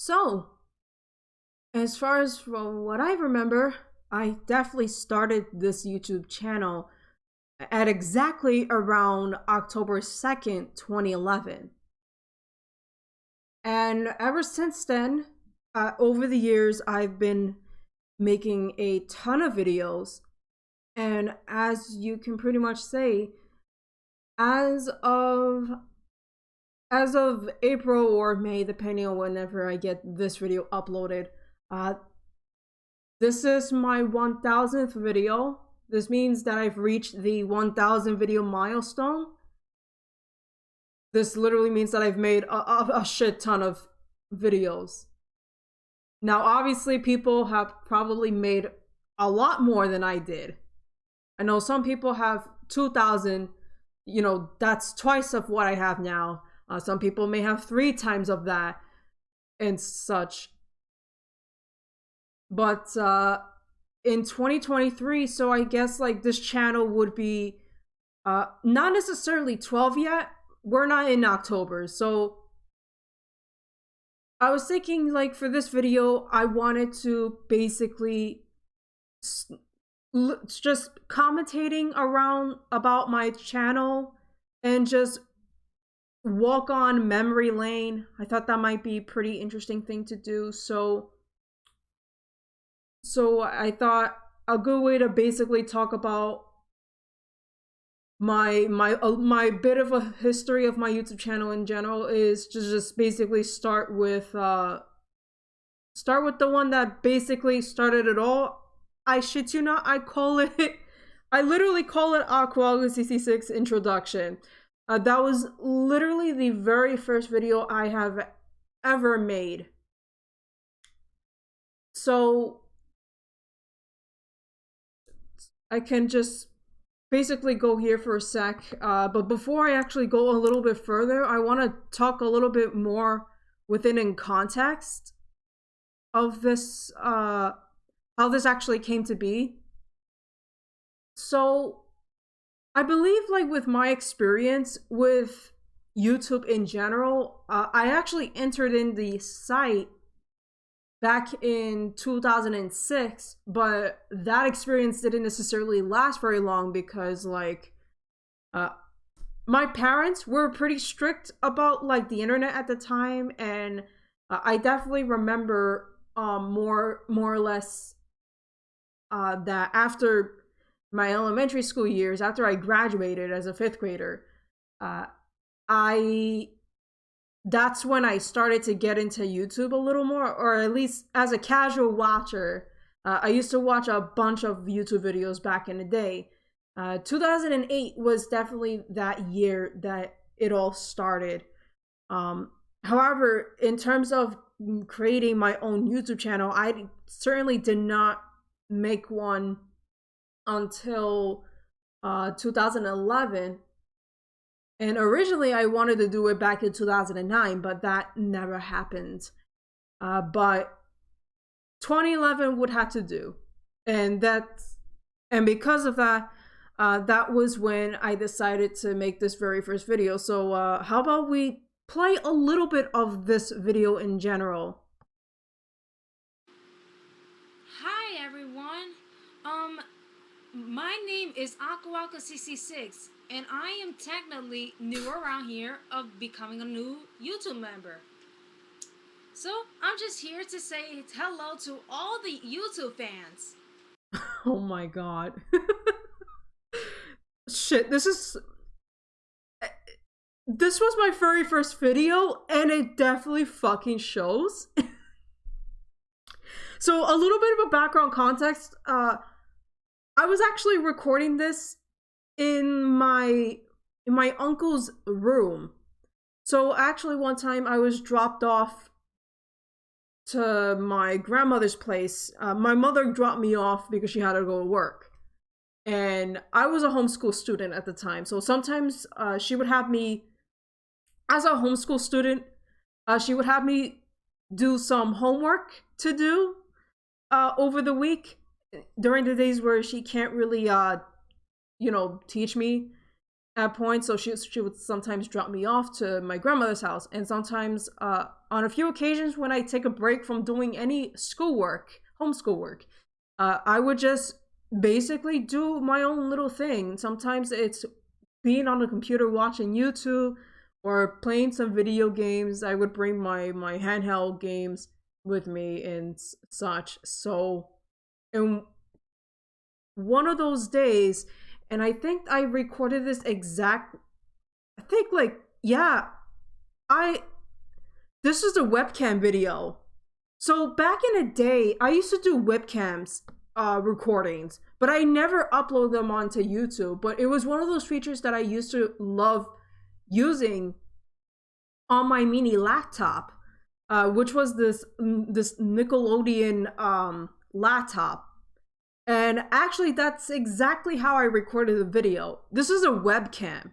So, as far as from what I remember, I definitely started this YouTube channel at exactly around October 2nd, 2011. And ever since then, over the years, I've been making a ton of videos. And as you can pretty much say, as of as of April or May, depending on whenever I get this video uploaded, uh, this is my 1000th video. This means that I've reached the 1000 video milestone. This literally means that I've made a shit ton of videos. Now, obviously, people have probably made a lot more than I did. I know some people have 2,000, that's twice of what I have now. Some people may have 3 times of that and such. But in 2023, so I guess like this channel would be not necessarily 12 yet. We're not in October, so I was thinking like for this video, I wanted to basically just commentating around about my channel and just walk on memory lane. I thought that might be a pretty interesting thing to do. So I thought a good way to basically talk about my bit of a history of my YouTube channel in general is to just basically start with the one that basically started it all. I shit you not, I literally call it Aqua 66 introduction. That was literally the very first video I have ever made. So I can just basically go here for a sec, but before I actually go a little bit further, I want to talk a little bit more within in context of this, how this actually came to be. So I believe like with my experience with YouTube in general, I actually entered in the site back in 2006, but that experience didn't necessarily last very long because like my parents were pretty strict about like the internet at the time, and I definitely remember more or less that after my elementary school years, after I graduated as a 5th grader, I that's when I started to get into YouTube a little more, or at least as a casual watcher. I used to watch a bunch of YouTube videos back in the day. 2008 was definitely that year that it all started. However, in terms of creating my own YouTube channel, I certainly did not make one until 2011. And originally I wanted to do it back in 2009, but that never happened. But 2011 would have to do. And because of that, that was when I decided to make this very first video. So how about we play a little bit of this video in general? Hi everyone. My name is Aquawaka66, and I am technically new around here of becoming a new YouTube member. So I'm just here to say hello to all the YouTube fans. Oh my god. Shit, this was my very first video, and it definitely fucking shows. So a little bit of a background context. I was actually recording this in my uncle's room. So actually one time I was dropped off to my grandmother's place. My mother dropped me off because she had to go to work. And I was a homeschool student at the time. So sometimes she would have me, as a homeschool student, she would have me do some homework to do over the week during the days where she can't really, teach me. at points. So she would sometimes drop me off to my grandmother's house, and sometimes on a few occasions when I take a break from doing any schoolwork, homeschool work, I would just basically do my own little thing. Sometimes it's being on the computer watching YouTube or playing some video games. I would bring my handheld games with me and such. So, in one of those days, and I think I recorded this exact. I think like yeah, I this is a webcam video. So back in the day, I used to do webcams recordings, but I never upload them onto YouTube. But it was one of those features that I used to love using on my mini laptop, which was this Nickelodeon laptop. And actually, that's exactly how I recorded the video. This is a webcam.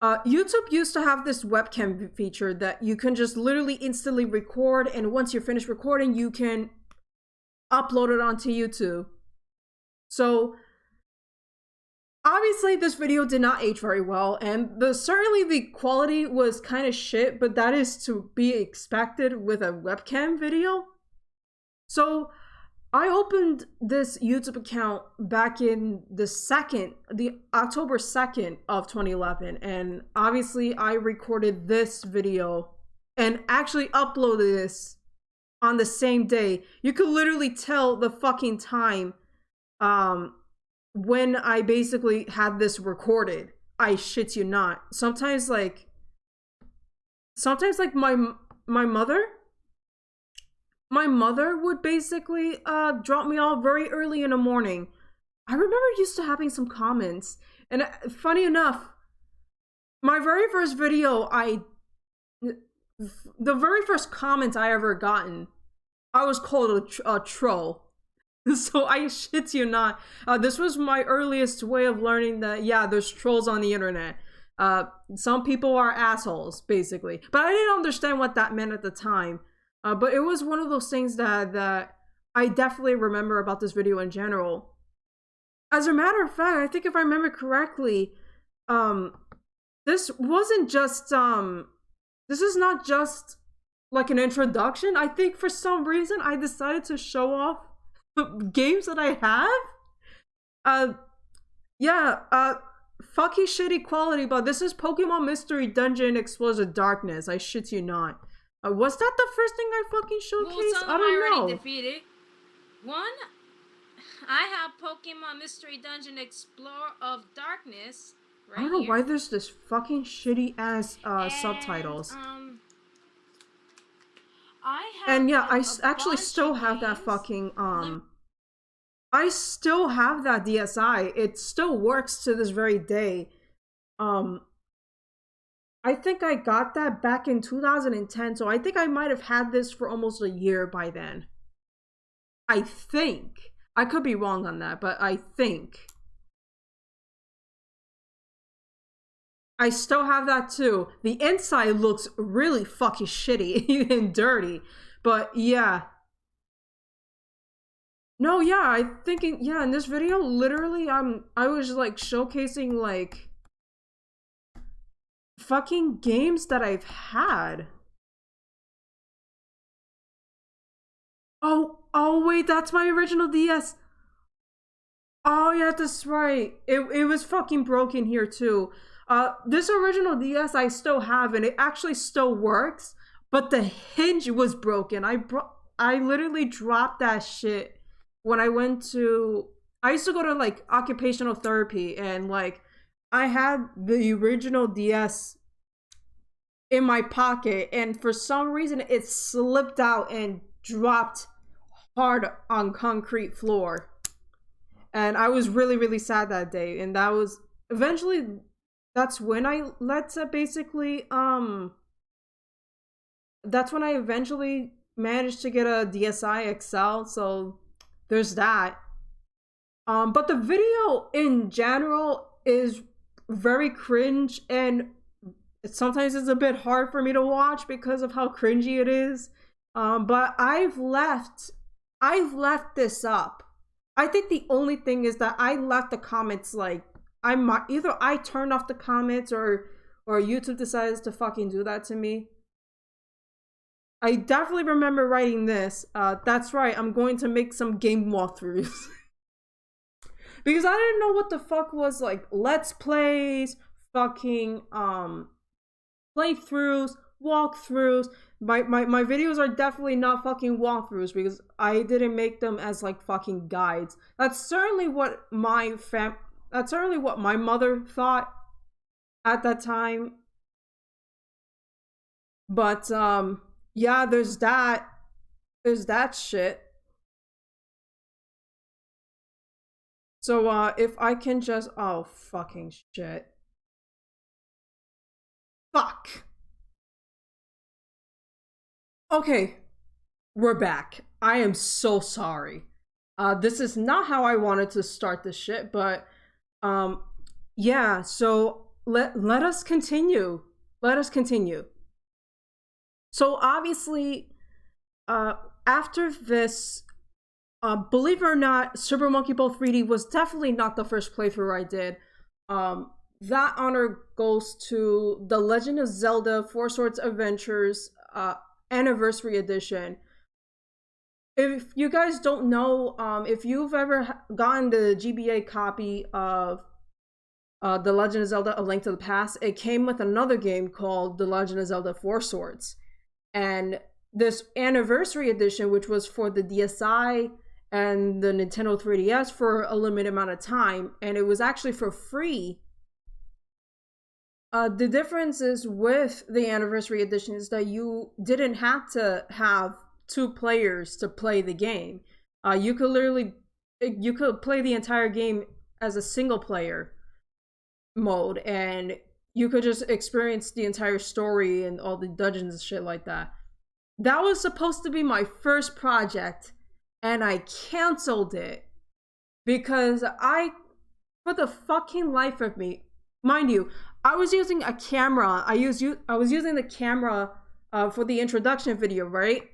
YouTube used to have this webcam feature that you can just literally instantly record, and once you're finished recording, you can upload it onto YouTube. So obviously this video did not age very well, and certainly the quality was kind of shit, but that is to be expected with a webcam video. So I opened this YouTube account back in the October 2nd of 2011, and obviously I recorded this video and actually uploaded this on the same day. You could literally tell the fucking time when I basically had this recorded. I shit you not. Sometimes like my mother would basically drop me off very early in the morning. I remember used to having some comments, and funny enough, my very first video, the very first comment I ever gotten, I was called a troll. So I shit you not. This was my earliest way of learning that, yeah, there's trolls on the internet. Some people are assholes, basically. But I didn't understand what that meant at the time. But it was one of those things that I definitely remember about this video in general. As a matter of fact, I think if I remember correctly, this wasn't just this is not just like an introduction. I think for some reason I decided to show off games that I have. Fucking shitty quality, but this is Pokemon Mystery Dungeon Explosive Darkness. I shit you not. Was that the first thing I fucking showcased? I don't know. Already defeated. One, I have Pokemon Mystery Dungeon Explorer of Darkness. Right I don't know here. why there's this fucking shitty ass subtitles. I have and yeah, I actually still have that fucking I still have that DSi. It still works to this very day. I think I got that back in 2010, so I think I might have had this for almost a year by then. I think. I could be wrong on that, but I think. I still have that too. The inside looks really fucking shitty and dirty, but yeah. No, yeah, I'm thinking, yeah, in this video, literally, I was like showcasing like fucking games that I've had. Oh wait, that's my original DS. Oh yeah, that's right. It was fucking broken here too. This original DS I still have, and it actually still works, but the hinge was broken. I literally dropped that shit when I used to go to like occupational therapy, and like I had the original DS in my pocket, and for some reason it slipped out and dropped hard on concrete floor. And I was really, really sad that day. And that was eventually, that's when I basically that's when I eventually managed to get a DSi XL. So there's that. But the video in general is very cringe, and sometimes it's a bit hard for me to watch because of how cringy it is. But I've left this up. I think the only thing is that I left the comments like I might either I turned off the comments or YouTube decides to fucking do that to me. I definitely remember writing this. That's right, I'm going to make some game walkthroughs. Because I didn't know what the fuck was like let's plays, fucking playthroughs, walkthroughs. My videos are definitely not fucking walkthroughs because I didn't make them as like fucking guides. That's certainly what my mother thought at that time. But yeah, there's that shit. So if I can just oh fucking shit. Fuck. Okay, we're back. I am so sorry. This is not how I wanted to start this shit, but yeah, so let us continue. Let us continue. So obviously, after this, believe it or not, Super Monkey Ball 3D was definitely not the first playthrough I did. That honor goes to The Legend of Zelda 4 Swords Adventures Anniversary Edition. If you guys don't know, if you've ever gotten the GBA copy of The Legend of Zelda A Link to the Past, it came with another game called The Legend of Zelda 4 Swords. And this Anniversary Edition, which was for the DSi and the Nintendo 3DS for a limited amount of time, and it was actually for free. The difference is with the Anniversary Edition is that you didn't have to have 2 players to play the game. You could play the entire game as a single player mode, and you could just experience the entire story and all the dungeons and shit like that. That was supposed to be my first project, and I canceled it because for the fucking life of me, mind you, I was using a camera. I was using the camera for the introduction video, right?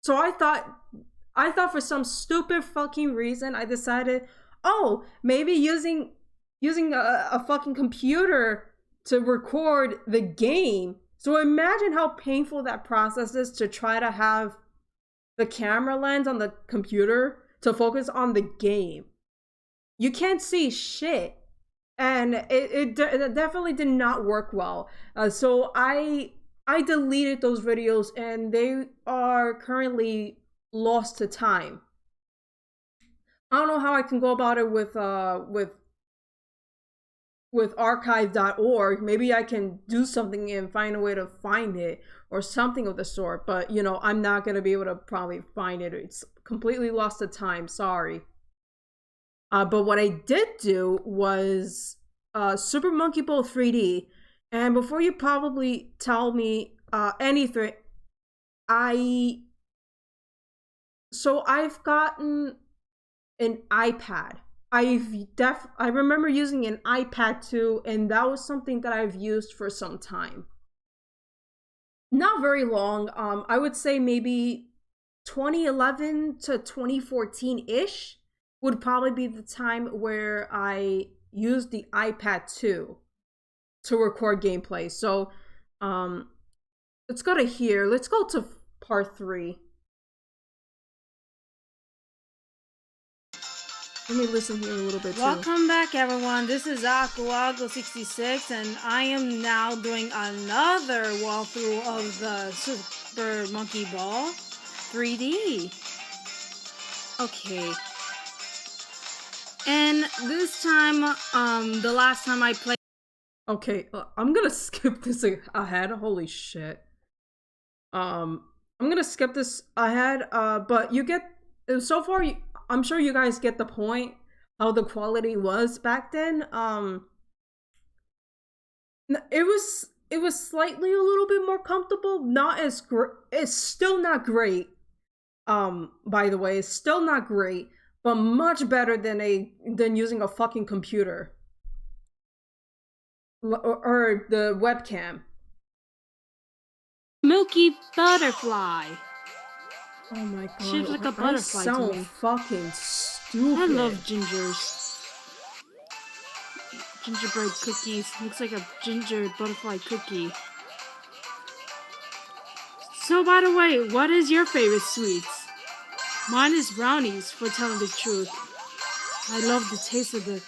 So I thought for some stupid fucking reason I decided, oh, maybe using a fucking computer to record the game. So imagine how painful that process is to try to have the camera lens on the computer to focus on the game. You can't see shit. And it definitely did not work well. So I deleted those videos, and they are currently lost to time. I don't know how I can go about it with archive.org. Maybe I can do something and find a way to find it or something of the sort. But you know, I'm not gonna be able to probably find it. It's completely lost to time. Sorry. But what I did do was Super Monkey Ball 3D. And before you probably tell me anything, I've gotten an iPad. I remember using an iPad too, and that was something that I've used for some time. Not very long. I would say maybe 2011 to 2014-ish would probably be the time where I used the iPad 2 to record gameplay. So let's go to here. Let's go to part 3. Let me listen here a little bit too. Welcome back, everyone. This is Aquago66, and I am now doing another walkthrough of the Super Monkey Ball 3D. Okay. And this time, the last time I played... Okay, I'm gonna skip this ahead. Holy shit. I'm gonna skip this ahead, but you get... So far, I'm sure you guys get the point how the quality was back then. It was slightly a little bit more comfortable. Not as great. It's still not great. By the way, it's still not great, but much better than using a fucking computer or the webcam. Milky butterfly. Oh my god. Shaped like a butterfly. I sound fucking stupid. I love gingers. gingerbread cookies. Looks like a ginger butterfly cookie. So, by the way, what is your favorite sweets? Mine is brownies, for telling the truth. I love the taste of the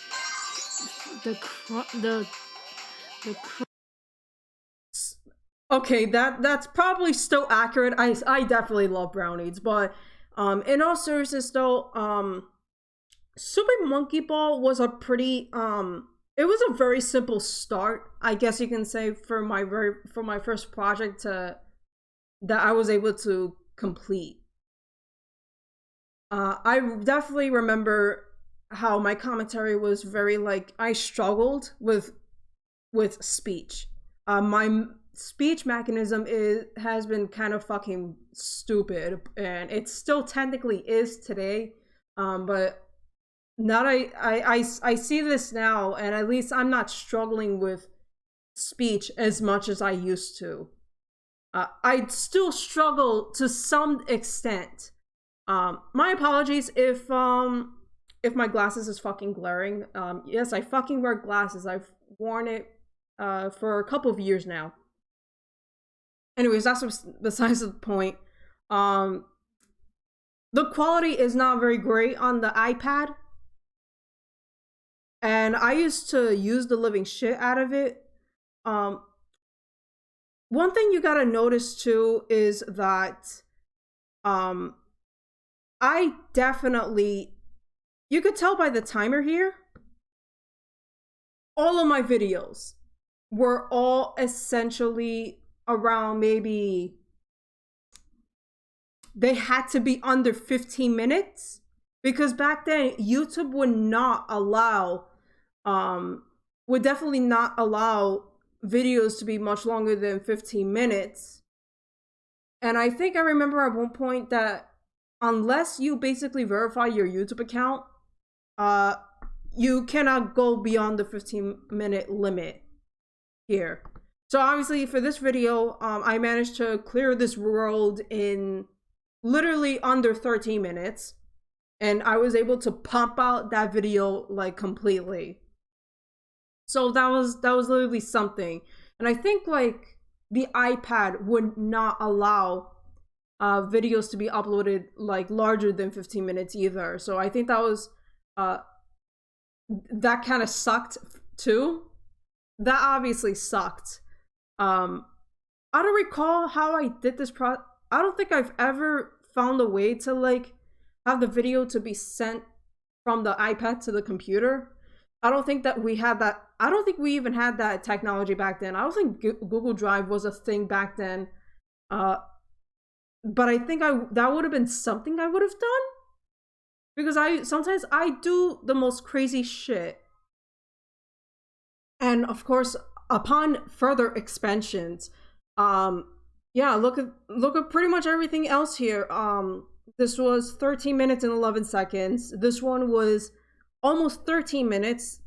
Okay, that's probably still accurate. I definitely love brownies, but in all seriousness though, Super Monkey Ball was a pretty it was a very simple start, I guess you can say, for my first project that I was able to complete. I definitely remember how my commentary was very like I struggled with speech. My speech mechanism has been kind of fucking stupid, and it still technically is today. But now I see this now, and at least I'm not struggling with speech as much as I used to. I still struggle to some extent. My apologies if my glasses is fucking glaring. Yes, I fucking wear glasses. I've worn it for a couple of years now. Anyways, that's besides the point. The quality is not very great on the iPad, and I used to use the living shit out of it. One thing you gotta notice too is that I definitely, you could tell by the timer here, all of my videos were all essentially around maybe, they had to be under 15 minutes because back then YouTube would not allow, would definitely not allow videos to be much longer than 15 minutes. And I think I remember at one point that unless you basically verify your YouTube account, you cannot go beyond the 15-minute limit here. So obviously for this video, I managed to clear this world in literally under 13 minutes. And I was able to pump out that video like completely. So that was literally something. And I think like the iPad would not allow videos to be uploaded like larger than 15 minutes either. So I think that was that kind of sucked too. That obviously sucked. I don't recall how I did this I don't think I've ever found a way to like have the video to be sent from the iPad to the computer. I don't think that we had that. I don't think we even had that technology back then. I don't think Google Drive was a thing back then. But I think that would have been something I would have done, because sometimes I do the most crazy shit. And of course, upon further expansions, yeah, look at pretty much everything else here. This was 13 minutes and 11 seconds. This one was almost 13 minutes.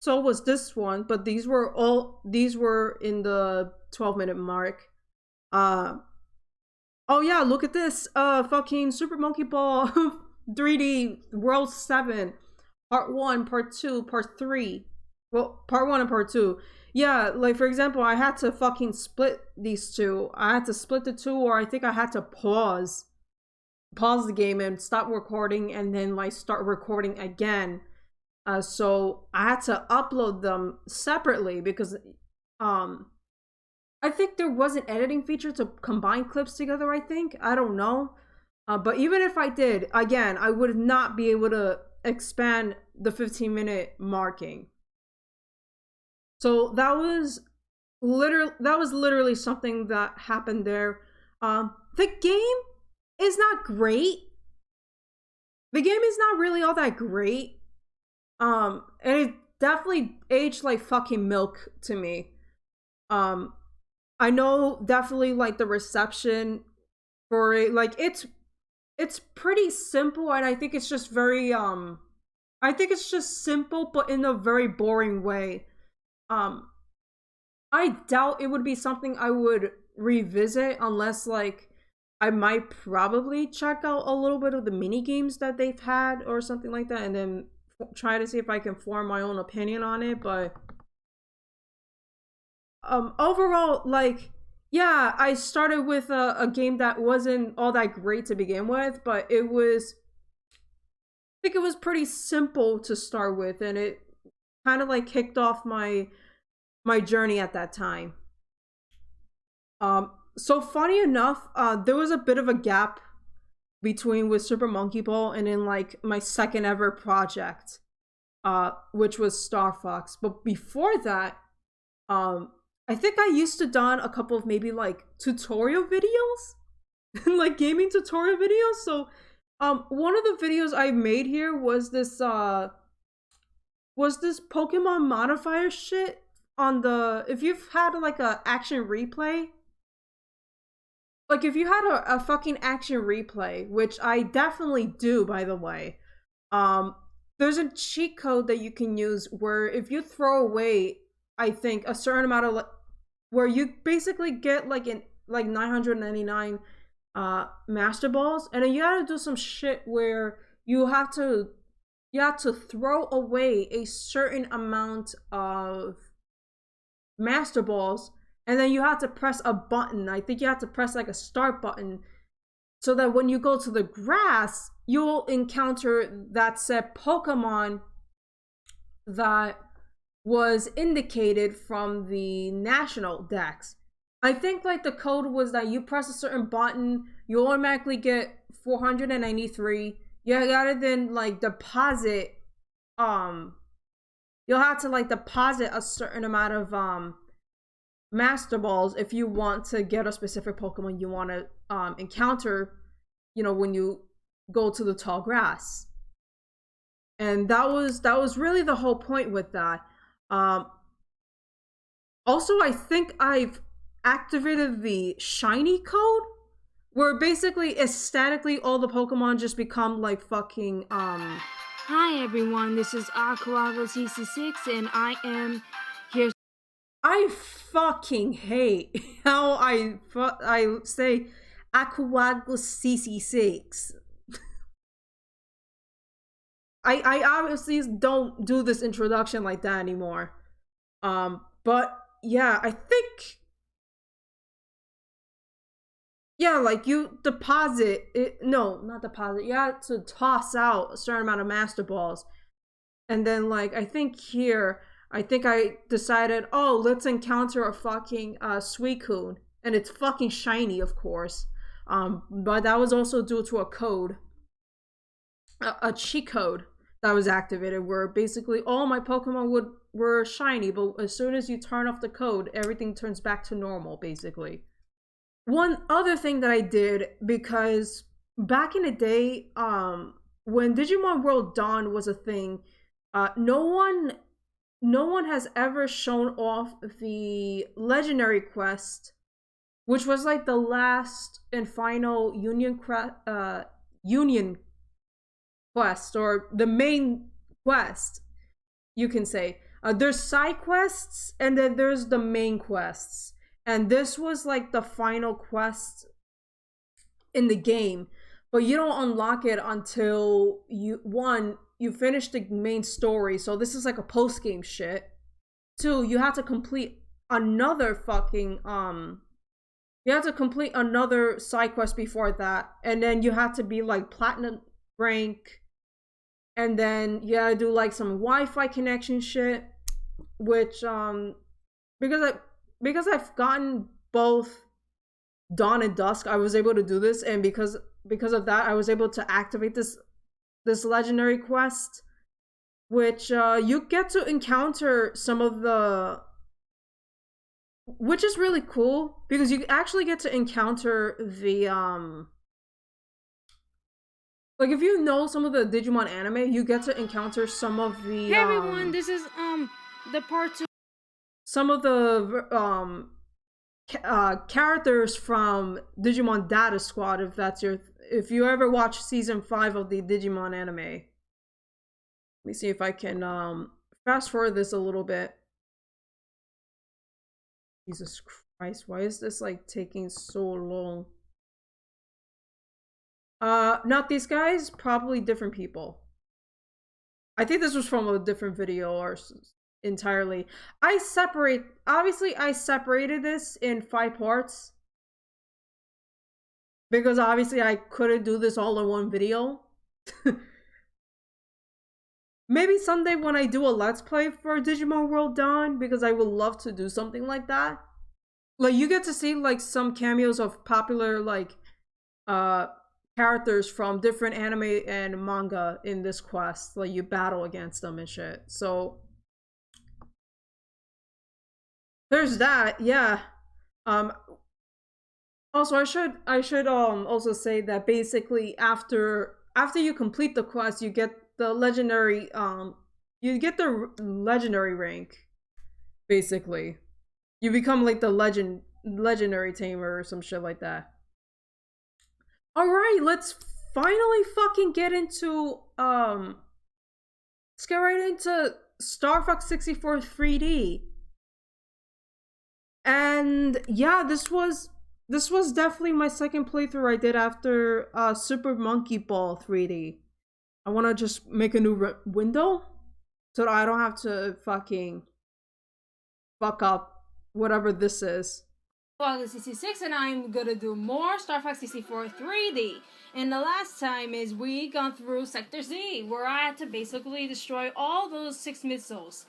So was this one, but these were in the 12-minute mark. Oh yeah, look at this. Fucking Super Monkey Ball 3D World 7. Part 1, Part 2, Part 3. Well, Part 1 and Part 2. Yeah, like for example, I had to fucking split these two. I had to split the two, or I think I had to pause the game and stop recording and then like start recording again. So I had to upload them separately because I think there was an editing feature to combine clips together, I think. I don't know. But even if I did, again, I would not be able to expand the 15-minute marking. So that was literally something that happened there. The game is not great. The game is not really all that great. And it definitely aged like fucking milk to me. I know definitely like the reception for it, like it's pretty simple, and I think it's just very I think it's just simple but in a very boring way. I doubt it would be something I would revisit unless like I might probably check out a little bit of the mini games that they've had or something like that, and then try to see if I can form my own opinion on it, but overall, like, yeah, I started with a game that wasn't all that great to begin with, but it was, I think it was pretty simple to start with, and it kind of like kicked off my journey at that time. So funny enough, there was a bit of a gap between with Super Monkey Ball and in like my second ever project, which was Star Fox. But before that, I think I used to done a couple of maybe like tutorial videos, like gaming tutorial videos. So, one of the videos I made here was this Pokemon modifier shit on the, if you've had like a action replay, like if you had a fucking action replay, which I definitely do, by the way, there's a cheat code that you can use where if you throw away, I think a certain amount of, where you basically get like 999 master balls, and then you gotta do some shit where you have to throw away a certain amount of master balls, and then you have to press a button. I think you have to press like a start button, so that when you go to the grass, you'll encounter that said Pokemon that was indicated from the national dex. I think like the code was that you press a certain button, you automatically get 493. You gotta then like deposit, you'll have to like deposit a certain amount of master balls if you want to get a specific Pokemon you want to encounter, you know, when you go to the tall grass. And that was really the whole point with that. Also, I think I've activated the shiny code, where basically aesthetically all the Pokemon just become like fucking Hi everyone, this is Aquago66 and I am here. I fucking hate how I say Aquago66. I obviously don't do this introduction like that anymore. But yeah, I think, yeah, like you deposit it, no, not deposit, you have to toss out a certain amount of master balls. And then like I think here, I think I decided, oh, let's encounter a fucking Suicune. And it's fucking shiny, of course. But that was also due to a code, a cheat code that was activated, where basically all my Pokemon were shiny, but as soon as you turn off the code, everything turns back to normal, basically. One other thing that I did, because back in the day, when Digimon World Dawn was a thing, no one has ever shown off the legendary quest, which was like the last and final union quest, or the main quest, you can say. There's side quests, and then there's the main quests. And this was like the final quest in the game, but you don't unlock it until you finish the main story. So this is like a post game shit. 2, you have to complete another fucking you have to complete another side quest before that, and then you have to be like platinum rank, and then you gotta do like some Wi-Fi connection shit, which because I've gotten both Dawn and Dusk, I was able to do this, and because of that, I was able to activate this legendary quest, which you get to encounter some of the, which is really cool, because you actually get to encounter the like, if you know some of the Digimon anime, you get to encounter some of the Hey everyone, this is the part 2. Some of the characters from Digimon Data Squad, if you ever watch season 5 of the Digimon anime. Let me see if I can fast forward this a little bit. Jesus Christ, why is this like taking so long? Not these guys, probably different people. I think this was from a different video or entirely. Obviously I separated this in 5 parts because obviously I couldn't do this all in one video. Maybe someday when I do a let's play for Digimon World Dawn, because I would love to do something like that. Like, you get to see like some cameos of popular like characters from different anime and manga in this quest. Like, you battle against them and shit. So there's that. Yeah. Also, I should also say that basically after you complete the quest, you get the legendary rank. Basically, you become like the legendary tamer or some shit like that. All right, let's finally fucking get into let's get right into Star Fox 64 3D. And yeah, this was definitely my second playthrough I did after Super Monkey Ball 3D. I want to just make a new window so that I don't have to fucking fuck up whatever this is. Well, 66, and I'm gonna do more Star Fox 64 3D. And the last time is we gone through Sector Z, where I had to basically destroy all those 6 missiles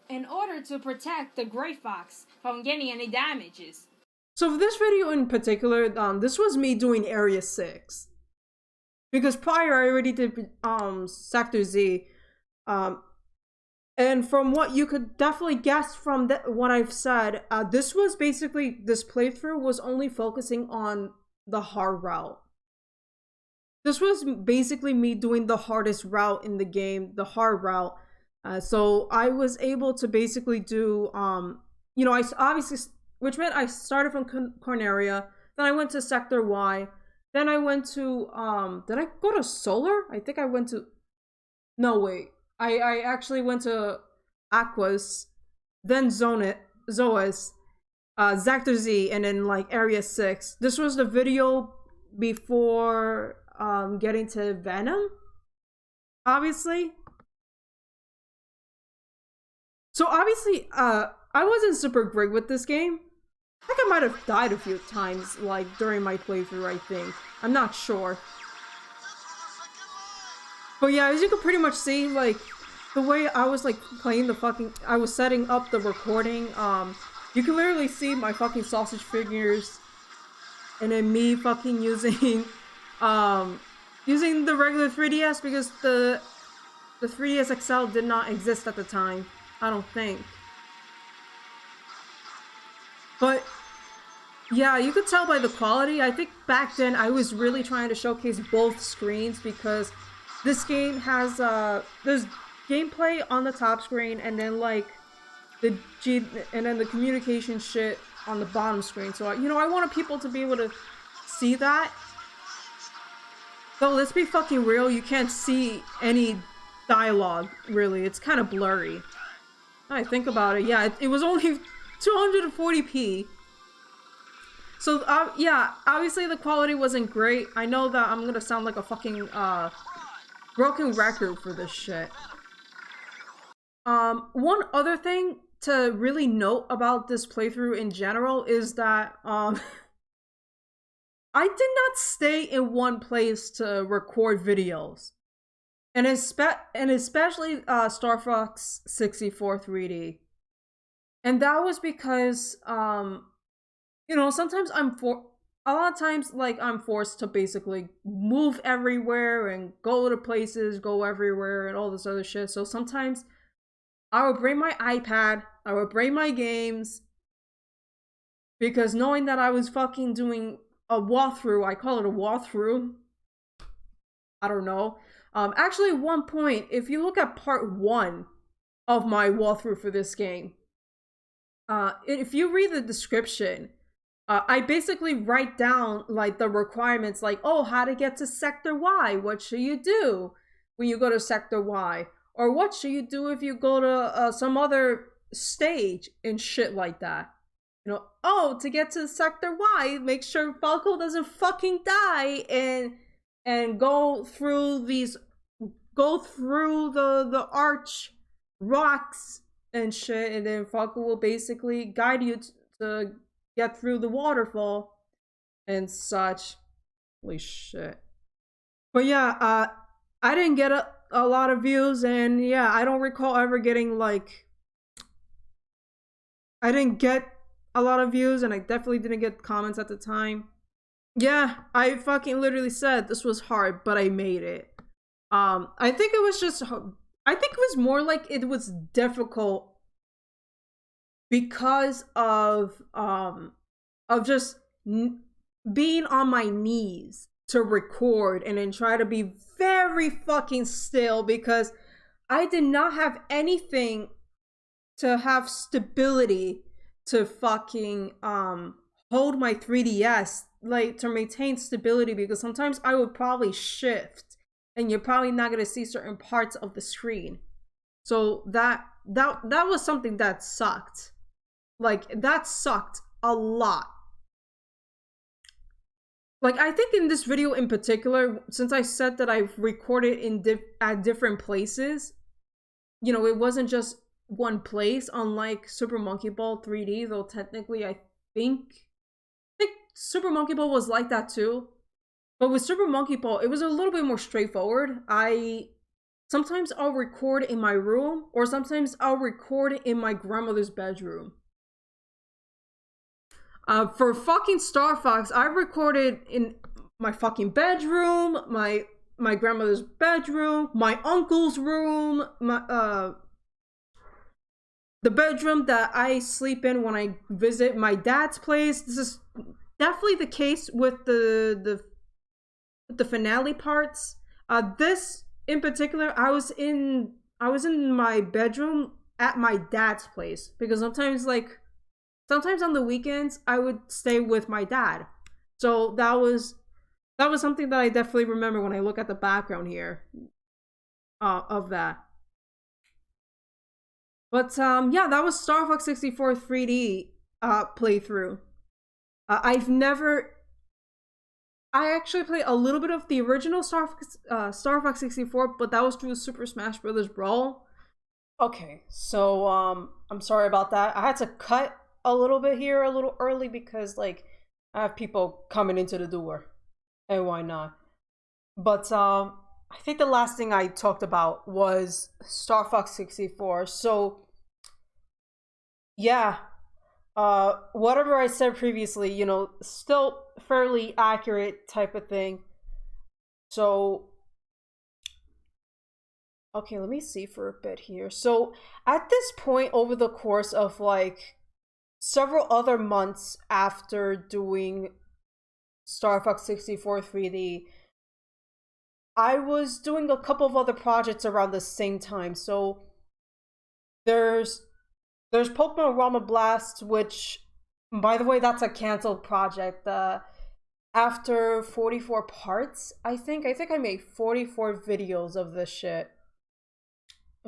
in order to protect the Gray Fox from getting any damages. So for this video in particular, this was me doing Area 6. Because prior I already did Sector Z. And from what you could definitely guess from what I've said, this playthrough was only focusing on the hard route. This was basically me doing the hardest route in the game, the hard route. So I was able to basically do, I obviously, which meant I started from Corneria, then I went to Sector Y, then I went to, did I go to Solar? I think I went to, no wait, I actually went to Aquas, then Zoas, Sector Z, and then like Area 6. This was the video before getting to Venom, obviously. So obviously, I wasn't super great with this game. I think I might have died a few times, like, during my playthrough, I think. I'm not sure. But yeah, as you can pretty much see, like, the way I was, like, playing I was setting up the recording, you can literally see my fucking sausage figures, and then me fucking using, using the regular 3DS, because the 3DS XL did not exist at the time. I don't think. But yeah, you could tell by the quality. I think back then I was really trying to showcase both screens, because this game has there's gameplay on the top screen, and then like and then the communication shit on the bottom screen. So I wanted people to be able to see that. Though let's be fucking real, you can't see any dialogue really. It's kind of blurry. I think about it, yeah, it was only 240p. So, yeah, obviously the quality wasn't great. I know that I'm gonna sound like a fucking, broken record for this shit. One other thing to really note about this playthrough in general is that, I did not stay in one place to record videos. And especially Star Fox 64 3D. And that was because, sometimes a lot of times, like, I'm forced to basically move everywhere and go to places, go everywhere, and all this other shit. So sometimes I would bring my iPad, I would bring my games, because knowing that I was fucking doing a walkthrough, I call it a walkthrough. I don't know. Actually, at one point, if you look at part 1 of my walkthrough for this game, if you read the description, I basically write down like the requirements, like, oh, how to get to Sector Y, what should you do when you go to Sector Y, or what should you do if you go to some other stage and shit like that. Oh, to get to Sector Y, make sure Falco doesn't fucking die and go through these go through the arch rocks and shit, and then Falco will basically guide you to get through the waterfall and such. Holy shit. But yeah, I didn't get a lot of views, and yeah, I don't recall ever getting like. I didn't get a lot of views, and I definitely didn't get comments at the time. Yeah, I fucking literally said this was hard, but I made it. I think it was just. I think it was more like it was difficult because of just being on my knees to record and then try to be very fucking still because I did not have anything to have stability to fucking hold my 3DS, like to maintain stability, because sometimes I would probably shift and you're probably not going to see certain parts of the screen. So that was something that sucked. Like that sucked a lot. Like I think in this video in particular, since I said that I've recorded in at different places, you know, it wasn't just one place, unlike Super Monkey Ball 3D, though technically I think Super Monkey Ball was like that too. But with Super Monkey Ball, it was a little bit more straightforward. Sometimes I'll record in my room, or sometimes I'll record in my grandmother's bedroom. For fucking Star Fox, I recorded in my fucking bedroom, my grandmother's bedroom, my uncle's room, the bedroom that I sleep in when I visit my dad's place. This is definitely the case with the finale parts. This in particular, I was in my bedroom at my dad's place because sometimes on the weekends I would stay with my dad. So that was something that I definitely remember when I look at the background here of that. But yeah, that was Star Fox 64 3D playthrough. I actually played a little bit of the original Star Fox 64, but that was through Super Smash Bros. Brawl. Okay, so I'm sorry about that. I had to cut a little bit here a little early because like I have people coming into the door, and why not? But I think the last thing I talked about was Star Fox 64. So yeah, whatever I said previously, you know, still fairly accurate type of thing. So okay, let me see for a bit here. So at this point, over the course of like several other months after doing Star Fox 64 3D, I was doing a couple of other projects around the same time. So there's Pokemon Rama Blast, which, by the way, that's a canceled project. After 44 parts, I think I made 44 videos of this shit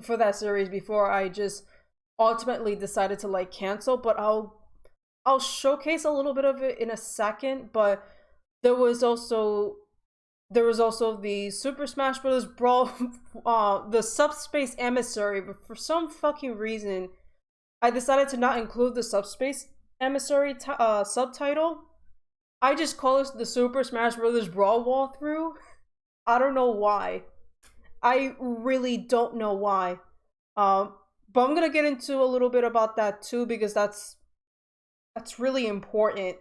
for that series before I just ultimately decided to like cancel. But I'll showcase a little bit of it in a second. But there was also the Super Smash Bros. Brawl, the Subspace Emissary, but for some fucking reason, I decided to not include the Subspace Emissary subtitle. I just call it the Super Smash Bros. Brawl walkthrough. I don't know why. I really don't know why. But I'm gonna get into a little bit about that too because that's really important.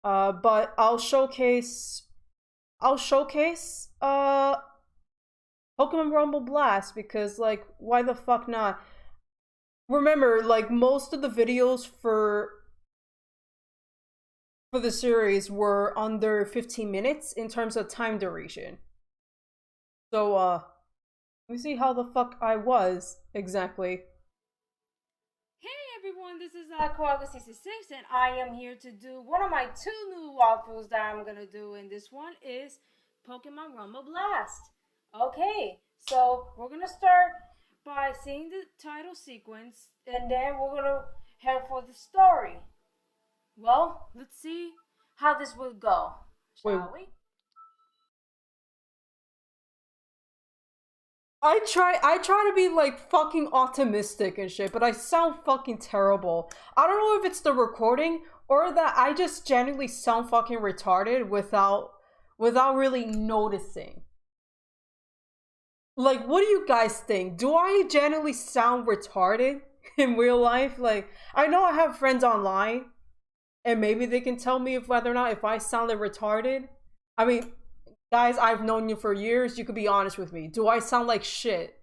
But I'll showcase Pokemon Rumble Blast because like why the fuck not? Remember, like most of the videos for the series were under 15 minutes in terms of time duration. So let me see how the fuck I was exactly. Hey everyone, this is Koaga66 and I am here to do one of my 2 new walkthroughs that I'm gonna do, and this one is Pokemon Rumble Blast. Okay, so we're gonna start by seeing the title sequence and then we're gonna head for the story. Well, let's see how this will go, shall we? I try to be like fucking optimistic and shit, but I sound fucking terrible. I don't know if it's the recording or that I just genuinely sound fucking retarded without really noticing. Like, what do you guys think? Do I genuinely sound retarded in real life? Like, I know I have friends online, and maybe they can tell me if whether or not if I sounded retarded. I mean, guys, I've known you for years. You could be honest with me. Do I sound like shit?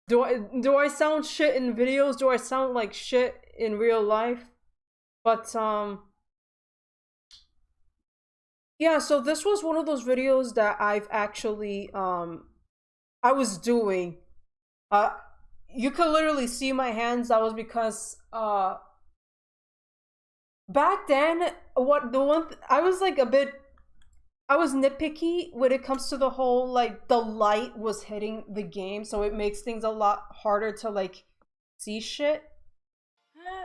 Do I sound shit in videos? Do I sound like shit in real life? But yeah, so this was one of those videos that I've actually I was doing. Uh you could literally see my hands. That was because back then what the one I was like a bit I was nitpicky when it comes to the whole like the light was hitting the game, so it makes things a lot harder to like see shit.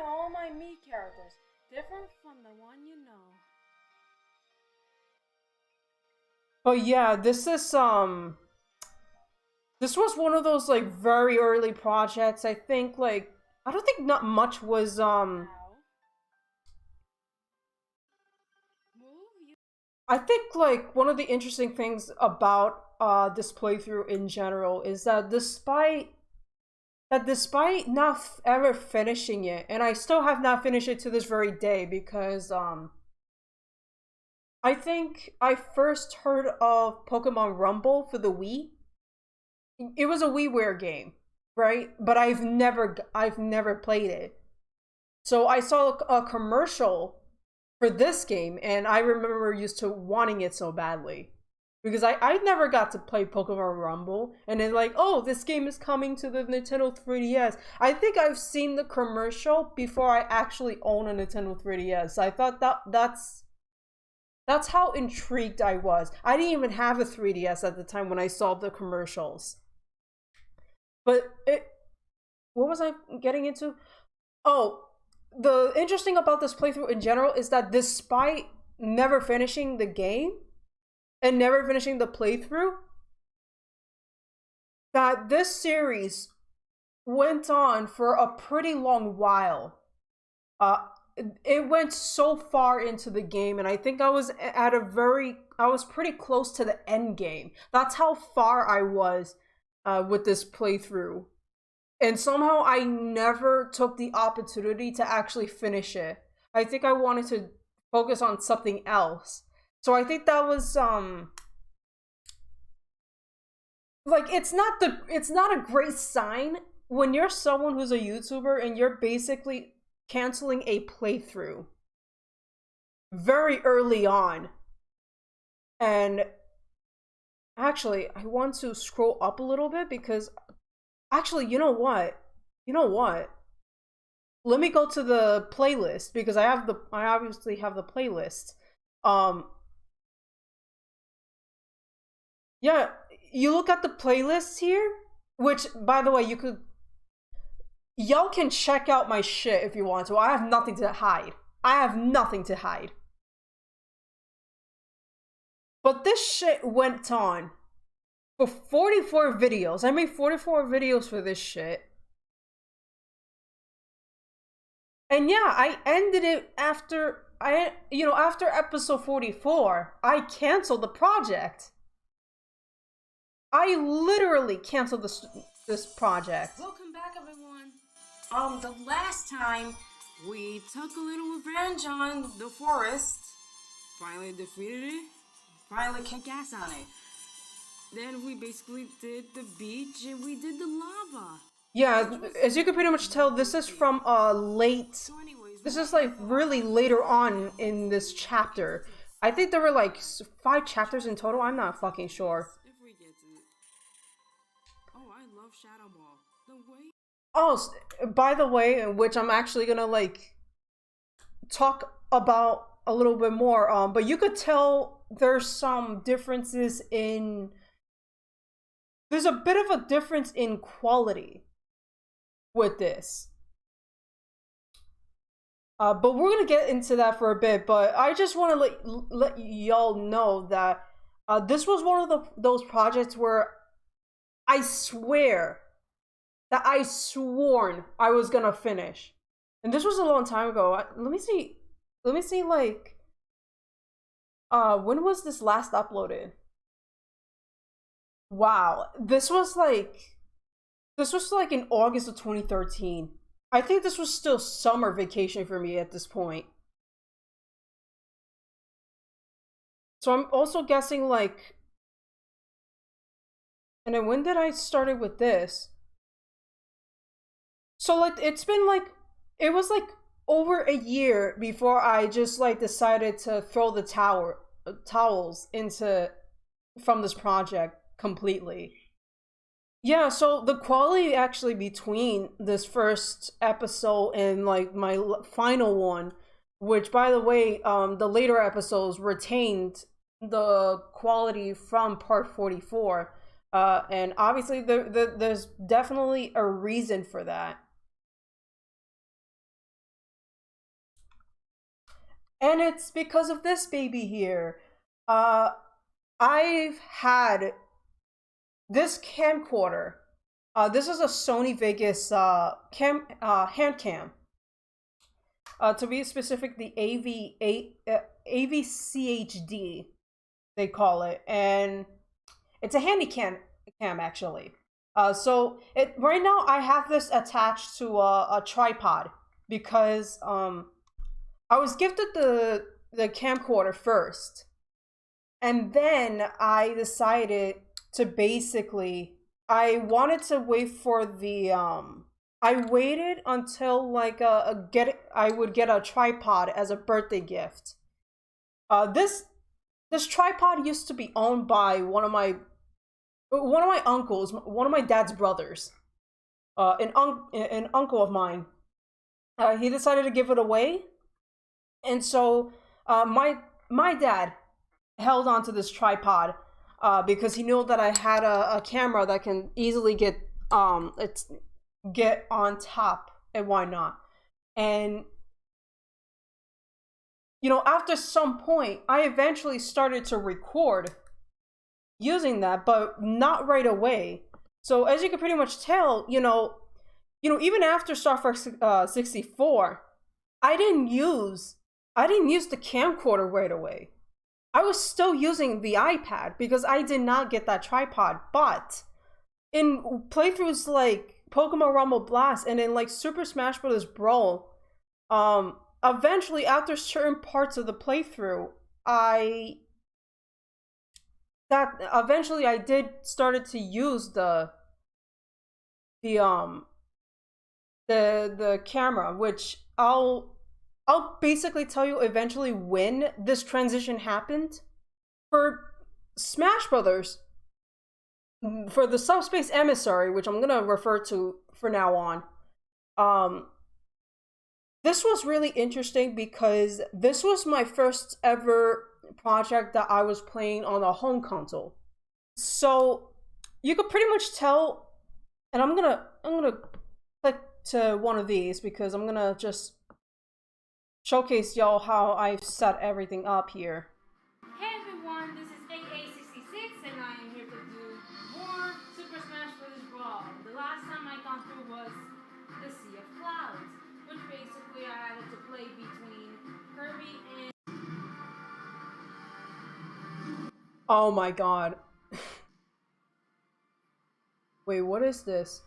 All my me characters, different from the one you know. But yeah, this was one of those like very early projects. I think like I don't think not much was I think like one of the interesting things about this playthrough in general is that despite not ever finishing it, and I still have not finished it to this very day because I think I first heard of Pokemon Rumble for the Wii. It was a WiiWare game, right? But I've never played it. So I saw a commercial for this game, and I remember used to wanting it so badly because I never got to play Pokemon Rumble, and then like, oh, this game is coming to the Nintendo 3DS. I think I've seen the commercial before I actually own a Nintendo 3DS. I thought that's how intrigued I was. I didn't even have a 3DS at the time when I saw the commercials. But what was I getting into? Oh, the interesting about this playthrough in general is that despite never finishing the game and never finishing the playthrough, that this series went on for a pretty long while. Uh, it went so far into the game, and I think I was pretty close to the end game. That's how far I was with this playthrough. And somehow I never took the opportunity to actually finish it. I think I wanted to focus on something else. So I think that was like it's not a great sign when you're someone who's a YouTuber and you're basically canceling a playthrough very early on. And actually, I want to scroll up a little bit because actually, you know what? You know what? Let me go to the playlist because I obviously have the playlist. Um yeah, you look at the playlist here, which by the way, y'all can check out my shit if you want to. I have nothing to hide. I have nothing to hide. But this shit went on for 44 videos. I made 44 videos for this shit. And yeah, I ended it after after episode 44, I canceled the project. I literally canceled this project. Welcome back, everyone. The last time we took a little revenge on the forest, finally defeated it, finally kicked ass on it. Then we basically did the beach and we did the lava. Yeah, as you can pretty much tell, this is from this is like really later on in this chapter. I think there were like 5 chapters in total. I'm not fucking sure. If we get to it. Oh, I love Shadow Ball. The way. Oh, by the way, which I'm actually gonna like talk about a little bit more. But you could tell there's some differences in. There's a bit of a difference in quality with this. But we're gonna get into that for a bit. But I just want to let y'all know that this was one of those projects where I swear that I sworn I was gonna finish. And this was a long time ago. Let me see. Let me see, like, when was this last uploaded? Wow. This was like in August of 2013. I think this was still summer vacation for me at this point. So I'm also guessing, like, and then when did I started with this? So like it's been like it was like over a year before I just like decided to throw the towels into from this project completely. Yeah, so the quality actually between this first episode and like my final one, which by the way, the later episodes retained the quality from part 44. And obviously there's definitely a reason for that. And it's because of this baby here. Uh, I've had this camcorder. This is a Sony Vegas hand cam. To be specific, the AVCHD they call it, and it's a handy cam actually. So it right now I have this attached to a tripod because I was gifted the camcorder first, and then I decided to basically I wanted to wait for the I waited until like I would get a tripod as a birthday gift. This tripod used to be owned by one of my uncles, one of my dad's brothers, an uncle of mine. He decided to give it away, and so my dad held onto this tripod because he knew that I had a camera that can easily get on top, and why not? And after some point, I eventually started to record using that, but not right away. So as you can pretty much tell, even after Star Fox 64, I didn't use the camcorder right away. I was still using the iPad because I did not get that tripod. But in playthroughs like Pokemon Rumble Blast and in like Super Smash Bros. Brawl, eventually after certain parts of the playthrough, I did started to use the the camera, which I'll basically tell you eventually when this transition happened. For Smash Brothers, for the Subspace Emissary, which I'm gonna refer to for now on, this was really interesting because this was my first ever project that I was playing on a home console. So you could pretty much tell, and I'm gonna click to one of these because I'm gonna just showcase y'all how I've set everything up here. Hey everyone, this is AA66 and I am here to do more Super Smash Bros. Brawl. The last time I gone through was the Sea of Clouds, which basically I had to play between Kirby and... Oh my god. Wait, what is this?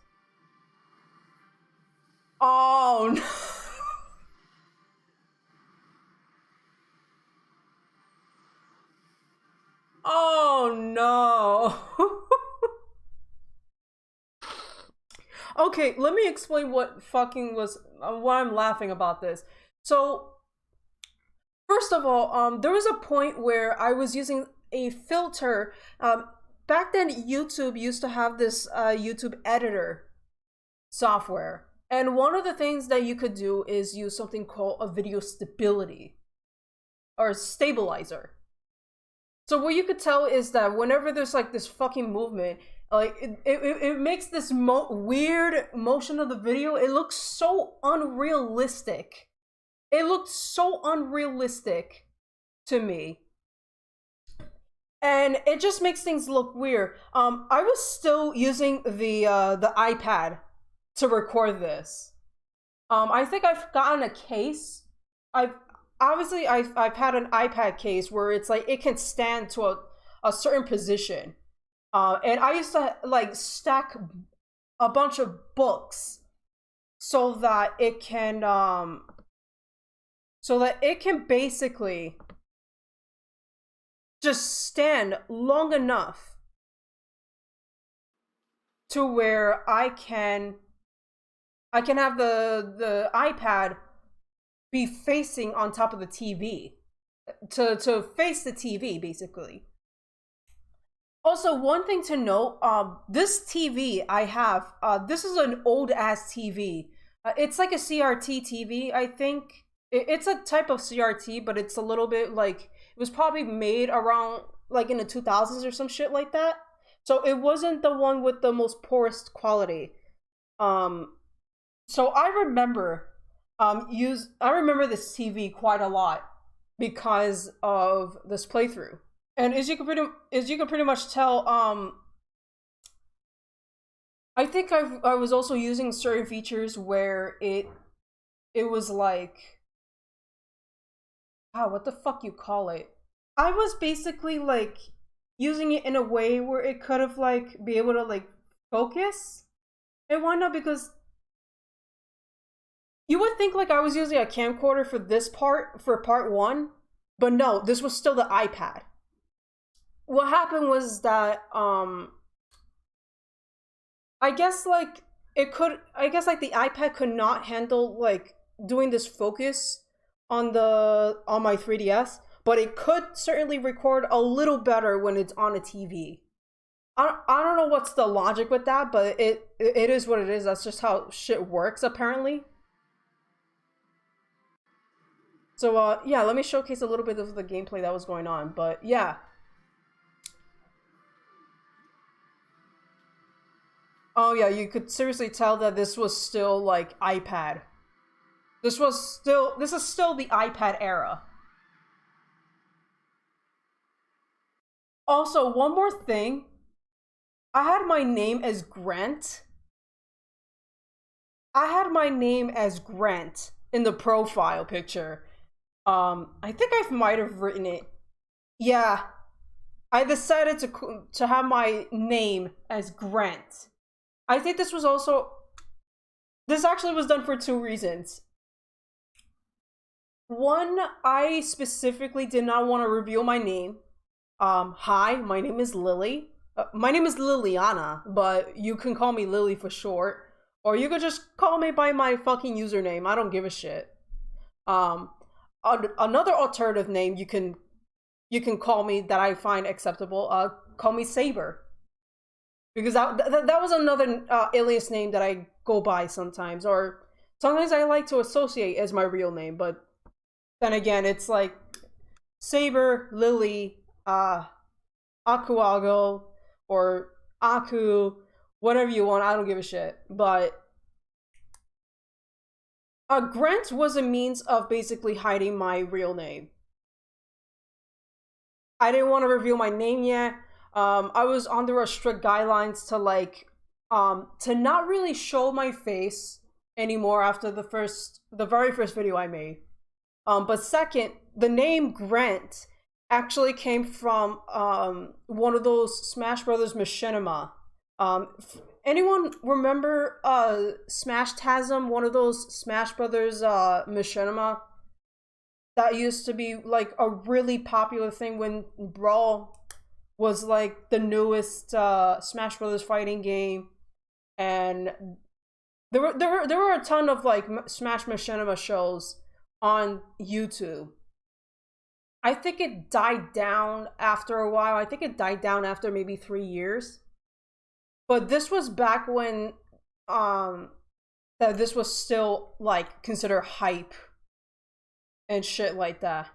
Oh no. Oh no. Okay, let me explain what why I'm laughing about this. So, first of all, there was a point where I was using a filter. Back then, YouTube used to have this YouTube editor software. And one of the things that you could do is use something called a video stability or stabilizer. So what you could tell is that whenever there's like this fucking movement, like it makes this weird motion of the video. It looks so unrealistic. It looked so unrealistic to me. and it just makes things look weird. I was still using the iPad to record this. I think I've gotten a case. I've had an iPad case where it's like it can stand to a certain position. And I used to like stack a bunch of books so that it can basically just stand long enough to where I can have the iPad be facing on top of the TV to face the TV basically. Also, one thing to note, this TV I have, this is an old ass TV. It's like a CRT TV, I think. It's a type of CRT, but it's a little bit like, it was probably made around like in the 2000s or some shit like that. So it wasn't the one with the most poorest quality. So I remember this TV quite a lot because of this playthrough. And as you can pretty much tell, I think I was also using certain features where it was like, what the fuck you call it? I was basically like using it in a way where it could have like be able to like focus and whatnot, because you would think like I was using a camcorder for part one, but no, this was still the iPad. What happened was that I guess like the iPad could not handle like doing this focus on my 3DS, but it could certainly record a little better when it's on a TV. I don't know what's the logic with that, but it is what it is. That's just how shit works apparently. So yeah, let me showcase a little bit of the gameplay that was going on, but yeah. Oh yeah, you could seriously tell that this was still like iPad. This is still the iPad era. Also, one more thing. I had my name as Grant. I had my name as Grant in the profile picture. I think I might have written it. Yeah. I decided to have my name as Grant. I think this actually was done for two reasons. One, I specifically did not want to reveal my name. Hi, my name is Lily. My name is Liliana, but you can call me Lily for short. Or you could just call me by my fucking username. I don't give a shit. Another alternative name you can call me that I find acceptable, call me Saber. Because that was another alias name that I go by sometimes, or sometimes I like to associate as my real name, but then again, it's like Saber, Lily, Akuago, or Aku, whatever you want, I don't give a shit. But Grant was a means of basically hiding my real name. I didn't want to reveal my name yet. I was under a strict guidelines to like to not really show my face anymore after the very first video I made. But second, the name Grant actually came from one of those Smash Brothers machinima. Anyone remember Smash Tasm, one of those Smash Brothers machinima that used to be like a really popular thing when Brawl was like the newest Smash Brothers fighting game, and there were a ton of like Smash Machinima shows on YouTube. I think it died down after a while. I think it died down after maybe 3 years. But this was back when that this was still like considered hype and shit like that.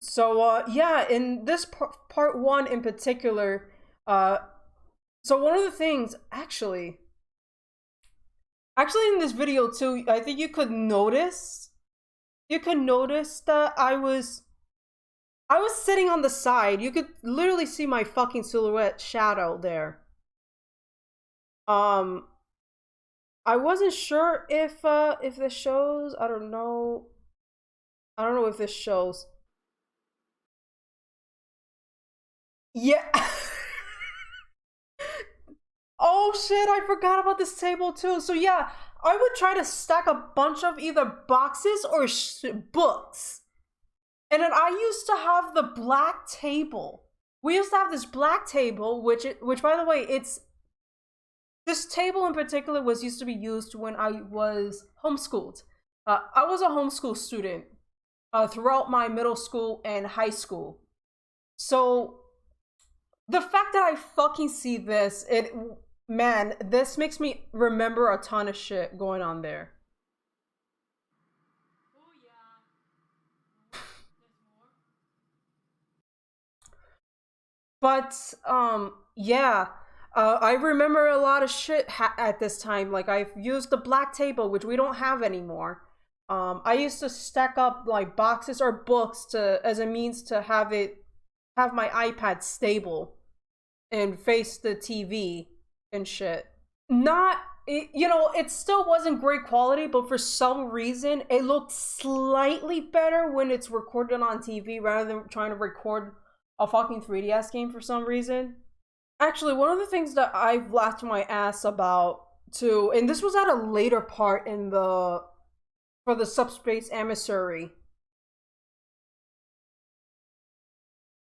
So yeah, in this part one in particular, so one of the things actually in this video too, I think you could notice that I was sitting on the side. You could literally see my fucking silhouette shadow there. Um, I wasn't sure if this shows. I don't know. I don't know if this shows. Yeah. Oh shit, I forgot about this table too. So yeah, I would try to stack a bunch of either boxes or books. And then I used to have the black table. We used to have this black table, which by the way, it's this table in particular was used to be used when I was homeschooled. I was a homeschool student throughout my middle school and high school. So the fact that I fucking see this, man, this makes me remember a ton of shit going on there. Oh yeah. But yeah, I remember a lot of shit at this time. Like I've used the black table, which we don't have anymore. I used to stack up like boxes or books to as a means to have my iPad stable and face the TV and shit. Not it still wasn't great quality, but for some reason it looked slightly better when it's recorded on TV rather than trying to record a fucking 3DS game for some reason. Actually, one of the things that I've laughed my ass about too, and this was at a later part in the for the Subspace Emissary.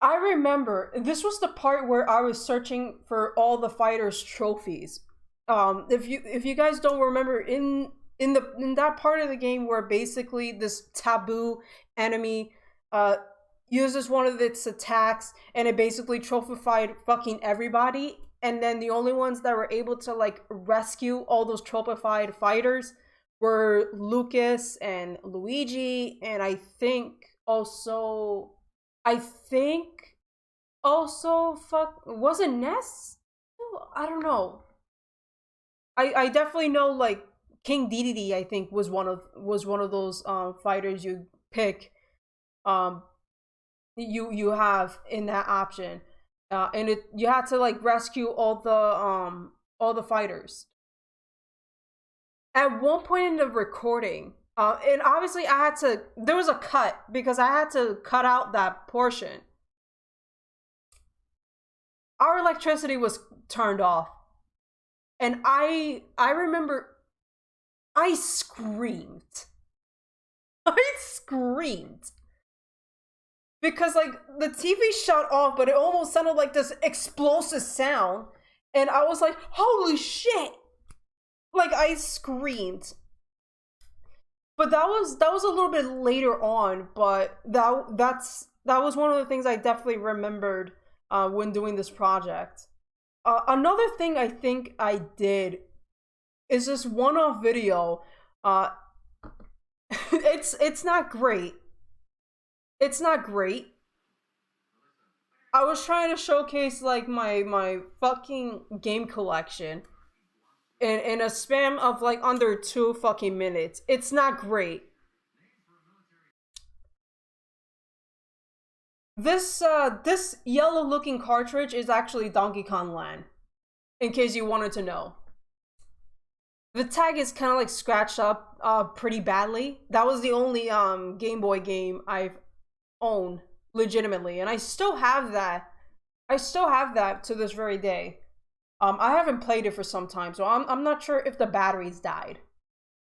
I remember this was the part where I was searching for all the fighters' trophies. If you guys don't remember, in that part of the game where basically this taboo enemy uses one of its attacks and it basically trophified fucking everybody, and then the only ones that were able to like rescue all those trophified fighters were Lucas and Luigi, and I think also fuck was it Ness? I don't know. I definitely know like King Dedede I think was one of those fighters you pick um you have in that option. And you had to like rescue all the fighters. At one point in the recording, and obviously there was a cut because I had to cut out that portion. Our electricity was turned off. And I remember I screamed. I screamed. Because like the TV shut off, but it almost sounded like this explosive sound. And I was like, holy shit. Like I screamed. But that was a little bit later on, but that was one of the things I definitely remembered when doing this project. Another thing I think I did is this one-off video. It's not great. It's not great. I was trying to showcase like my fucking game collection in a span of like under 2 fucking minutes. It's not great. This yellow looking cartridge is actually Donkey Kong Land, in case you wanted to know. The tag is kind of like scratched up pretty badly. That was the only Game Boy game I've owned legitimately, and I still have that. I still have that to this very day. I haven't played it for some time, so I'm not sure if the batteries died.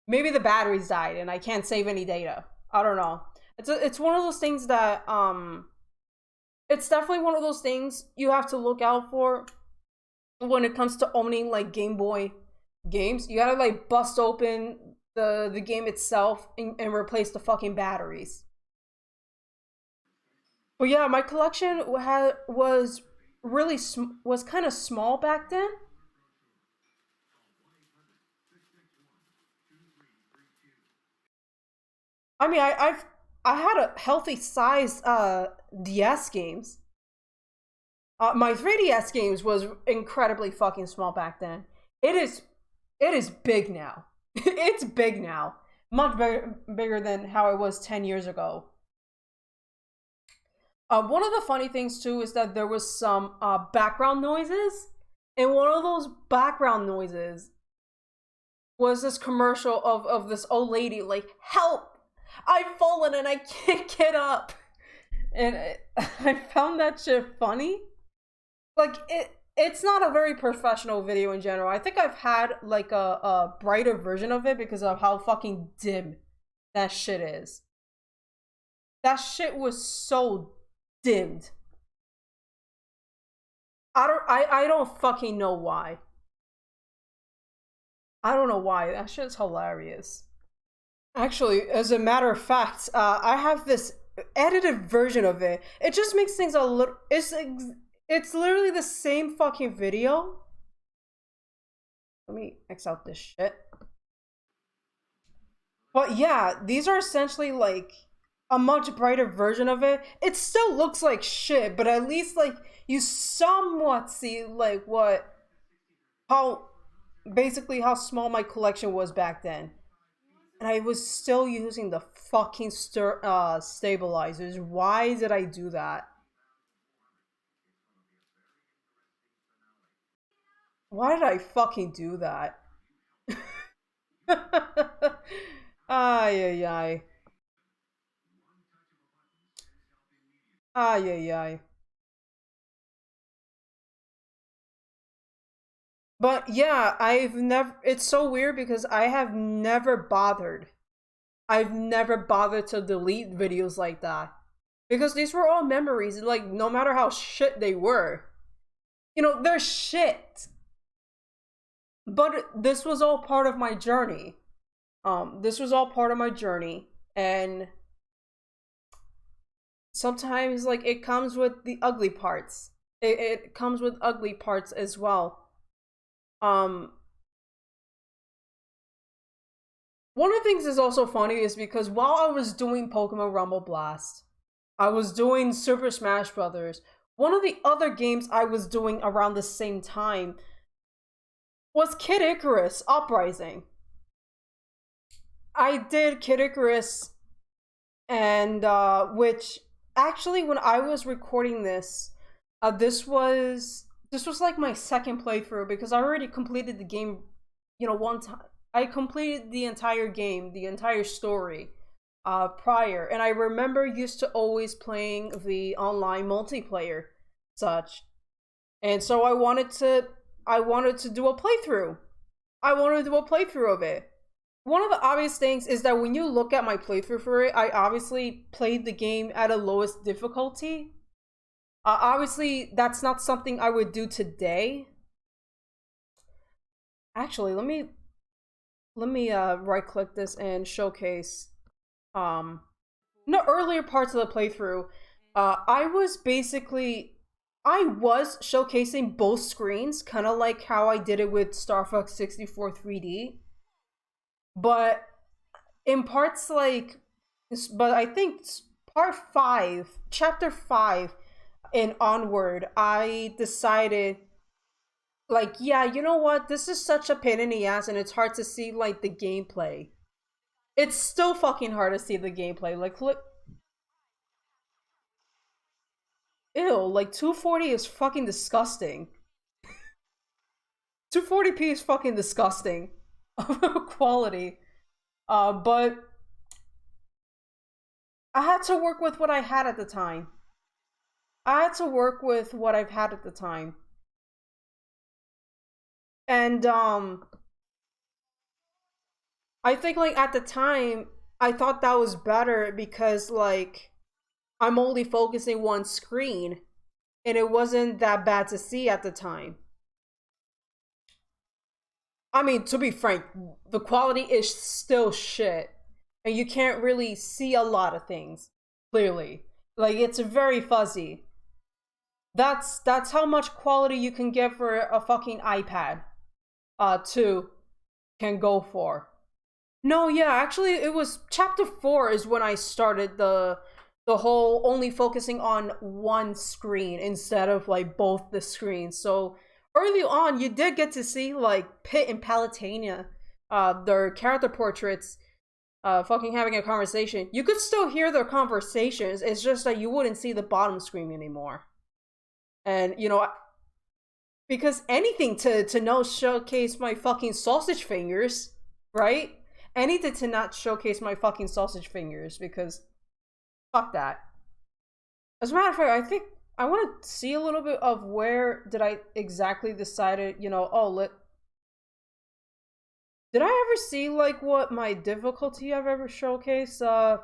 Maybe the batteries died and I can't save any data. I don't know. It's one of those things that it's definitely one of those things you have to look out for when it comes to owning like Game Boy games. You gotta like bust open the game itself and replace the fucking batteries. But yeah, my collection was really was kind of small back then. I mean, I had a healthy size DS games. My 3DS games was incredibly fucking small back then. It is big now. It's big now. Much bigger than how it was 10 years ago. One of the funny things too is that there was some background noises, and one of those background noises was this commercial of this old lady like, "Help! I've fallen and I can't get up," and I found that shit funny. Like it's not a very professional video in general. I think I've had like a brighter version of it because of how fucking dim that shit is. That shit was so dimmed. I don't fucking know why. I don't know why. That shit's hilarious. Actually, as a matter of fact, I have this edited version of it. It just makes things a little. It's literally the same fucking video. Let me X out this shit. But yeah, these are essentially like a much brighter version of it. It still looks like shit, but at least like you somewhat see like how basically how small my collection was back then. And I was still using the fucking stabilizers. Why did I do that? Why did I fucking do that? Ay, ay, ay. Ay, ay, ay. But yeah, it's so weird because I have never bothered. I've never bothered to delete videos like that. Because these were all memories, like, no matter how shit they were. You know, they're shit. But this was all part of my journey. This was all part of my journey. And sometimes, like, it comes with the ugly parts. It comes with ugly parts as well. One of the things that's also funny is because while I was doing Pokemon Rumble Blast, I was doing Super Smash Brothers. One of the other games I was doing around the same time was Kid Icarus Uprising. I did Kid Icarus, and which actually when I was recording this, this was like my second playthrough because I already completed the game, one time. I completed the entire game, the entire story, prior, and I remember used to always playing the online multiplayer, such, and so I wanted to do a playthrough. I wanted to do a playthrough of it. One of the obvious things is that when you look at my playthrough for it, I obviously played the game at a lowest difficulty. Obviously, that's not something I would do today. Actually, let me right click this and showcase in the earlier parts of the playthrough. I was showcasing both screens, kind of like how I did it with Star Fox 64 3D. But in parts like, but I think part 5, chapter 5 and onward, I decided, like, yeah, you know what? This is such a pain in the ass and it's hard to see, like, the gameplay. It's still fucking hard to see the gameplay. Like, look. Ew, like, 240 is fucking disgusting. 240p is fucking disgusting. Quality. But I had to work with what I had at the time. I And I think like at the time I thought that was better because like I'm only focusing one screen and it wasn't that bad to see at the time. I mean, to be frank, the quality is still shit and you can't really see a lot of things clearly. Like it's very fuzzy. That's how much quality you can get for a fucking iPad 2 can go for. No, yeah, actually it was chapter 4 is when I started the whole only focusing on one screen instead of like both the screens. So early on you did get to see like Pit and Palutena, their character portraits fucking having a conversation, you could still hear their conversations. It's just that you wouldn't see the bottom screen anymore. And you know, because anything to not showcase my fucking sausage fingers, right? Anything to not showcase my fucking sausage fingers, because fuck that. As a matter of fact, I think I want to see a little bit of where did I exactly decided, you know, oh, did I ever see like what my difficulty I've ever showcased?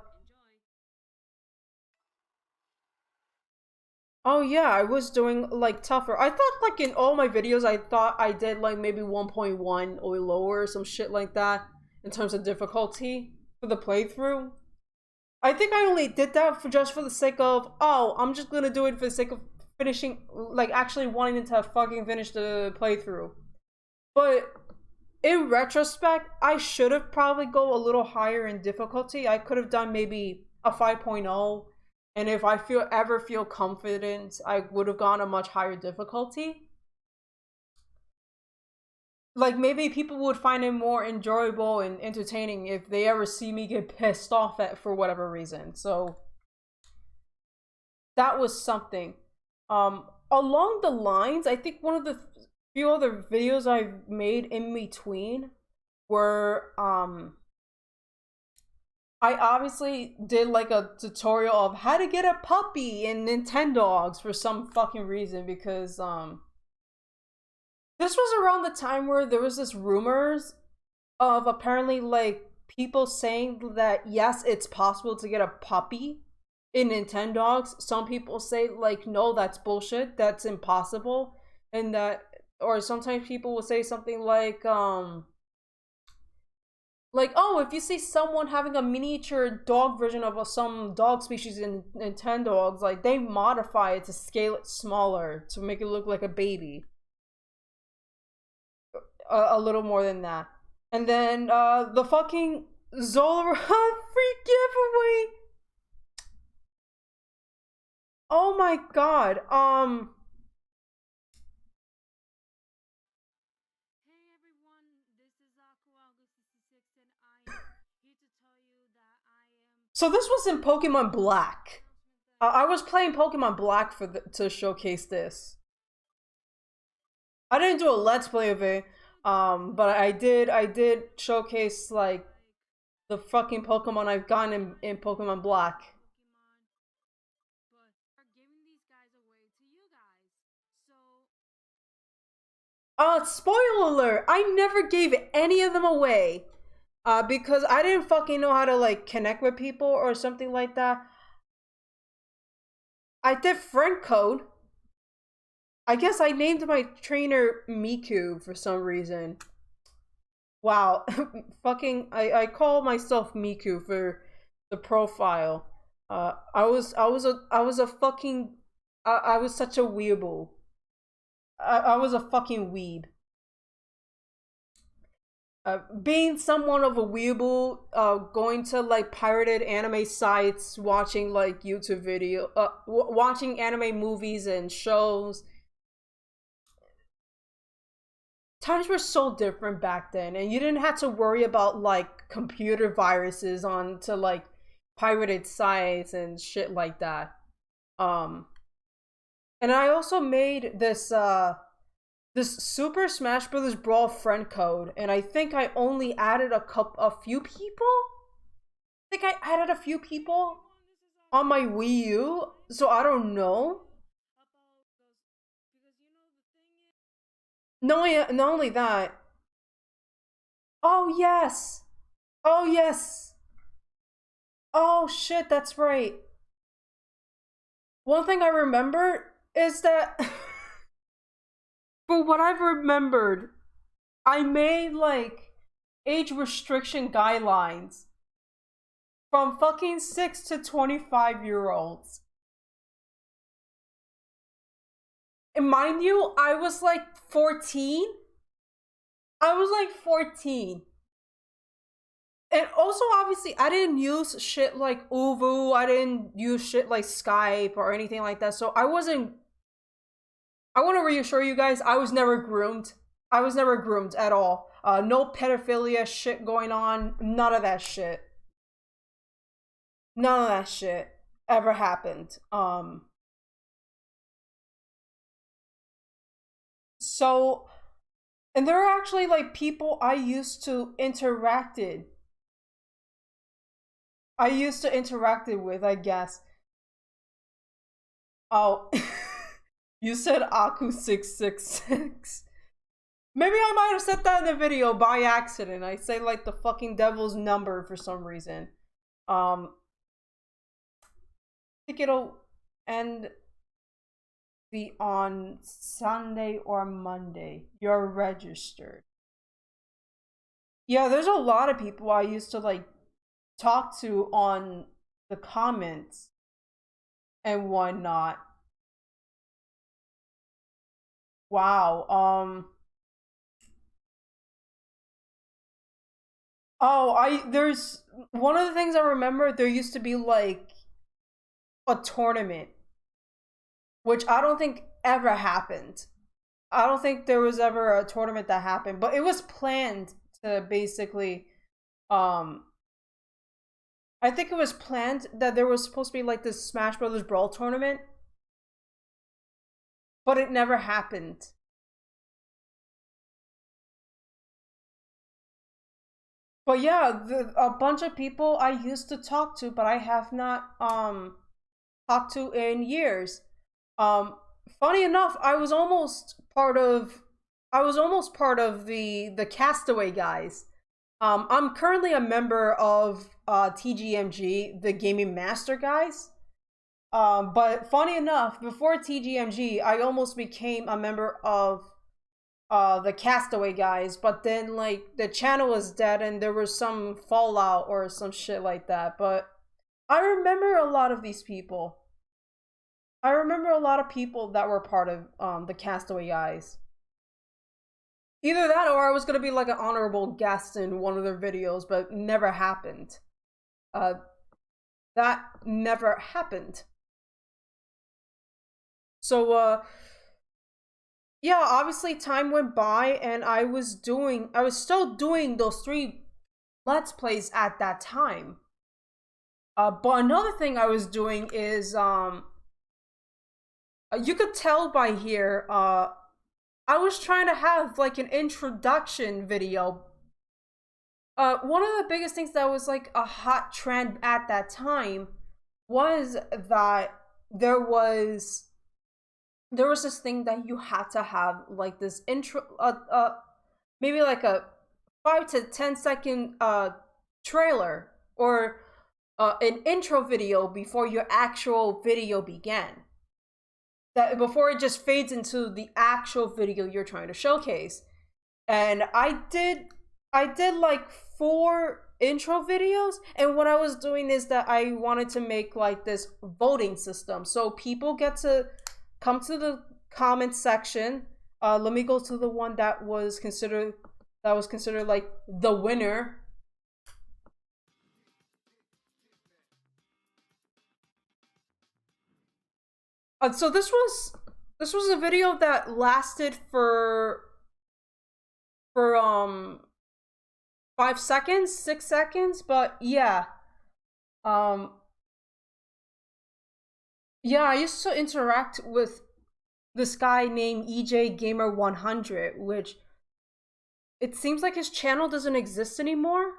Oh yeah, I was doing like tougher. I thought like in all my videos I thought I did like maybe 1.1 or lower or some shit like that in terms of difficulty for the playthrough. I think I only did that for just for the sake of, oh, I'm just gonna do it for the sake of finishing, like actually wanting to fucking finish the playthrough. But in retrospect, I should have probably go a little higher in difficulty. I could have done maybe a 5.0, and if I ever feel confident, I would have gone a much higher difficulty. Like maybe people would find it more enjoyable and entertaining if they ever see me get pissed off at for whatever reason. So that was something. Along the lines, I think one of the few other videos I've made in between were I obviously did like a tutorial of how to get a puppy in Nintendogs for some fucking reason, because this was around the time where there was this rumors of apparently like people saying that yes, it's possible to get a puppy in Nintendogs. Some people say like no, that's bullshit, that's impossible, and that, or sometimes people will say something like, oh, if you see someone having a miniature dog version of some dog species in Nintendogs, like they modify it to scale it smaller to make it look like a baby. A little more than that. And then the fucking Zola free giveaway. Oh my god. Hey everyone, this is Aqua66 and I am here to tell you that I am So this was in Pokemon Black. I was playing Pokemon Black to showcase this. I didn't do a let's play of it, but I did showcase like the fucking Pokemon I've gotten in Pokemon Black. but are giving these guys away to you guys. So Spoiler alert! I never gave any of them away. Because I didn't fucking know how to like connect with people or something like that. I did friend code. I guess I named my trainer Miku for some reason. Wow. Fucking I call myself Miku for the profile. I was a fucking I was such a weeable. I was a fucking weeb. Being somewhat of a weeable, going to like pirated anime sites, watching like YouTube video, watching anime movies and shows. Times were so different back then, and you didn't have to worry about like computer viruses onto like pirated sites and shit like that. Um, and I also made this Super Smash Bros. Brawl friend code, and I think I only added a few people. I think I added a few people on my Wii U, so I don't know. No, not only that. Oh yes, oh yes, oh shit, that's right. One thing I remember is that, for what I've remembered, I made like age restriction guidelines from fucking 6 to 25-year-olds. And mind you, I was like 14. I was like 14. And also, obviously, I didn't use shit like Uvu. I didn't use shit like Skype or anything like that. So I wasn't. I want to reassure you guys, I was never groomed. I was never groomed at all. No pedophilia shit going on. None of that shit. None of that shit ever happened. So, and there are actually like people I used to interacted with, I guess. Oh, you said Aku666. Maybe I might have said that in the video by accident. I say like the fucking devil's number for some reason. I think it'll end be on Sunday or Monday. You're registered. Yeah, there's a lot of people I used to like talk to on the comments and whatnot. Wow. Oh, I there's one of the things I remember. There used to be like a tournament, which I don't think ever happened. I don't think there was ever a tournament that happened, but it was planned to basically um I think it was planned that there was supposed to be like this Smash Brothers Brawl tournament, but it never happened. But yeah, a bunch of people I used to talk to, but I have not talked to in years. Um, Funny enough, I was almost part of the Castaway guys. I'm currently a member of TGMG, the Gaming Master guys. But funny enough, before TGMG, I almost became a member of the Castaway guys, but then like the channel was dead and there was some fallout or some shit like that. But I remember a lot of these people. I remember a lot of people that were part of the Castaway guys. Either that or I was gonna be like an honorable guest in one of their videos, but never happened. Uh, that never happened. So yeah, obviously time went by and I was still doing those 3 Let's Plays at that time. But another thing I was doing is you could tell by here, I was trying to have like an introduction video. One of the biggest things that was like a hot trend at that time was that there was this thing that you had to have like this intro, maybe like a 5 to 10 second trailer or an intro video before your actual video began. That before it just fades into the actual video you're trying to showcase. And I did like 4 intro videos, and what I was doing is that I wanted to make like this voting system so people get to come to the comment section. Let me go to the one that was considered like the winner. So this was a video that lasted for 5 seconds, 6 seconds, but yeah. Yeah, I used to interact with this guy named EJ Gamer 100, which it seems like his channel doesn't exist anymore.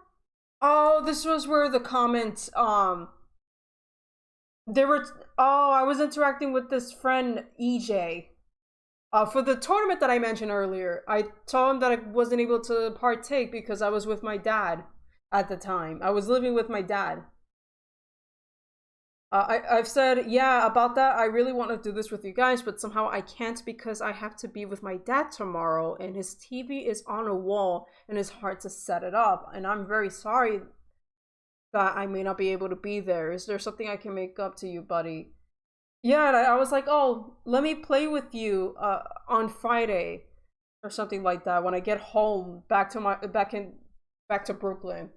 Oh, this was where the comments I was interacting with this friend EJ. For the tournament that I mentioned earlier, I told him that I wasn't able to partake because I was with my dad at the time. I was living with my dad. I've said, yeah, about that. I really want to do this with you guys, but somehow I can't because I have to be with my dad tomorrow and his TV is on a wall and it's hard to set it up. And I'm very sorry that I may not be able to be there. Is there something I can make up to you, buddy? Yeah, and I was like, oh, let me play with you on Friday or something like that when I get home back to Brooklyn.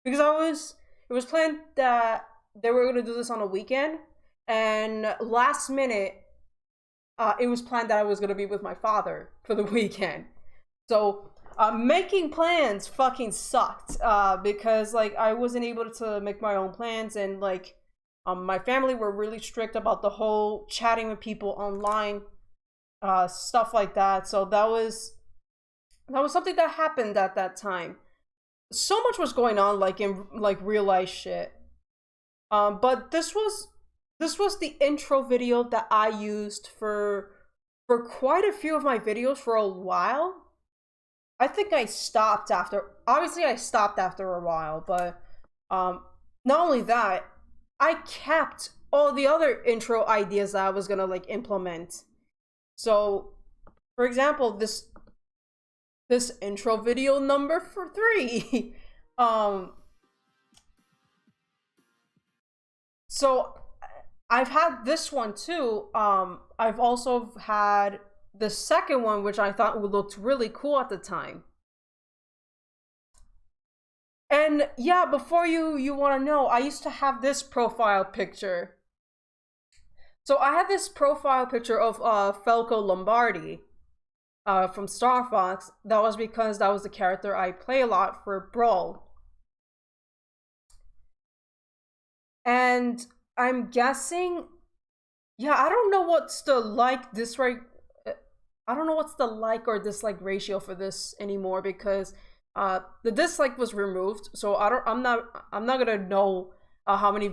Because it was planned that they were going to do this on a weekend, and last minute it was planned that I was going to be with my father for the weekend. So Making plans fucking sucked because like I wasn't able to make my own plans, and like my family were really strict about the whole chatting with people online, stuff like that. So that was something that happened at that time. So much was going on, like in like real life shit. But this was the intro video that I used for quite a few of my videos for a while. I think I stopped after. Obviously, I stopped after a while, but not only that, I kept all the other intro ideas that I was gonna like implement. So, for example, this intro video number for 3. um, so I've had this one too. I've also had the second one, which I thought would look really cool at the time. And yeah, before you want to know, I used to have this profile picture. So I had this profile picture of Falco Lombardi from Star Fox. That was because that was the character I play a lot for Brawl. And I'm guessing, yeah, I don't know what's the like dislike. I don't know what's the like or dislike ratio for this anymore because the dislike was removed. So I'm not gonna know how many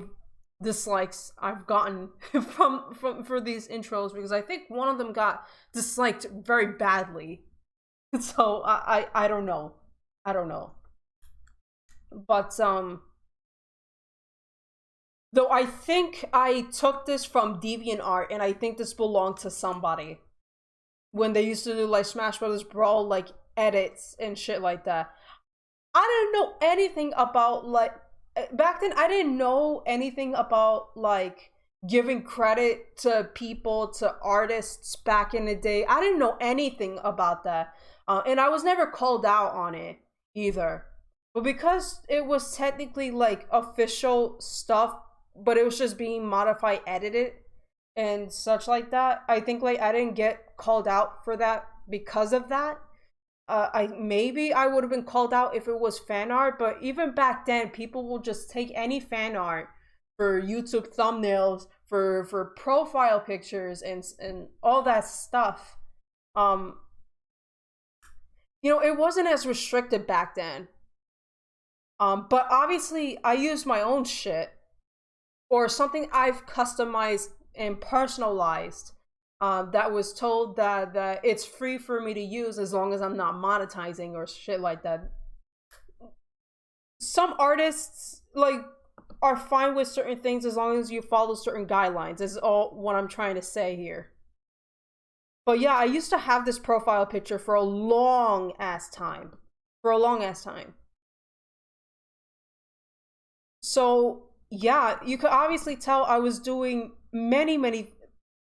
dislikes I've gotten from for these intros, because I think one of them got disliked very badly. So I don't know. I don't know. But though I think I took this from DeviantArt, and I think this belonged to somebody when they used to do like Smash Brothers Brawl like edits and shit like that. I didn't know anything about like back then. I didn't know anything about like giving credit to people, to artists back in the day. I didn't know anything about that, and I was never called out on it either. But because it was technically like official stuff, but it was just being modified, edited, and such like that, I think like I didn't get called out for that because of that. I would have been called out if it was fan art, but even back then, people will just take any fan art for YouTube thumbnails, for profile pictures, and all that stuff. Um, it wasn't as restricted back then. But obviously, I use my own shit or something I've customized and personalized. That was told that it's free for me to use as long as I'm not monetizing or shit like that. Some artists like are fine with certain things as long as you follow certain guidelines. Is all what I'm trying to say here. But yeah, I used to have this profile picture for a long ass time. For a long ass time. So yeah, you could obviously tell I was doing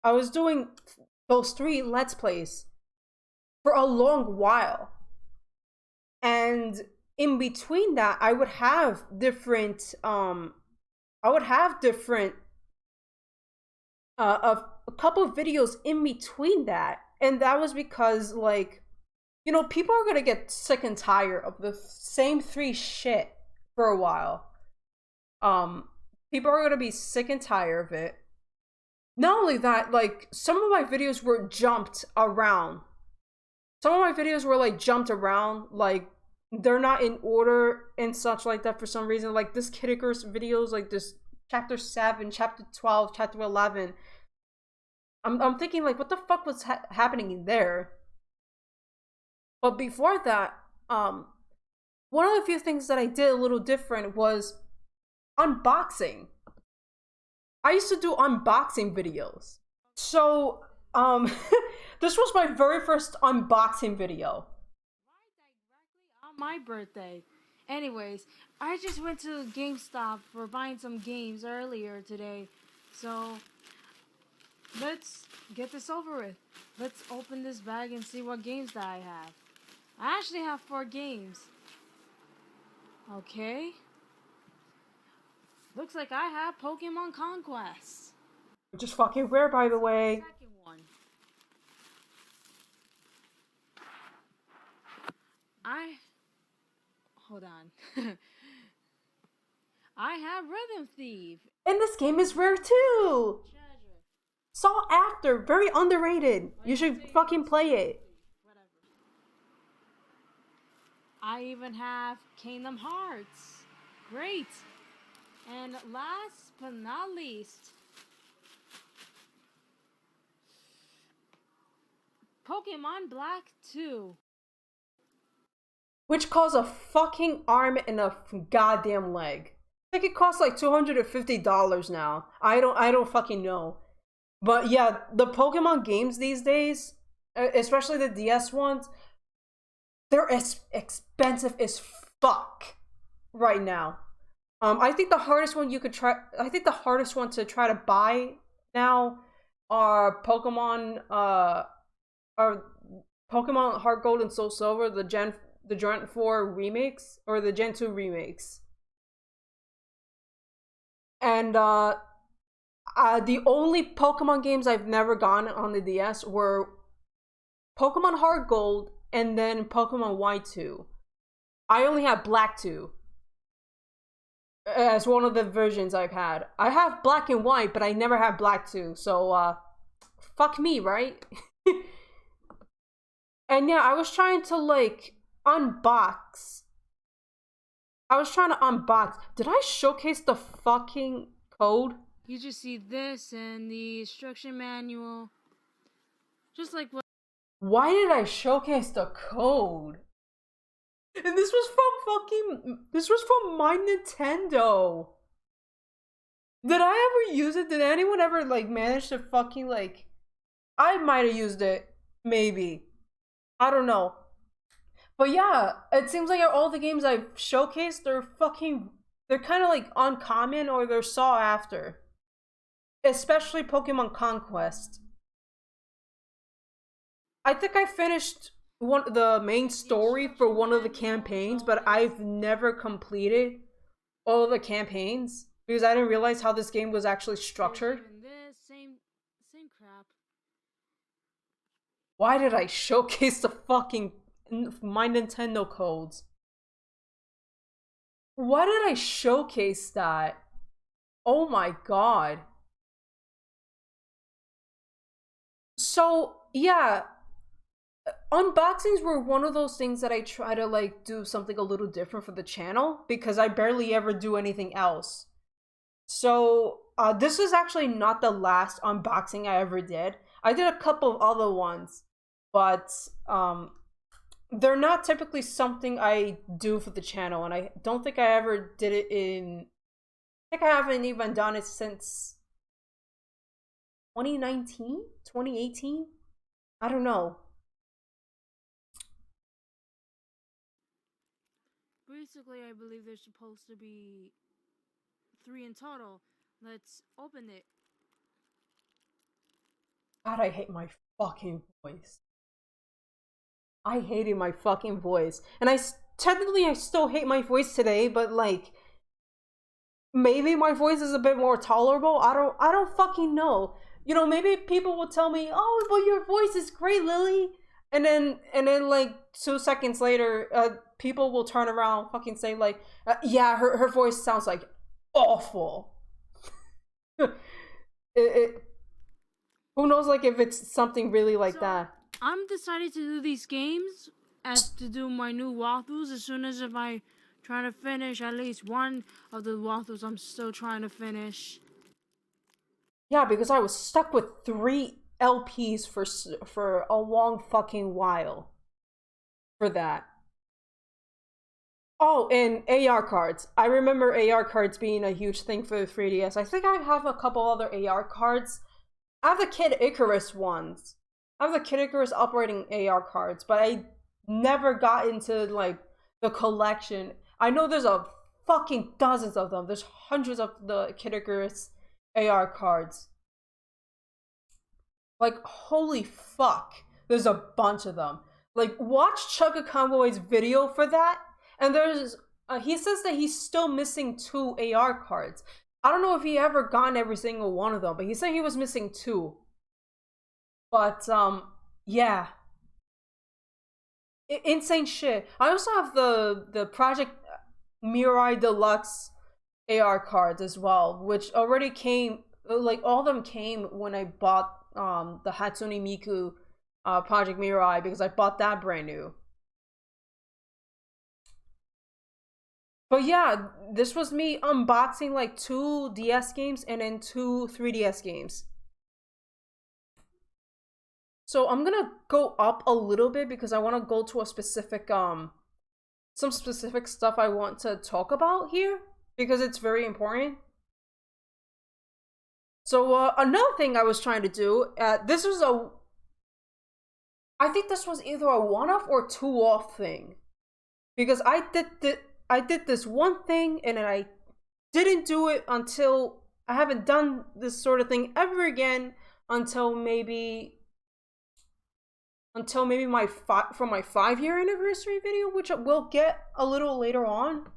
I was doing those 3 Let's Plays for a long while. And in between that, I would have different a couple of videos in between that. And that was because like, people are gonna get sick and tired of the same 3 shit for a while. People are gonna be sick and tired of it. Not only that, like some of my videos were jumped around. Some of my videos were like jumped around, like they're not in order and such like that for some reason. Like this Kid Icarus videos, like this chapter 7, chapter 12, chapter 11. I'm thinking like, what the fuck was happening in there? But before that, one of the few things that I did a little different was unboxing. I used to do unboxing videos. So, this was my very first unboxing video. Right directly on my birthday. Anyways, I just went to GameStop for buying some games earlier today. So, let's get this over with. Let's open this bag and see what games that I have. I actually have 4 games. Okay. Looks like I have Pokemon Conquest. Which is fucking rare, by the way. Second one. Pokemon. I have Rhythm Thief. And this game is rare too. Treasure. Sought after, very underrated. You should fucking play it. Whatever. I even have Kingdom Hearts. Great. And last but not least, Pokemon Black 2. Which costs a fucking arm and a goddamn leg. I think it costs like $250 now. I don't fucking know. But yeah, the Pokemon games these days, especially the DS ones, they're as expensive as fuck right now. I think the hardest one you could try. I think the hardest one to try to buy now are Pokemon. Are Pokemon Heart Gold and Soul Silver, the Gen 4 remakes or the Gen 2 remakes. And the only Pokemon games I've never gotten on the DS were Pokemon Heart Gold and then Pokemon White 2. I only have Black 2 as one of the versions I've had. I have Black and White, but I never had Black 2. So, fuck me, right? And yeah, I was trying to like unbox. Did I showcase the fucking code? You just see this and the instruction manual. Just like what. Why did I showcase the code? And this was from my Nintendo. Did I ever use it? Did anyone ever like manage to fucking like, I might have used it, maybe. I don't know. But yeah, it seems like all the games I've showcased, they're kind of like uncommon or they're sought after. Especially Pokemon Conquest. I think I finished the main story for one of the campaigns, but I've never completed all of the campaigns because I didn't realize how this game was actually structured. This same crap. Why did I showcase the fucking my Nintendo codes? Why did I showcase that? Oh my god. So, yeah, unboxings were one of those things that I try to like do something a little different for the channel because I barely ever do anything else. So, this is actually not the last unboxing I ever did. I did a couple of other ones, but they're not typically something I do for the channel, and I don't think I ever did it I think I haven't even done it since 2019? 2018? I don't know. Basically, I believe there's supposed to be 3 in total. Let's open it. God, I hate my fucking voice. I hated my fucking voice. And technically I still hate my voice today, but like maybe my voice is a bit more tolerable. I don't fucking know. You know, maybe people will tell me, "Oh, but your voice is great, Lily." And then like 2 seconds later, people will turn around fucking say like, "Yeah, her voice sounds like awful." Who knows like if it's something really like that. I'm decided to do these games as to do my new walkthroughs as soon as if I try to finish at least one of the walkthroughs I'm still trying to finish. Yeah, because I was stuck with 3 LPs for a long fucking while for that. Oh, and AR cards. I remember AR cards being a huge thing for the 3DS. I think I have a couple other AR cards. I have the Kid Icarus ones. I have the Kid Icarus operating AR cards, but I never got into like the collection. I know there's a fucking dozens of them. There's hundreds of the Kid Icarus AR cards. Like, holy fuck. There's a bunch of them. Like, watch Chugga Convoy's video for that. And there's, he says that he's still missing 2 AR cards. I don't know if he ever gotten every single one of them, but he said he was missing 2. But, yeah. Insane shit. I also have the project, Mirai Deluxe AR cards as well, which already came, like all of them came when I bought the Hatsune Miku Project Mirai, because I bought that brand new. But yeah, this was me unboxing like 2 DS games and then 2 3DS games. So I'm gonna go up a little bit because I want to go to a specific some specific stuff I want to talk about here because it's very important. So another thing I was trying to do, this was I think this was either a one-off or two-off thing, because I did this one thing and then I didn't do it until I haven't done this sort of thing ever again until maybe my from my 5-year anniversary video, which we'll get a little later on.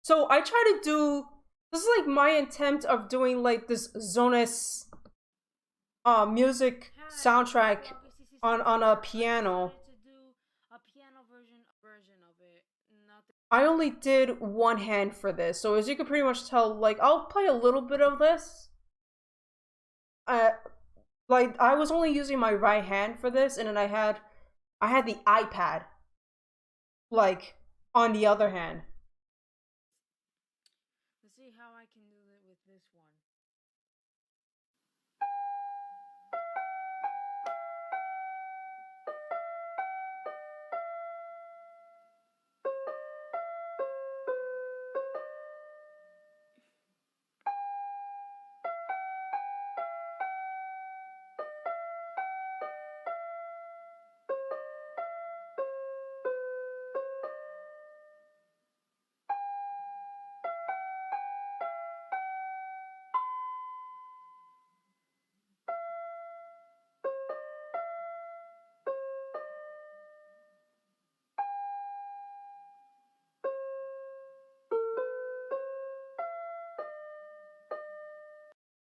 So I try to do, this is like my attempt of doing like this Zonas music soundtrack on a piano. I only did one hand for this, so as you can pretty much tell, like I'll play a little bit of this. Like I was only using my right hand for this, and then I had the iPad like on the other hand. Let's see how I can do it with this one.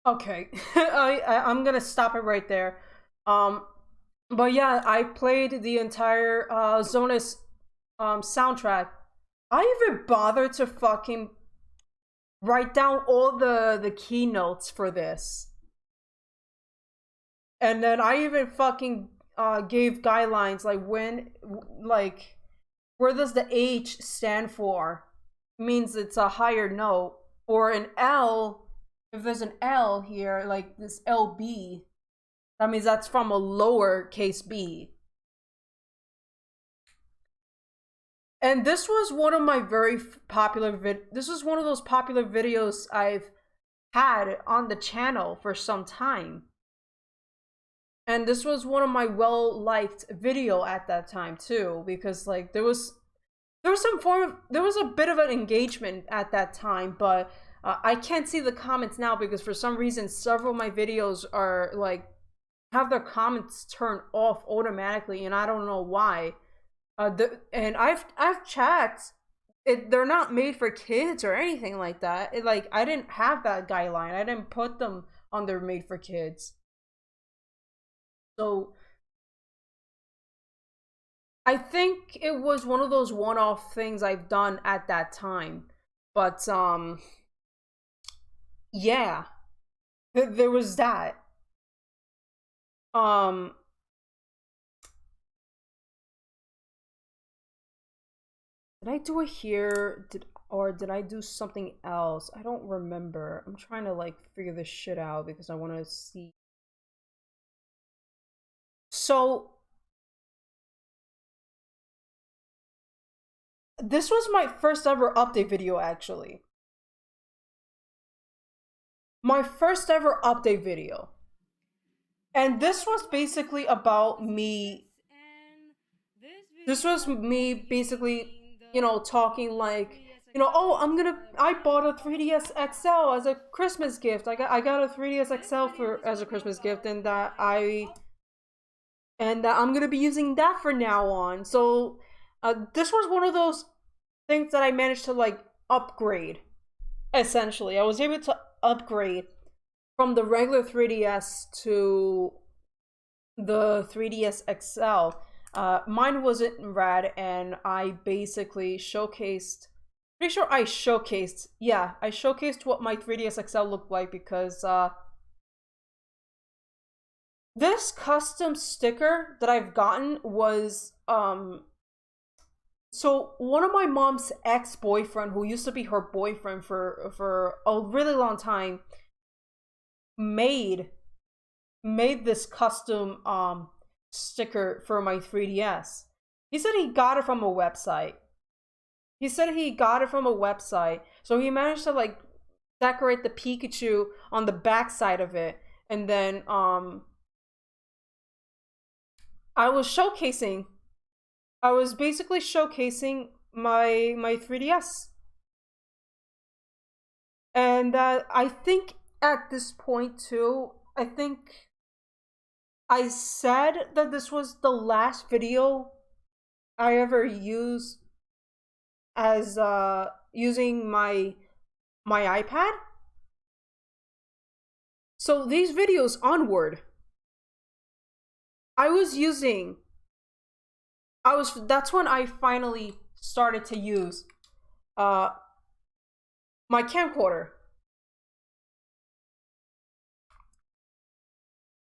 Okay, I'm gonna stop it right there. Um, but yeah, I played the entire Zonas soundtrack. I even bothered to fucking write down all the keynotes for this, and then I even fucking gave guidelines like when, like, where does the H stand for? It means it's a higher note, or an L. If there's an L here, like this LB, that means that's from a lower case b. And this was one of my very popular this was one of those popular videos I've had on the channel for some time. And this was one of my well-liked video at that time too, because like there was some form of, there was a bit of an engagement at that time, but I can't see the comments now because for some reason several of my videos are like have their comments turned off automatically, and I don't know why. And I've checked, they're not made for kids or anything like that. Like I didn't have that guideline. I didn't put them on their made for kids. So I think it was one of those one-off things I've done at that time. But yeah, there was that. Did I do it here? Or did I do something else? I don't remember. I'm trying to like figure this shit out because I want to see. So this was my first ever update video, actually. My first ever update video. And this was basically about me. This was me basically, you know, talking like, you know, oh, I bought a 3DS XL as a Christmas gift. I got a 3DS XL as a Christmas gift, and that I'm gonna be using that for now on. So this was one of those things that I managed to like upgrade. Essentially, I was able to upgrade from the regular 3DS to the 3DS XL. Mine wasn't red, and I basically showcased. Pretty sure I showcased. Yeah, I showcased what my 3DS XL looked like because this custom sticker that I've gotten was so one of my mom's ex-boyfriend, who used to be her boyfriend for a really long time, made this custom sticker for my 3DS. He said he got it from a website. So he managed to like decorate the Pikachu on the back side of it, and then I was basically showcasing my 3DS. And I think at this point too, I think I said that this was the last video I ever used as using my iPad. So these videos onward, that's when I finally started to use my camcorder.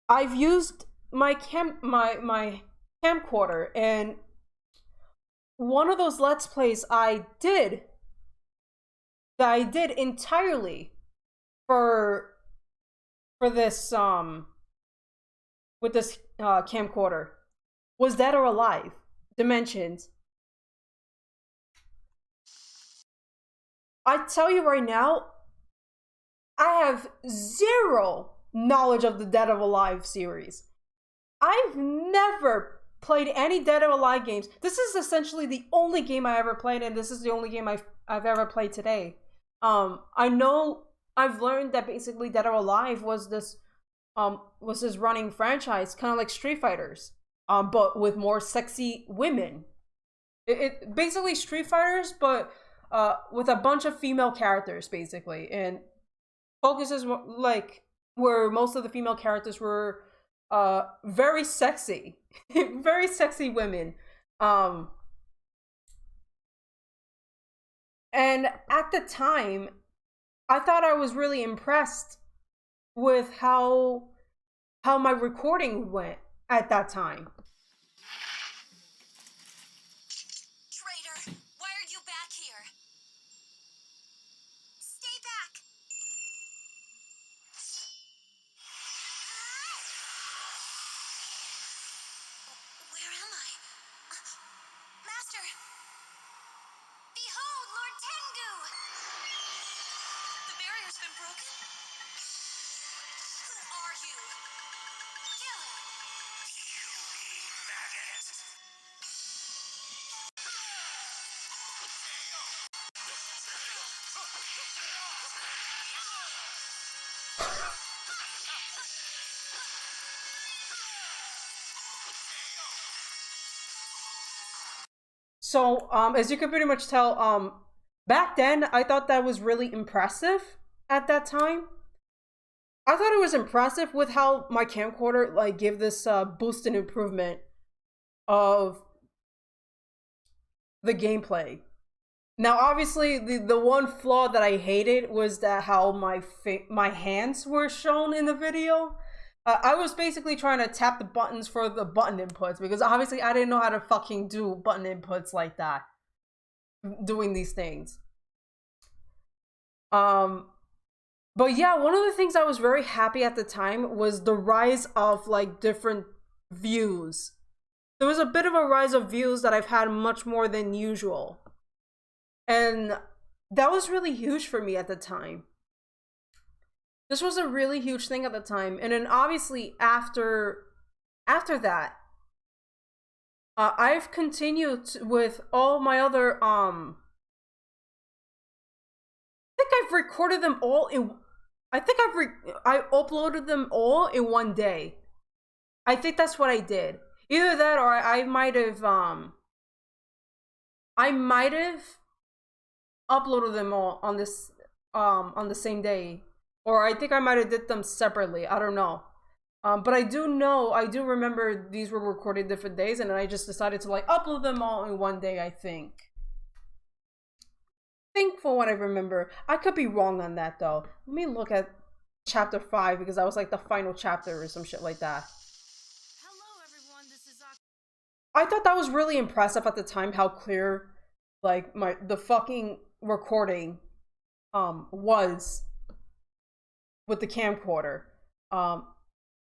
I've used my camcorder, and one of those Let's Plays I did entirely for this with this camcorder was Dead or Alive Dimensions. I tell you right now, I have zero knowledge of the Dead or Alive series. I've never played any Dead or Alive games. This is essentially the only game I ever played, and this is the only game I've ever played today. I know I've learned that basically Dead or Alive was this running franchise, kind of like Street Fighters, but with more sexy women. It basically Street Fighters, but with a bunch of female characters, basically, and focuses like where most of the female characters were very sexy, very sexy women. And at the time, I thought I was really impressed with how my recording went at that time. Traitor, why are you back here? Stay back! Where am I? Master! Behold, Lord Tengu! The barrier's been broken? Who are you? Kill him! You maggot! So, as you can pretty much tell, back then I thought that was really impressive at that time. I thought it was impressive with how my camcorder like gave this boost and improvement of the gameplay. Now, obviously, the one flaw that I hated was that how my hands were shown in the video. I was basically trying to tap the buttons for the button inputs because obviously I didn't know how to fucking do button inputs like that. Doing these things. But yeah, one of the things I was very happy at the time was the rise of like different views. There was a bit of a rise of views that I've had much more than usual. And that was really huge for me at the time. This was a really huge thing at the time. And then obviously after that, I've continued with all my other, I think I've recorded them all in, I uploaded them all in one day. I think that's what I did. Either that or I might have uploaded them all on this, on the same day. Or I think I might have did them separately. I don't know. But I do remember these were recorded different days, and I just decided to like upload them all in one day, I think. For what I remember. I could be wrong on that though. Let me look at chapter 5 because that was like the final chapter or some shit like that. Hello, everyone. This is I thought that was really impressive at the time how clear like the fucking recording was with the camcorder.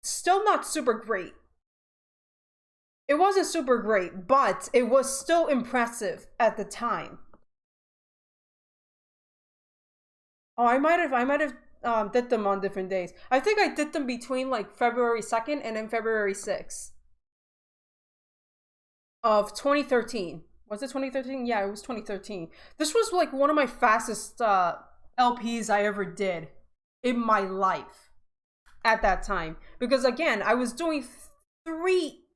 Still not super great. It wasn't super great, but it was still impressive at the time. Oh, I might have did them on different days. I think I did them between like February 2nd and then February 6th of 2013. Was it 2013? Yeah, it was 2013. This was like one of my fastest LPs I ever did in my life at that time, because again, I was doing three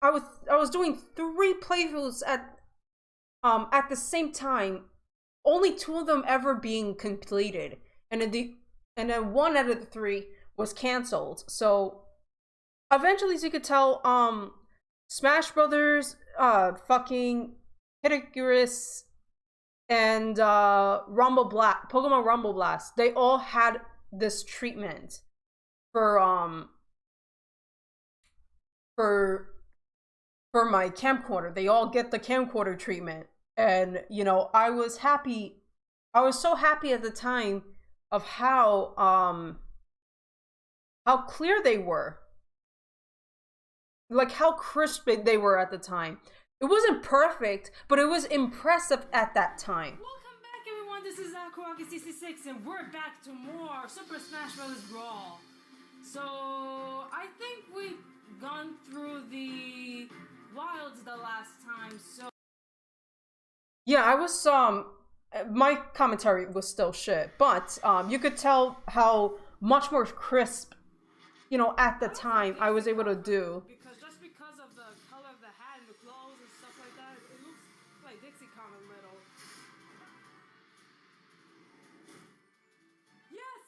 playthroughs at the same time, only 2 of them ever being completed, and then 1 out of the 3 was canceled. So eventually, as you could tell, Smash Brothers, fucking Hitaguris, and Pokemon Rumble Blast, they all had this treatment for my camcorder. They all get the camcorder treatment. And, you know, I was happy. I was so happy at the time of how clear they were. Like how crisp they were at the time. It wasn't perfect, but it was impressive at that time. Welcome back, everyone. This is Akuaki66, and we're back to more Super Smash Bros. Brawl. So, I think we've gone through the wilds the last time, so... Yeah, I was, my commentary was still shit, but, you could tell how much more crisp, you know, at the time I was able to do. Because of the color of the hat and the clothes and stuff like that, it looks like Dixie-Con a little. Yes!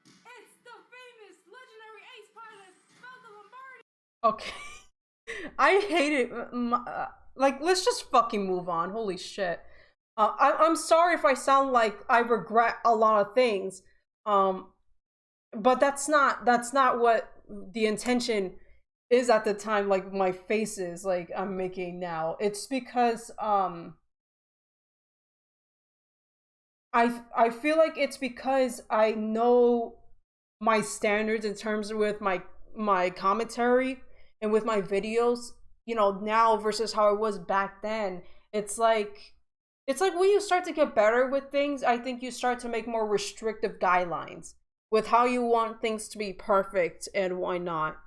It's the famous legendary ace pilot, Falco Lombardi! Okay. I hate it. Like, let's just fucking move on. Holy shit. I'm sorry if I sound like I regret a lot of things. But that's not what the intention is at the time, like my faces like I'm making now. It's because I feel like it's because I know my standards in terms of with my commentary and with my videos, you know, now versus how it was back then. It's like when you start to get better with things, I think you start to make more restrictive guidelines with how you want things to be perfect and why not.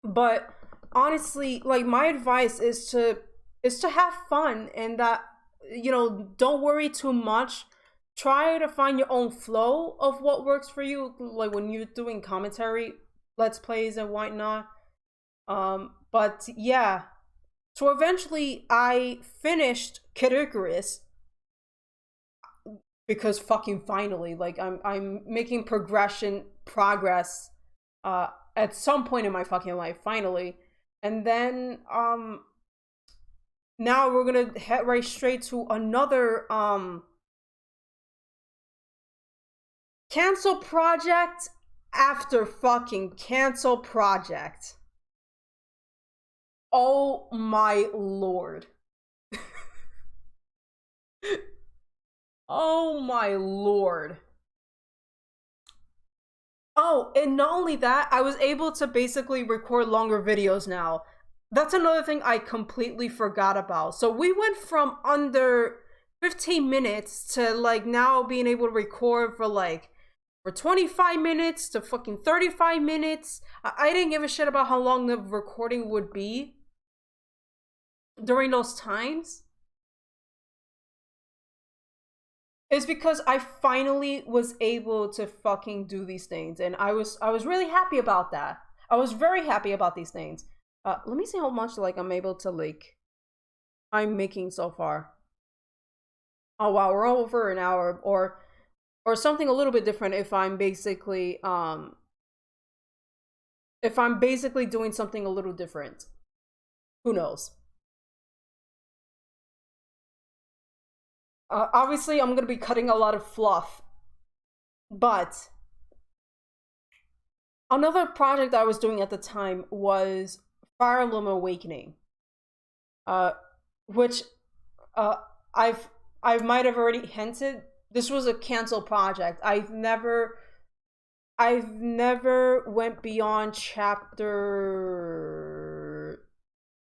But honestly, like my advice is to have fun, and that, you know, don't worry too much. Try to find your own flow of what works for you, like when you're doing commentary, let's plays and whatnot. But yeah. So eventually I finished Kid Icarus, because fucking finally, like I'm making progress at some point in my fucking life, finally. And then now we're gonna head right straight to another cancel project after fucking cancel project. Oh my lord. Oh my lord. Oh, and not only that, I was able to basically record longer videos now. That's another thing I completely forgot about. So we went from under 15 minutes to like now being able to record for 25 minutes to fucking 35 minutes. I didn't give a shit about how long the recording would be during those times. Is because I finally was able to fucking do these things, and I was really happy about that. I was very happy about these things. Let me see how much like I'm able to like I'm making so far. Oh wow, we're over an hour, or something a little bit different if I'm basically if I'm basically doing something a little different. Who knows? Obviously, I'm gonna be cutting a lot of fluff, but another project I was doing at the time was Fire Emblem Awakening, which I might have already hinted. This was a canceled project. I've never went beyond chapter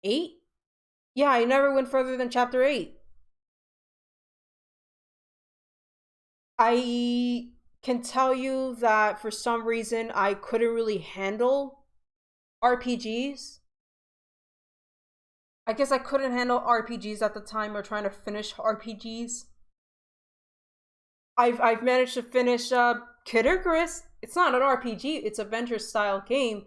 8. Yeah, I never went further than chapter 8. I can tell you that for some reason I couldn't really handle RPGs. I guess I couldn't handle RPGs at the time, or trying to finish RPGs. I've managed to finish Kid Icarus. It's not an RPG, it's a venture style game.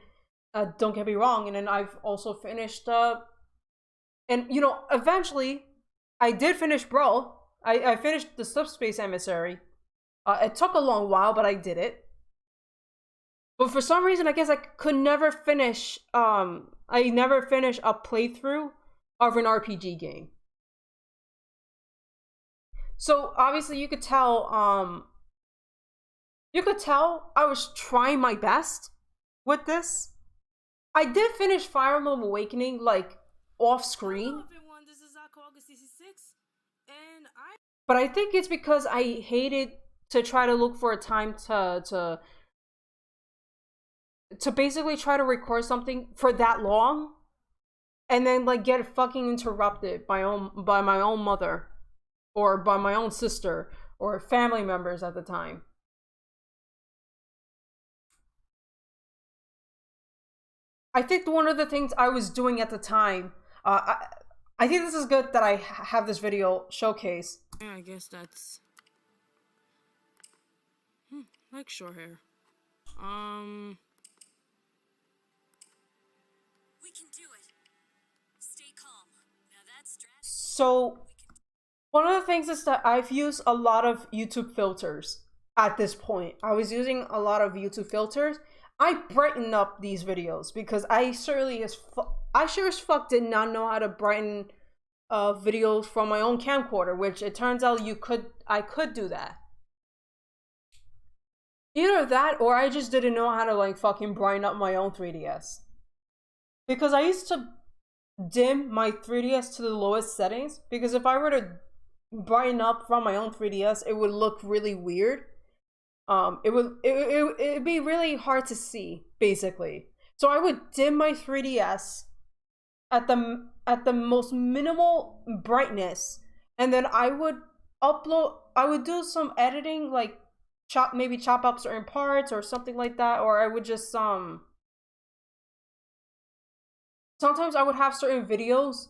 Don't get me wrong. And then I've also finished and you know, eventually I did finish Brawl. I finished the Subspace Emissary. It took a long while, but I did it. But for some reason, I guess I could never finish I never finished a playthrough of an RPG game. So obviously you could tell I was trying my best with this. I did finish Fire Emblem Awakening like off screen. Hello everyone, this is Aqua66, and but I think it's because I hated to try to look for a time to basically try to record something for that long, and then like get fucking interrupted by my own mother, or by my own sister, or family members at the time. I think one of the things I was doing at the time, I think this is good that I have this video showcase. yeah, I guess that's like short hair. We can do it. Stay calm. Now that's So one of the things is that I've used a lot of YouTube filters at this point. I was using a lot of YouTube filters. I brighten up these videos because I sure as fuck did not know how to brighten videos from my own camcorder, which it turns out I could do that. Either that, or I just didn't know how to like fucking brighten up my own 3DS. Because I used to dim my 3DS to the lowest settings, because if I were to brighten up from my own 3DS, it would look really weird. It'd be really hard to see, basically. So I would dim my 3DS at the most minimal brightness, and then I would do some editing, like chop up certain parts or something like that, or I would just sometimes I would have certain videos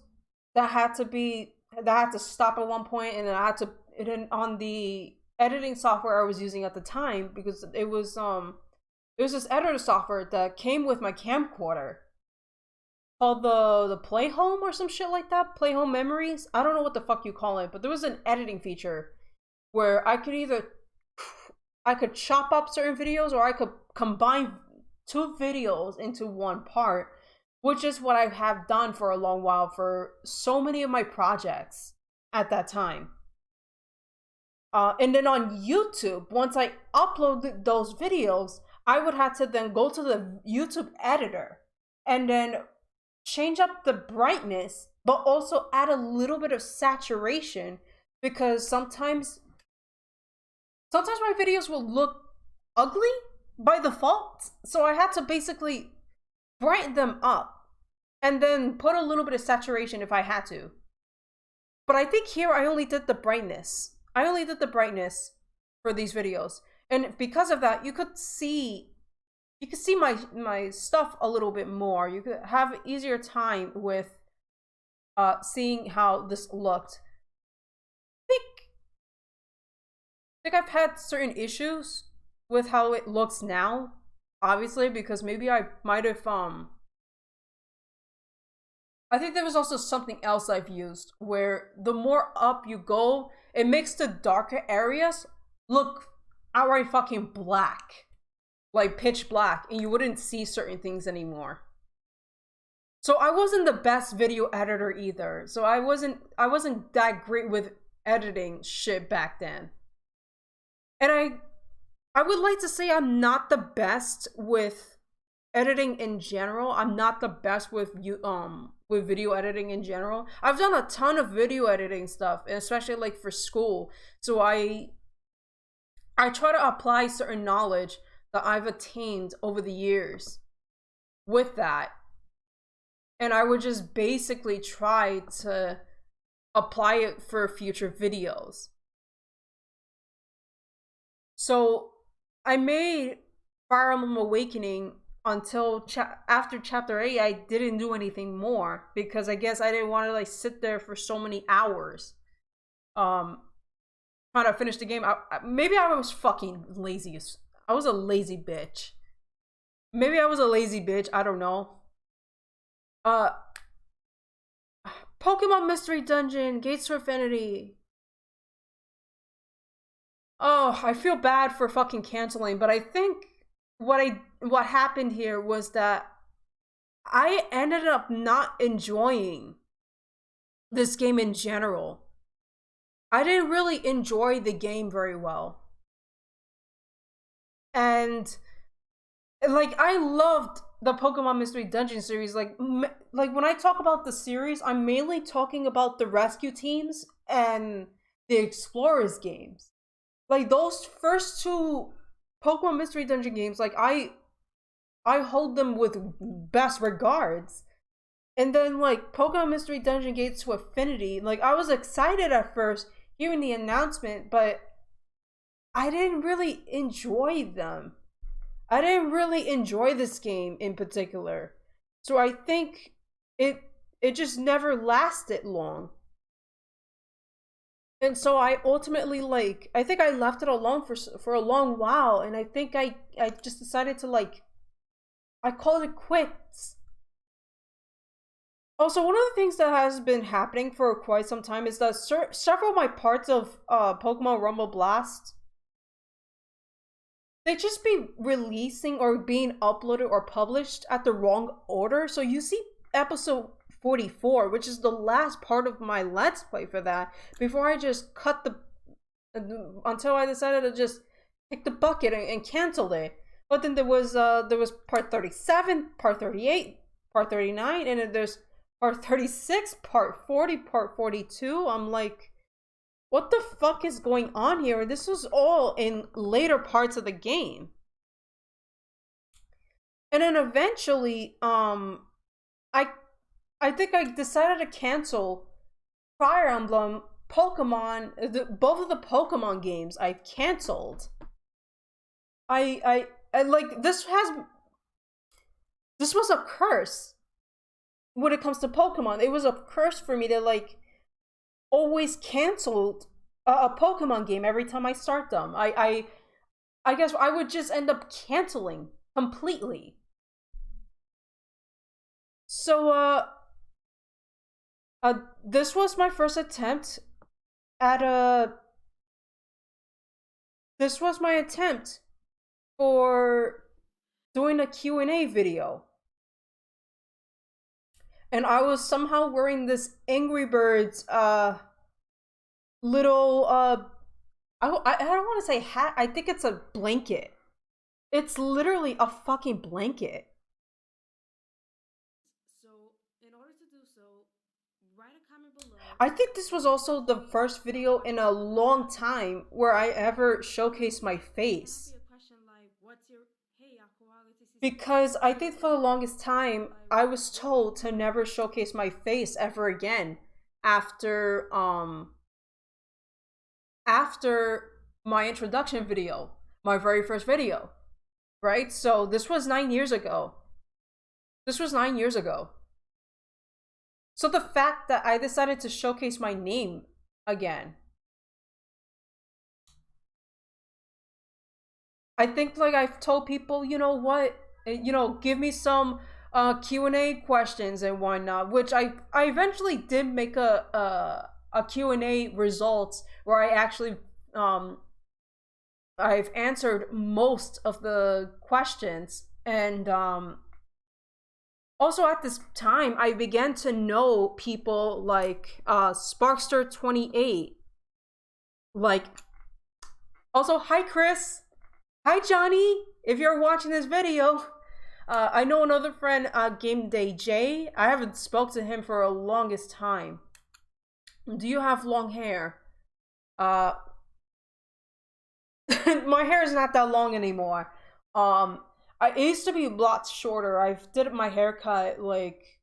that had to stop at one point, and then on the editing software I was using at the time, because it was this editor software that came with my camcorder called the Playhome or some shit like that. Playhome Memories. I don't know what the fuck you call it, but there was an editing feature where I could chop up certain videos, or I could combine two videos into one part, which is what I have done for a long while for so many of my projects at that time. And then on YouTube, once I uploaded those videos, I would have to then go to the YouTube editor and then change up the brightness, but also add a little bit of saturation, because sometimes my videos will look ugly by default. So I had to basically brighten them up and then put a little bit of saturation if I had to. But I think here I only did the brightness. For these videos, and because of that, you could see my stuff a little bit more. You could have easier time with seeing how this looked. I think I've had certain issues with how it looks now, obviously, because maybe I might have I think there was also something else I've used, where the more up you go, it makes the darker areas look outright fucking black. like pitch black, and you wouldn't see certain things anymore. So I wasn't the best video editor either. So I wasn't that great with editing shit back then. And I would like to say I'm not the best with editing in general. I'm not the best with video editing in general. I've done a ton of video editing stuff, especially like for school. So I try to apply certain knowledge that I've attained over the years with that. And I would just basically try to apply it for future videos. So I made Fire Emblem Awakening until after chapter 8. I didn't do anything more because I guess I didn't want to like sit there for so many hours trying to finish the game. Maybe I was fucking lazy. I was a lazy bitch. Maybe I was a lazy bitch, I don't know. Pokemon Mystery Dungeon, Gates to Infinity. Oh, I feel bad for fucking canceling, but I think what happened here was that I ended up not enjoying this game in general. I didn't really enjoy the game very well. And like I loved the Pokemon Mystery Dungeon series. Like when I talk about the series, I'm mainly talking about the rescue teams and the Explorers games. Like those first two Pokemon Mystery Dungeon games, like I hold them with best regards. And then like Pokemon Mystery Dungeon Gates to Infinity, like I was excited at first hearing the announcement, but I didn't really enjoy them. I didn't really enjoy this game in particular. So I think it just never lasted long. And so I ultimately I think I left it alone for a long while, and I think I just decided to I called it quits. Also, one of the things that has been happening for quite some time is that several of my parts of Pokemon Rumble Blast, they just be releasing or being uploaded or published at the wrong order. So you see episode 44, which is the last part of my Let's Play for that, before I just cut until I decided to just kick the bucket and cancel it. But then there was part 37, part 38, part 39, and then there's part 36, part 40, part 42. I'm like, what the fuck is going on here? This was all in later parts of the game. And then eventually, I think I decided to cancel Fire Emblem, Pokemon, both of the Pokemon games I've canceled. I like, this was a curse when it comes to Pokemon. It was a curse for me to always canceled a Pokemon game every time I start them. I guess I would just end up canceling completely. So this was my first attempt at this was my attempt for doing a Q&A video. And I was somehow wearing this Angry Birds little I don't want to say hat. I think it's a blanket. It's literally a fucking blanket. So, in order to do so, write a comment below. I think this was also the first video in a long time where I ever showcased my face. Because I think for the longest time, I was told to never showcase my face ever again after my introduction video, my very first video, right? So this was 9 years ago. So the fact that I decided to showcase my name again, I think I've told people, you know what, give me some Q&A questions and whatnot, which I eventually did make a Q&A results where I actually I've answered most of the questions, and also at this time I began to know people like Sparkster28. Like, also, hi Chris, hi Johnny, if you're watching this video. I know another friend, Game Day J. I haven't spoke to him for a longest time. Do you have long hair? My hair is not that long anymore. It used to be lots shorter. I did my haircut like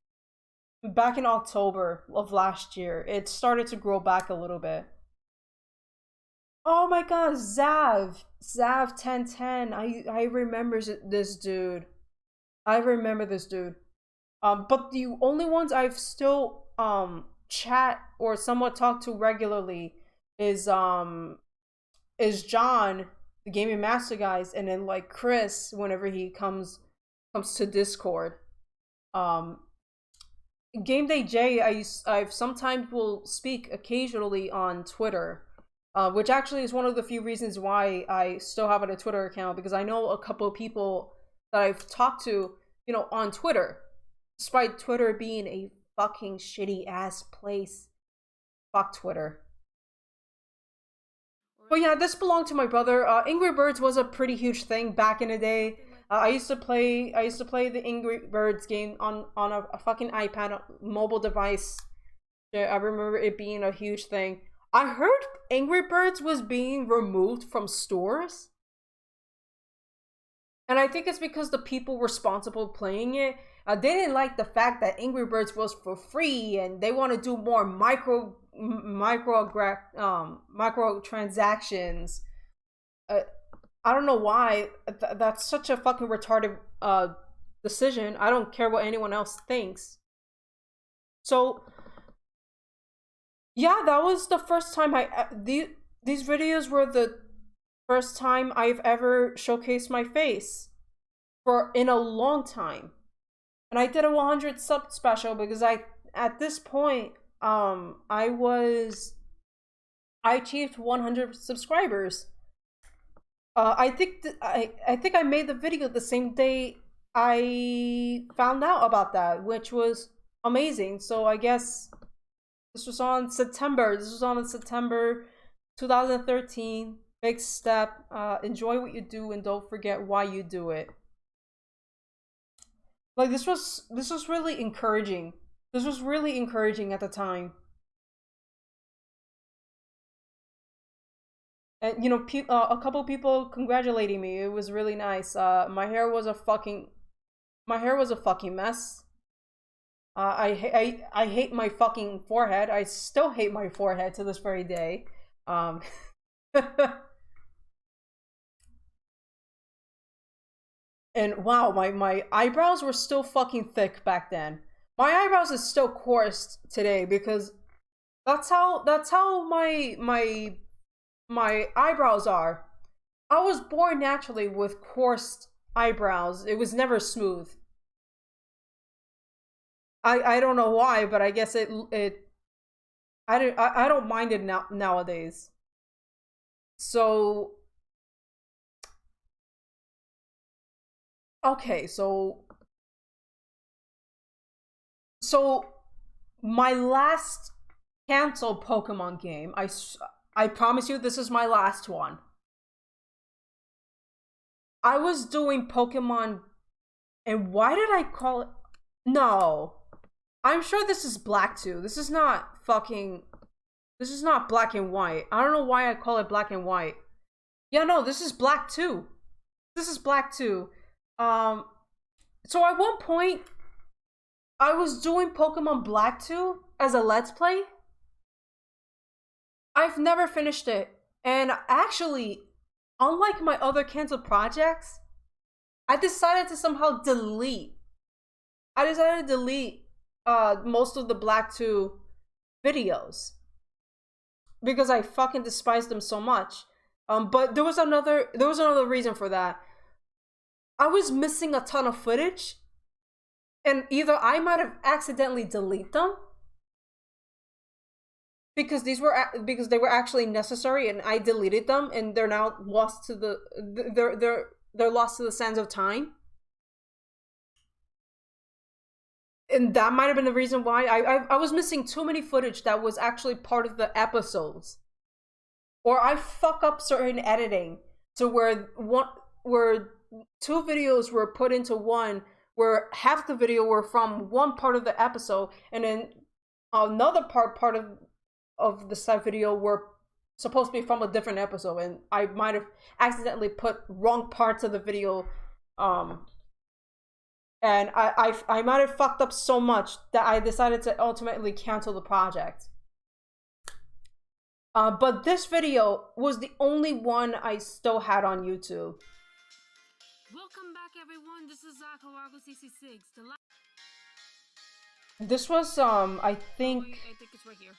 back in October of last year. It started to grow back a little bit. Oh my god, Zav 1010. I remember this dude. I remember this dude. But the only ones I've still chat or somewhat talk to regularly is John, the gaming master guys, and then like Chris whenever he comes to Discord. Game Day J, I've sometimes will speak occasionally on Twitter, which actually is one of the few reasons why I still have a Twitter account, because I know a couple of people that I've talked to, you know, on Twitter, despite Twitter being a fucking shitty ass place. Fuck Twitter. But yeah, this belonged to my brother. Angry Birds was a pretty huge thing back in the day. I used to play the Angry Birds game on a fucking iPad mobile device. Yeah, I remember it being a huge thing. I heard Angry Birds was being removed from stores. And I think it's because the people responsible playing it, they didn't like the fact that Angry Birds was for free, and they want to do more micro transactions. I don't know why. That's such a fucking retarded decision. I don't care what anyone else thinks. So yeah, that was the first time these videos were the first time I've ever showcased my face in a long time. And I did a 100 sub special because at this point I achieved 100 subscribers. I think I made the video the same day I found out about that, which was amazing. So I guess this was on September 2013. Big step. Enjoy what you do and don't forget why you do it. Like, this was really encouraging. This was really encouraging at the time. And, you know, a couple people congratulating me. It was really nice. My hair was a fucking mess. I hate my fucking forehead. I still hate my forehead to this very day. And wow, my eyebrows were still fucking thick back then. My eyebrows is still coarse today because that's how my eyebrows are. I was born naturally with coarse eyebrows. It was never smooth. I don't know why, but I guess I don't mind it nowadays. So okay, so my last canceled Pokemon game, I promise you this is my last one. I was doing Pokemon, and why did I call it? No. I'm sure this is Black 2. This is not Black and White. I don't know why I call it Black and White. Yeah, no, this is Black 2. This is Black 2. So at one point, I was doing Pokemon Black 2 as a Let's Play. I've never finished it. And actually, unlike my other canceled projects, I decided to somehow delete. Most of the Black 2 videos because I fucking despise them so much. But there was another reason for that. I was missing a ton of footage, and either I might have accidentally deleted them because because they were actually necessary, and I deleted them, and they're now lost to they're lost to the sands of time. And that might have been the reason why I was missing too many footage that was actually part of the episodes, or I fuck up certain editing to where two videos were put into one, where half the video were from one part of the episode, and then another part of the said video were supposed to be from a different episode, and I might have accidentally put wrong parts of the video, and I might have fucked up so much that I decided to ultimately cancel the project. But this video was the only one I still had on YouTube. Welcome back, everyone. This is CC6. This was I think it's right here.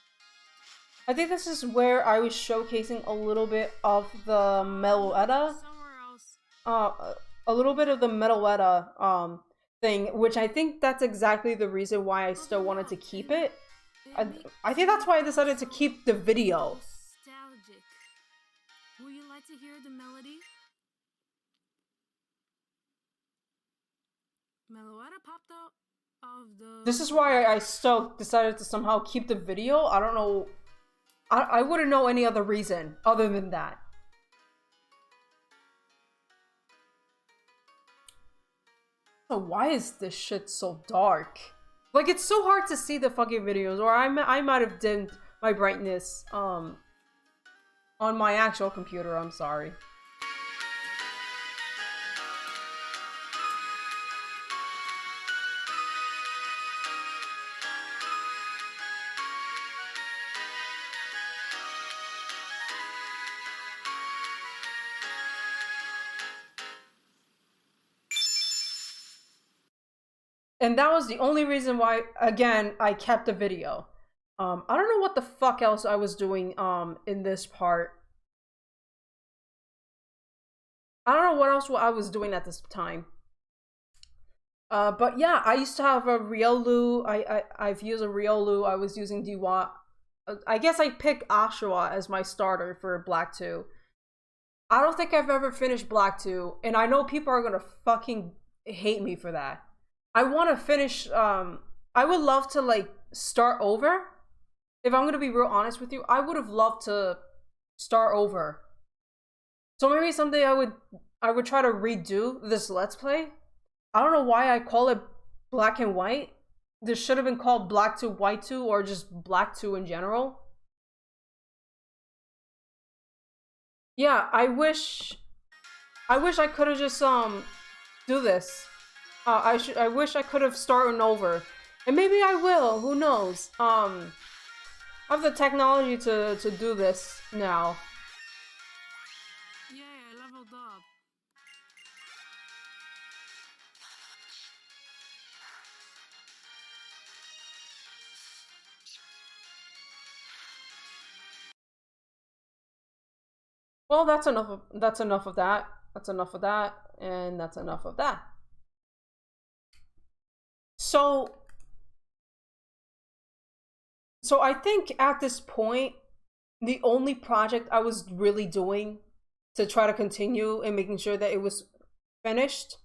I think this is where I was showcasing a little bit of the Meloetta. Somewhere else. A little bit of the Meloetta thing, which I think that's exactly the reason why I still wanted to keep it. I think that's why I decided to keep the video. Nostalgic. Would you like to hear the melody? Meloetta popped out of the... This is why I still decided to somehow keep the video. I don't know. I wouldn't know any other reason other than that. So why is this shit so dark? Like, it's so hard to see the fucking videos, or I might have dimmed my brightness on my actual computer. I'm sorry. And that was the only reason why, again, I kept the video. I don't know what the fuck else I was doing in this part. I don't know what else I was doing at this time. But yeah, I used to have a Riolu. I've used a Riolu. I was using Diwa. I guess I picked Ashura as my starter for Black 2. I don't think I've ever finished Black 2, and I know people are gonna fucking hate me for that. I want to finish, I would love to, like, start over. If I'm going to be real honest with you, I would have loved to start over. So maybe someday I would try to redo this Let's Play. I don't know why I call it Black and White. This should have been called Black 2, White 2, or just Black 2 in general. Yeah, I wish I could have just, do this. I wish I could have started over, and maybe I will. Who knows? I have the technology to do this now. Yeah, I leveled up. Well, that's enough of that. That's enough of that, and that's enough of that. So I think at this point, the only project I was really doing to try to continue and making sure that it was finished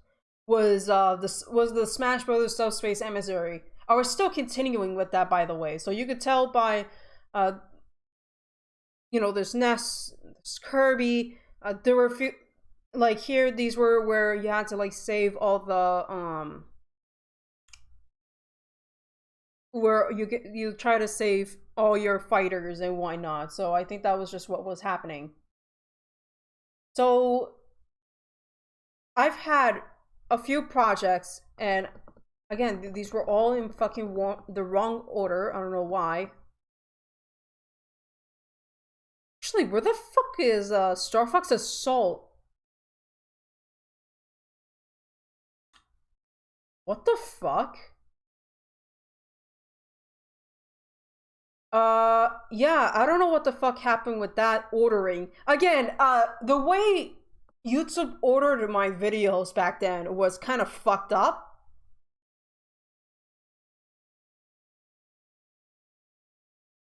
was the Smash Brothers Subspace Emissary. I was still continuing with that, by the way. So you could tell by, you know, there's Ness, there's Kirby. There were a few, like here, these were where you had to like save all the where you try to save all your fighters and whatnot. So I think that was just what was happening. So I've had a few projects, and again, these were all in fucking the wrong order. I don't know why. Actually, where the fuck is Star Fox Assault? What the fuck? Yeah, I don't know what the fuck happened with that ordering. Again, the way YouTube ordered my videos back then was kind of fucked up.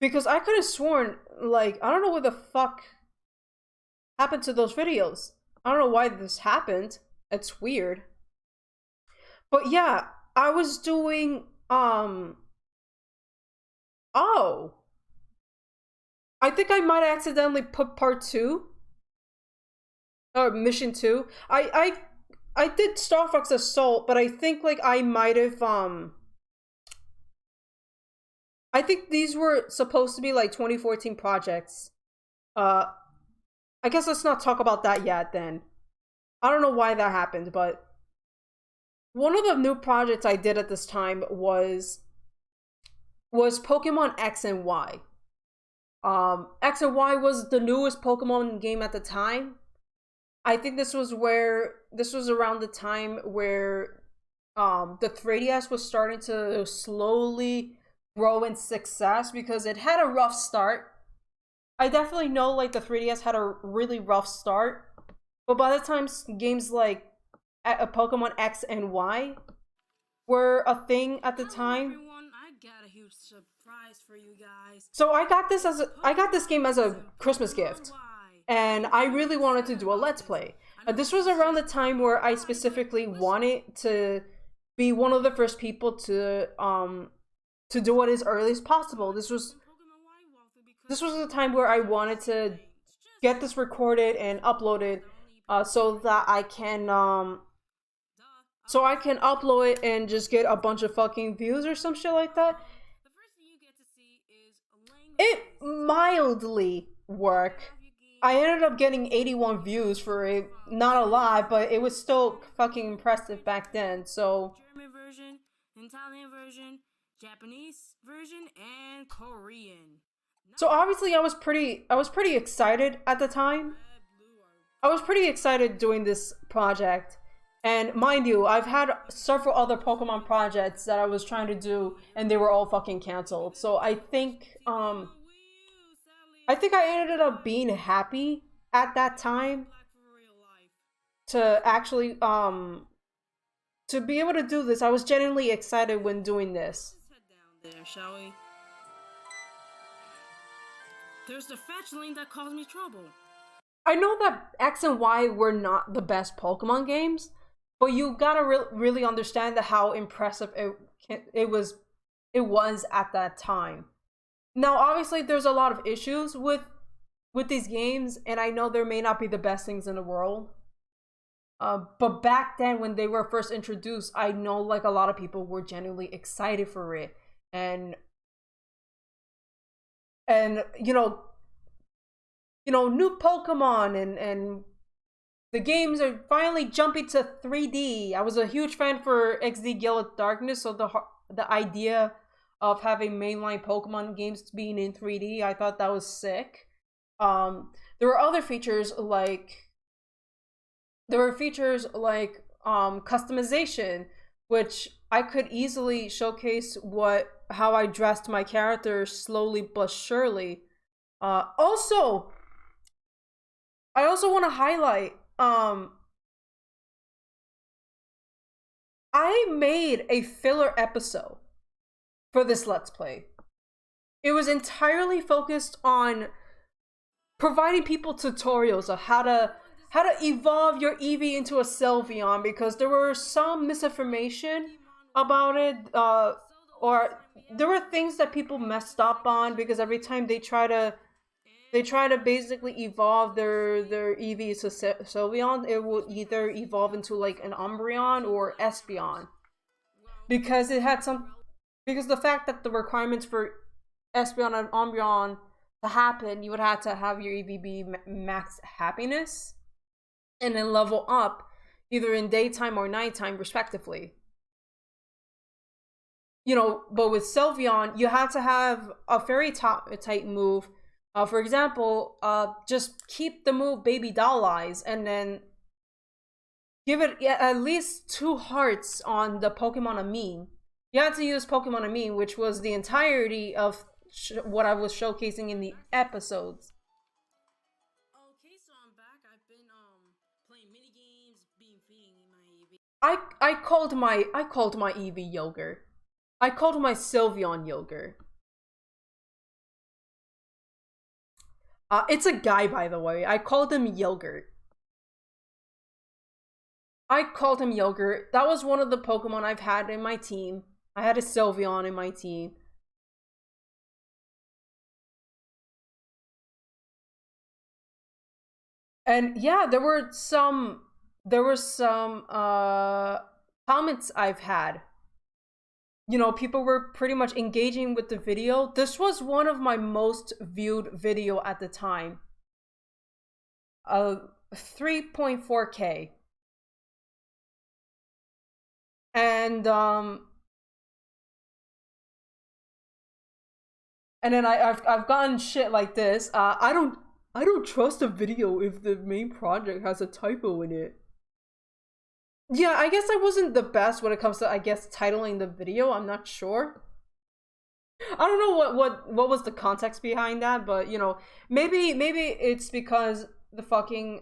because I could have sworn, like, I don't know what the fuck happened to those videos. I don't know why this happened. It's weird. But yeah, I was doing, oh. I think I might accidentally put part 2. Or mission 2. I did Star Fox Assault, but I think, like, I might have, I think these were supposed to be, like, 2014 projects. I guess let's not talk about that yet, then. I don't know why that happened, but one of the new projects I did at this time was Pokemon X and Y. X and Y was the newest Pokemon game at the time. I think this was around the time where the 3DS was starting to slowly grow in success, because it had a rough start. I definitely know, like, the 3DS had a really rough start, but by the time games like Pokemon X and Y were a thing at the time. Everyone, I got a huge surprise for you guys. So I got this game as a Christmas gift, and I really wanted to do a Let's Play. This was around the time where I specifically wanted to be one of the first people to do it as early as possible. This was the time where I wanted to get this recorded and uploaded, so that I can upload it and just get a bunch of fucking views or some shit like that. It mildly worked. I ended up getting 81 views for it. Not a lot, but it was still fucking impressive back then. So German version, Italian version, Japanese version, and Korean. So obviously I was pretty excited at the time. I was pretty excited doing this project. And mind you, I've had several other Pokemon projects that I was trying to do, and they were all fucking canceled. So I think I ended up being happy at that time to actually to be able to do this. I was genuinely excited when doing this. Let's head down there, shall we? There's the fetch link that caused me trouble. I know that X and Y were not the best Pokemon games, but you gotta really understand how impressive it was at that time. Now, obviously, there's a lot of issues with these games, and I know there may not be the best things in the world. But back then, when they were first introduced, I know, like, a lot of people were genuinely excited for it, and new Pokemon and the games are finally jumping to 3D. I was a huge fan for XD Gale Darkness, so the idea of having mainline Pokemon games being in 3D, I thought that was sick. There were other features like customization, which I could easily showcase how I dressed my character slowly but surely. I also want to highlight, I made a filler episode for this Let's Play. It was entirely focused on providing people tutorials of how to evolve your Eevee into a Sylveon, because there were some misinformation about it, or there were things that people messed up on, because every time they try to basically evolve their Eevee to Sylveon, it will either evolve into like an Umbreon or Espeon, because the fact that the requirements for Espeon and Umbreon to happen, you would have to have your Eevee be max happiness and then level up either in daytime or nighttime respectively. But with Sylveon, you have to have a fairy type move. For example, just keep the move Baby Doll Eyes and then give it at least 2 hearts on the Pokemon Amine. You had to use Pokemon Amine, which was the entirety of what I was showcasing in the episodes. Okay, so I'm back. I've been playing mini games, feeding my Eevee. I called my Eevee Yogurt. I called my Sylveon Yogurt. It's a guy, by the way. I called him Yogurt. That was one of the Pokemon I've had in my team. I had a Sylveon in my team. And yeah, there were some comments I've had. You know, people were pretty much engaging with the video. This was one of my most viewed video at the time. 3.4K. And then I've gotten shit like this. I don't trust a video if the main project has a typo in it. Yeah, I guess I wasn't the best when it comes to, I guess, titling the video. I'm not sure. I don't know what was the context behind that, but you know, maybe it's because the fucking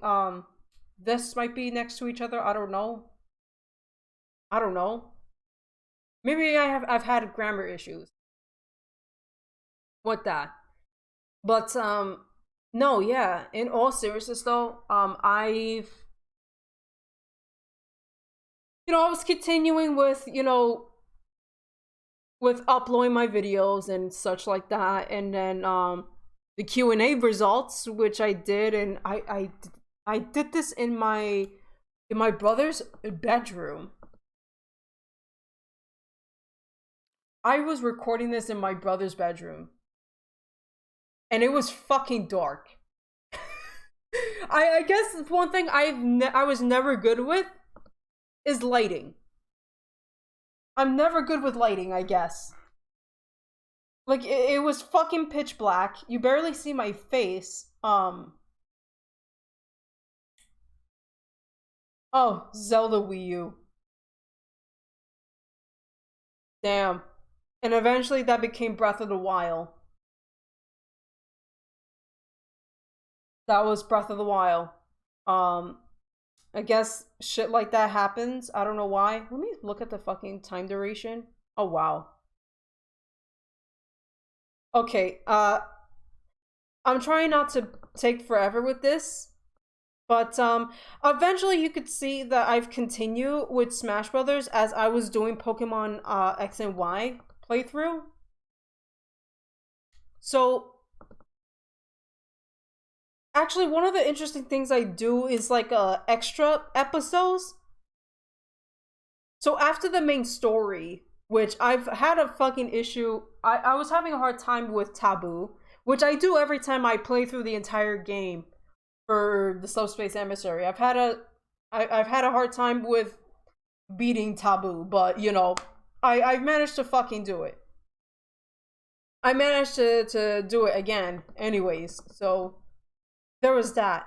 this might be next to each other. I don't know. Maybe I've had grammar issues with that. But no, yeah, in all seriousness though, I was continuing with, with uploading my videos and such like that, and then the Q&A results, which I did, and I did this in my brother's bedroom. I was recording this in my brother's bedroom, and it was fucking dark. I guess one thing I was never good with is lighting. I'm never good with lighting, I guess. Like, it was fucking pitch black. You barely see my face. Oh, Zelda Wii U. Damn. And eventually that became Breath of the Wild. That was Breath of the Wild. I guess shit like that happens. I don't know why. Let me look at the fucking time duration. Oh, wow. Okay, I'm trying not to take forever with this, but eventually you could see that I've continued with Smash Brothers as I was doing Pokemon X and Y playthrough. So actually, one of the interesting things I do is like extra episodes. So after the main story, which I've had a fucking issue, I was having a hard time with Taboo, which I do every time I play through the entire game for the Subspace Emissary. I've had a hard time with beating Taboo, but you know, I've managed to fucking do it. I managed to do it again, anyways. So there was that.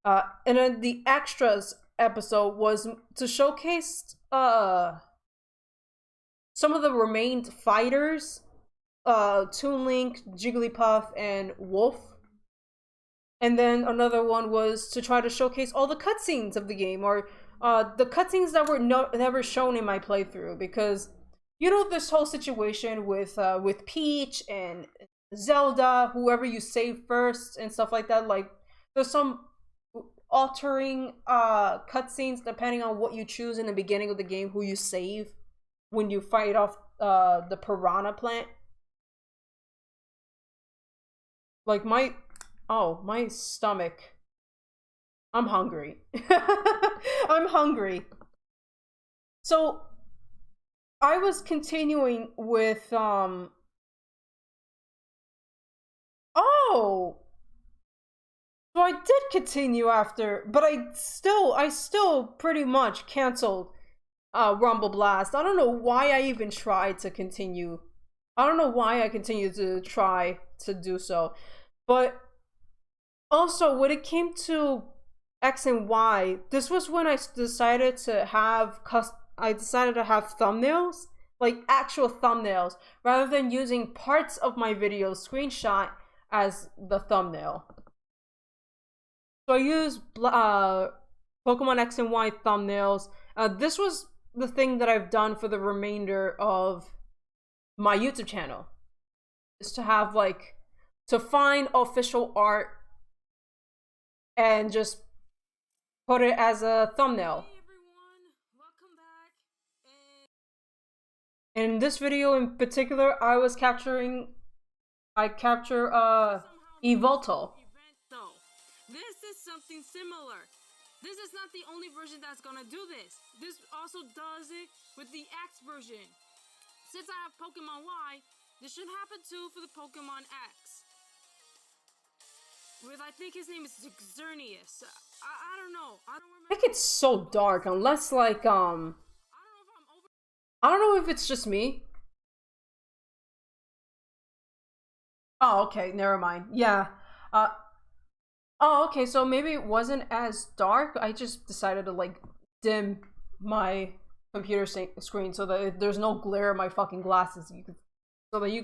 And then the extras episode was to showcase some of the remained fighters, Toon Link, Jigglypuff, and Wolf. And then another one was to try to showcase all the cutscenes of the game, or the cutscenes that were never shown in my playthrough, because you know this whole situation with Peach and Zelda, whoever you save first and stuff like that. Like, there's some altering cutscenes depending on what you choose in the beginning of the game, who you save when you fight off the piranha plant. Like my stomach. I'm hungry. I'm hungry. So I was continuing with oh, so I did continue after, but I still pretty much canceled Rumble Blast. I don't know why I even tried to continue. I don't know why I continued to try to do so. But also, when it came to X and Y, this was when I decided to have thumbnails, like actual thumbnails, rather than using parts of my video screenshot as the thumbnail. So I used Pokemon X and Y thumbnails. This was the thing that I've done for the remainder of my YouTube channel, is to have to find official art and just put it as a thumbnail. Hey everyone, welcome back. And In this video in particular, I capture Evolto. event though. This is something similar. This is not the only version that's gonna do this. This also does it with the X version. Since I have Pokemon Y, this should happen too for the Pokemon X. With I think his name is Xerneas. I don't know. I don't remember. I think it's so dark, unless like I don't know if I'm over. I don't know if it's just me. Oh, okay, never mind. Yeah. Oh, okay, so maybe it wasn't as dark. I just decided to like dim my computer screen so that there's no glare in my fucking glasses. So that you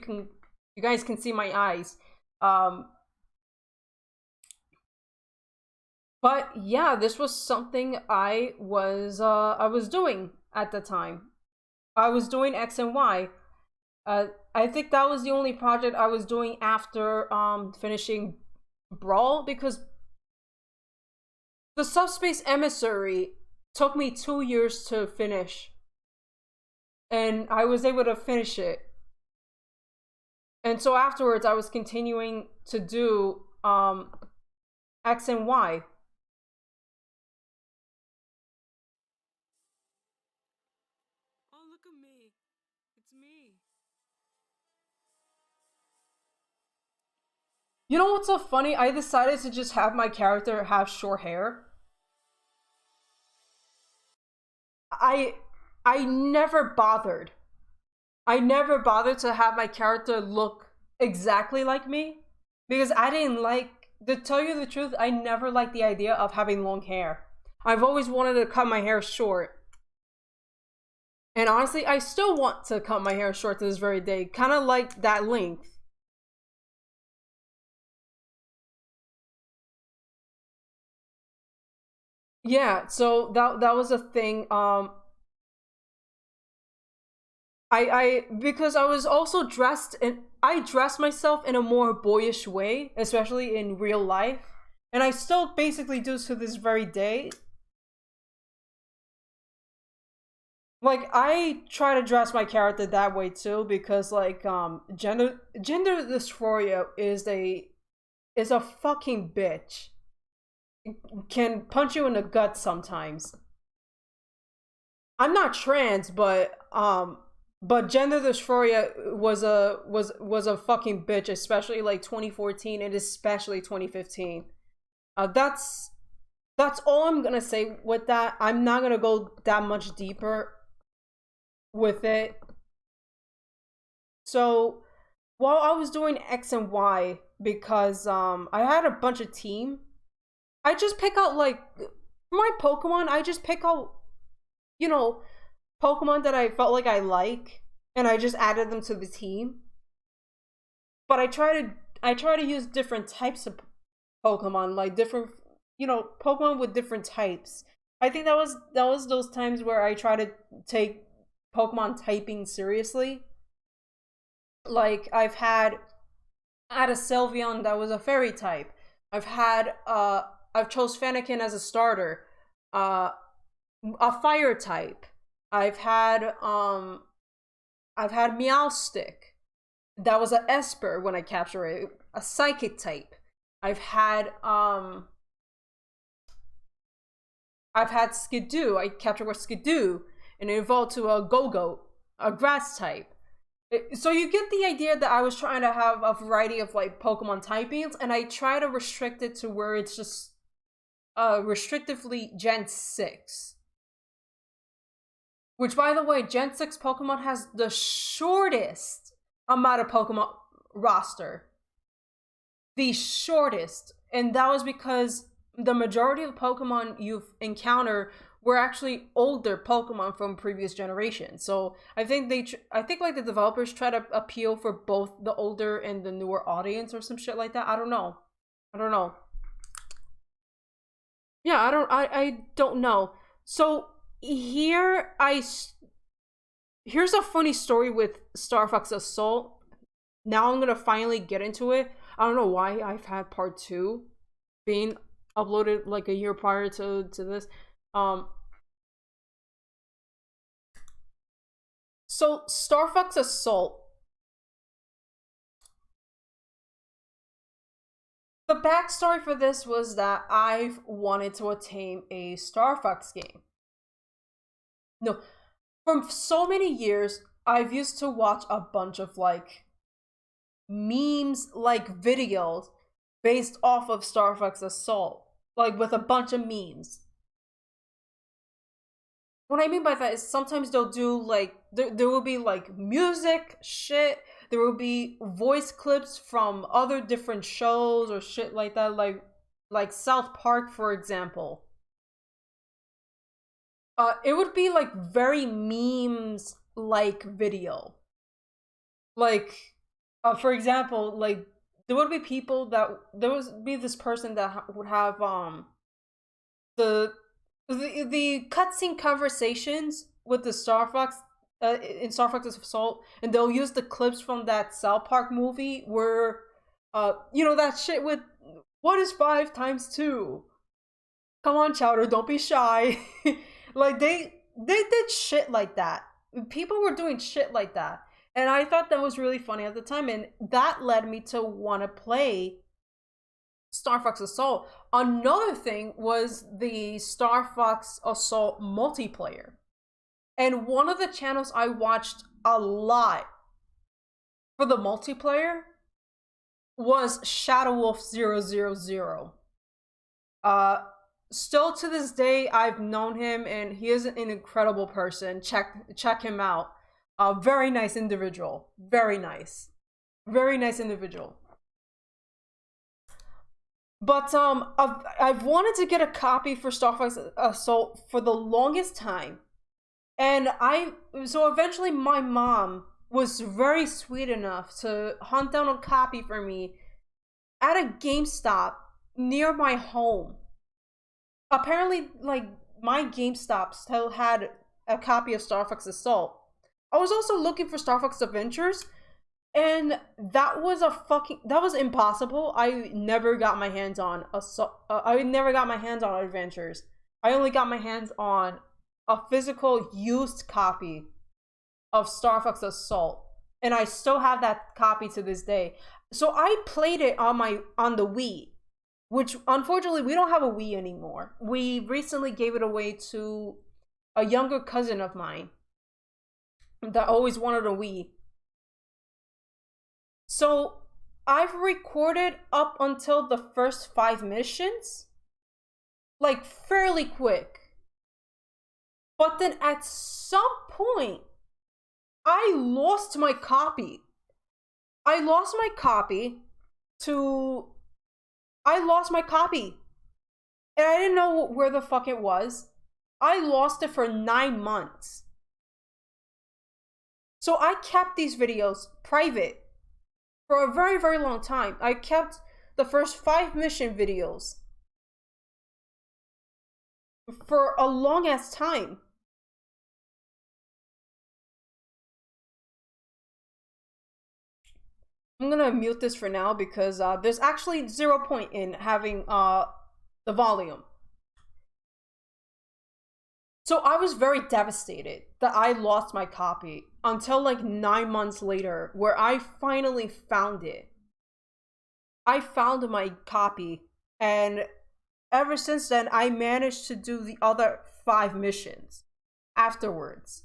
guys can see my eyes. But yeah, this was something I was doing at the time. I was doing X and Y. I think that was the only project I was doing after finishing Brawl, because the Subspace Emissary took me 2 years to finish, and I was able to finish it. And so afterwards I was continuing to do X and Y. Oh, look at me. It's me. You know what's so funny? I decided to just have my character have short hair. I never bothered. I never bothered to have my character look exactly like me, because I didn't like, to tell you the truth, I never liked the idea of having long hair. I've always wanted to cut my hair short. And honestly, I still want to cut my hair short to this very day, kind of like that length. Yeah, so that was a thing. I because I was also dressed, and I dressed myself in a more boyish way, especially in real life, and I still basically do to this very day. Like, I try to dress my character that way too, because like gender dysphoria is a fucking bitch. Can punch you in the gut sometimes. I'm not trans, but gender dysphoria was a fucking bitch, especially like 2014 and especially 2015. That's all I'm gonna say with that. I'm not gonna go that much deeper with it. So while I was doing X and Y, because I had a bunch of team, I just pick out like my Pokemon. I just pick out, you know, Pokemon that I felt like I like, and I just added them to the team. But I try to use different types of Pokemon, like different, Pokemon with different types. I think that was those times where I try to take Pokemon typing seriously. Like I've had a Sylveon that was a fairy type. I've chose Fennekin as a starter. A fire type. I've had Meowstic. That was a Esper when I captured it. A psychic type. I've had Skidoo. I captured with Skidoo and it evolved to a Go-Go, a grass type. So you get the idea that I was trying to have a variety of like Pokemon typings, and I try to restrict it to where it's just restrictively Gen 6. Which, by the way, Gen 6 Pokemon has the shortest amount of Pokemon roster. The shortest. And that was because the majority of Pokemon you've encountered were actually older Pokemon from previous generations. So I think like the developers try to appeal for both the older and the newer audience or some shit like that. I don't know. Yeah, I don't know. So here's a funny story with Star Fox Assault. Now I'm gonna finally get into it. I don't know why I've had part 2 being uploaded like a year prior to this. So Star Fox Assault. The backstory for this was that I've wanted to attain a Star Fox game. No, for so many years, I've used to watch a bunch of like memes, like videos based off of Star Fox Assault, like with a bunch of memes. What I mean by that is sometimes they'll do like there will be like music shit. There will be voice clips from other different shows or shit like that, like South Park, for example. It would be like very memes like video. Like, for example, like there would be people that there would be this person that would have the the cutscene conversations with the Star Fox in Star Fox Assault, and they'll use the clips from that South Park movie where, you know that shit with what is 5 times 2? Come on, Chowder, don't be shy. Like they did shit like that. People were doing shit like that, and I thought that was really funny at the time, and that led me to want to play Star Fox Assault. Another thing was the Star Fox Assault multiplayer. And one of the channels I watched a lot for the multiplayer was Shadow Wolf 000. Still to this day, I've known him and he is an incredible person. Check him out. Very nice individual. Very nice. Very nice individual. But I've wanted to get a copy for Star Fox Assault for the longest time. And so eventually my mom was very sweet enough to hunt down a copy for me at a GameStop near my home. Apparently, like, my GameStop still had a copy of Star Fox Assault. I was also looking for Star Fox Adventures, and that was impossible. I never got my hands on I never got my hands on Adventures. I only got my hands on a physical used copy of Star Fox Assault, and I still have that copy to this day. So I played it on the Wii, which unfortunately we don't have a Wii anymore. We recently gave it away to a younger cousin of mine that always wanted a Wii. So I've recorded up until the first 5 missions, like fairly quick. But then at some point, I lost my copy. I lost my copy. And I didn't know where the fuck it was. I lost it for 9 months. So I kept these videos private for a very, very long time. I kept the first 5 mission videos for a long ass time. I'm gonna mute this for now because there's actually 0 point in having the volume. So I was very devastated that I lost my copy until like 9 months later, where I finally found it. I found my copy, and ever since then, I managed to do the other 5 missions afterwards.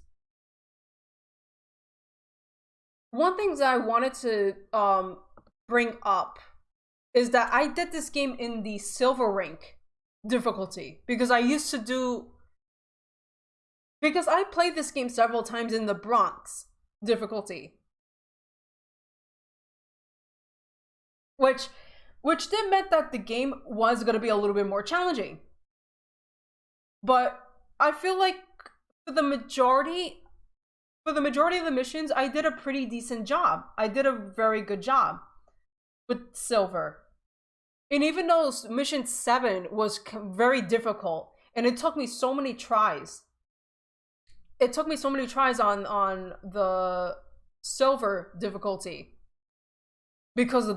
One thing that I wanted to bring up is that I did this game in the silver rank difficulty because I played this game several times in the Bronx difficulty, which then meant that the game was going to be a little bit more challenging. But I feel like for the majority of the missions, I did a pretty decent job. I did a very good job with silver. And even though mission 7 was very difficult, and it took me so many tries. It took me so many tries on the silver difficulty. because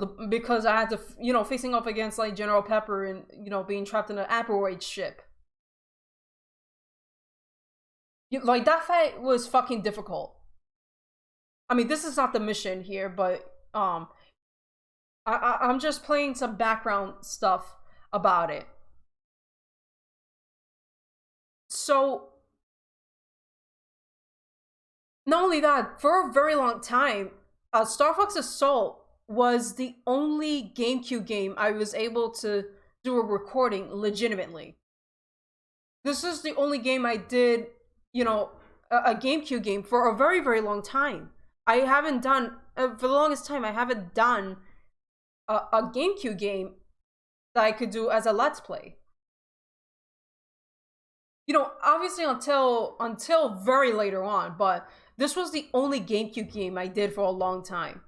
I had to, facing off against like General Pepper and being trapped in an asteroid ship. Like that fight was fucking difficult. I mean, this is not the mission here, but I'm just playing some background stuff about it. So, not only that, for a very long time, Star Fox Assault was the only GameCube game I was able to do a recording legitimately. This is the only game I did, a GameCube game for a very, very long time. I haven't done, for the longest time, I haven't done a GameCube game that I could do as a Let's Play. Obviously until very later on, but this was the only GameCube game I did for a long time.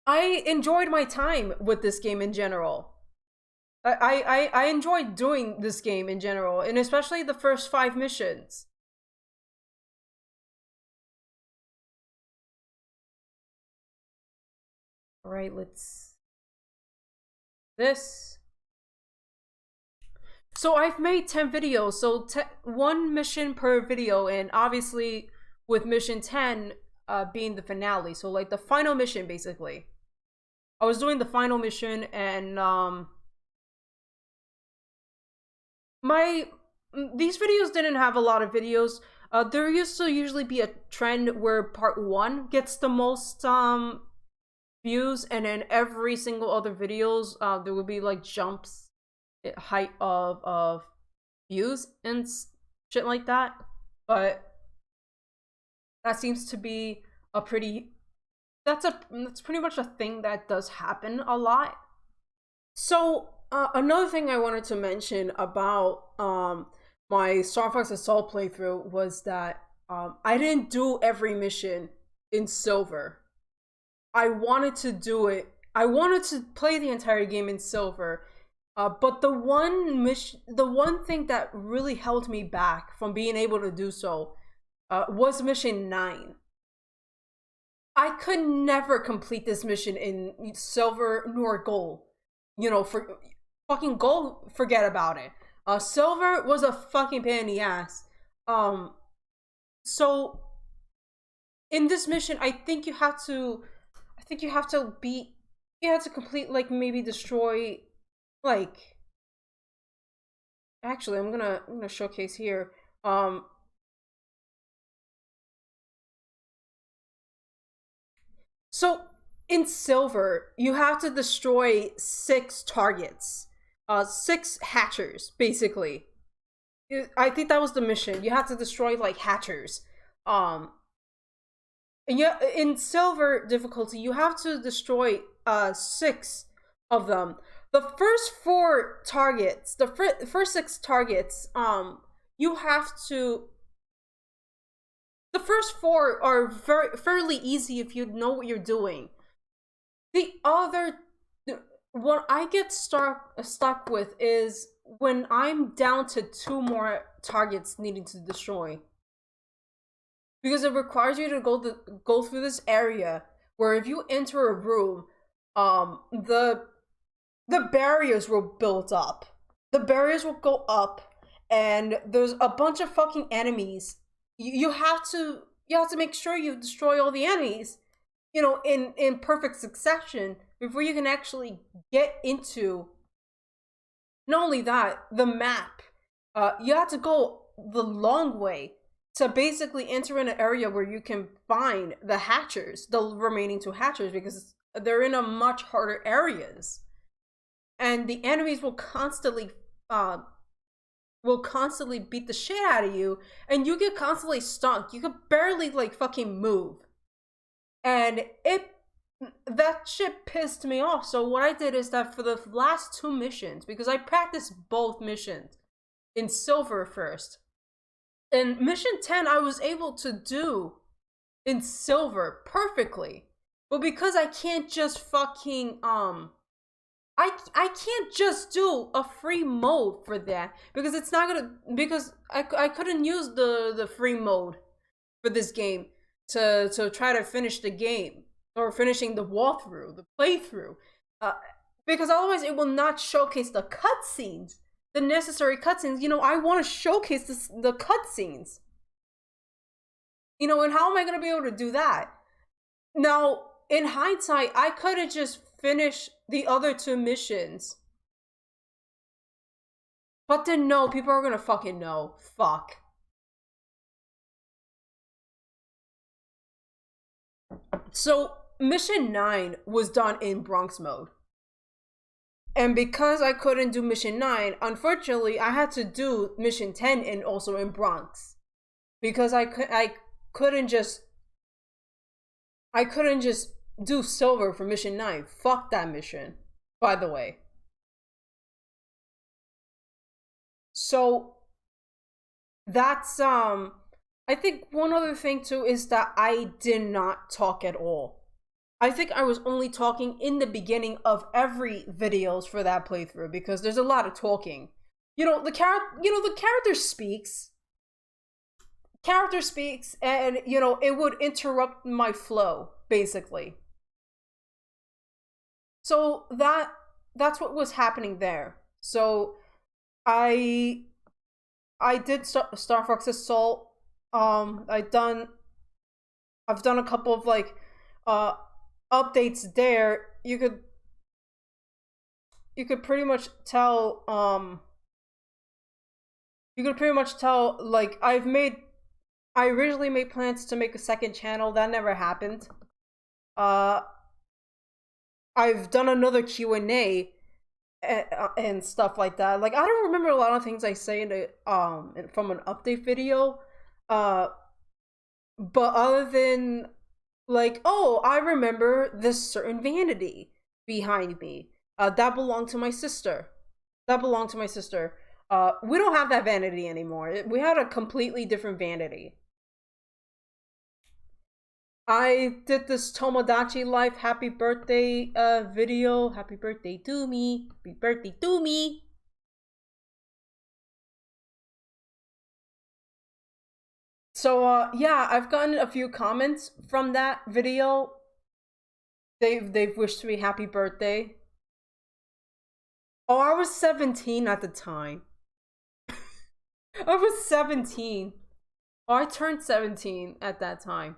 I enjoyed my time with this game in general. I enjoyed doing this game in general, and especially the first 5 missions. Alright, let's... This. So I've made 10 videos, so 1 mission per video, and obviously with mission 10 being the finale, so like the final mission basically. I was doing the final mission, and these videos didn't have a lot of videos. There used to usually be a trend where part 1 gets the most views, and then every single other videos there would be like jumps height of views and shit like that. But that seems to be a pretty that's pretty much a thing that does happen a lot. So another thing I wanted to mention about my Star Fox Assault playthrough was that I didn't do every mission in silver. I wanted to do it. I wanted to play the entire game in silver, but the one thing that really held me back from being able to do so was mission 9. I could never complete this mission in silver nor gold. For fucking gold, forget about it. Silver was a fucking pain in the ass. So in this mission, I think you have to complete, like, maybe destroy, like, actually I'm gonna showcase here. So in silver, you have to destroy 6 targets, 6 hatchers, basically. I think that was the mission. You have to destroy like hatchers. And yeah, in silver difficulty, you have to destroy 6 of them. The first 4 targets, the first 6 targets, you have to. The first 4 are fairly easy if you know what you're doing. The other, what I get stuck with is when I'm down to 2 more targets needing to destroy, because it requires you to go through this area where if you enter a room, the barriers will build up. The barriers will go up, and there's a bunch of fucking enemies. You have to make sure you destroy all the enemies, in perfect succession before you can actually get into. Not only that, the map. You have to go the long way to basically enter in an area where you can find the hatchers, the remaining 2 hatchers, because they're in a much harder areas, and the enemies will constantly beat the shit out of you, and you get constantly stuck. You could barely like fucking move, and that shit pissed me off. So what I did is that for the last 2 missions, because I practiced both missions in silver first, and mission 10 I was able to do in silver perfectly, but because I can't just fucking I can't just do a free mode for that, because it's not gonna, because I couldn't use the free mode for this game to try to finish the game. or finishing the walkthrough, the playthrough, because otherwise it will not showcase the cutscenes, the necessary cutscenes. You know, I want to showcase the cutscenes. You know, and how am I going to be able to do that? Now, in hindsight, I could have just finished the other 2 missions. But then no, people are gonna fucking know. Fuck. So, mission 9 was done in Bronx mode. And because I couldn't do mission 9, unfortunately, I had to do mission 10 and also in Bronx. Because I couldn't just do silver for mission 9. Fuck that mission, by the way. So that's I think one other thing too is that I did not talk at all. I think I was only talking in the beginning of every videos for that playthrough because there's a lot of talking. You know, the character speaks. Character speaks, and you know, it would interrupt my flow, basically. So that's what was happening there. So I did Star Fox Assault. I've done a couple of like updates there. You could pretty much tell like I originally made plans to make a second channel. That never happened. I've done another Q&A and stuff like that. Like, I don't remember a lot of things I say in the from an update video. But other than like, oh, I remember this certain vanity behind me. That belonged to my sister. We don't have that vanity anymore. We had a completely different vanity. I did this Tomodachi Life happy birthday video. Happy birthday to me. Happy birthday to me. So yeah, I've gotten a few comments from that video. They've wished me happy birthday. Oh, I was 17 at the time. I was 17. Oh, I turned 17 at that time.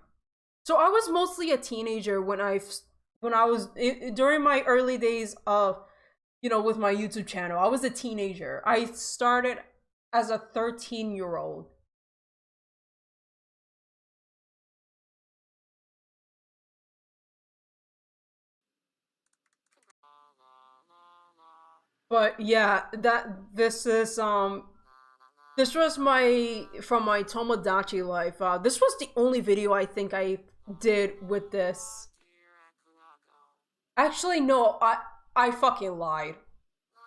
So I was mostly a teenager when I was during my early days of, you know, with my YouTube channel. I was a teenager. I started as a 13-year-old. But yeah, this was my from my Tomodachi Life. This was the only video I think I did with this. Actually, no, I fucking lied.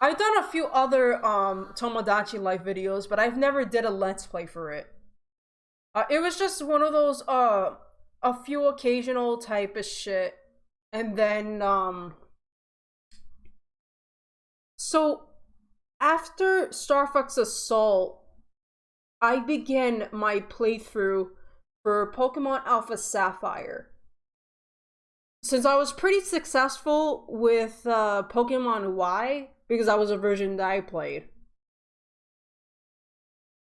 I've done a few other Tomodachi Life videos, but I've never did a Let's Play for it. It was just one of those a few occasional type of shit, and then so after Star Fox Assault, I began my playthrough for Pokemon Alpha Sapphire. Since I was pretty successful with Pokemon Y, because that was a version that I played,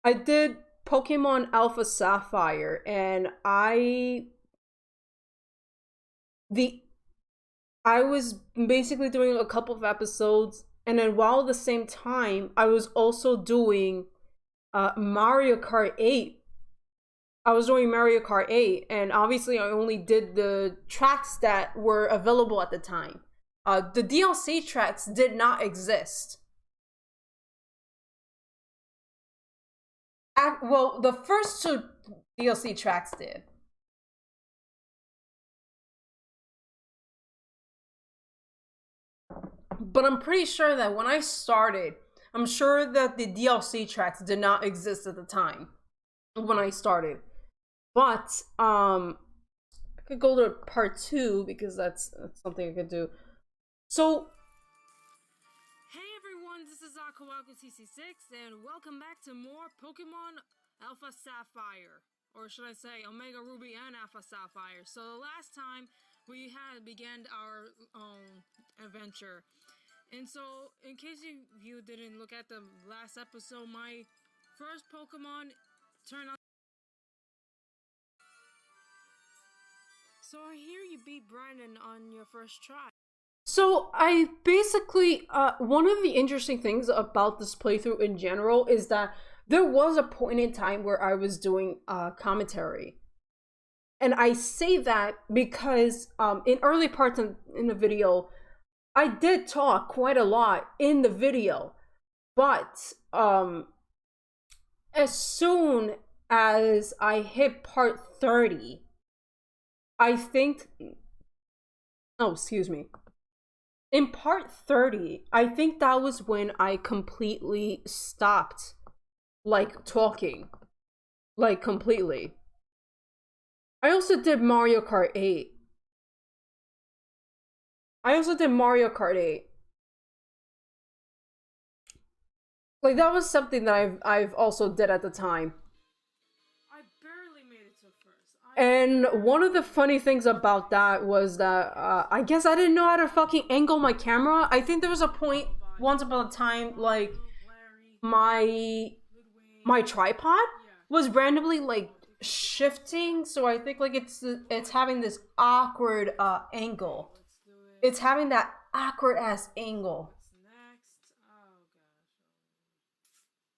I did Pokemon Alpha Sapphire, and I was basically doing a couple of episodes, and then while at the same time, I was also doing Mario Kart 8. I was doing Mario Kart 8, and obviously I only did the tracks that were available at the time. The DLC tracks did not exist. Well, the first 2 DLC tracks did. But I'm pretty sure that when I started, I'm sure that the DLC tracks did not exist at the time when I started. But I could go to part 2 because that's something I could do. So Hey everyone, this is AquawakuCC6 and welcome back to more Pokemon Alpha Sapphire. Or should I say Omega Ruby and Alpha Sapphire. So the last time we had began our adventure. And so, in case you didn't look at the last episode, my first Pokemon turned out. So I hear you beat Brandon on your first try. So I basically, one of the interesting things about this playthrough in general is that there was a point in time where I was doing commentary. And I say that because in early parts in the video, I did talk quite a lot in the video. But as soon as I hit part 30, I think... Oh, excuse me. In part 30, I think that was when I completely stopped, like, talking. Like, completely. I also did Mario Kart 8. Like, that was something that I've also did at the time. I barely made it to first. And one of the funny things about that was that I guess I didn't know how to fucking angle my camera. I think there was a point once upon a time, like, my tripod was randomly like shifting, so I think like it's having this awkward angle. It's having that awkward ass angle.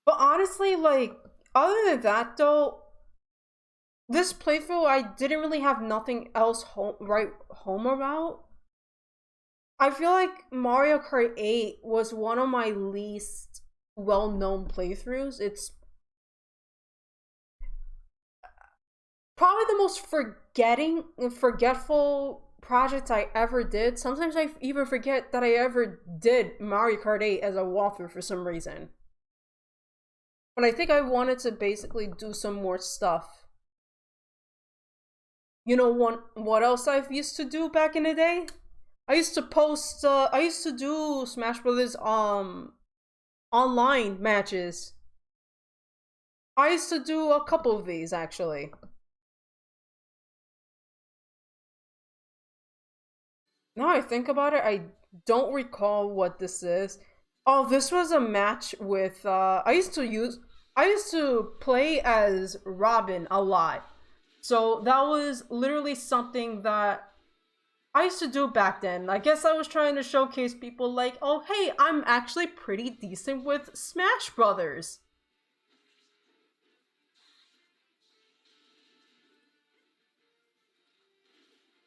But honestly, like, other than that though, this playthrough I didn't really have nothing else write home about. I feel like Mario Kart 8 was one of my least well-known playthroughs. It's probably the most forgetful project I ever did. Sometimes I even forget that I ever did Mario Kart 8 as a walkthrough for some reason. But I think I wanted to basically do some more stuff. You know what else I used to do back in the day? I used to do Smash Brothers online matches. I used to do a couple of these actually. Now I think about it, I don't recall what this is. Oh, this was a match with I used to play as Robin a lot. So that was literally something that I used to do back then. I guess I was trying to showcase people like, oh hey, I'm actually pretty decent with Smash Brothers.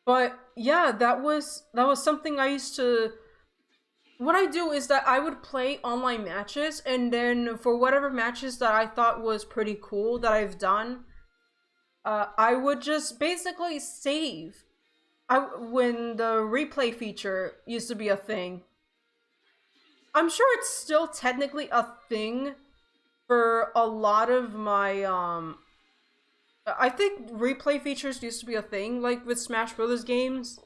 But yeah, that was something I used to... What I do is that I would play online matches, and then for whatever matches that I thought was pretty cool that I've done, I would just basically save. When the replay feature used to be a thing. I'm sure it's still technically a thing for a lot of my I think replay features used to be a thing, like with Smash Brothers games.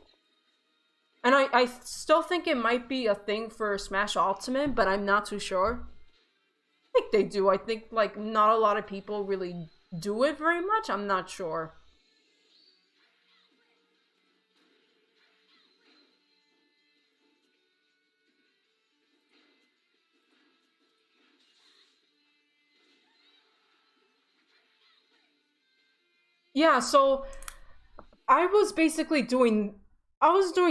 And I still think it might be a thing for Smash Ultimate, but I'm not too sure. I think they do. I think like not a lot of people really do it very much. I'm not sure. Yeah, so I was basically doing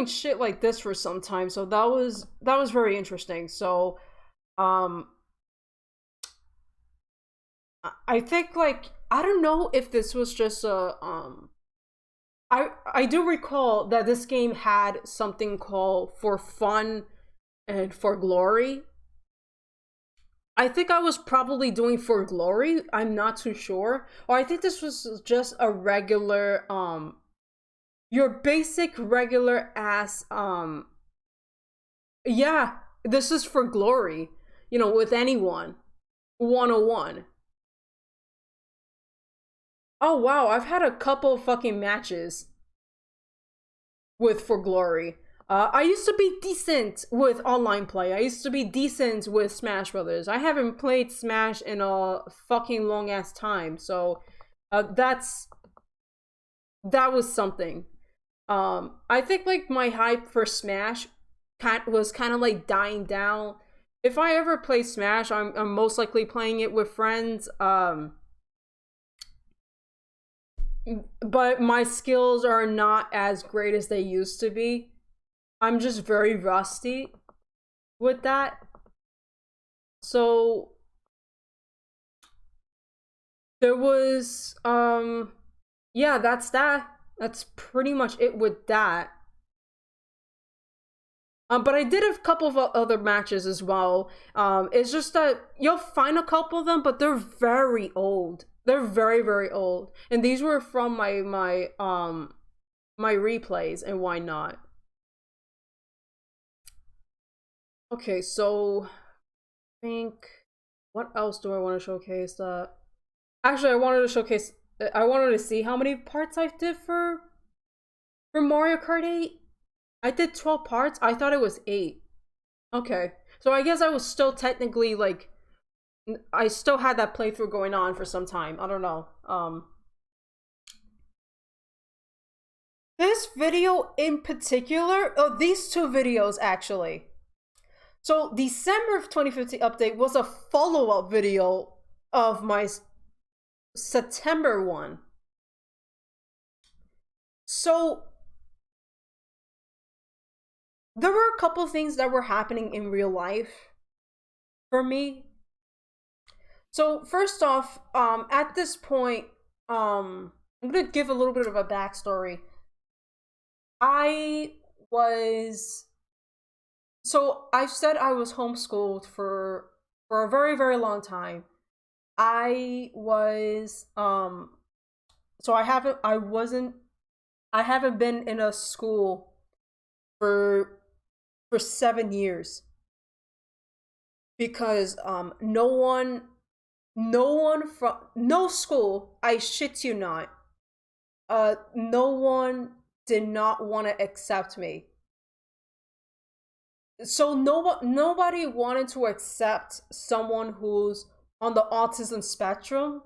shit like this for some time, so that was very interesting. So I think like I don't know if this was just a I do recall that this game had something called For Fun and For Glory. I think I was probably doing For Glory. I'm not too sure. Or I think this was just a regular your basic regular ass yeah, this is For Glory. You know, with anyone. 101. Oh wow, I've had a couple fucking matches with For Glory. I used to be decent with online play. I used to be decent with Smash Brothers. I haven't played Smash in a fucking long ass time, so that was something. I think like my hype for Smash was kind of like dying down. If I ever play Smash, I'm most likely playing it with friends. But my skills are not as great as they used to be. I'm just very rusty with that. So there was yeah, that's that. That's pretty much it with that. But I did a couple of other matches as well. It's just that you'll find a couple of them, but they're very old. They're very, very old, and these were from my replays and why not. Okay, so I think what else do I want to showcase? Actually, I wanted to showcase. I wanted to see how many parts I did for Mario Kart 8. I did 12 parts. I thought it was 8. Okay. So I guess I was still technically like I still had that playthrough going on for some time. I don't know. This video in particular, these two videos actually. So December of 2015 update was a follow-up video of my September one. So there were a couple things that were happening in real life for me. So first off, at this point, I'm gonna give a little bit of a backstory. I was so I said I was homeschooled for a very, very long time. I was so I haven't been in a school for 7 years because no school, I shit you not, no one did not want to accept me. So nobody wanted to accept someone who's on the autism spectrum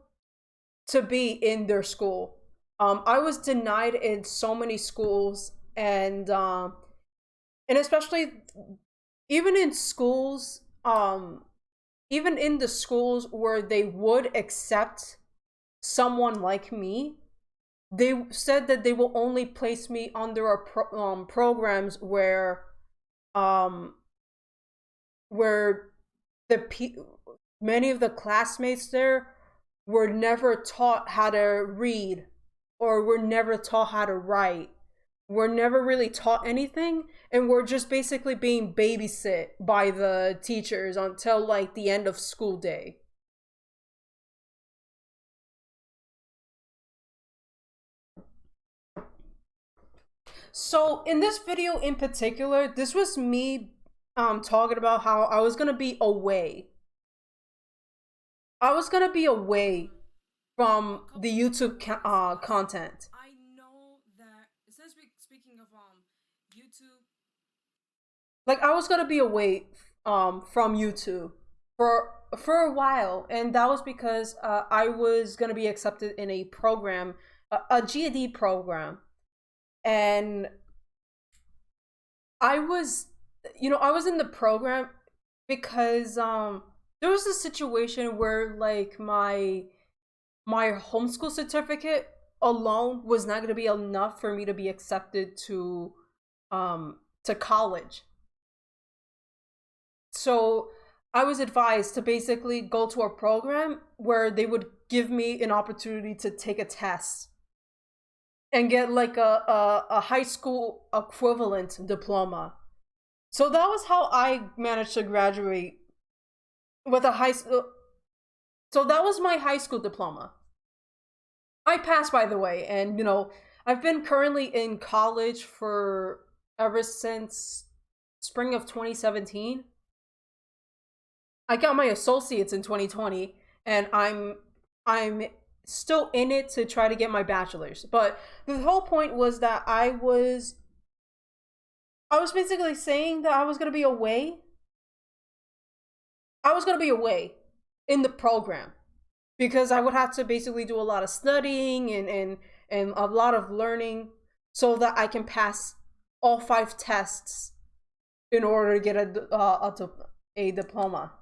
to be in their school. I was denied in so many schools, and especially even in schools, even in the schools where they would accept someone like me, they said that they will only place me under programs where where many of the classmates there were never taught how to read or were never taught how to write, were never really taught anything, and were just basically being babysit by the teachers until like the end of school day. So in this video in particular, this was me talking about how I was gonna be away. I was gonna be away from the YouTube content. I know that since speaking of YouTube, Like I was gonna be away from YouTube for a while, and that was because I was gonna be accepted in a program, a GED program, and I was, I was in the program because there was a situation where like my homeschool certificate alone was not going to be enough for me to be accepted to college. So I was advised to basically go to a program where they would give me an opportunity to take a test and get like a high school equivalent diploma. So that was how I managed to graduate with a high school. So that was my high school diploma. I passed, by the way, and I've been currently in college for ever since spring of 2017. I got my associates in 2020, and I'm still in it to try to get my bachelor's. But the whole point was that I was basically saying that I was going to be away. I was going to be away in the program because I would have to basically do a lot of studying and a lot of learning. so that I can pass all 5 tests in order to get a diploma.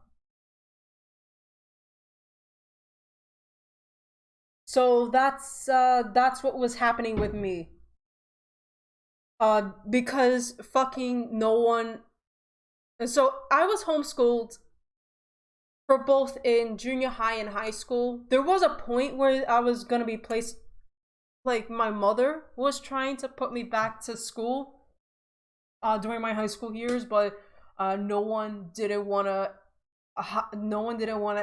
So that's what was happening with me. Because fucking no one. And so I was homeschooled for both in junior high and high school. There was a point where I was gonna be placed, like my mother was trying to put me back to school during my high school years, but no one didn't want to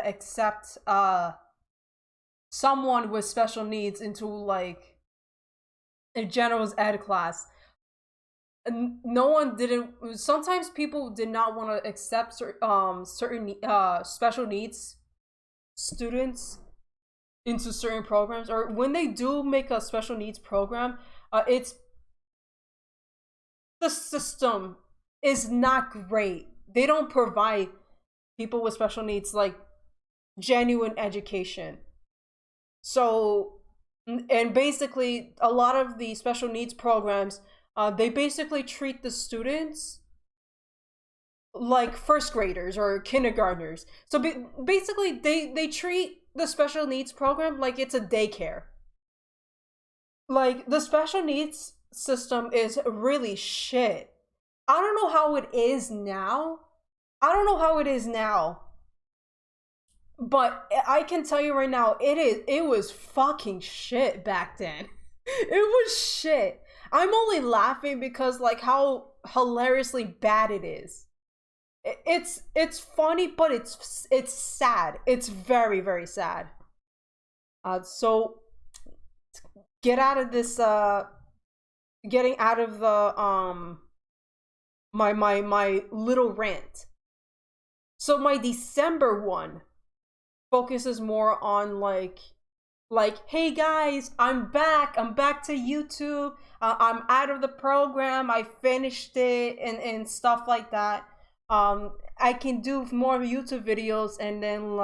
accept someone with special needs into like a general ed class. And no one didn't. Sometimes people did not want to accept certain special needs students into certain programs, or when they do make a special needs program, it's the system is not great. They don't provide people with special needs like genuine education. So, and basically, a lot of the special needs programs, they basically treat the students like first graders or kindergartners. So basically, they treat the special needs program like it's a daycare. Like, the special needs system is really shit. I don't know how it is now. I don't know how it is now. But I can tell you right now, it was fucking shit back then. It was shit. I'm only laughing because like how hilariously bad it is. It's funny, but it's sad. It's very, very sad. So get out of this getting out of the my little rant. So my December one focuses more on like, hey guys, I'm back to YouTube. I'm out of the program, I finished it, and stuff like that. I can do more YouTube videos, and then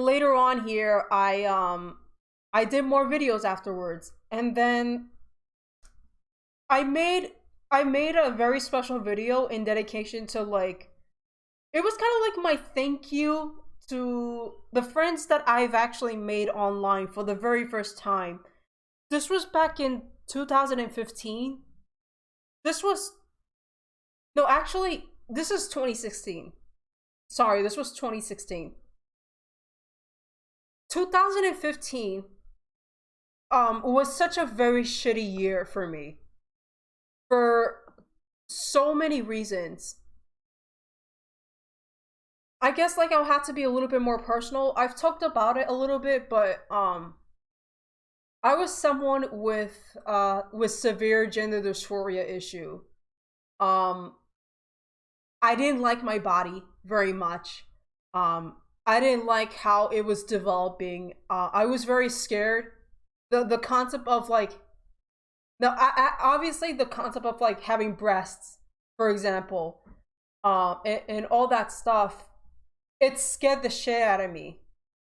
later on here I did more videos afterwards, and then I made a very special video in dedication to like, it was kind of like my thank you to the friends that I've actually made online for the very first time. This was back in 2015. This was, no, actually, this is 2016. Sorry, this was 2016. 2015 was such a very shitty year for me for so many reasons. I guess like I'll have to be a little bit more personal. I've talked about it a little bit, but I was someone with severe gender dysphoria issue. I didn't like my body very much. I didn't like how it was developing. I was very scared. The concept of like, obviously the concept of like having breasts, for example, and all that stuff, it scared the shit out of me,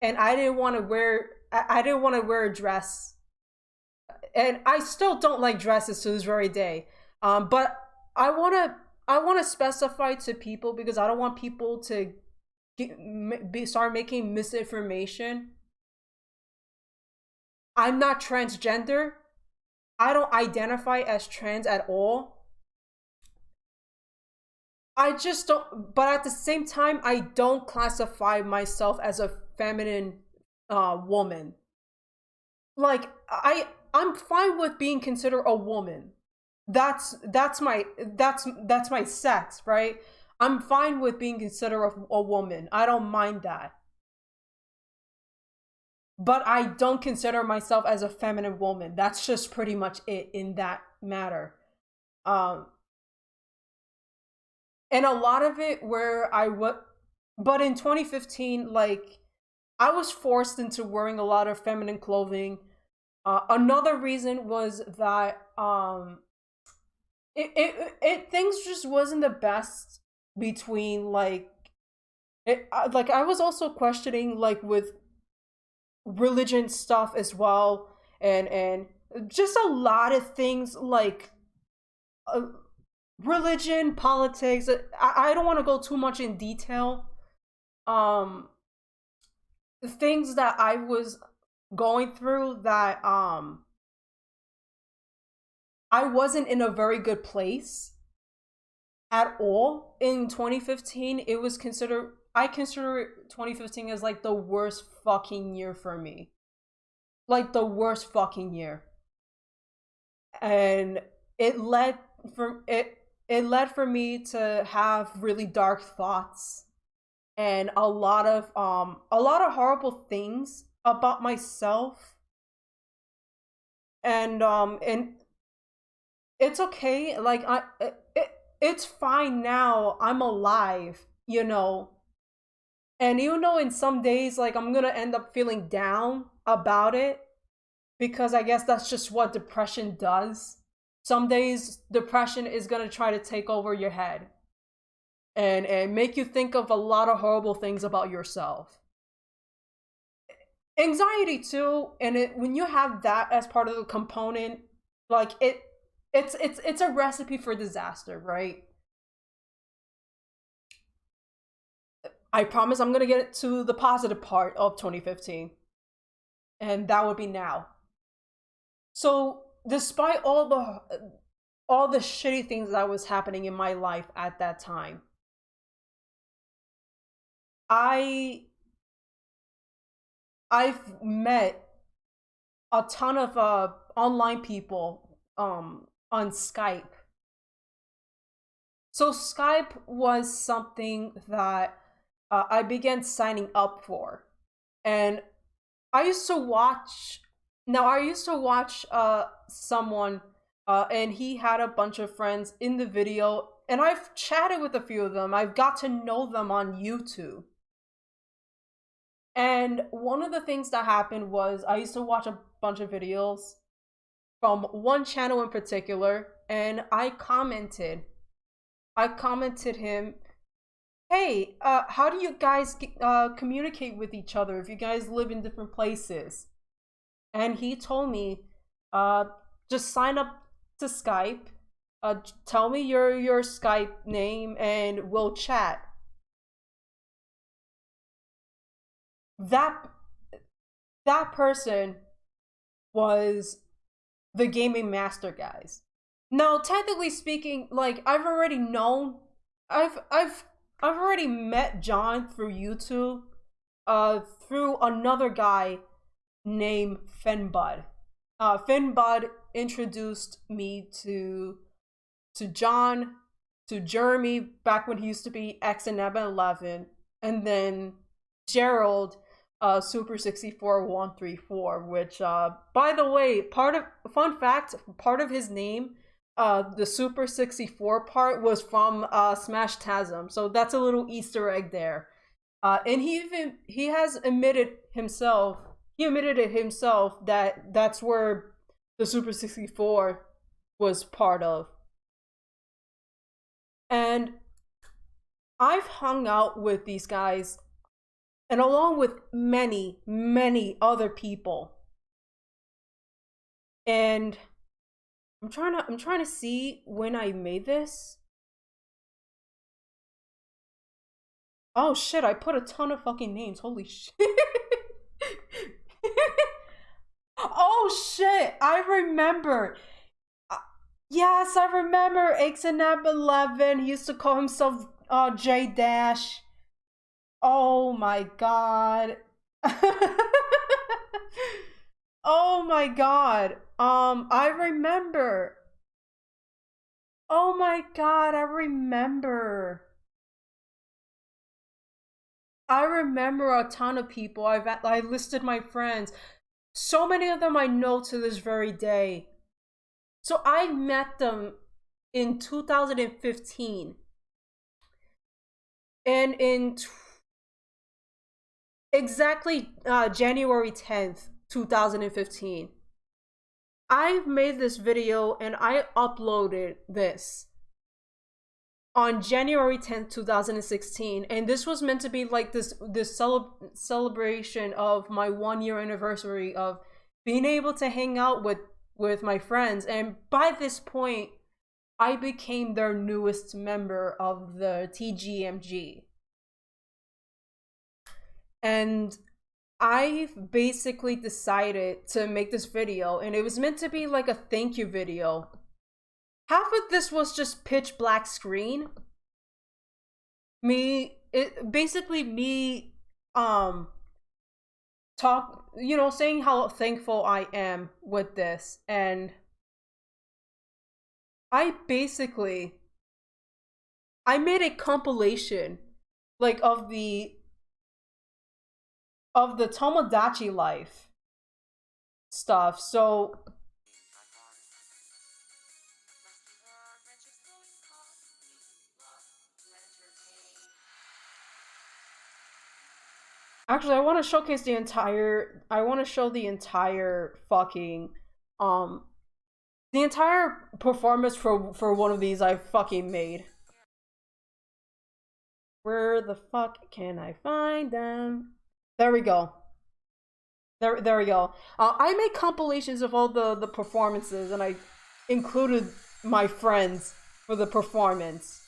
and I didn't want to wear. I didn't want to wear a dress, and I still don't like dresses to this very day. But I want to specify to people, because I don't want people to start making misinformation. I'm not transgender. I don't identify as trans at all. I just don't, but at the same time, I don't classify myself as a feminine woman. Like, I'm fine with being considered a woman. That's my sex, right? I'm fine with being considered a woman. I don't mind that. But I don't consider myself as a feminine woman. That's just pretty much it in that matter. And a lot of it where but in 2015, like, I was forced into wearing a lot of feminine clothing. Another reason was that things just wasn't the best between like I was also questioning like with religion stuff as well, and just a lot of things like religion, politics. I don't want to go too much in detail. The things that I was going through that I wasn't in a very good place at all in 2015. It was considered, I consider 2015 as like the worst fucking year for me. Like the worst fucking year. And it led for me to have really dark thoughts and a lot of horrible things about myself. And it's okay. Like it's fine now. I'm alive, you know. And even though in some days like I'm gonna end up feeling down about it, because I guess that's just what depression does. Some days depression is gonna try to take over your head and make you think of a lot of horrible things about yourself. Anxiety too, and when you have that as part of the component, like it's a recipe for disaster, right? I promise I'm gonna get to the positive part of 2015, and that would be now. So, despite all the shitty things that was happening in my life at that time, I've met a ton of online people on Skype. So Skype was something that I began signing up for, and I used to watch. Now I used to watch someone, and he had a bunch of friends in the video, and I've chatted with a few of them. I've got to know them on YouTube. And one of the things that happened was I used to watch a bunch of videos from one channel in particular, and I commented him, hey, how do you guys communicate with each other if you guys live in different places? And he told me, just sign up to Skype, tell me your Skype name, and we'll chat. That person was the Gaming Master, guys. Now, technically speaking, like I've already met John through YouTube, through another guy named Finbud. Finbud introduced me to John, to Jeremy back when he used to be X11, and then Gerald, Super 64 134, which by the way, fun fact, part of his name, the Super 64 part was from Smash Tasm, so that's a little Easter egg there. And he has admitted it himself that that's where the Super 64 was part of. And I've hung out with these guys, and along with many, many other people. And I'm trying to see when I made this. Oh shit, I put a ton of fucking names. Holy shit. Oh shit, I remember. Yes, I remember X11. He used to call himself J Dash. Oh my god. Oh my god. I remember. Oh my god, I remember. I remember a ton of people. I listed my friends. So many of them I know to this very day. So I met them in 2015. And in exactly January 10th, 2015, I've made this video and I uploaded this on January 10th, 2016, and this was meant to be like this celebration of my 1 year anniversary of being able to hang out with my friends, and by this point I became their newest member of the TGMG. And I've basically decided to make this video, and it was meant to be like a thank you video. Half of this was just pitch black screen. Basically me talk, saying how thankful I am with this. And I made a compilation like of the Tomodachi life stuff. So actually, I want to showcase the entire. I want to show the entire fucking, the entire performance for one of these I fucking made. Where the fuck can I find them? There we go. There we go. I made compilations of all the performances, and I included my friends for the performance.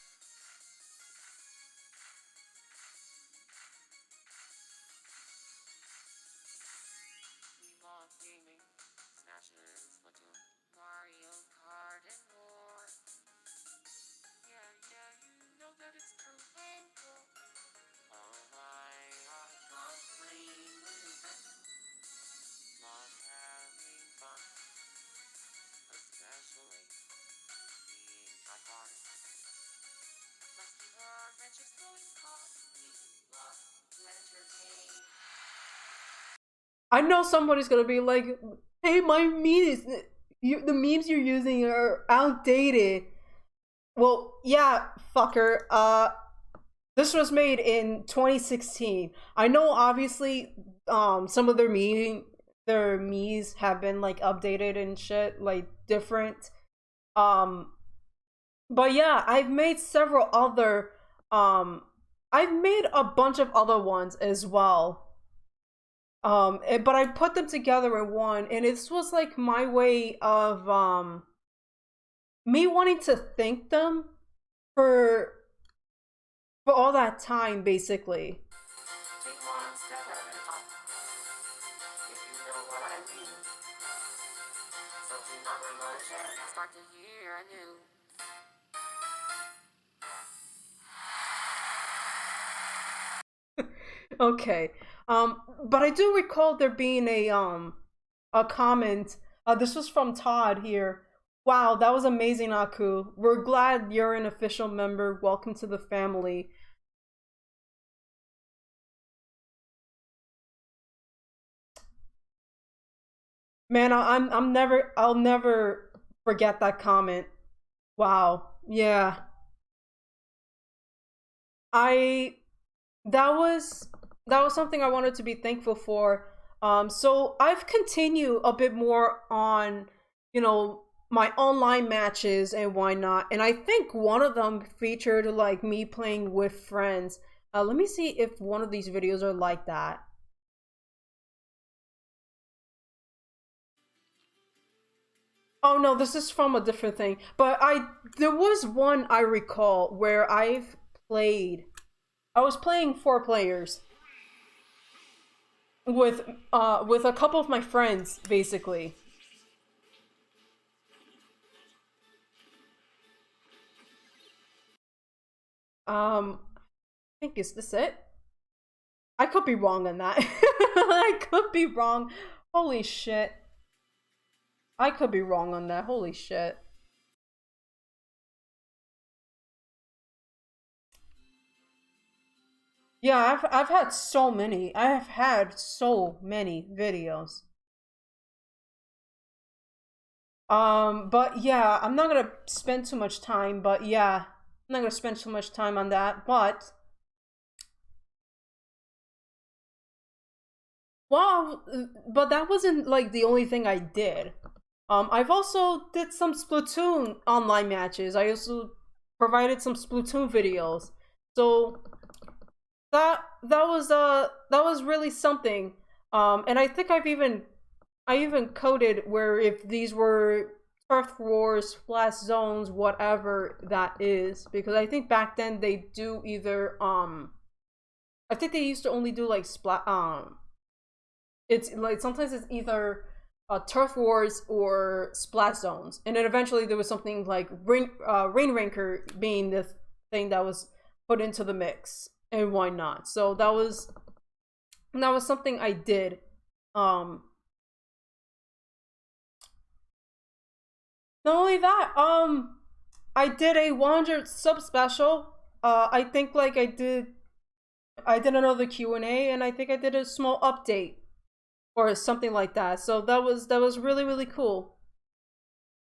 I know somebody's gonna be like, "Hey, my memes, the memes you're using are outdated." Well, yeah, fucker. This was made in 2016. I know, obviously, some of their memes have been like updated and shit, like different. But yeah, I've made several other. I've made a bunch of other ones as well. But I put them together in one, and this was like my way of me wanting to thank them for all that time, basically. Okay. But I do recall there being a comment. This was from Todd here. Wow, that was amazing, Aku. We're glad you're an official member. Welcome to the family. Man, I'll never forget that comment. Wow. Yeah. I that was something I wanted to be thankful for. So I've continued a bit more on, my online matches and why not. And I think one of them featured like me playing with friends. Let me see if one of these videos are like that. Oh no, this is from a different thing. But there was one I recall where I was playing 4 players with a couple of my friends, basically. I think, is this it? I could be wrong on that. I could be wrong. Holy shit. I could be wrong on that. Holy shit. Yeah, I've had so many. I have had so many videos. But yeah, I'm not gonna spend too much time, but yeah, I'm not gonna spend too much time on that, but well, but that wasn't like the only thing I did. I've also did some Splatoon online matches. I also provided some Splatoon videos. So that was really something. And I think I've even I even coded where if these were turf wars, splash zones, whatever that is, because I think back then they do either I think they used to only do like it's like sometimes it's either turf wars or splash zones, and then eventually there was something like rain ranker being the thing that was put into the mix, and why not? So that was something I did. Not only that, I did a 100 sub special. I think like I did another Q&A, and I think I did a small update or something like that. So that was really cool.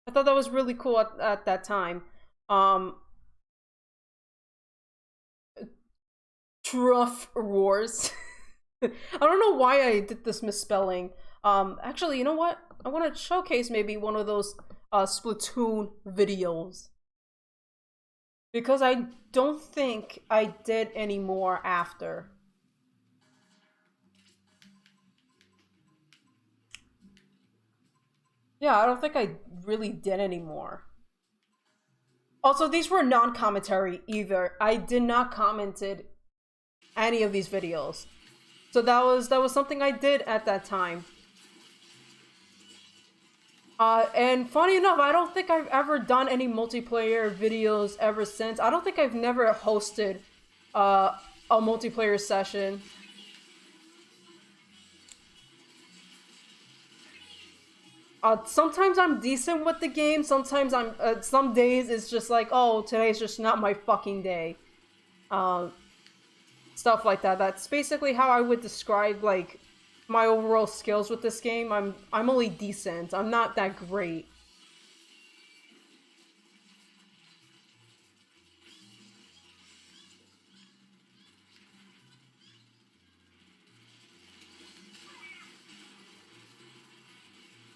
I thought that was really cool at that time. Truff Wars. I don't know why I did this misspelling. Actually, you know what? I want to showcase maybe one of those Splatoon videos, because I don't think I did any more after. Yeah, I don't think I really did any more. Also, these were non-commentary either. I did not commented any of these videos. So that was something I did at that time. And funny enough, I don't think I've ever done any multiplayer videos ever since. I don't think I've never hosted a multiplayer session. Sometimes I'm decent with the game. Sometimes I'm. Some days it's just like, oh, today's just not my fucking day. Stuff like that. That's basically how I would describe like my overall skills with this game. I'm only decent. I'm not that great.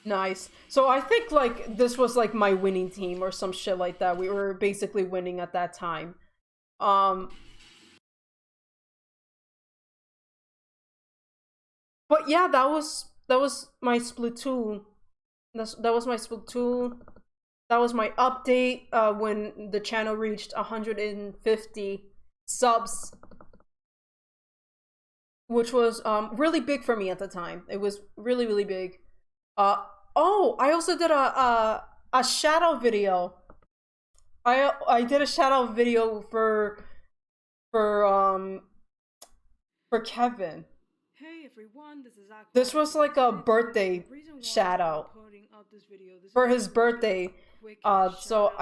Nice. So I think like this was like my winning team or some shit like that. We were basically winning at that time. Um but yeah, that was my Splatoon. That was my Splatoon. That was my update when the channel reached 150 subs, which was really big for me at the time. It was really big. Oh, I also did a shout out video. I did a shout out video for for Kevin. Hey everyone, this is Aqua. This was like a birthday shout out for his birthday. So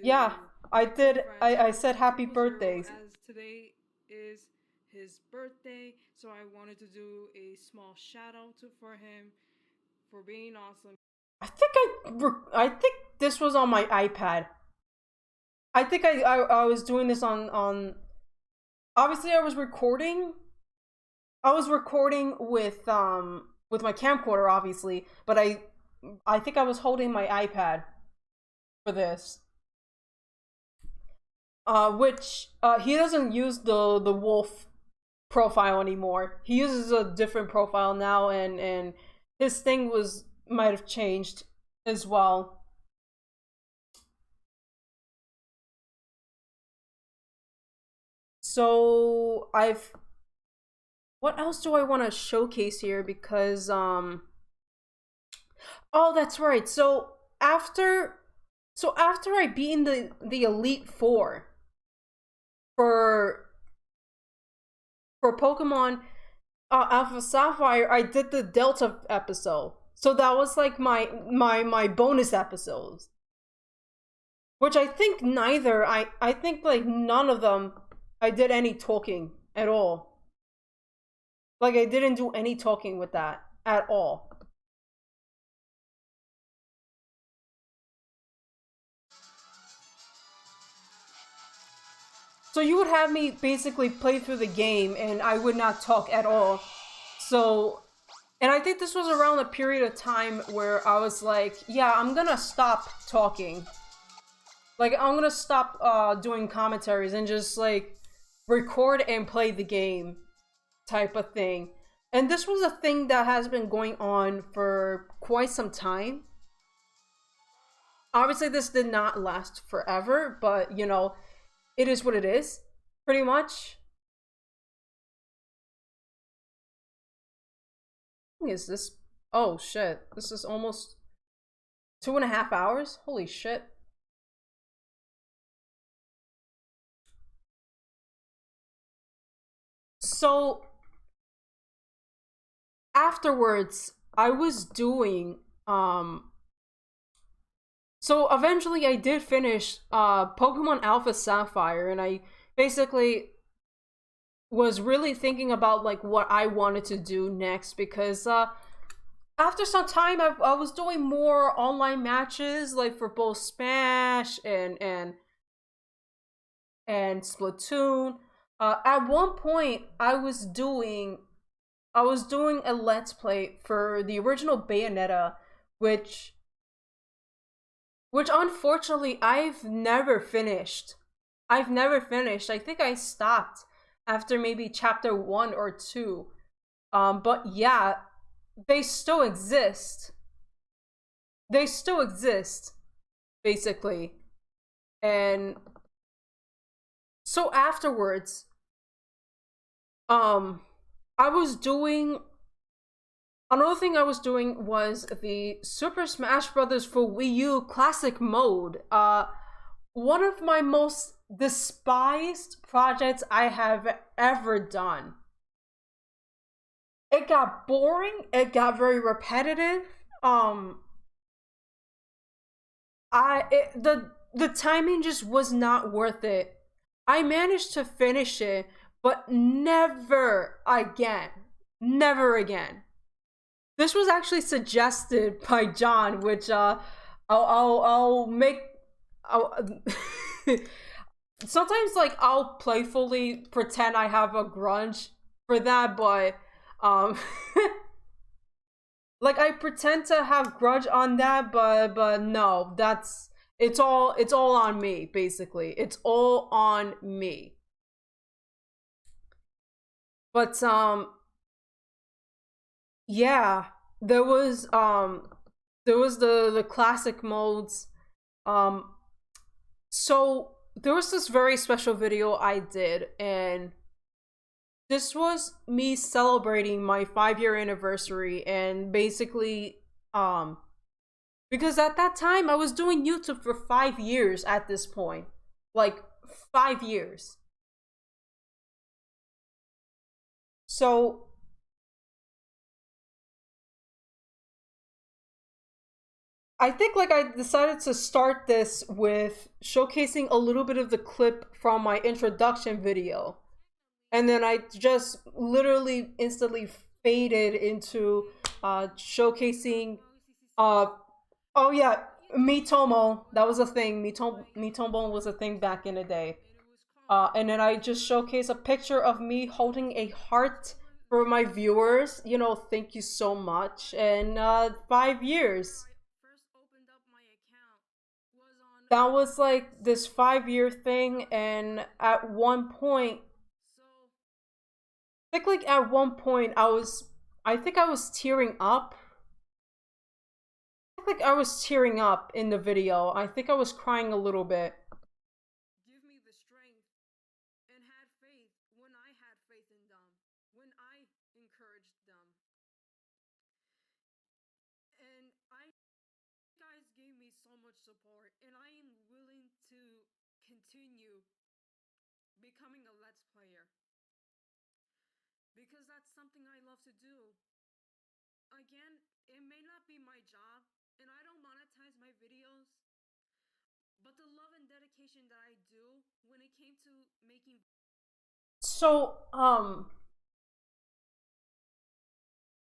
yeah, I did. I said happy birthday. As today is his birthday, so I wanted to do a small shout out for him for being awesome. I think this was on my iPad. I think I was doing this on obviously I was recording. I was recording with my camcorder obviously, but I think I was holding my iPad for this. Which he doesn't use the wolf profile anymore. He uses a different profile now, and his thing might have changed as well. So what else do I want to showcase here? Because oh, that's right. So after I beat the Elite Four for Pokemon Alpha Sapphire, I did the Delta episode. So that was like my bonus episodes, which I think I think like none of them I did any talking at all. Like I didn't do any talking with that at all. So you would have me basically play through the game and I would not talk at all. So, and I think this was around a period of time where I was like, yeah, I'm gonna stop talking. Like, I'm gonna stop doing commentaries and just like record and play the game type of thing. And this was a thing that has been going on for quite some time. Obviously, this did not last forever, but you know, it is what it is, pretty much. Is this? Oh shit! This is almost 2.5 hours. Holy shit! So afterwards, I was doing So eventually, I did finish Pokemon Alpha Sapphire, and I basically was really thinking about like what I wanted to do next because after some time I was doing more online matches like for both Smash and Splatoon. At one point I was doing a Let's Play for the original Bayonetta, which unfortunately I've never finished. I've never finished. I think I stopped after maybe chapter 1 or 2. But yeah, they still exist. They still exist, basically. And so afterwards, I was doing another thing I was doing was the Super Smash Bros. For Wii U Classic Mode. One of my most despised projects I have ever done. It got boring, it got very repetitive. The timing just was not worth it. I managed to finish it, but never again. Never again. This was actually suggested by John, which I'll make. I'll, sometimes like I'll playfully pretend I have a grudge for that, but like I pretend to have grudge on that, but no, it's all on me basically. It's all on me. But yeah, there was the classic modes. So there was this very special video I did, and this was me celebrating my 5-year anniversary, and basically because at that time I was doing YouTube for 5 years at this point. Like 5 years. So I think like I decided to start this with showcasing a little bit of the clip from my introduction video. And then I just literally instantly faded into showcasing oh yeah, Mitomo. That was a thing. Mitomo was a thing back in the day. And then I just showcase a picture of me holding a heart for my viewers. You know, thank you so much. And 5 years. That was like this 5-year thing, and at one point, I think like at one point I think I was tearing up. I think like I was tearing up in the video. I think I was crying a little bit. Give me the strength and had faith when I had faith in them, when I encouraged them. And you guys gave me so much support, and I am willing to continue becoming a Let's Player because that's something I love to do. Again, it may not be my job, and I don't monetize my videos, but the love and dedication that I do when it came to making. So,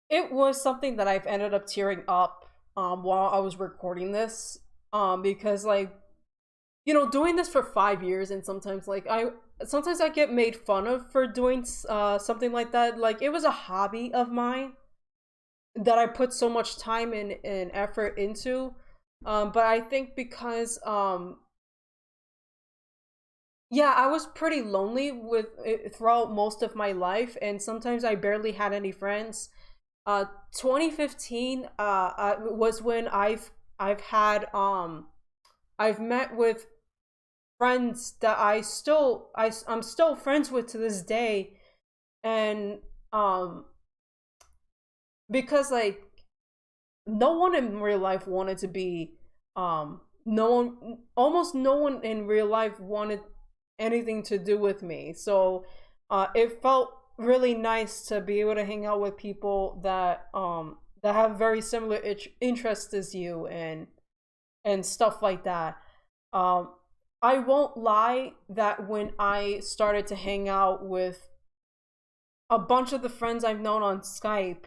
it was something that I've ended up tearing up while I was recording this because like, you know, doing this for 5 years, and sometimes I get made fun of for doing something like that. Like it was a hobby of mine that I put so much time and effort into. But I think because Yeah, I was pretty lonely with throughout most of my life, and sometimes I barely had any friends. 2015 was when I've had I've met with friends that I'm still friends with to this day, and um because like no one in real life wanted to be no one almost no one in real life wanted anything to do with me. So it felt really nice to be able to hang out with people that have very similar interests as you and stuff like that. um I won't lie that when I started to hang out with a bunch of the friends I've known on Skype,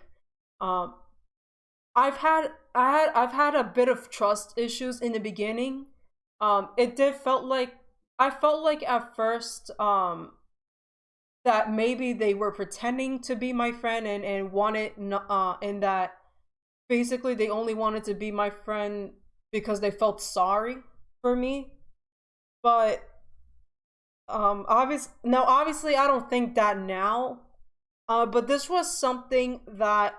um I've had a bit of trust issues in the beginning. It did felt like I felt like at first that maybe they were pretending to be my friend and wanted and that basically they only wanted to be my friend because they felt sorry for me. But obviously I don't think that now. But this was something that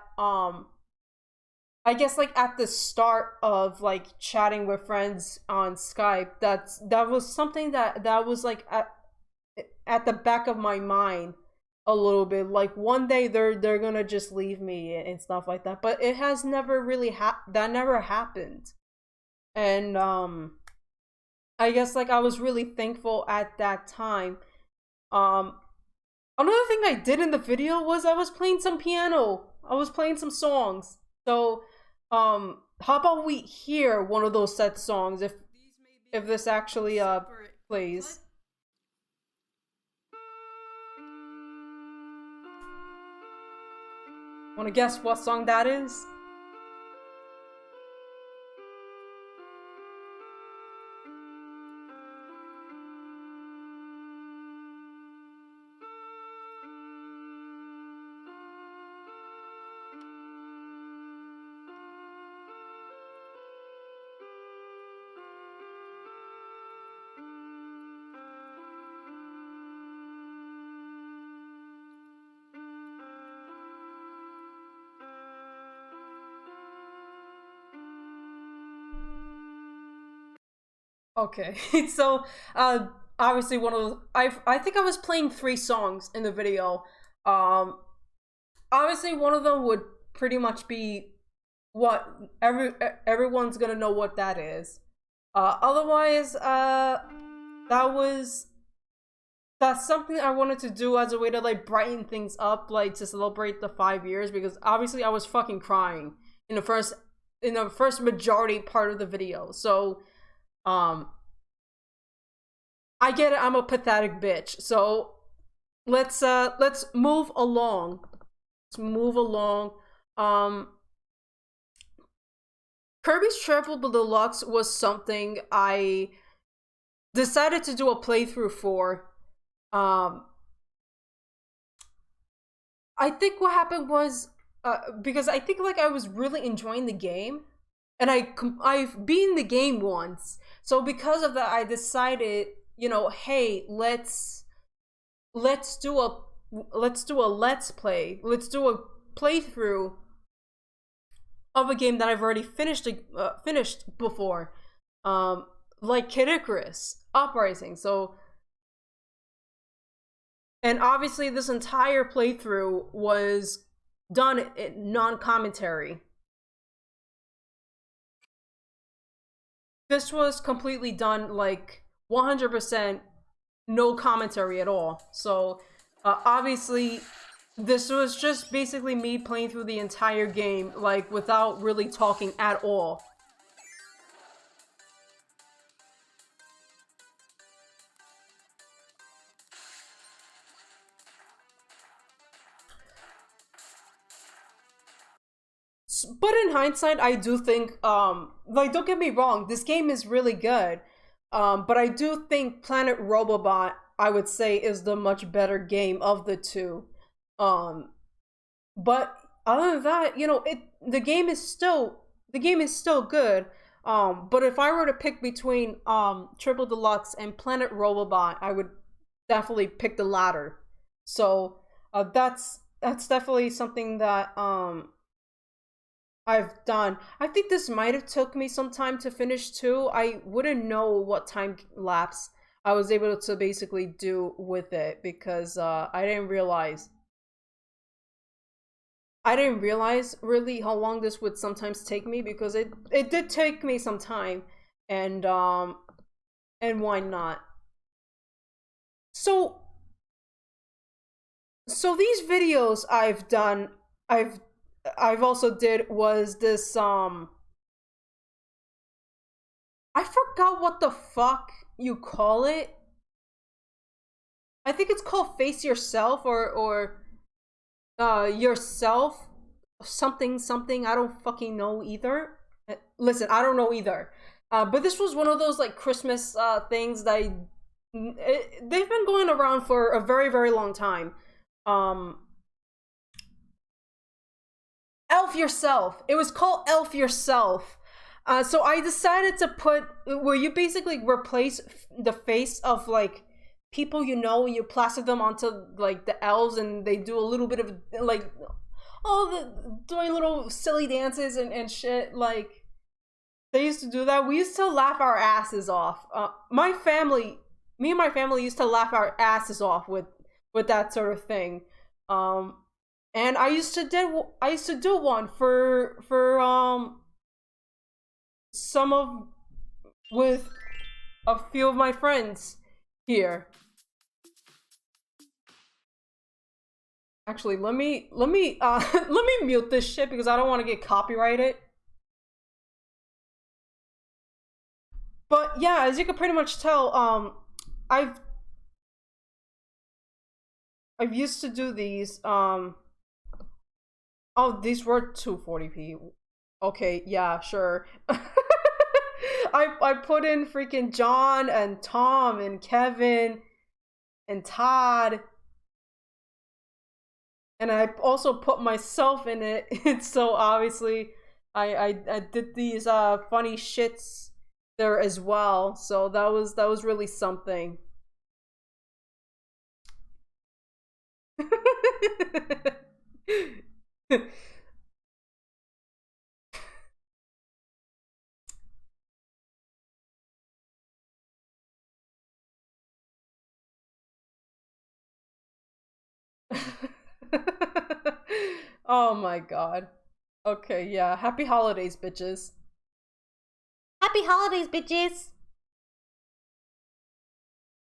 I guess like at the start of like chatting with friends on Skype, that was something that was like at the back of my mind a little bit. Like one day they're gonna just leave me and stuff like that. But it has never really that never happened. And I guess like I was really thankful at that time. Um Another thing I did in the video was I was playing some piano. I was playing some songs. So, how about we hear one of those set songs if this actually plays. Want to guess what song that is? Okay, so obviously one of those. I think I was playing three songs in the video. Um, Obviously one of them would pretty much be what everyone's gonna know what that is. Otherwise, that was that's something I wanted to do as a way to like brighten things up, like to celebrate the 5 years, because obviously I was fucking crying in the first majority part of the video. So um I get it, I'm a pathetic bitch. So let's move along. Let's move along. Um Kirby's Triple Deluxe was something I decided to do a playthrough for. Um I think what happened was because I think like I was really enjoying the game, and I've beaten the game once. So because of that, I decided, hey, let's do a let's play. Let's do a playthrough of a game that I've already finished before, like Kid Icarus Uprising. So, and obviously this entire playthrough was done in non-commentary. This was completely done like 100% no commentary at all. So obviously this was just basically me playing through the entire game like without really talking at all. But in hindsight, I do think, like, don't get me wrong, this game is really good. But I do think Planet Robobot, I would say, is the much better game of the two. Um, but other than that, the game is still good. But if I were to pick between Triple Deluxe and Planet Robobot, I would definitely pick the latter. So that's definitely something that I've done. I think this might have took me some time to finish too. I wouldn't know what time lapse I was able to basically do with it because I didn't realize. I didn't realize really how long this would sometimes take me because it did take me some time, and why not? So these videos I've done, I've also did was this I forgot what the fuck you call it. I think it's called Face Yourself or yourself something something. I don't fucking know either. Listen, I don't know either. But this was one of those like Christmas things that they've been going around for a very very long time. Elf Yourself. It was called Elf Yourself. So I decided to put where you basically replace the face of like people you know, you plaster them onto like the elves, and they do a little bit of like doing little silly dances and shit. Like they used to do that. We used to laugh our asses off. Me and my family used to laugh our asses off with that sort of thing. And I used to do one for some of with a few of my friends here. Actually, let me let me mute this shit because I don't want to get copyrighted. But yeah, as you can pretty much tell, I've used to do these. Oh, these were 240p. Okay, yeah, sure. I put in freaking John and Tom and Kevin and Todd, and I also put myself in it. So obviously, I did these funny shits there as well. So that was really something. Oh my god. Okay, yeah. Happy holidays, bitches. Happy holidays, bitches.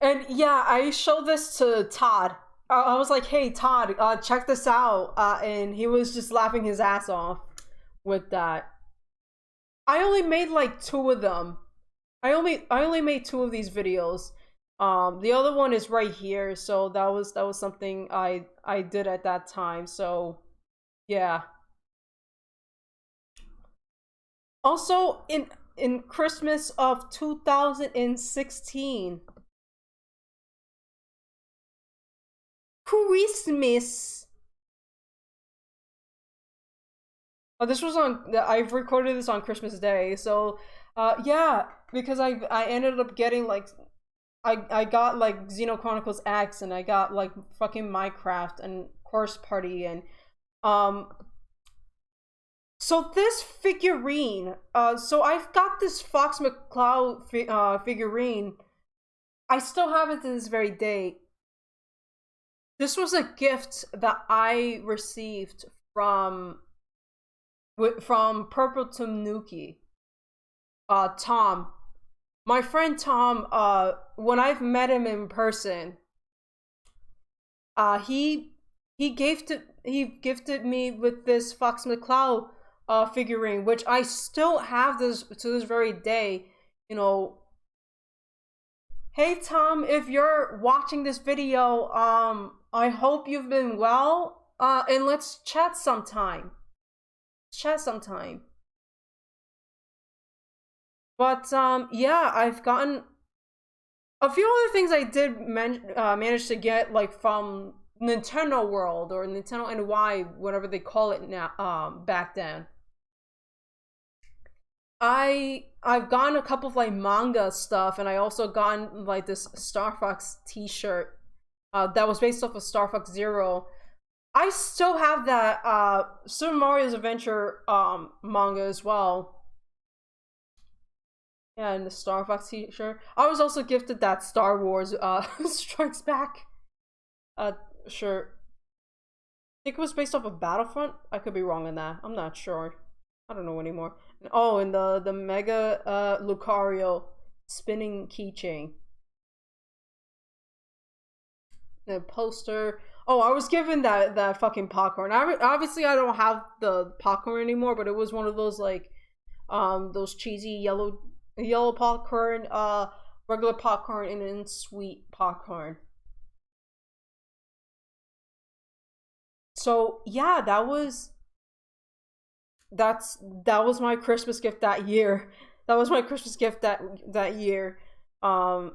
And yeah, I showed this to Todd. I was like, "Hey, Todd, check this out," and he was just laughing his ass off with that. I only made like two of them. I only made two of these videos. The other one is right here, so that was something I did at that time. So yeah. Also in Christmas of 2016. Christmas. Oh, this was on. I've recorded this on Christmas Day, so yeah, because I ended up getting like I got like Xeno Chronicles X, and I got like fucking Minecraft and Course Party, and um. So this figurine, so I've got this Fox McCloud figurine. I still have it to this very day. This was a gift that I received from Purple Tanuki. Tom, my friend Tom. When I've met him in person, he gifted me with this Fox McCloud figurine, which I still have this to this very day. You know, hey Tom, if you're watching this video, I hope you've been well. And let's chat sometime. But yeah, I've gotten a few other things I did manage to get like from Nintendo World or Nintendo NY, whatever they call it now. Back then. I've gotten a couple of like manga stuff, and I also gotten like this Star Fox T-shirt that was based off of Star Fox Zero. I still have that Super Mario's Adventure manga as well. Yeah, and the Star Fox T-shirt. I was also gifted that Star Wars Strikes Back uh shirt. I think it was based off of Battlefront. I could be wrong on that. I'm not sure. I don't know anymore. Oh, and the Mega Lucario spinning keychain. The poster. Oh, I was given that fucking popcorn. Obviously I don't have the popcorn anymore, but it was one of those like those cheesy yellow popcorn, regular popcorn, and then sweet popcorn. So yeah, that was my Christmas gift that year. That was my Christmas gift that year. Um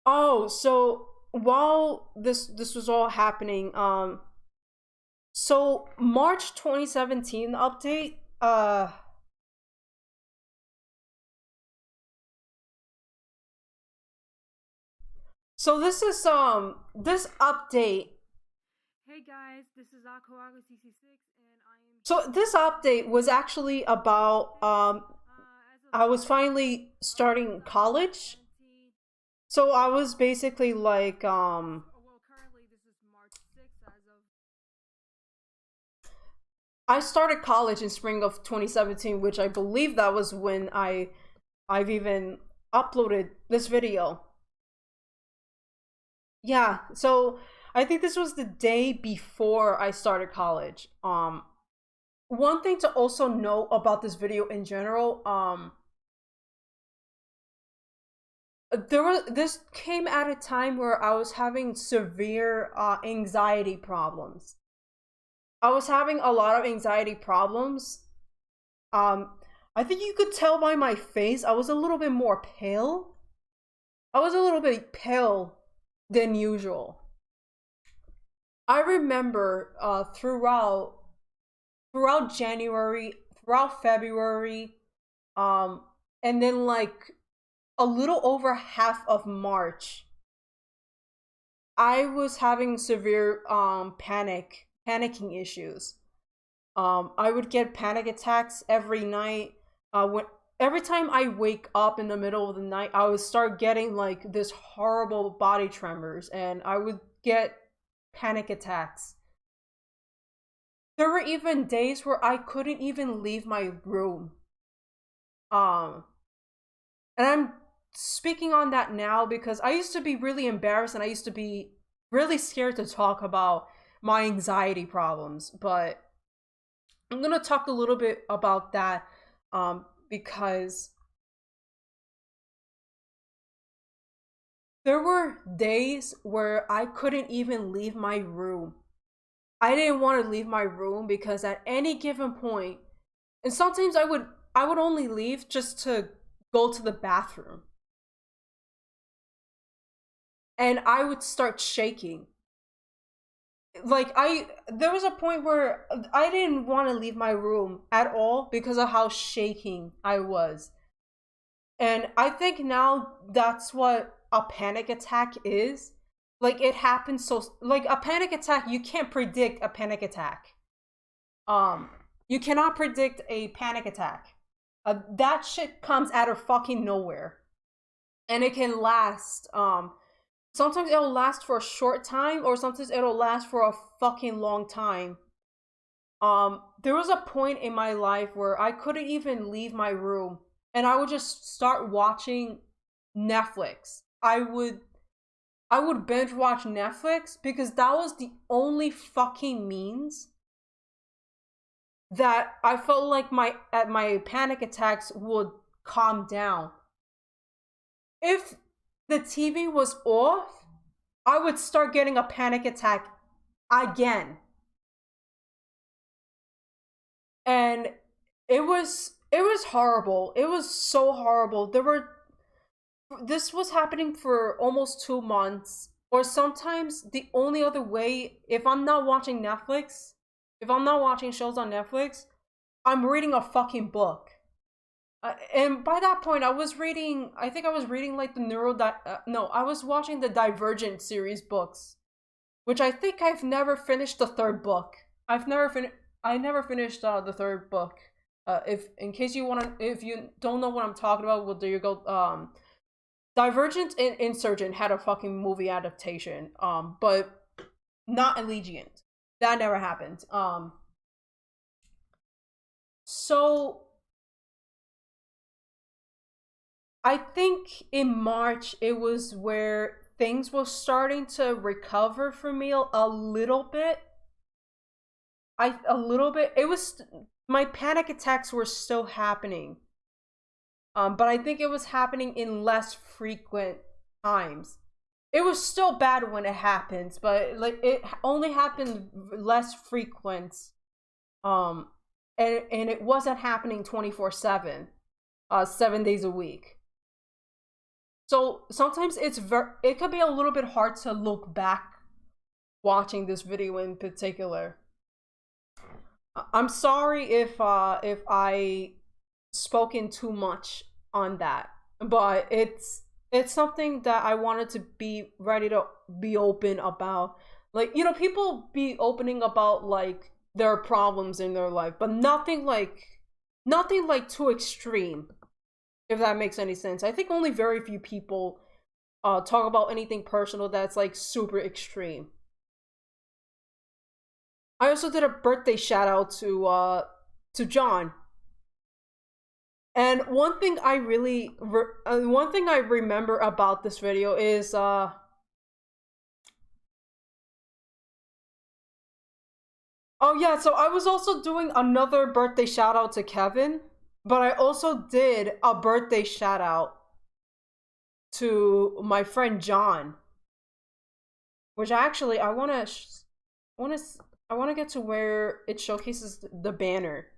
oh, so while this was all happening, so March 2017 update, so this update. Hey guys, this is Aquaga CC6, and I am. So this update was actually about As of I was March finally starting college. 2017. So I was basically like Well, currently this is March 6th. As of I started college in spring of 2017, which I believe that was when I've even uploaded this video. Yeah, so I think this was the day before I started college. One thing to also note about this video in general, this came at a time where I was having severe anxiety problems. I was having a lot of anxiety problems. I think you could tell by my face, I was a little bit more pale. I was a little bit pale than usual. I remember throughout January, throughout February, and then like a little over half of March, I was having severe panicking issues. I would get panic attacks every night. When every time I wake up in the middle of the night, I would start getting like this horrible body tremors, and I would get panic attacks. There were even days where I couldn't even leave my room. Um, and I'm speaking on that now because I used to be really embarrassed and I used to be really scared to talk about my anxiety problems, but I'm gonna talk a little bit about that because there were days where I couldn't even leave my room. I didn't want to leave my room because at any given point, and sometimes I would only leave just to go to the bathroom. And I would start shaking. Like there was a point where I didn't want to leave my room at all because of how shaking I was. And I think now that's what a panic attack is. Like it happens so like a panic attack, you can't predict a panic attack. You cannot predict a panic attack. That shit comes out of fucking nowhere. And it can last sometimes it'll last for a short time or sometimes it'll last for a fucking long time. There was a point in my life where I couldn't even leave my room and I would just start watching Netflix. I would binge watch Netflix because that was the only fucking means that I felt like my panic attacks would calm down. If the TV was off, I would start getting a panic attack again. And it was horrible. It was so horrible. This was happening for almost 2 months. Or sometimes the only other way, if I'm not watching Netflix, if I'm not watching shows on Netflix, I'm reading a fucking book. And by that point, I was reading. I think I was reading like the no, I was watching the Divergent series books, which I think I've never finished the third book. I've never finished. I never finished the third book. If in case you wanna, if you don't know what I'm talking about, well, there you go. Divergent and Insurgent had a fucking movie adaptation. But not Allegiant. That never happened. So I think in March it was where things were starting to recover for me a little bit. A little bit. It was my panic attacks were still happening. But I think it was happening in less frequent times. It was still bad when it happens, but like it only happened less frequent. And it wasn't happening 24/7, 7 days a week. So sometimes it could be a little bit hard to look back watching this video in particular. I'm sorry if I spoken too much on that, but it's something that I wanted to be ready to be open about. Like, you know, people be opening about like their problems in their life, but nothing like too extreme, if that makes any sense. I think only very few people talk about anything personal that's like super extreme. I also did a birthday shout out to John. And one thing I remember about this video is oh yeah, so I was also doing another birthday shout out to Kevin, but I also did a birthday shout out to my friend John, which actually I want to get to where it showcases the banner.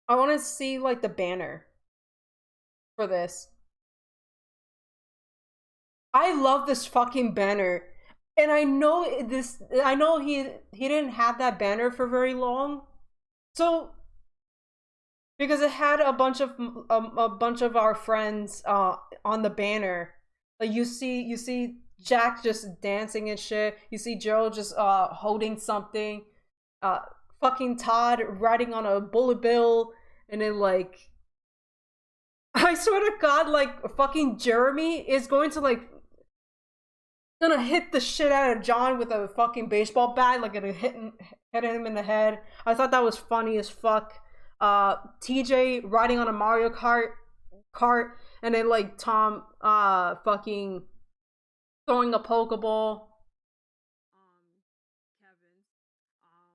I want to see like the banner for this. I love this fucking banner. And I know he didn't have that banner for very long. So because it had a bunch of our friends on the banner. Like you see Jack just dancing and shit. You see Joe just holding something. Fucking Todd riding on a bullet bill, and then like I swear to God, like fucking Jeremy is going to gonna hit the shit out of John with a fucking baseball bat, like gonna hit him in the head. I thought that was funny as fuck. TJ riding on a Mario cart, and then like Tom fucking throwing a Pokeball.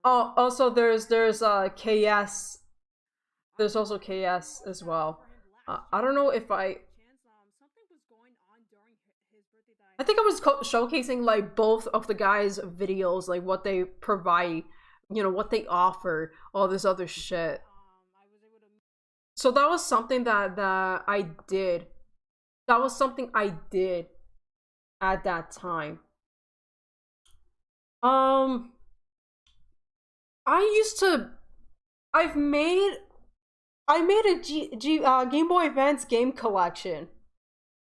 Oh, also there's KS. There's also KS as well. I don't know if I think I was showcasing like both of the guys' videos, like what they provide, you know, what they offer, all this other shit. So that was something that I did. That was something I did at that time. I made a Game Boy Advance game collection.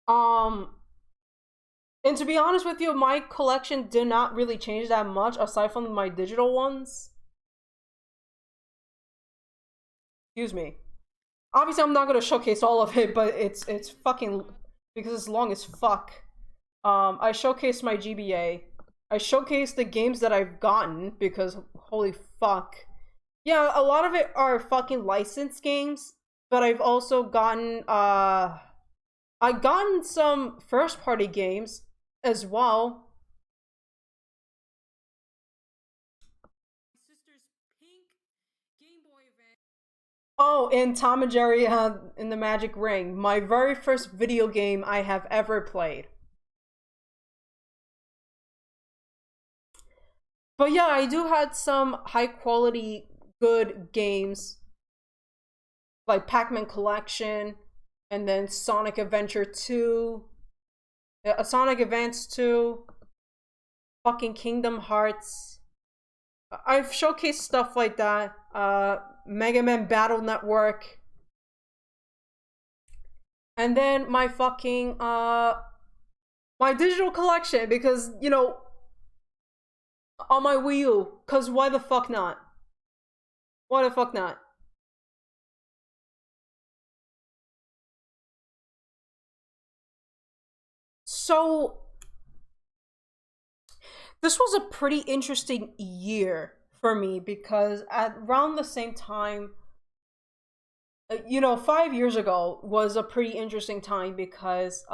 And to be honest with you, my collection did not really change that much aside from my digital ones. Excuse me. Obviously, I'm not gonna showcase all of it, but it's fucking because it's long as fuck. I showcased my GBA. I showcased the games that I've gotten because holy fuck. Yeah, a lot of it are fucking licensed games, but I've also gotten I've gotten some first party games as well. Oh, and Tom and Jerry in the Magic Ring, my very first video game I have ever played. But yeah, I do had some high quality good games like Pac-Man Collection, and then Sonic Adventure 2, Sonic Advance 2, fucking Kingdom Hearts. I've showcased stuff like that. Mega Man Battle Network. And then my fucking my digital collection, because you know, on my Wii U, cause why the fuck not? Why the fuck not? So this was a pretty interesting year for me because at around the same time, you know, 5 years ago was a pretty interesting time because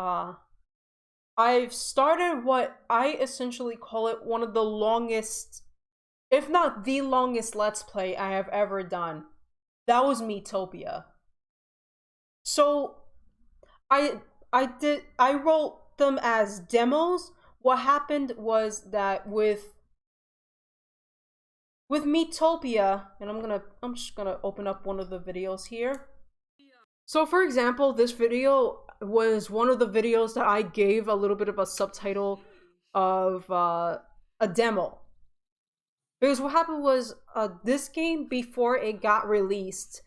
I've started what I essentially call it one of the longest, if not the longest, let's play I have ever done. That was Metopia. So I wrote them as demos. What happened was that with Metopia, and I'm just gonna open up one of the videos here. So for example, this video was one of the videos that I gave a little bit of a subtitle of a demo. Because what happened was this game, before it got released,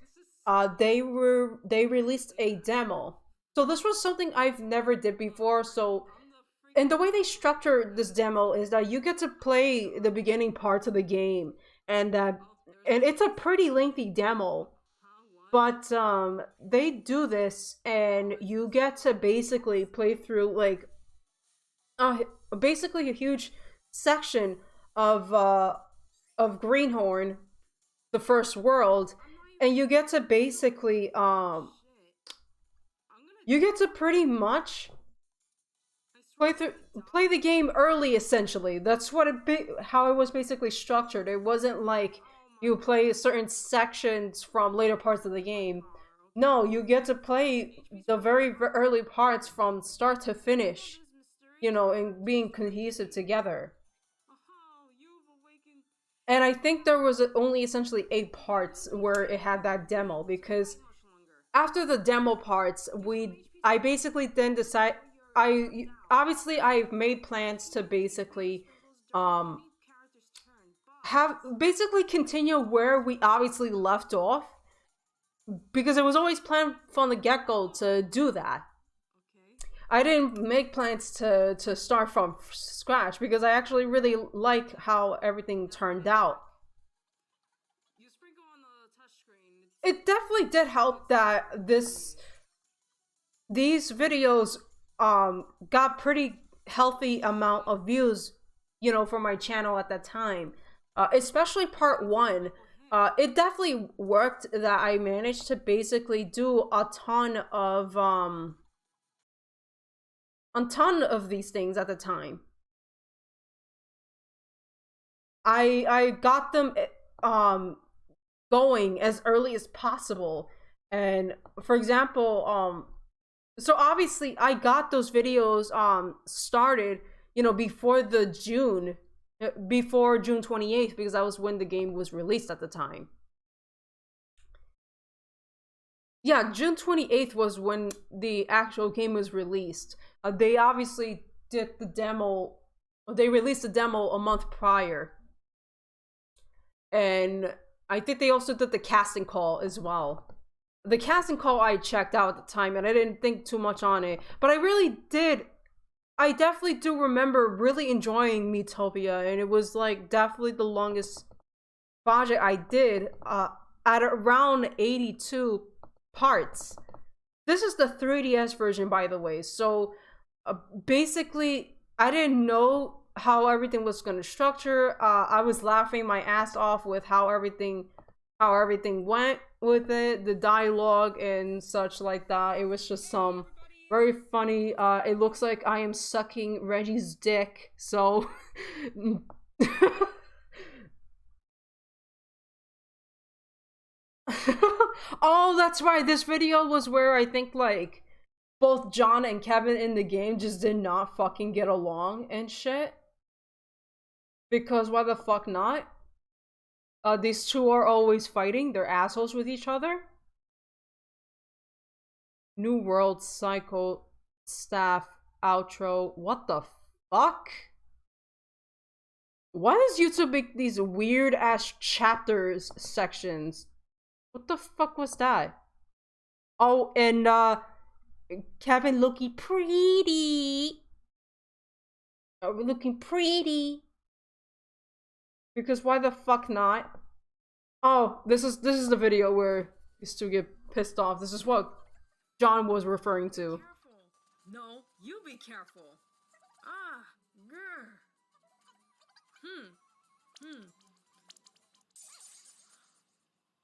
they released a demo. So this was something I've never did before. So, and the way they structured this demo is that you get to play the beginning parts of the game, and and it's a pretty lengthy demo. But they do this, and you get to basically play through like uh, basically a huge section of Greenhorn, the first world, and you get to basically you get to pretty much play the game early. Essentially, that's what how it was basically structured. It wasn't like you play certain sections from later parts of the game. No, you get to play the very early parts from start to finish, you know, and being cohesive together. And I think there was only essentially 8 parts where it had that demo, because after the demo parts, I basically then decide I obviously I've made plans to basically um have basically continue where we obviously left off, because it was always planned from the get-go to do that. I didn't make plans to start from scratch because I actually really like how everything turned out. It definitely did help that these videos got pretty healthy amount of views, you know, for my channel at that time. Especially part 1. It definitely worked that I managed to basically do a ton of these things at the time. I got them going as early as possible. And for example, so obviously I got those videos started, you know, before June 28th, because that was when the game was released at the time. Yeah, June 28th was when the actual game was released. They obviously did the demo, they released the demo a month prior. And I think they also did the casting call as well. The casting call I checked out at the time, and I didn't think too much on it. But I definitely do remember really enjoying Metopia, and it was like definitely the longest project I did, at around 82 parts. This is the 3DS version, by the way. So basically, I didn't know how everything was going to structure. I was laughing my ass off with how everything went with it, the dialogue and such like that. It was just some very funny. It looks like I am sucking Reggie's dick. So oh, that's right. This video was where I think like both John and Kevin in the game just did not fucking get along and shit. Because why the fuck not? These two are always fighting. They're assholes with each other. New World Cycle Staff outro. What the fuck? Why does YouTube make these weird ass chapters sections? What the fuck was that? Oh, and Kevin looking pretty. Looking pretty. Because why the fuck not? Oh, this is the video where you still get pissed off. This is what John was referring to. Careful. No, you be careful. Ah, grr.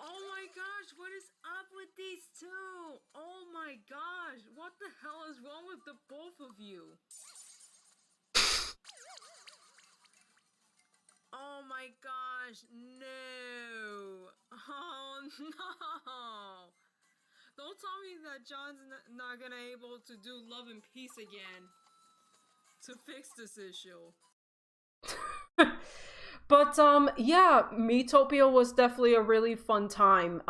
Oh my gosh, what is up with these two? Oh my gosh, what the hell is wrong with the both of you? Oh my gosh, no. Oh no. Don't tell me that John's not gonna able to do Love and Peace again to fix this issue. But yeah, Metopia was definitely a really fun time.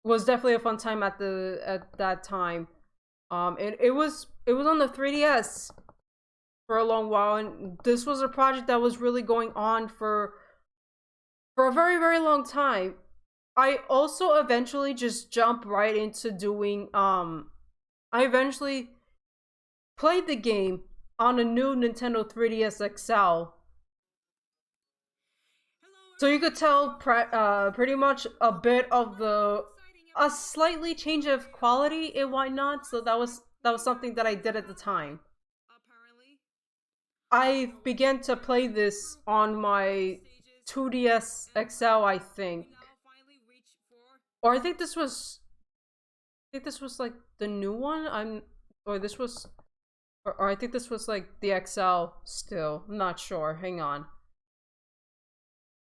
Was definitely a fun time at that time. It was on the 3DS for a long while, and this was a project that was really going on for a very, very long time. I also eventually just jumped right into doing I eventually played the game on a new Nintendo 3DS XL. So you could tell pretty much a bit of a slightly change of quality and whatnot. So that was something that I did at the time. I began to play this on my 2DS XL, I think, or I think this was like the new one. Or this was, or I think this was like the XL still. I'm not sure. Hang on.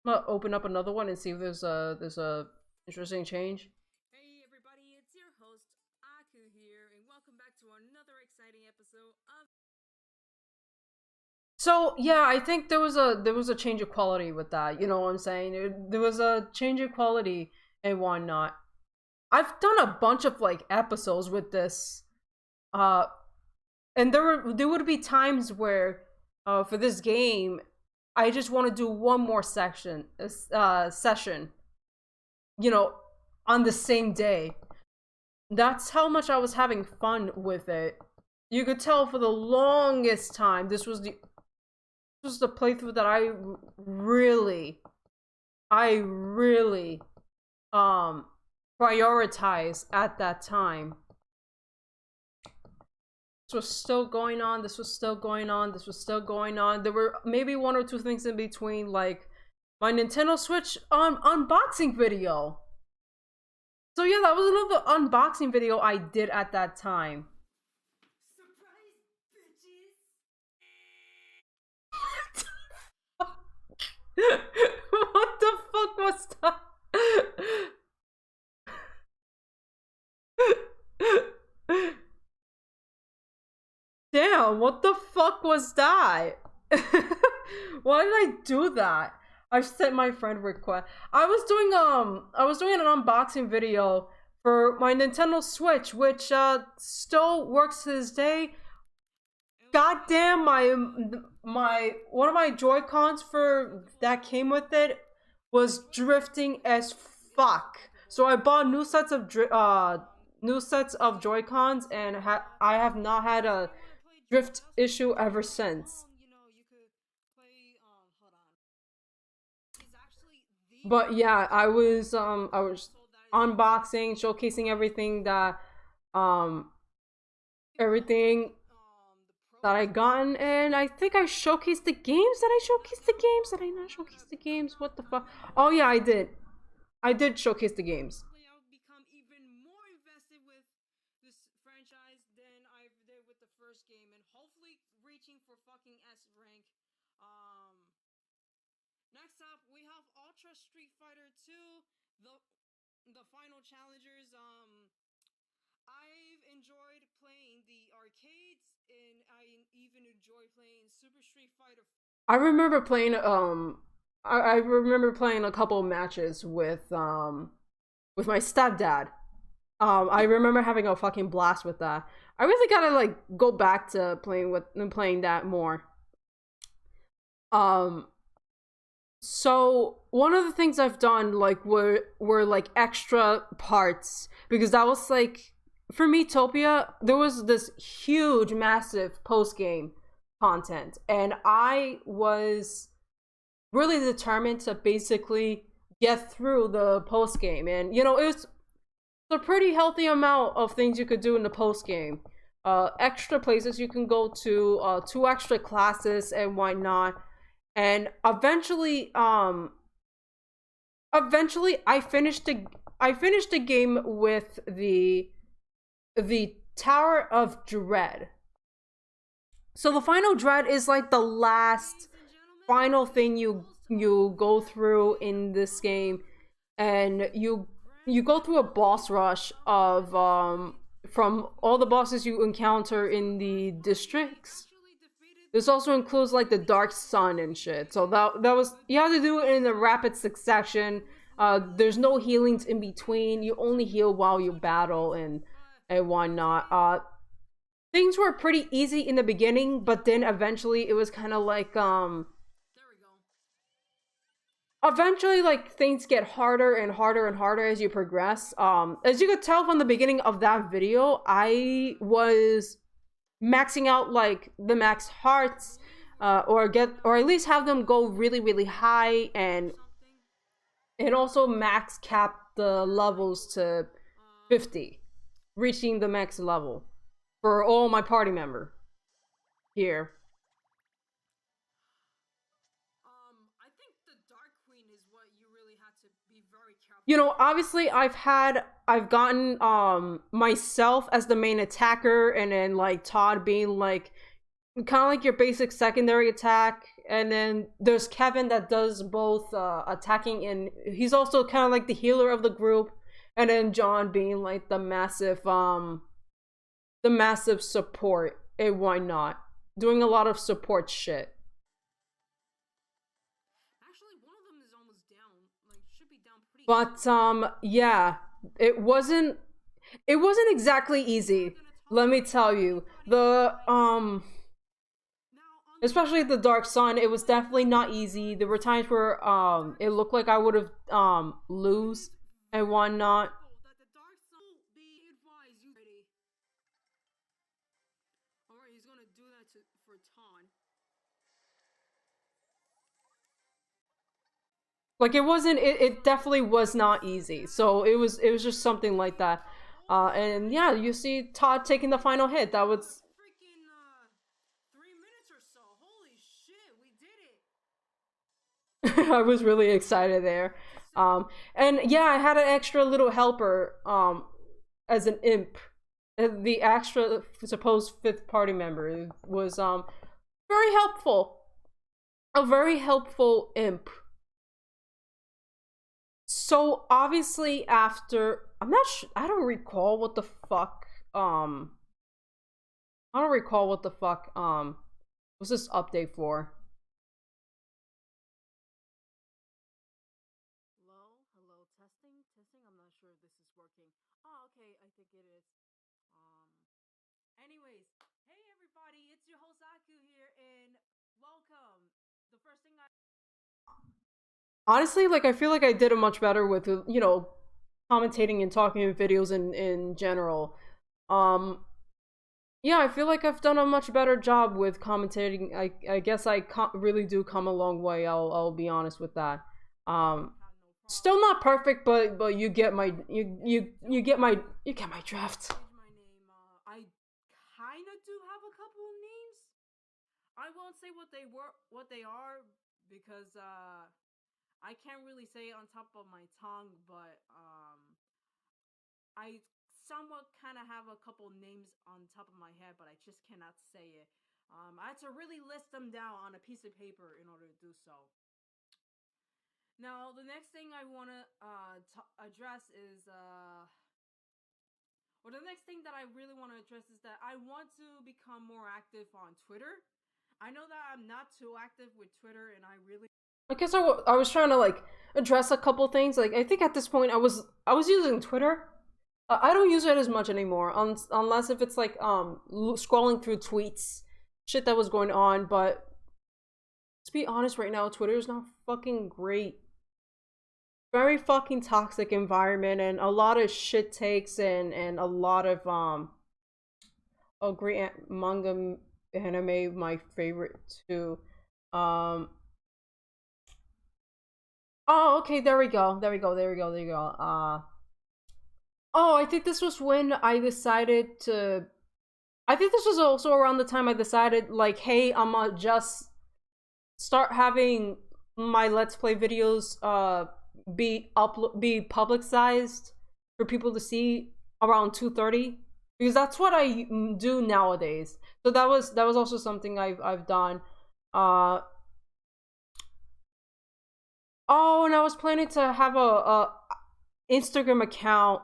I'm gonna open up another one and see if there's a interesting change. Hey everybody, it's your host Aku here, and welcome back to another exciting episode of. So yeah, I think there was a change of quality with that. You know what I'm saying? There was a change of quality and whatnot. I've done a bunch of like episodes with this, and there would be times where, for this game, I just want to do one more session, you know, on the same day. That's how much I was having fun with it. You could tell for the longest time this was the playthrough that I really prioritized at that time. This was still going on, this was still going on, this was still going on. There were maybe one or two things in between, like my Nintendo Switch unboxing video. So yeah, that was another unboxing video I did at that time. Surprise, bitches! What the fuck was that? Damn, what the fuck was that? Why did I do that? I sent my friend request. I was doing an unboxing video for my Nintendo Switch, which still works to this day. Goddamn, my one of my Joy-Cons for that came with it was drifting as fuck. So I bought new sets of Joy-Cons, and I have not had a drift issue ever since. But yeah, I was unboxing, showcasing everything that I gotten, and I think I showcased the games. Did I showcase the games? Did I not showcase the games? What the fuck? Oh yeah, I did. I did showcase the games. I'll become even more invested with this franchise than I did with the first game, and hopefully reaching for fucking S rank. Next up, we have Ultra Street Fighter 2, the final challengers. I've enjoyed playing the arcades, and I even enjoy playing Super Street Fighter. I remember playing I remember playing a couple matches with my stepdad. I remember having a fucking blast with that. I really gotta like go back to playing that more. Um, so one of the things I've done like were like extra parts because that was like for Metopia there was this huge massive post game content and I was really determined to basically get through the post game and you know it was a pretty healthy amount of things you could do in the post game. Extra places you can go to, two extra classes and why not. And eventually I finished the game with the Tower of Dread. So the final dread is like the last final thing you go through in this game and you go through a boss rush of from all the bosses you encounter in the districts. This also includes like the Dark Sun and shit. So that was you have to do it in a rapid succession. There's no healings in between. You only heal while you battle and whatnot. Things were pretty easy in the beginning, but then eventually it was kind of like eventually like things get harder and harder and harder as you progress. As you could tell from the beginning of that video, I was maxing out like the max hearts, or at least have them go really high and also max cap the levels to 50, reaching the max level for all my party member here. You know, obviously I've gotten myself as the main attacker and then like Todd being like kind of like your basic secondary attack, and then there's Kevin that does both attacking and he's also kind of like the healer of the group, and then John being like the massive support and why not doing a lot of support shit. But yeah, it wasn't it wasn't exactly easy. Let me tell you. The especially the Dark Sun, it was definitely not easy. There were times where it looked like I would have lose and whatnot. Like it definitely was not easy. So it was just something like that. And yeah, you see Todd taking the final hit. That was I was really excited there. And yeah, I had an extra little helper as an imp. The extra supposed fifth party member was very helpful. A very helpful imp. So obviously after I'm not I don't recall what the fuck I don't recall what the fuck was this update for. Honestly, like I feel like I did a much better with you know commentating and talking in videos in general. Um yeah, I feel like I've done a much better job with commentating. I guess really do come a long way. I'll be honest with that. Um Still not perfect, but you get my you get my draft. I guess I was trying to like address a couple things. Like I think at this point I was using Twitter. I don't use it as much anymore, unless if it's like scrolling through tweets, shit that was going on. But To be honest, right now, Twitter is not fucking great. Very fucking toxic environment and a lot of shit takes and a lot of great manga anime, my favorite too. Um oh, okay, there we go. Oh, I think this was when I decided to I think this was also around the time I decided like, hey, I'm gonna just start having my let's play videos be publicized for people to see around 2:30 because that's what I do nowadays. So that was also something I've done. Uh oh, and I was planning to have a Instagram account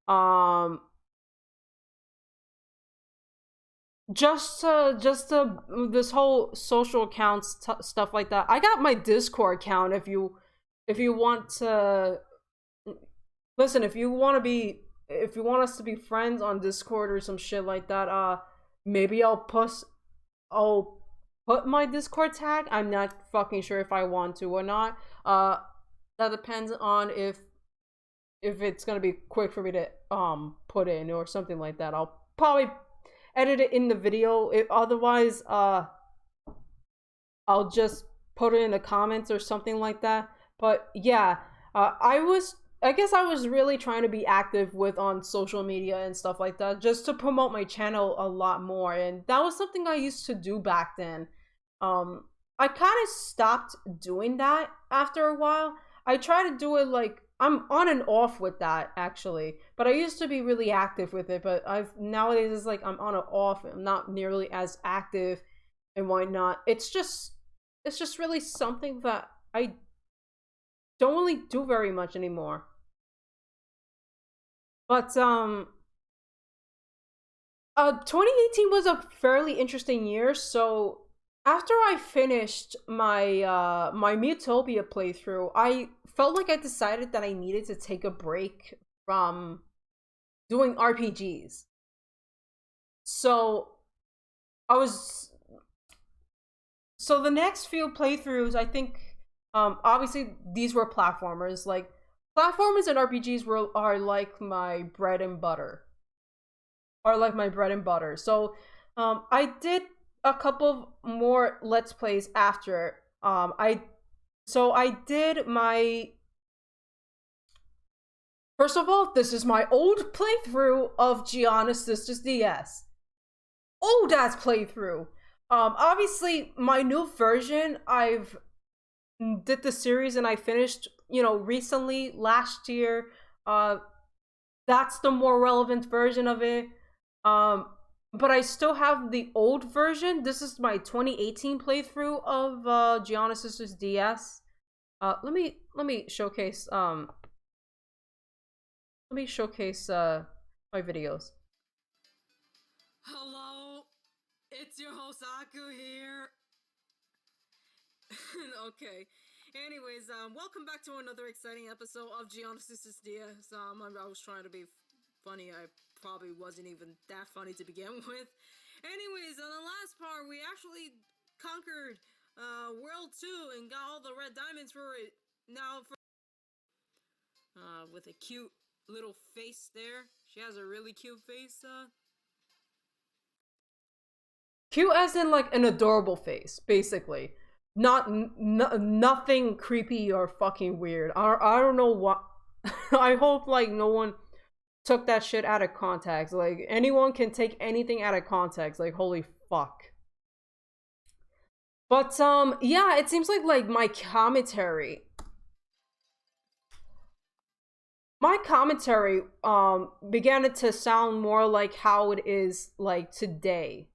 um just to this whole social accounts stuff like that. I got my Discord account if you want to listen, if you want us to be friends on Discord or some shit like that, maybe I'll put my Discord tag. I'm not fucking sure if I want to or not. That depends on if it's gonna be quick for me to put in or something like that. I'll probably edit it in the video. Otherwise, I'll just put it in the comments or something like that. But yeah, I guess I was really trying to be active with on social media and stuff like that, just to promote my channel a lot more. And that was something I used to do back then. I kind of stopped doing that after a while. I try to do it like I'm on and off with that actually, but I used to be really active with it. But I've nowadays it's like I'm on and off. I'm not nearly as active, and why not? It's just really something that I don't really do very much anymore. But 2018 was a fairly interesting year. So after I finished my Mutopia playthrough, I felt like I decided that I needed to take a break from doing RPGs. So I was so the next few playthroughs, I think, obviously these were platformers. Like platformers and RPGs are like my bread and butter. So, I did a couple more Let's Plays after. I did my first of all. This is my old playthrough of Gianna Sisters DS. Old ass playthrough. Obviously, my new version. I've did the series and I finished, recently last year. That's the more relevant version of it. Um, but I still have the old version. This is my 2018 playthrough of Gianna Sisters DS. Let me showcase my videos. Hello, it's your Hosaku here. Okay. Anyways, welcome back to another exciting episode of Geonesis DS. I was trying to be funny. I probably wasn't even that funny to begin with. Anyways, on the last part, we actually conquered World 2 and got all the red diamonds for it. Now, with a cute little face there. She has a really cute face. Cute as in like an adorable face, basically. Nothing creepy or fucking weird. I don't know what. I hope like no one took that shit out of context. Like anyone can take anything out of context. Like holy fuck. But yeah, it seems like my commentary began to sound more like how it is like today.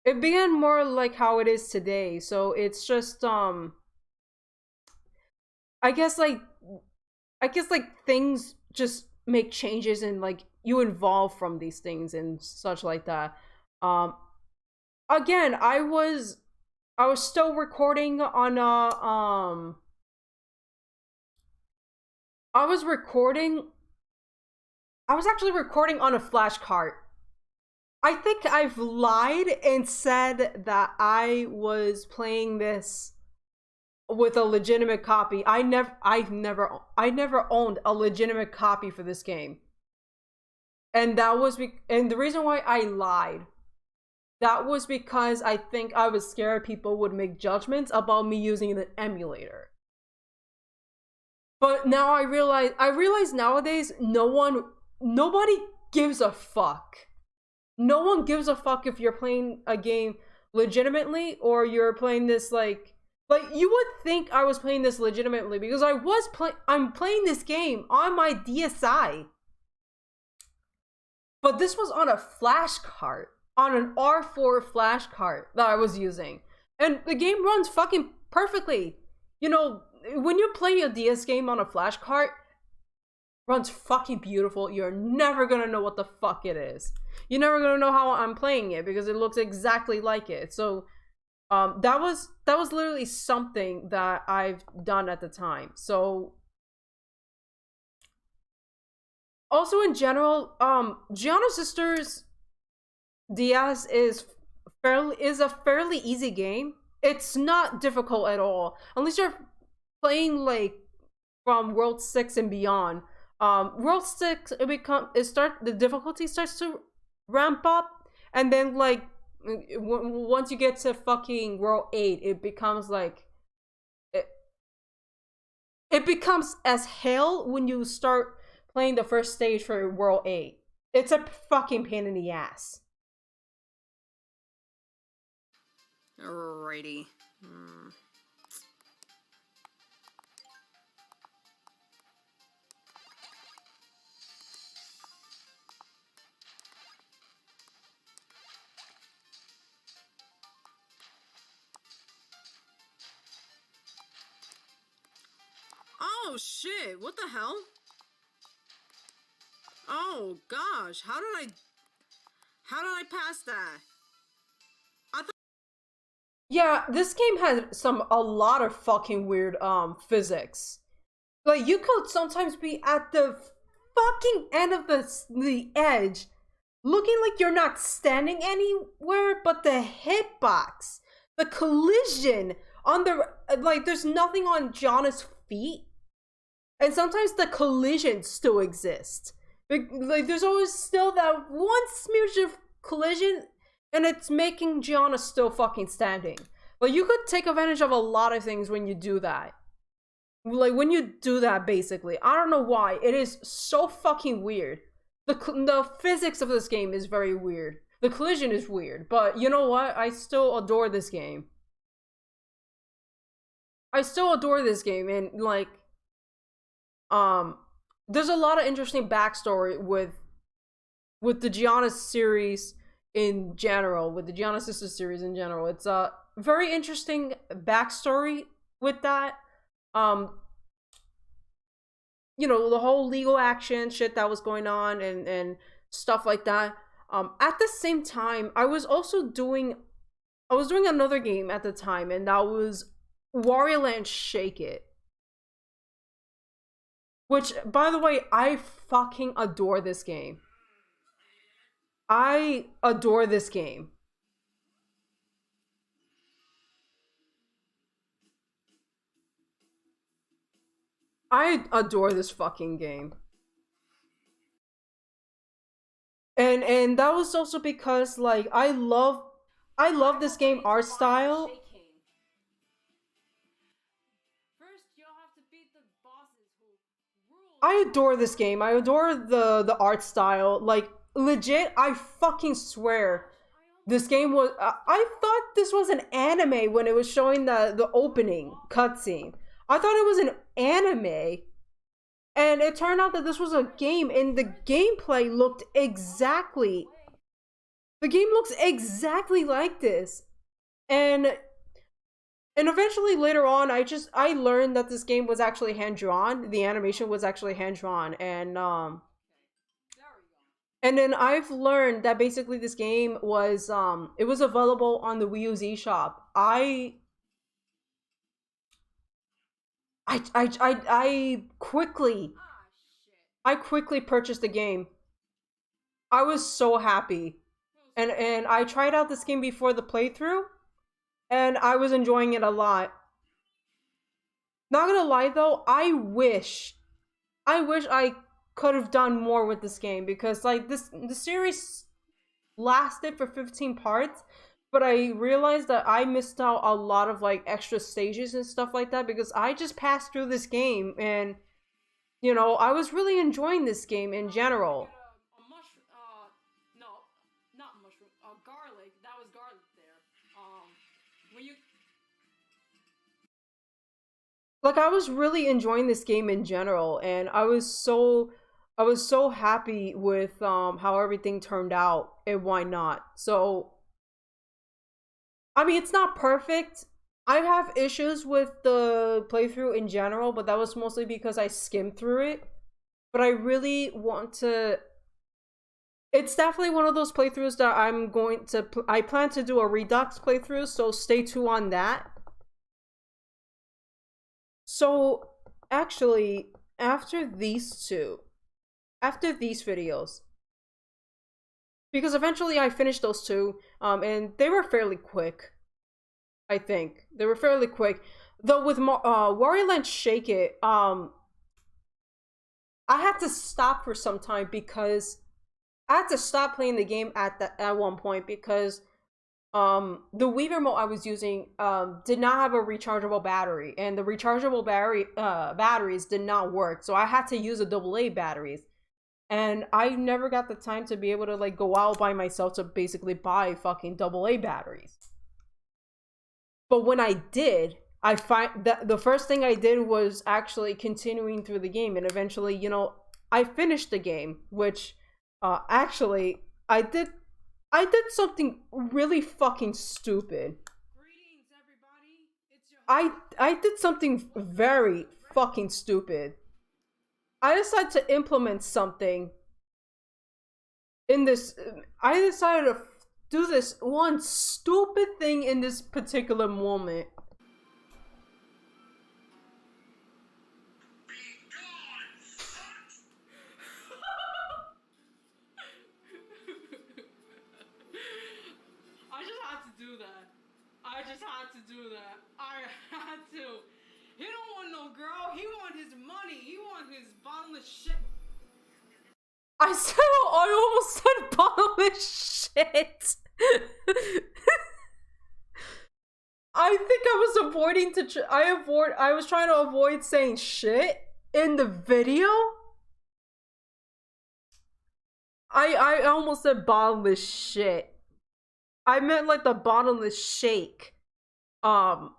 It began more like how it is today. So it's just I guess like things just make changes and like you evolve from these things and such like that. Um Again, I was still recording on I was recording I was actually recording on a flash cart. I think I've lied and said that I was playing this with a legitimate copy. I never owned a legitimate copy for this game. And and the reason why I lied, that was because I think I was scared people would make judgments about me using an emulator. But now I realize nowadays nobody gives a fuck. No one gives a fuck if you're playing a game legitimately or you're playing this like you would think I was playing this legitimately because I'm playing this game on my DSi. But this was on a flash card, on an R4 flash card that I was using. And the game runs fucking perfectly. You know, when you play a DS game on a flash card, runs fucking beautiful. You're never gonna know what the fuck it is. You're never gonna know how I'm playing it because it looks exactly like it. So that was literally something that I've done at the time. So also in general, Gianna Sisters DS is a fairly easy game. It's not difficult at all, unless you're playing like from World 6 and beyond. World 6 the difficulty starts to ramp up, and then like once you get to fucking World 8, it becomes like it becomes as hell when you start playing the first stage for World 8. It's a fucking pain in the ass. Alrighty. Oh shit, what the hell? Oh gosh, how did I pass that? Yeah, this game had a lot of fucking weird physics. Like you could sometimes be at the fucking end of the edge, looking like you're not standing anywhere, but the hitbox, the collision on the like there's nothing on Gianna's feet. And sometimes the collision still exists. Like there's always still that one smidge of collision, and it's making Gianna still fucking standing. Like you could take advantage of a lot of things when you do that. Like when you do that, basically, I don't know why it is so fucking weird. The physics of this game is very weird. The collision is weird, but you know what? I still adore this game. I still adore this game, and like there's a lot of interesting backstory with the Gianna series in general, with the Gianna Sisters series in general. It's a very interesting backstory with that. You know, the whole legal action shit that was going on and stuff like that. At the same time, I was doing another game at the time, and that was Wario Land Shake It. Which, by the way, I fucking adore this game. I adore this game. I adore this fucking game. And that was also because like I love this game art style. I adore this game. I adore the art style. Like legit, I fucking swear this game was I thought this was an anime when it was showing the opening cutscene. I thought it was an anime, and it turned out that this was a game, and the gameplay looked exactly like this. And eventually later on I learned that this game was actually hand drawn. The animation was actually hand drawn, and then I've learned that basically this game was it was available on the Wii U's eShop. I quickly purchased the game. I was so happy. and I tried out this game before the playthrough, and I was enjoying it a lot. Not gonna lie though, I wish I could have done more with this game because like the series lasted for 15 parts, but I realized that I missed out a lot of like extra stages and stuff like that because I just passed through this game and I was really enjoying this game in general. A mushroom. No, not mushroom. Garlic. That was garlic there. When you Like I was really enjoying this game in general and I was so happy with how everything turned out and why not. So I mean it's not perfect. I have issues with the playthrough in general, but that was mostly because I skimmed through it. But I really want to it's definitely one of those playthroughs that I plan to do a Redux playthrough, so stay tuned on that. So actually, after these videos, because eventually I finished those two, and they were fairly quick. I think they were fairly quick. Though with Wario Land Shake It, I had to stop for some time because I had to stop playing the game at one point because the Wii remote I was using did not have a rechargeable battery, and the rechargeable batteries did not work, so I had to use the AA batteries, and I never got the time to be able to like go out by myself to basically buy fucking AA batteries. But when I did, I find that the first thing I did was actually continuing through the game, and eventually, I finished the game, which actually I did something really fucking stupid. Greetings, everybody. It's your I did something very fucking stupid. I decided to implement something in this. I decided to do this one stupid thing in this particular moment. I just had to do that. I just had to do that. I had to. He don't want no girl. He want his money. He want his bottomless shit. I almost said bottomless shit. I think I was avoiding I was trying to avoid saying shit in the video. I almost said bottomless shit. I meant like the bottomless shake. But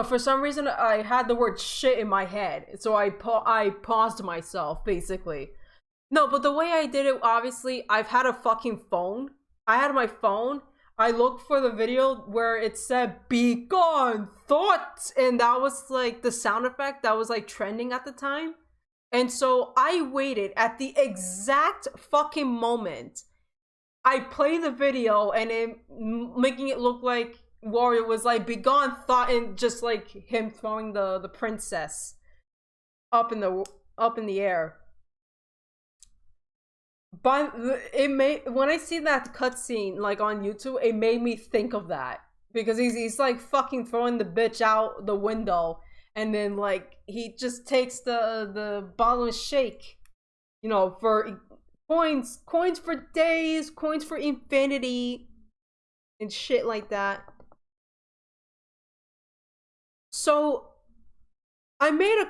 for some reason I had the word shit in my head, so I paused myself basically. No, but the way I did it, obviously, I've had a fucking phone. I had my phone. I looked for the video where it said "Be gone, thoughts," and that was like the sound effect that was like trending at the time. And so I waited at the exact fucking moment I play the video and it making it look like Wario was like "Begone thought," and just like him throwing the princess up in the air. But when I see that cutscene like on YouTube, it made me think of that because he's like fucking throwing the bitch out the window, and then like he just takes the bottomless shake, for coins for days, coins for infinity, and shit like that. So I made a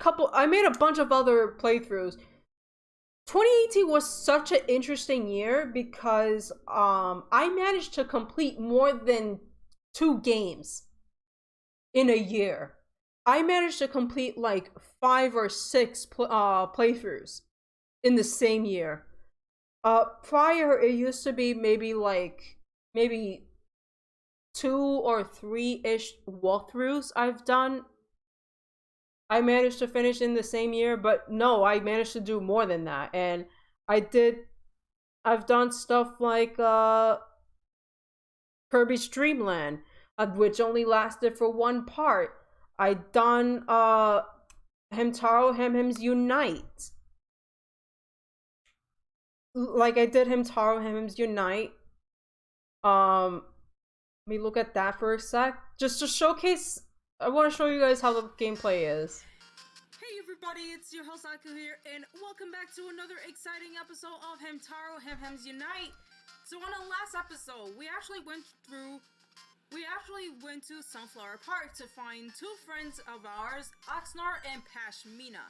bunch of other playthroughs. 2018 was such an interesting year because I managed to complete more than 2 games in a year. I managed to complete like 5 or 6 playthroughs in the same year. Prior it used to be maybe 2 or 3-ish walkthroughs I've done. I managed to finish in the same year, but no, I managed to do more than that. And I've done stuff like Kirby's Dream Land, which only lasted for 1 part. I done Hamtaro Hemhem's Unite. Like I did Hamtaro Hemhem's Unite. Let me look at that for a sec. Just to showcase, I want to show you guys how the gameplay is. Hey everybody, it's your host Aku here, and welcome back to another exciting episode of Hamtaro Hamhams Unite. So on the last episode, we actually went to Sunflower Park to find two friends of ours, Oxnard and Pashmina.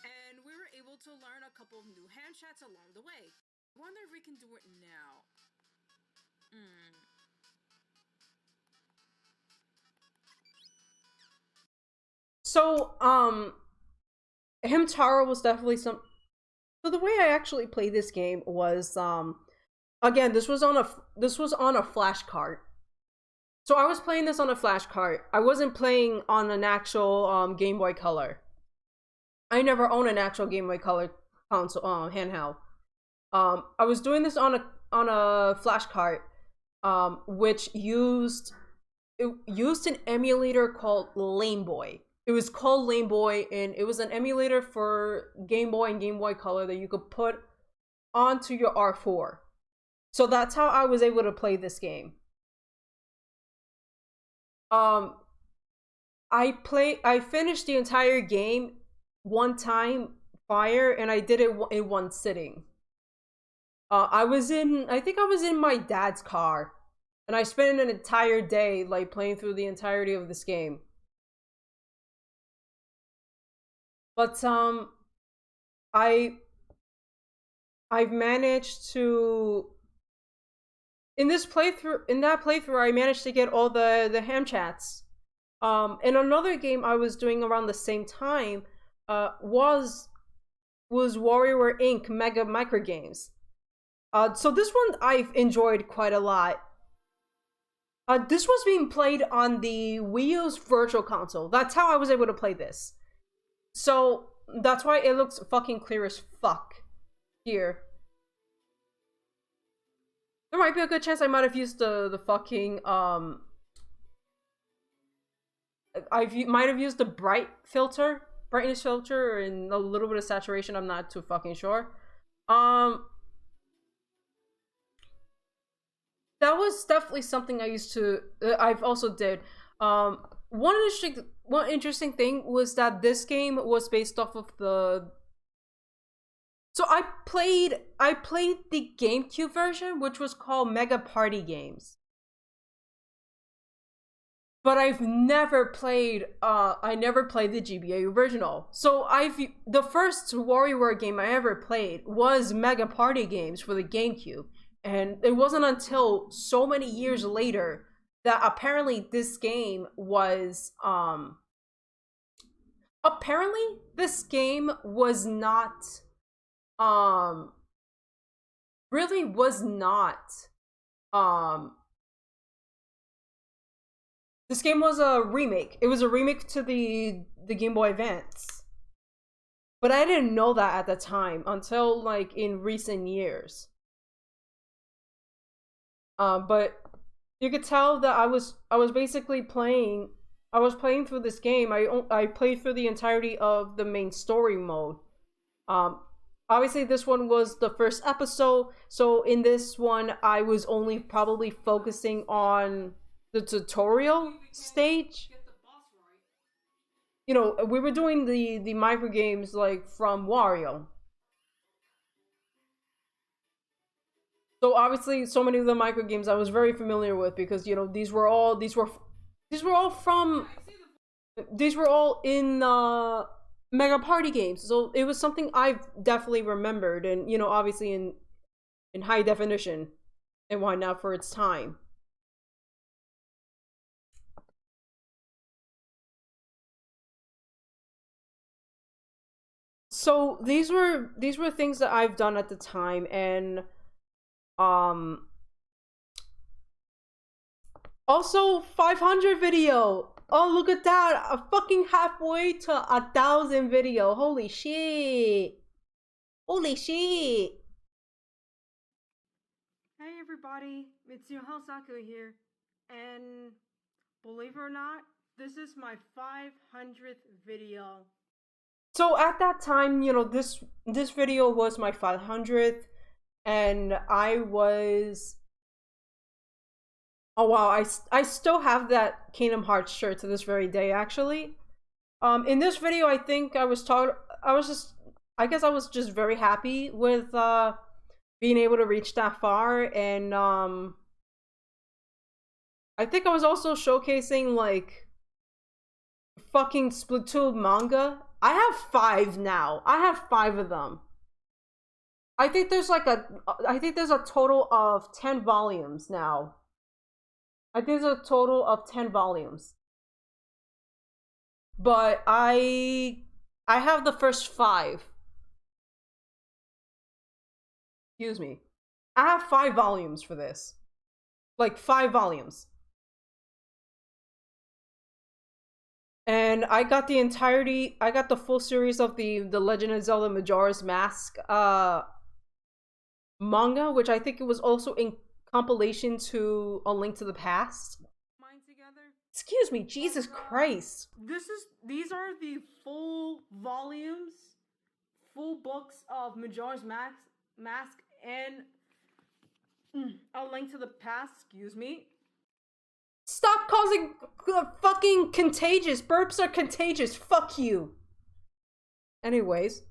And we were able to learn a couple of new hand chats along the way. I wonder if we can do it now. So, Hamtaro was definitely some. So the way I actually played this game was, again, this was on a flash cart. So I was playing this on a flash cart. I wasn't playing on an actual Game Boy Color. I never owned an actual Game Boy Color console handheld. I was doing this on a flash cart, which used an emulator called Lame Boy. It was called Lame Boy, and it was an emulator for Game Boy and Game Boy Color that you could put onto your R4. So that's how I was able to play this game. I finished the entire game one time prior, and I did it in one sitting. I think I was in my dad's car, and I spent an entire day like playing through the entirety of this game. But I've managed to in that playthrough I managed to get all the ham chats. In another game I was doing around the same time was WarioWare Inc. Mega Micro Games. So this one I've enjoyed quite a lot. This was being played on the Wii U's Virtual Console. That's how I was able to play this. So that's why it looks fucking clear as fuck here. There might be a good chance I might have used the fucking might have used the brightness filter and a little bit of saturation. I'm not too fucking sure. That was definitely something I've also did. One interesting thing was that this game was based off of the. So I played the GameCube version, which was called Mega Party Games. But I've never played. I never played the GBA original. So the first WarioWare game I ever played was Mega Party Games for the GameCube, and it wasn't until so many years later that apparently this game was not really was not this game was a remake. It was a remake to the Game Boy Advance. But I didn't know that at the time until like in recent years. But you could tell that I was basically playing. I was playing through this game. I played through the entirety of the main story mode. Obviously, this one was the first episode, so in this one, I was only probably focusing on the tutorial stage. You know, we were doing the micro games like from Wario. So obviously, so many of the micro games I was very familiar with because you know these were all in Mega Party games. So it was something I've definitely remembered, and you know, obviously in high definition, and why not for its time. So these were things that I've done at the time, and also 500 video. Oh, look at that! I'm fucking halfway to 1,000 video. Holy shit! Holy shit! Hey everybody, it's your host Aku here, and believe it or not, this is my 500th video. So at that time, you know, this video was my 500th. and I was, oh wow, I still have that Kingdom Hearts shirt to this very day, actually. In this video, I think I guess I was just very happy with being able to reach that far, and I think I was also showcasing like fucking Splatoon manga. I have 5 now. I have 5 of them. I think there's a total of 10 volumes now. I think there's a total of 10 volumes. But I have the first 5. Excuse me. I have 5 volumes for this. Like 5 volumes. And I got the full series of the Legend of Zelda Majora's Mask manga, which I think it was also in compilation to A Link to the Past. Mine together. Excuse me, Jesus Christ. These are the full volumes, full books of Majora's Mask and A Link to the Past, excuse me. Stop causing fucking contagious. Burps are contagious. Fuck you. Anyways,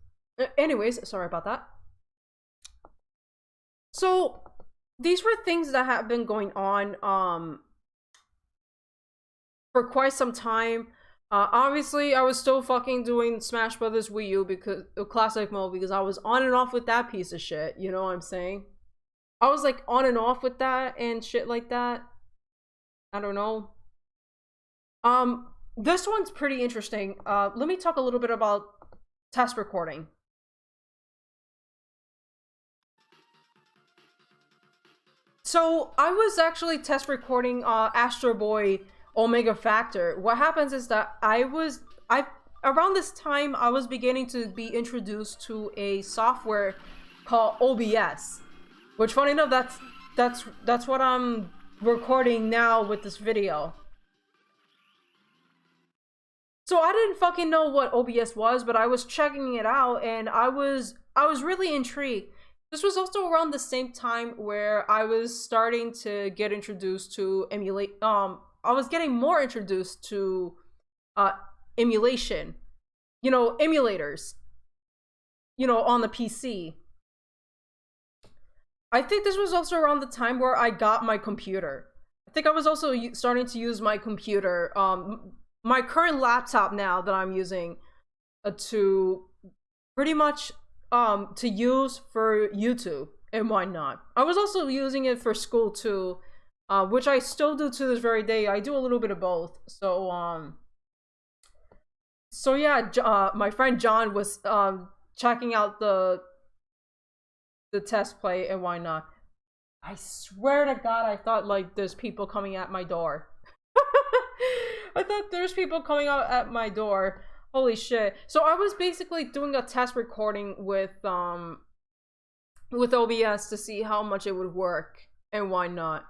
sorry about that. So, these were things that have been going on for quite some time. Obviously, I was still fucking doing Smash Brothers Wii U because classic mode, because I was on and off with that piece of shit. You know what I'm saying? I was like on and off with that and shit like that. I don't know. This one's pretty interesting. Let me talk a little bit about test recording. So I was actually test recording Astro Boy Omega Factor. What happens is that around this time I was beginning to be introduced to a software called OBS, which, funny enough, that's what I'm recording now with this video. So I didn't fucking know what OBS was, but I was checking it out and I was really intrigued. This was also around the same time where I was starting to get introduced to I was getting more introduced to emulation. You know, emulators. You know, on the PC. I think this was also around the time where I got my computer. I think I was also starting to use my computer, my current laptop now that I'm using to pretty much to use for YouTube and whatnot. I was also using it for school too, which I still do to this very day. I do a little bit of both. So yeah, my friend John was checking out the test play and why not. I swear to God, I thought like there's people coming at my door. I thought there's people coming out at my door. Holy shit. So I was basically doing a test recording with OBS to see how much it would work and why not.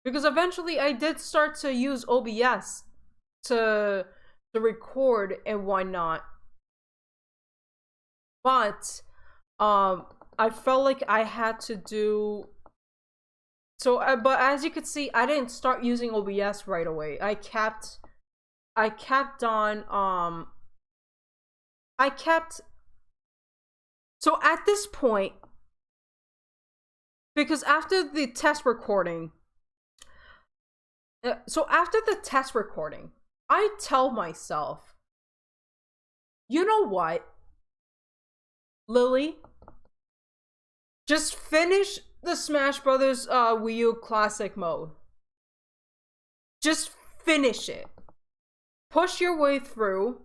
Because eventually I did start to use OBS to record and why not. But I felt like I had to do so, but as you could see, I didn't start using OBS right away. I kept on so at this point, because after the test recording, I tell myself, you know what, Lily, just finish the Smash Brothers Wii U Classic mode. Just finish it. Push your way through.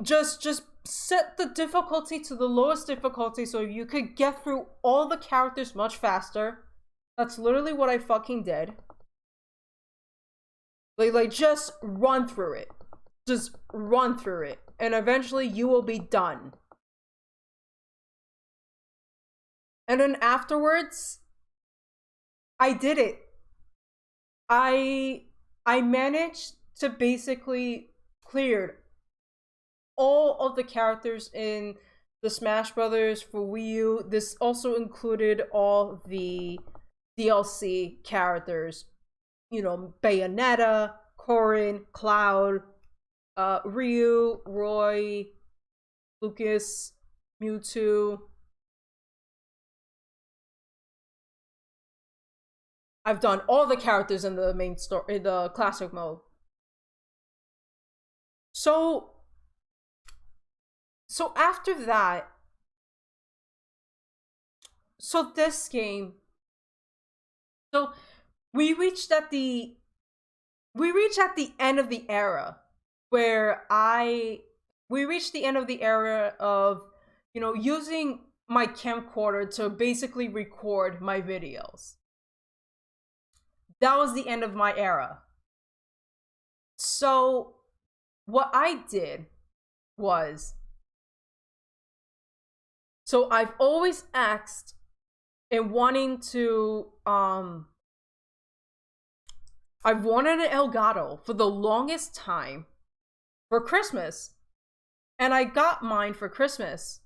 Just set the difficulty to the lowest difficulty so you could get through all the characters much faster. That's literally what I fucking did. Like just run through it. Just run through it. And eventually you will be done. And then afterwards, I did it. I managed to basically clear all of the characters in the Smash Brothers for Wii U. This also included all the DLC characters, you know, Bayonetta, Corrin, Cloud, Ryu, Roy, Lucas, Mewtwo. I've done all the characters in the main story, in the classic mode. So after that, so this game, so we reached at the end of the era where we reached the end of the era of, you know, using my camcorder to basically record my videos. That was the end of my era. So what I did was, so I've always asked and wanting to I've wanted an Elgato for the longest time for Christmas, and I got mine for Christmas.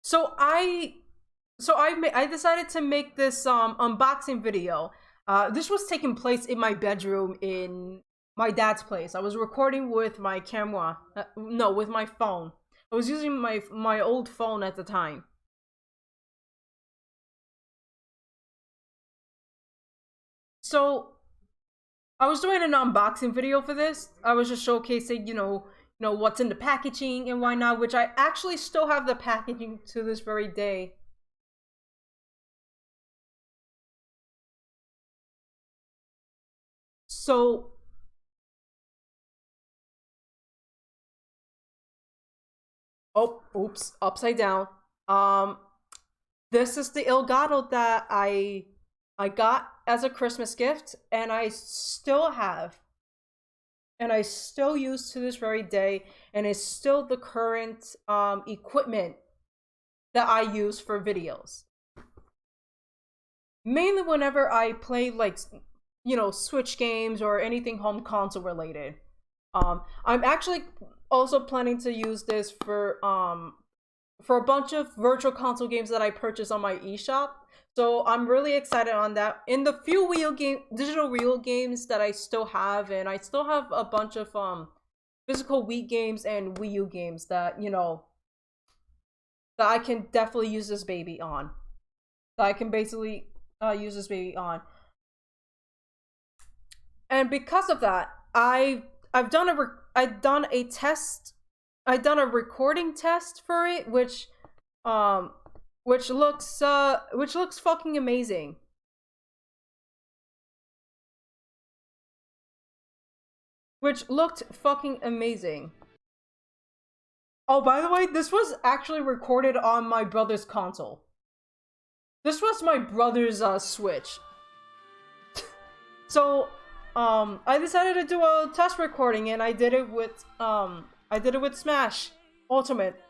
So I decided to make this unboxing video. This was taking place in my bedroom in my dad's place. I was recording with my camera, no, with my phone. I was using my old phone at the time. So I was doing an unboxing video for this. I was just showcasing, you know, what's in the packaging and why not, which I actually still have the packaging to this very day. So oh, oops, upside down. This is the Elgato that I got as a Christmas gift, and I still have, and I still use to this very day, and it's still the current equipment that I use for videos. Mainly whenever I play, like, you know, Switch games or anything home console related. I'm actually also planning to use this for a bunch of virtual console games that I purchased on my eShop. So I'm really excited on that. In the few digital Wii games that I still have, and I still have a bunch of physical Wii games and Wii U games that, you know, that I can definitely use this baby on. That I can basically use this baby on. And because of that, I've done a recording test for it, which looks fucking amazing. Which looked fucking amazing. Oh, by the way, this was actually recorded on my brother's console. This was my brother's Switch. So I decided to do a test recording, and I did it with Smash Ultimate.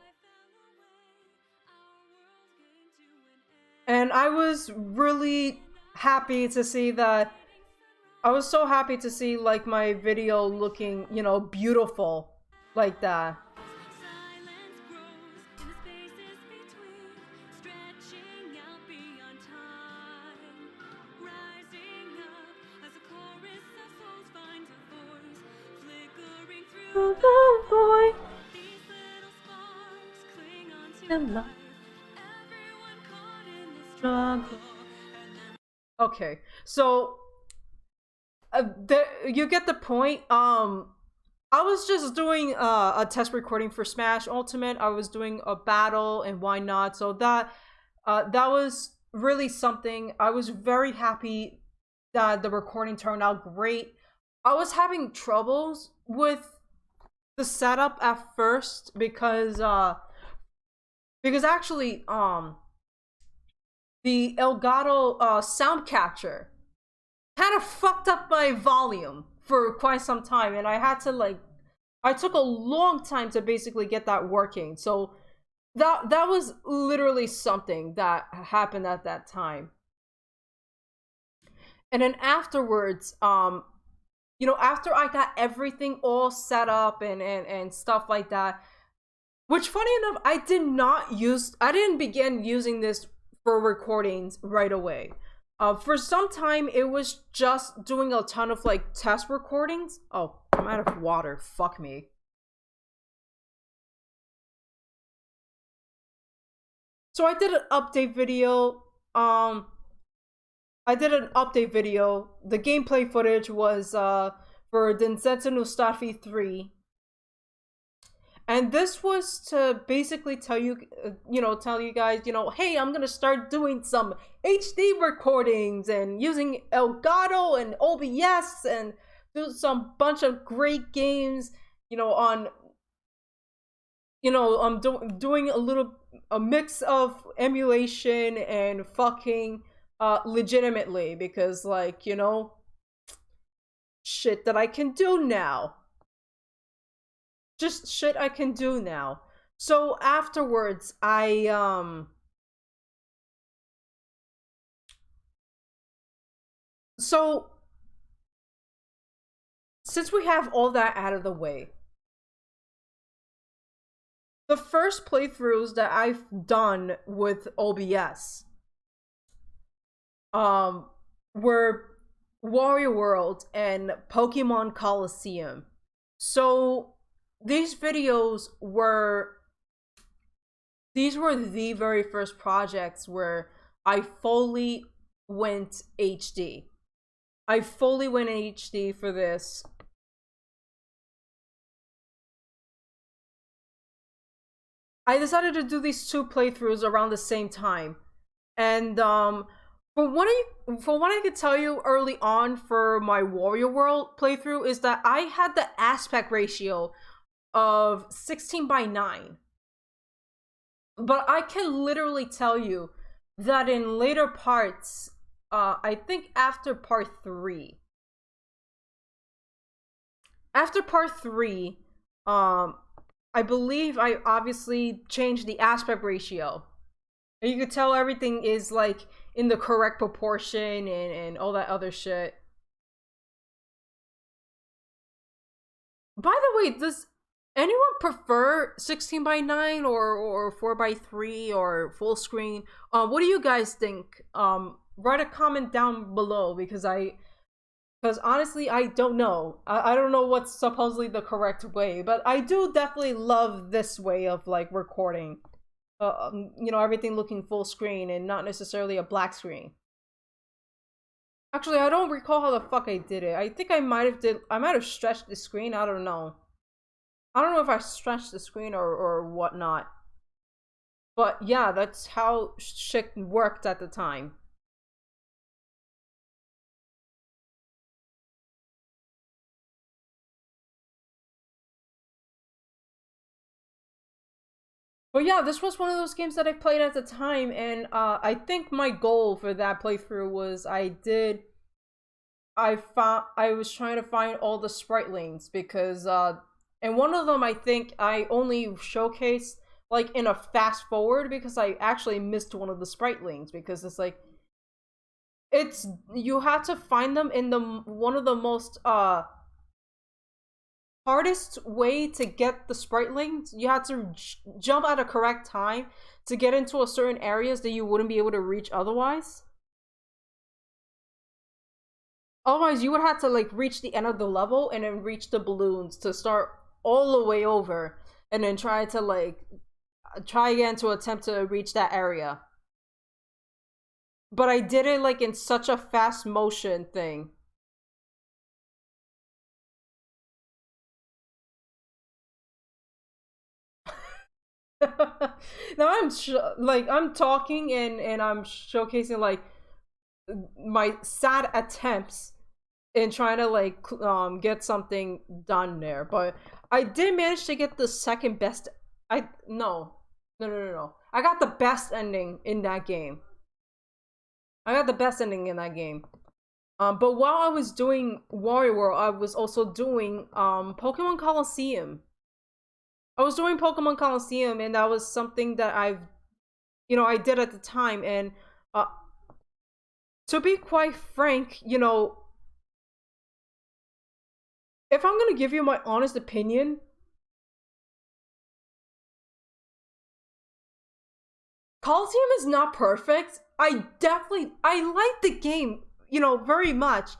And I was really happy to see that. I was so happy to see, like, my video looking, you know, beautiful like that. Okay, so you get the point. I was just doing a test recording for Smash Ultimate. I was doing a battle and why not. So that was really something. I was very happy that the recording turned out great. I was having troubles with the setup at first because actually the Elgato sound capture kind of fucked up my volume for quite some time, and I had to, like, I took a long time to basically get that working. So that was literally something that happened at that time. And then afterwards, after I got everything all set up and stuff like that, which funny enough, I didn't begin using this for recordings right away. For some time, it was just doing a ton of like test recordings. Oh, I'm out of water. Fuck me. So I did an update video. The gameplay footage was for Densetsu no Staffy 3. And this was to basically tell you, tell you guys, hey, I'm gonna start doing some HD recordings and using Elgato and OBS and do some bunch of great games, on, I'm doing a mix of emulation and fucking legitimately, because like, shit that I can do now. Just shit I can do now. So afterwards, so since we have all that out of the way, the first playthroughs that I've done with OBS were Warrior World and Pokemon Coliseum. So these were the very first projects where I fully went HD. I fully went HD for this. I decided to do these two playthroughs around the same time. And for what I could tell you early on for my Warrior World playthrough is that I had the aspect ratio of 16:9. But I can literally tell you that in later parts, I think after part 3, I believe I obviously changed the aspect ratio. And you could tell everything is like in the correct proportion and all that other shit. By the way, does anyone prefer 16:9 or 4:3 or full screen? What do you guys think? Write a comment down below, because honestly, I don't know. I don't know what's supposedly the correct way, but I do definitely love this way of like recording. Everything looking full screen and not necessarily a black screen. Actually, I don't recall how the fuck I did it. I think I might have stretched the screen. I don't know. I don't know if I stretched the screen or whatnot. But yeah, that's how shit worked at the time. But yeah, this was one of those games that I played at the time, and I think my goal for that playthrough was I was trying to find all the spritelings, because and one of them I think I only showcased like in a fast forward, because I actually missed one of the spritelings, because it's like you have to find them in the one of the most hardest way to get the spritelings. You have to jump at a correct time to get into a certain areas that you wouldn't be able to reach otherwise. Otherwise, you would have to like reach the end of the level and then reach the balloons to start all the way over, and then try again to attempt to reach that area. But I did it like in such a fast motion thing. Now I'm talking and I'm showcasing like my sad attempts in trying to like get something done there, but I did manage to get the second best. No. I got the best ending in that game. But while I was doing Warrior World, I was also doing Pokemon Coliseum. And that was something that I did at the time. And to be quite frank, if I'm gonna give you my honest opinion, Coliseum is not perfect. I like the game, very much,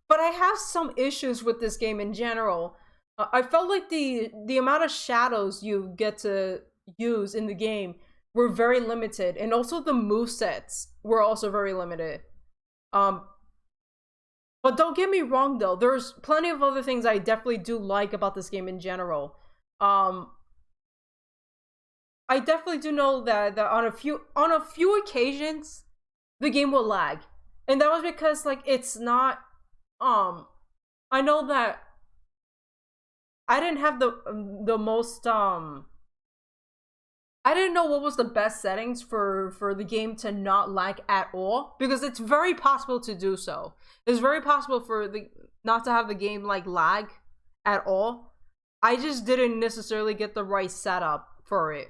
but I have some issues with this game in general. I felt like the amount of shadows you get to use in the game were very limited, and also the movesets were also very limited. Um, but don't get me wrong though, there's plenty of other things I definitely do like about this game in general. Um, I definitely do know that on a few occasions the game will lag, and that was because like it's not. I know that I didn't have the most I didn't know what was the best settings for the game to not lag at all, because it's very possible to do so. It's very possible for the not to have the game like lag at all. I just didn't necessarily get the right setup for it.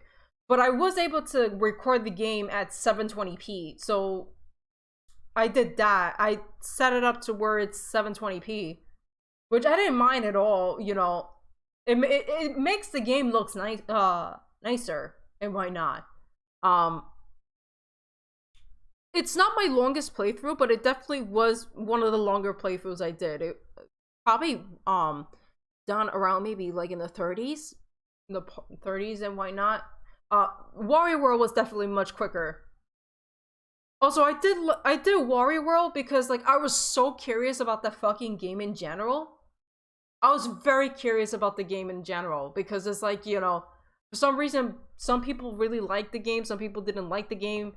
But I was able to record the game at 720p. So I did that. I set it up to where it's 720p, which I didn't mind at all, it makes the game looks nicer, and why not? Um, it's not my longest playthrough, but it definitely was one of the longer playthroughs I did. It probably done around maybe like in the 30s, and why not? Warrior World was definitely much quicker. Also, I did Warrior World because like I was so curious about the fucking game in general. I was very curious about the game in general because it's like, for some reason, some people really liked the game, some people didn't like the game,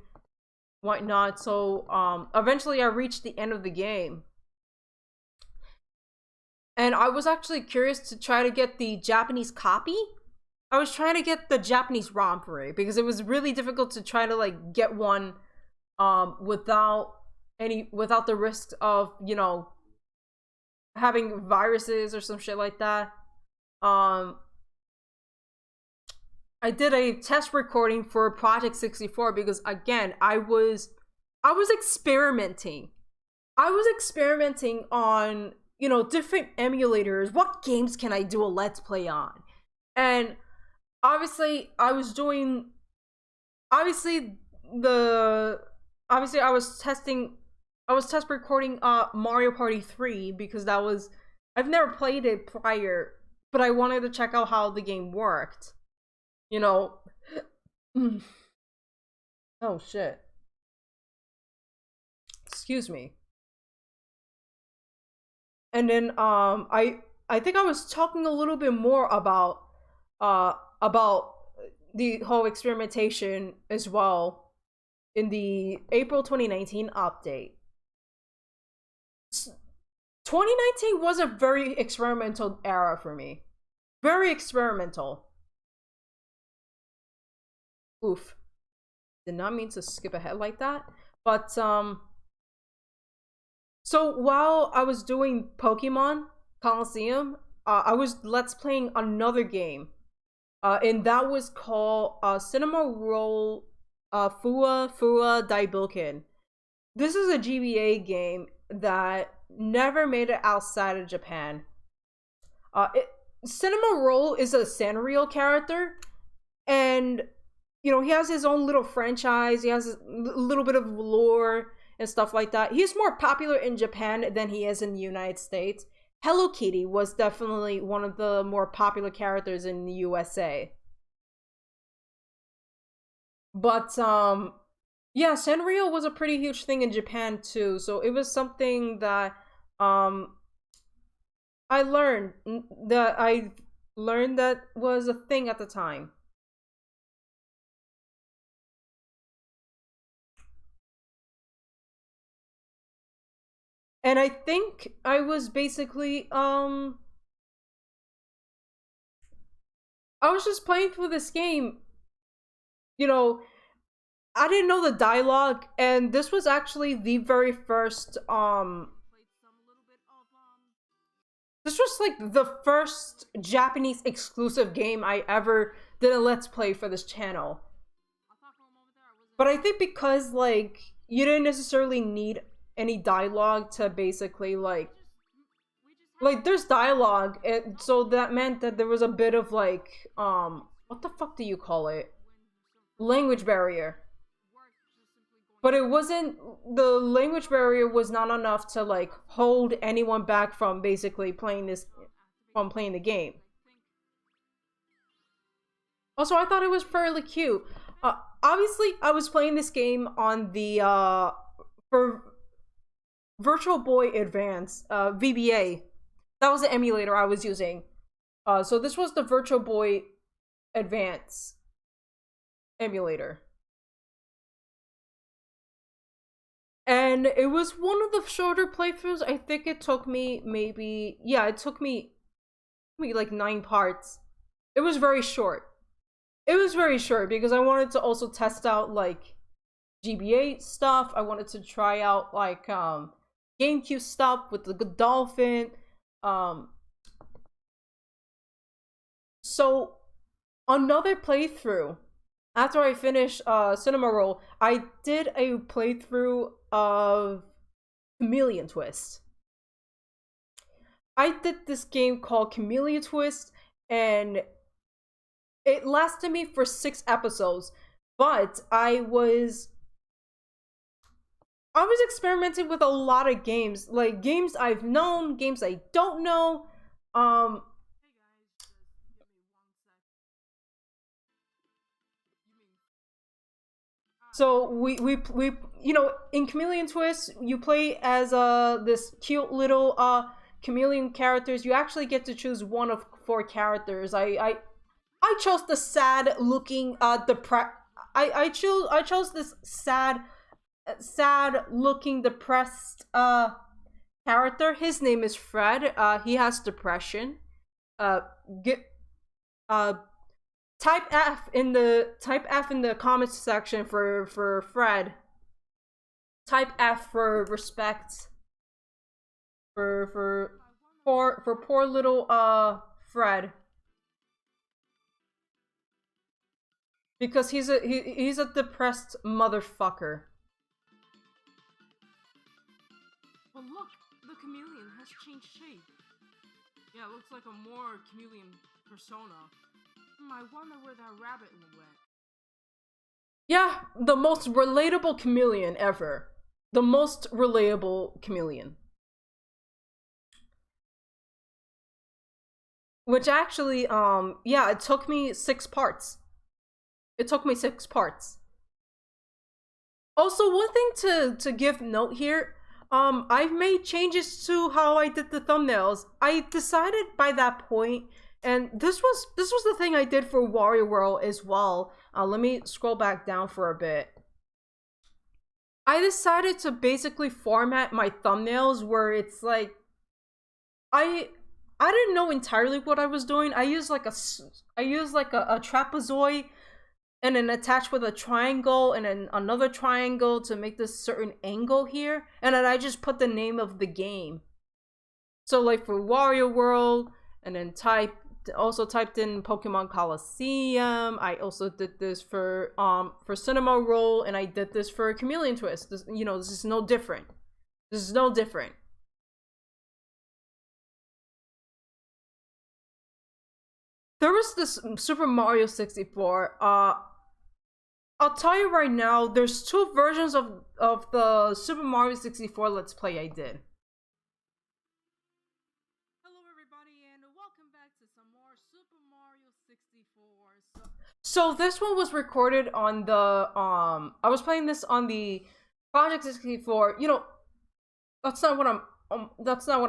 whatnot. So, eventually I reached the end of the game. And I was actually curious to try to get the Japanese copy. I was trying to get the Japanese ROM for it because it was really difficult to try to like get one without the risk of, having viruses or some shit like that. I did a test recording for Project 64 because again, I was experimenting. I was experimenting on, different emulators. What games can I do a let's play on? And obviously I was doing obviously I was test recording Mario Party 3 because I've never played it prior, but I wanted to check out how the game worked. Oh shit. Excuse me. And then I think I was talking a little bit more about the whole experimentation as well in the April 2019 update. 2019 was a very experimental era for me. Very experimental. Oof. Did not mean to skip ahead like that. But, so while I was doing Pokemon Coliseum, I was let's playing another game. And that was called Cinema Roll Fua Fua Daibuken. This is a GBA game that never made it outside of Japan. Cinema Roll is a Sanrio character, and he has his own little franchise. He has a little bit of lore and stuff like that. He's more popular in Japan than he is in the United States. Hello Kitty was definitely one of the more popular characters in the USA. But yeah, Sanrio was a pretty huge thing in Japan too. So it was something that I learned that was a thing at the time. And I think I was basically I was just playing through this game. I didn't know the dialogue, and this was actually the very first this was like the first Japanese exclusive game I ever did a let's play for this channel. But I think because like you didn't necessarily need any dialogue to basically like like there's dialogue, so that meant that there was a bit of like what the fuck do you call it, language barrier. But it wasn't, the language barrier was not enough to like hold anyone back from basically playing this, from playing the game. Also, I thought it was fairly cute. Obviously I was playing this game on the for Virtual Boy Advance, VBA. That was the emulator I was using. So this was the Virtual Boy Advance emulator. And it was one of the shorter playthroughs. I think it took me maybe, yeah, it took me like 9 parts. It was very short. It was very short because I wanted to also test out like GBA stuff. I wanted to try out like GameCube stuff with the Godolphin. So another playthrough after I finished Cinema Roll, I did a playthrough of Chameleon Twist. I did this game called Chameleon Twist, and it lasted me for 6 episodes, but I was experimenting with a lot of games, like games I've known, games I don't know. So we you know, in Chameleon Twist you play as this cute little chameleon characters. You actually get to choose one of 4 characters. I chose the sad looking I chose this sad looking depressed character. His name is Fred. He has depression. Get type F in the comments section for Fred. Type F for respect for poor little Fred. Because he's a depressed motherfucker. But look, the chameleon has changed shape. Yeah, it looks like a more chameleon persona. I wonder where that rabbit went. Yeah, the most relatable chameleon ever. The most relatable chameleon. Which actually, yeah, it took me 6 parts. It took me 6 parts. Also, one thing to give note here, I've made changes to how I did the thumbnails. I decided by that point, and this was the thing I did for Wario World as well. Let me scroll back down for a bit. I decided to basically format my thumbnails where it's like I didn't know entirely what I was doing. I used like a trapezoid, and then attached with a triangle and then another triangle to make this certain angle here, and then I just put the name of the game. So like for Wario World, and then also typed in Pokemon Coliseum. I also did this for Cinema Roll, and I did this for Chameleon Twist. This, you know, this is no different. This is no different. There was this Super Mario 64. I'll tell you right now, there's 2 versions of the Super Mario 64 Let's Play I did. Hello everybody, and welcome back to some more Super Mario 64. So this one was recorded on the I was playing this on the Project 64. You know, that's not what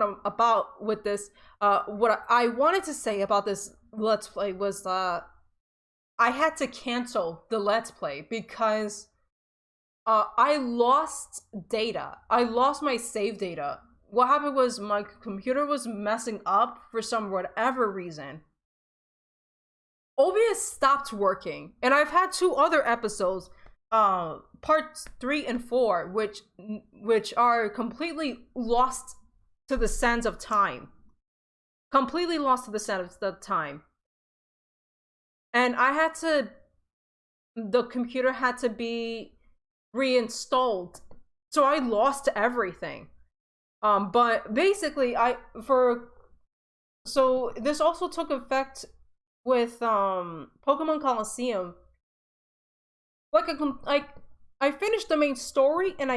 I'm about with this. What I wanted to say about this Let's Play was I had to cancel the Let's Play because I lost data. I lost my save data. What happened was my computer was messing up for some whatever reason. OBS stopped working, and I've had 2 other episodes, parts 3 and 4, which are completely lost to the sands of time. Completely lost to the sands of time. And the computer had to be reinstalled. So I lost everything. But basically, for So this also took effect with Pokemon Coliseum. Like I finished the main story, and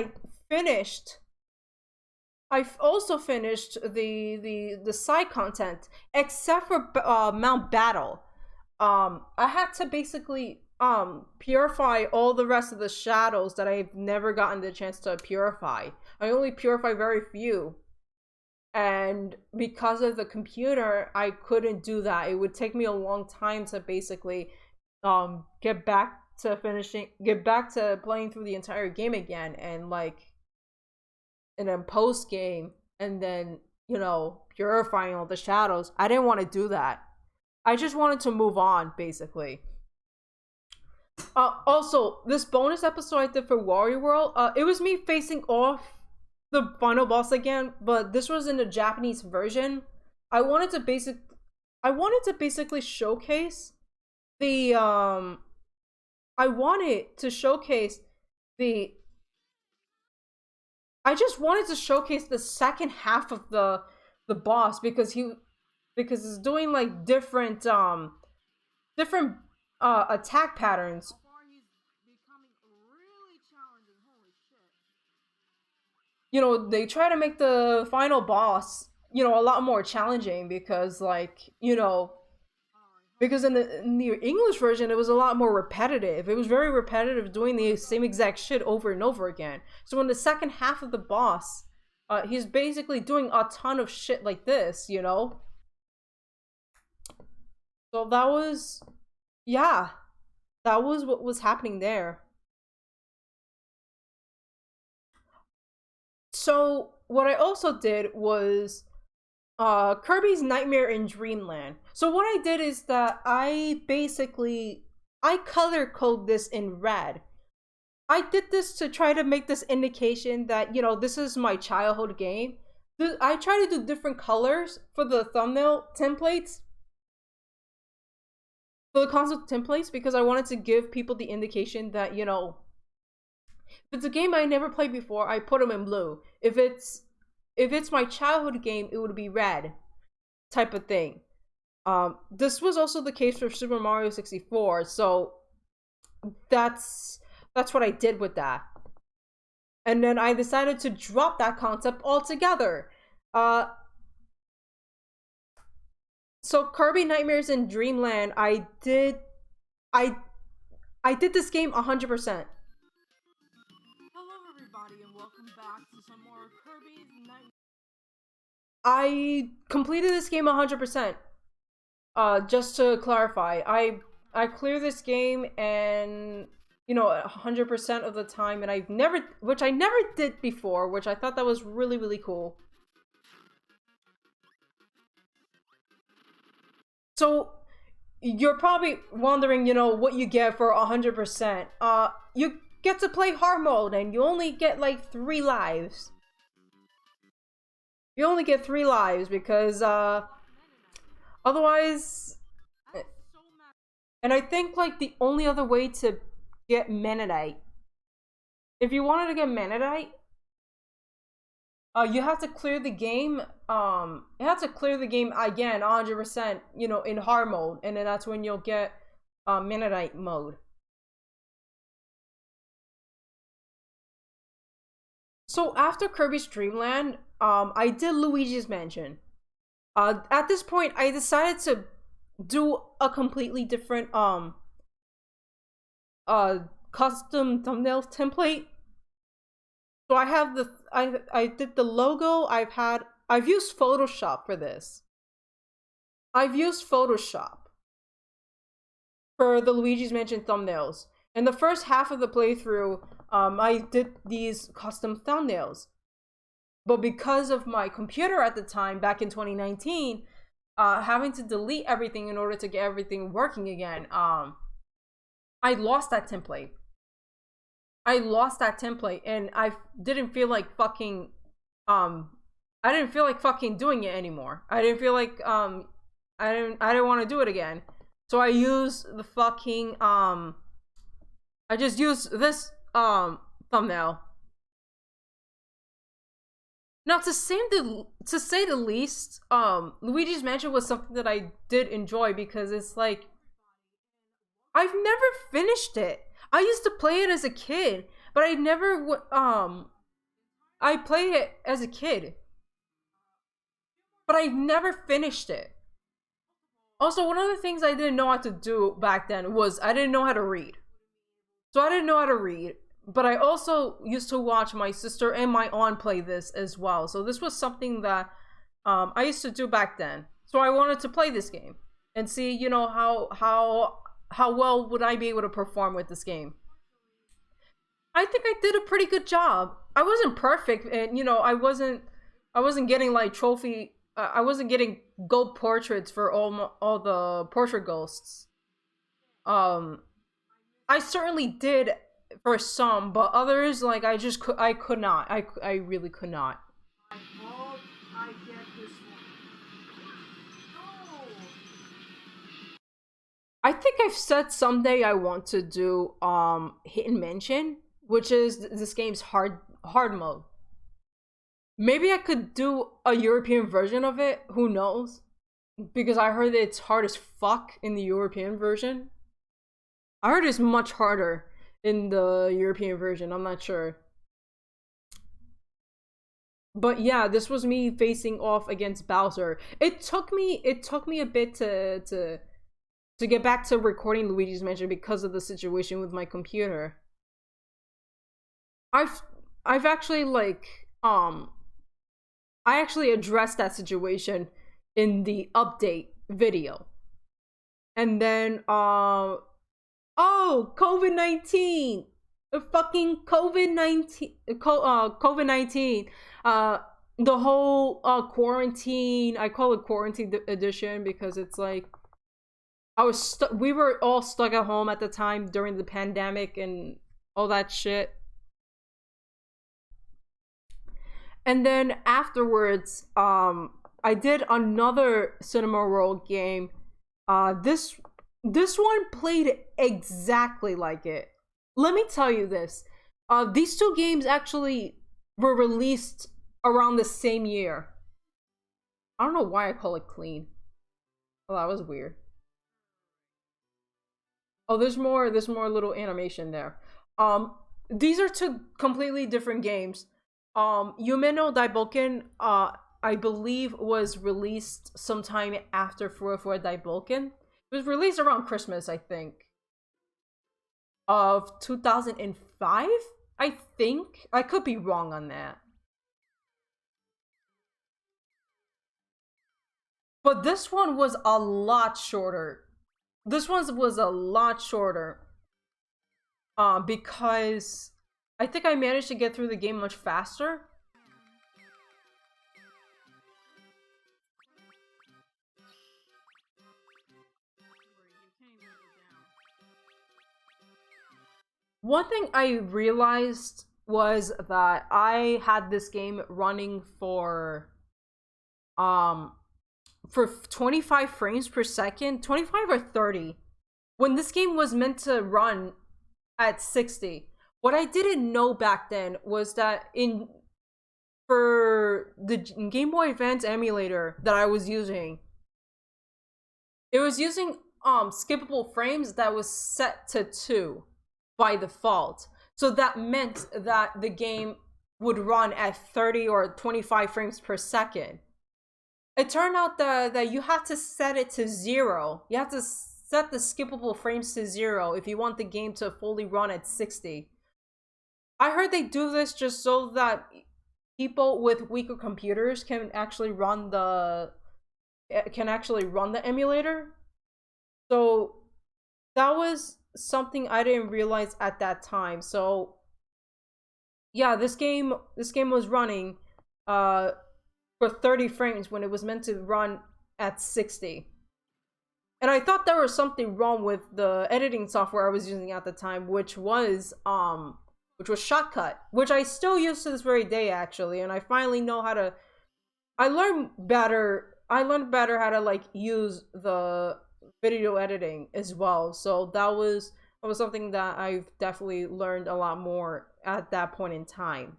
I've also finished the side content, except for Mount Battle. I had to basically purify all the rest of the shadows that I've never gotten the chance to purify. I only purify very few, and because of the computer, I couldn't do that. It would take me a long time to basically get back to playing through the entire game again, and then post game, and then purifying all the shadows. I didn't want to do that. I just wanted to move on, basically. Also, this bonus episode I did for Warrior World, it was me facing off the final boss again, but this was in the Japanese version. I wanted to basically showcase the I wanted to showcase the I just wanted to showcase the second half of the boss, because it's doing like different attack patterns. So far, he's becoming really challenging. Holy shit. They try to make the final boss, a lot more challenging, because because in the English version it was a lot more repetitive. It was very repetitive, doing the same exact shit over and over again. So in the second half of the boss, he's basically doing a ton of shit like this. So that was, yeah, that was what was happening there. So what I also did was Kirby's Nightmare in Dreamland. So what I did is that I color code this in red. I did this to try to make this indication that this is my childhood game. I try to do different colors for the thumbnail templates, for the console templates, because I wanted to give people the indication that if it's a game I never played before, I put them in blue. If it's my childhood game, it would be red, type of thing. This was also the case for Super Mario 64, so that's what I did with that. And then I decided to drop that concept altogether. So Kirby Nightmares in Dreamland, I did this game 100%. Hello, everybody, and welcome back to some more Kirby's Nightmare. I completed this game 100%. Just to clarify, I clear this game, and 100% of the time, and which I never did before, which I thought that was really, really cool. So you're probably wondering, what you get for 100%. You get to play hard mode, and you only get like 3 lives. You only get 3 lives, because otherwise, and I think like the only other way to get Menadite, if you wanted to get Menadite, you have to clear the game. You have to clear the game again 100%, in hard mode, and then that's when you'll get Menadite mode. So after Kirby's Dream Land, I did Luigi's Mansion. At this point, I decided to do a completely different custom thumbnail template. So I have I did the logo. I've used Photoshop for this. I've used Photoshop for the Luigi's Mansion thumbnails. In the first half of the playthrough, I did these custom thumbnails. But because of my computer at the time, back in 2019, having to delete everything in order to get everything working again, I lost that template. And I didn't feel like fucking doing it anymore. I didn't feel like I didn't want to do it again. So I used the fucking I just used this thumbnail. Now, to say the least, Luigi's Mansion was something that I did enjoy because it's like I've never finished it. I used to play it as a kid, but I never I played it as a kid, but I never finished it. Also, one of the things I didn't know how to do back then was I didn't know how to read. So I didn't know how to read, but I also used to watch my sister and my aunt play this as well. So this was something that I used to do back then. So I wanted to play this game and see, you know, how well would I be able to perform with this game. I think I did a pretty good job. I wasn't perfect, and you know, I wasn't getting like trophy. I wasn't getting gold portraits for all the portrait ghosts. Um, I certainly did for some, but others like I could not. I really could not. I hope I get this one. No. I think I've said someday I want to do Hidden Mansion, which is this game's hard mode. Maybe I could do a European version of it. Who knows? Because I heard that it's hard as fuck in the European version. I heard it's much harder in the European version. I'm not sure. But yeah, this was me facing off against Bowser. It took me a bit to get back to recording Luigi's Mansion because of the situation with my computer. I've actually like I actually addressed that situation in the update video. And then oh, COVID-19. The fucking COVID-19 COVID-19 the whole quarantine. I call it quarantine edition because it's like we were all stuck at home at the time during the pandemic and all that shit. And then afterwards, I did another Cinema World game. This one played exactly like it. Let me tell you this. These two games actually were released around the same year. I don't know why I call it clean. Oh, that was weird. Oh, there's more little animation there. These are two completely different games. Yume no Daiboken, I believe was released sometime after Furofura Daiboken. It was released around Christmas, I think, of 2005, I think. I could be wrong on that. But this one was a lot shorter. This one was a lot shorter. Because I think I managed to get through the game much faster. One thing I realized was that I had this game running for 25 frames per second, 25 or 30, when this game was meant to run at 60. What I didn't know back then was that for the Game Boy Advance emulator that I was using, it was using skippable frames that was set to 2 by default. So that meant that the game would run at 30 or 25 frames per second. It turned out that you have to set it to 0. You have to set the skippable frames to 0 if you want the game to fully run at 60. I heard they do this just so that people with weaker computers can actually run the emulator. So that was something I didn't realize at that time. So yeah, this game was running for 30 frames when it was meant to run at 60. And I thought there was something wrong with the editing software I was using at the time, which was Shotcut, which I still use to this very day actually, and I finally know how to I learned better how to like use the video editing as well. So that was something that I've definitely learned a lot more at that point in time.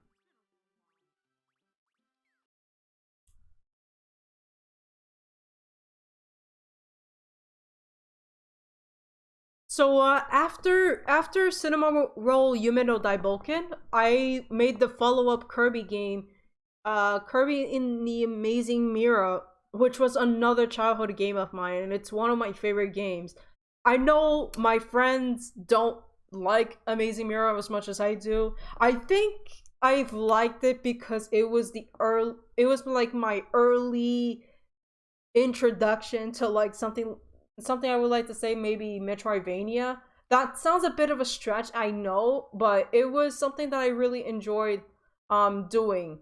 So after Cinema Roll Yume no Daiboken, I made the follow-up Kirby game, Kirby in the Amazing Mirror, which was another childhood game of mine, and it's one of my favorite games. I know my friends don't like Amazing Mirror as much as I do. I think I've liked it because it was like my early introduction to like something I would like to say maybe Metroidvania. That sounds a bit of a stretch, I know, but it was something that I really enjoyed doing.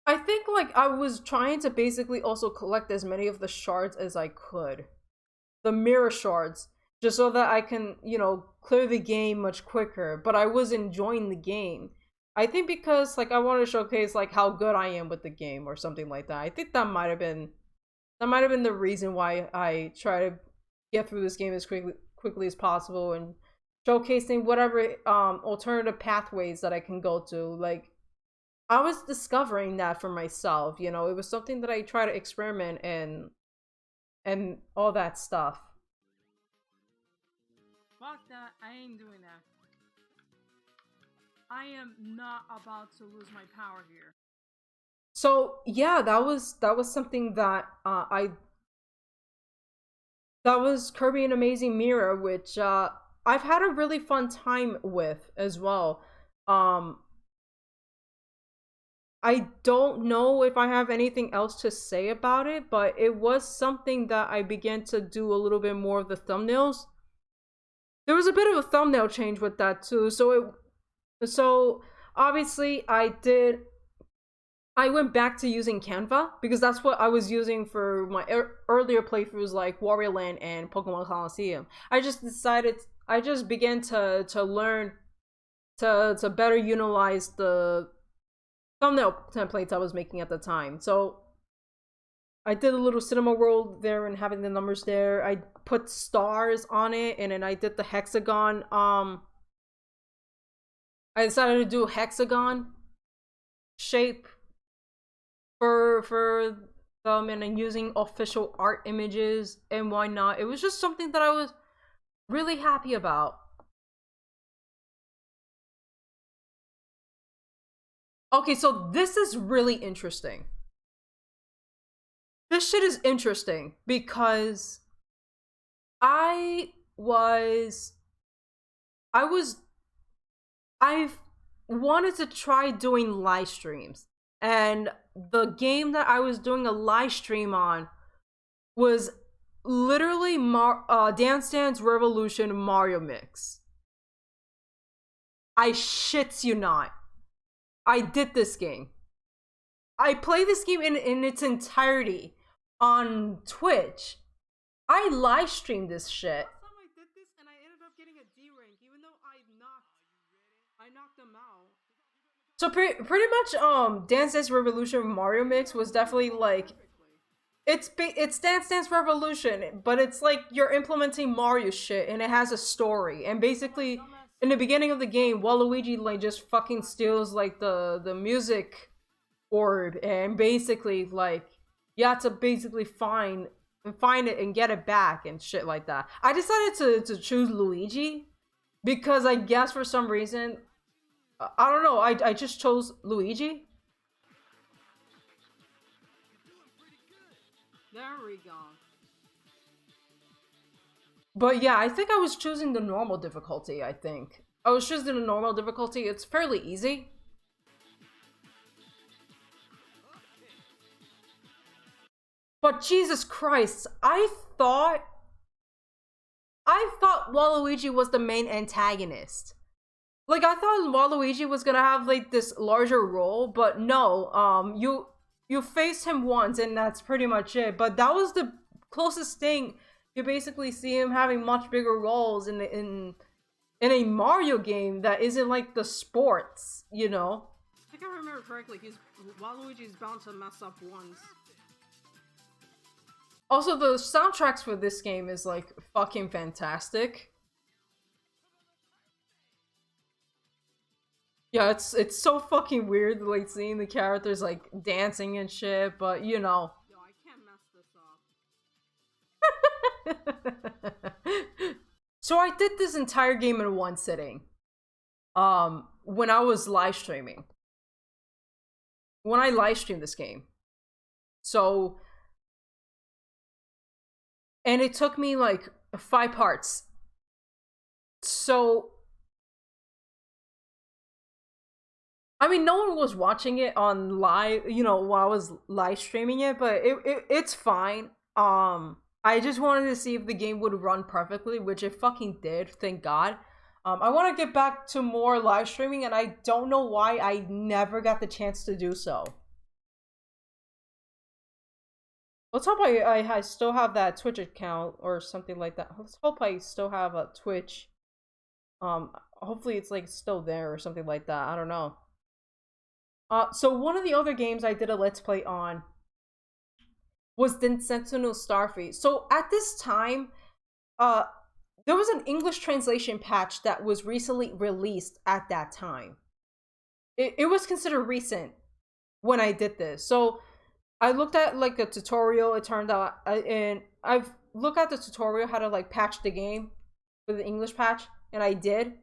I think like I was trying to basically also collect as many of the shards as I could. The mirror shards, just so that I can, clear the game much quicker, but I was enjoying the game. I think because like I want to showcase like how good I am with the game or something like that. I think that might have been the reason why I try to get through this game as quickly as possible and showcasing whatever alternative pathways that I can go to. Like I was discovering that for myself, it was something that I try to experiment and all that stuff. Fuck that, I ain't doing that. I am not about to lose my power here. So yeah, that was something that that was Kirby and Amazing Mirror, which I've had a really fun time with as well. Um, I don't know if I have anything else to say about it, but it was something that I began to do a little bit more of the thumbnails. There was a bit of a thumbnail change with that too. So obviously I went back to using Canva because that's what I was using for my earlier playthroughs like Warrior Land and Pokemon Coliseum. I just began to learn to better utilize the thumbnail templates I was making at the time. So I did a little cinema world there and having the numbers there. I put stars on it, and then I did the hexagon. I decided to do a hexagon shape for them, and then using official art images and whatnot. It was just something that I was really happy about. Okay, so this is really interesting. This shit is interesting because I was I was I've wanted to try doing live streams. And the game that I was doing a live stream on was literally Dance Dance Revolution Mario Mix. I shits you not. I did this game. I play this game in its entirety on Twitch. I live streamed this shit. Last time I did this and I ended up getting a D rank, even though I knocked them out. So pretty much Dance Dance Revolution Mario Mix was definitely like it's Dance Dance Revolution, but it's like you're implementing Mario shit and it has a story. And basically in the beginning of the game, Waluigi like just fucking steals like the music orb, and basically like you have to basically find it and get it back and shit like that. I decided to choose Luigi because I guess for some reason I don't know, I just chose Luigi. There we go. But yeah, I think I was choosing the normal difficulty, I think. I was choosing the normal difficulty. It's fairly easy. But Jesus Christ, I thought Waluigi was the main antagonist. Like I thought Waluigi was gonna have like this larger role, but no. You faced him once, and that's pretty much it. But that was the closest thing you basically see him having much bigger roles in a Mario game that isn't like the sports, I think I remember correctly. Waluigi's bound to mess up once. Also, the soundtracks for this game is like fucking fantastic. Yeah, it's so fucking weird, like seeing the characters like dancing and shit, but Yo, I can't mess this up. So I did this entire game in one sitting. When I was live streaming. When I live streamed this game. So, and it took me like 5 parts. So, I mean, no one was watching it on live, while I was live streaming it, but it's fine. I just wanted to see if the game would run perfectly, which it fucking did, thank God. I want to get back to more live streaming, and I don't know why I never got the chance to do so. Let's hope I still have that Twitch account or something like that. Let's hope I still have a Twitch. Hopefully it's like still there or something like that. I don't know. So one of the other games I did a Let's Play on was the Sentinel Starfleet. So at this time, there was an English translation patch that was recently released at that time. It was considered recent when I did this. So I looked at like a tutorial, it turned out, and I've looked at the tutorial how to like patch the game with the English patch, and I did.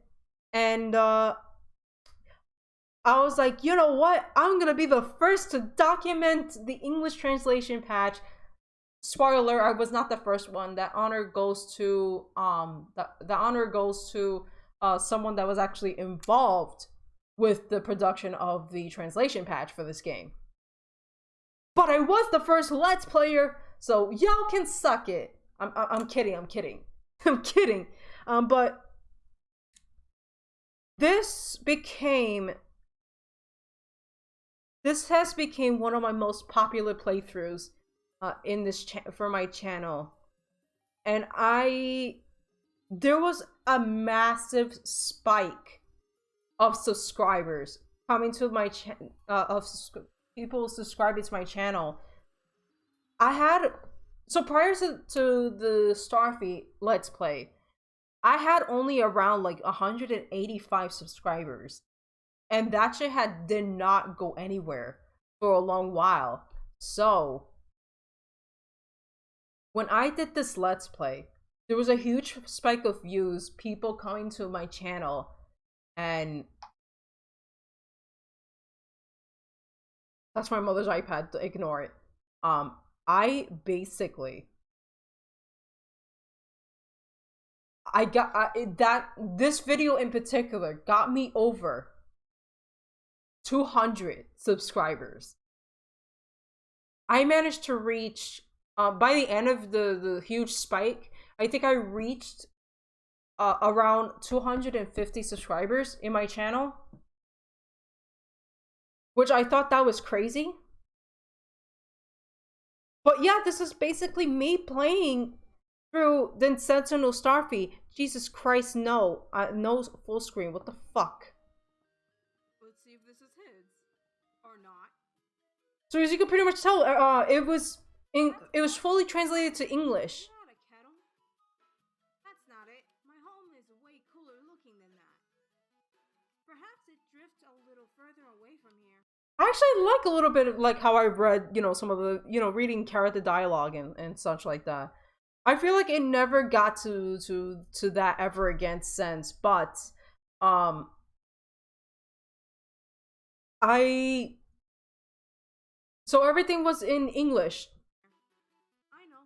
And I was like, you know what? I'm gonna be the first to document the English translation patch. Spoiler, I was not the first one. That honor goes to the honor goes to someone that was actually involved with the production of the translation patch for this game. But I was the first Let's Player, so y'all can suck it. I'm kidding. I'm kidding. But this has become one of my most popular playthroughs in this for my channel, and there was a massive spike of subscribers coming to my channel, people subscribing to my channel. So prior to the Starfleet Let's Play, I had only around like 185 subscribers, and that shit did not go anywhere for a long while. So when I did this Let's Play, there was a huge spike of views, people coming to my channel, and that's my mother's iPad, ignore it. This video in particular got me over 200 subscribers. I managed to reach, by the end of the huge spike, I think I reached around 250 subscribers in my channel, which I thought that was crazy. But yeah, this is basically me playing through the Sentinel Starfleet. Jesus Christ, no. No full screen, what the fuck? Let's see if this is his. Or not. So as you can pretty much tell, it was fully translated to English. Not a kettle. That's not it. My home is way cooler looking than that. Perhaps it drifts a little further away from here. I actually like a little bit of like how I read, some of the, reading character dialogue and such like that. I feel like it never got to that ever again since, but so everything was in English. I know.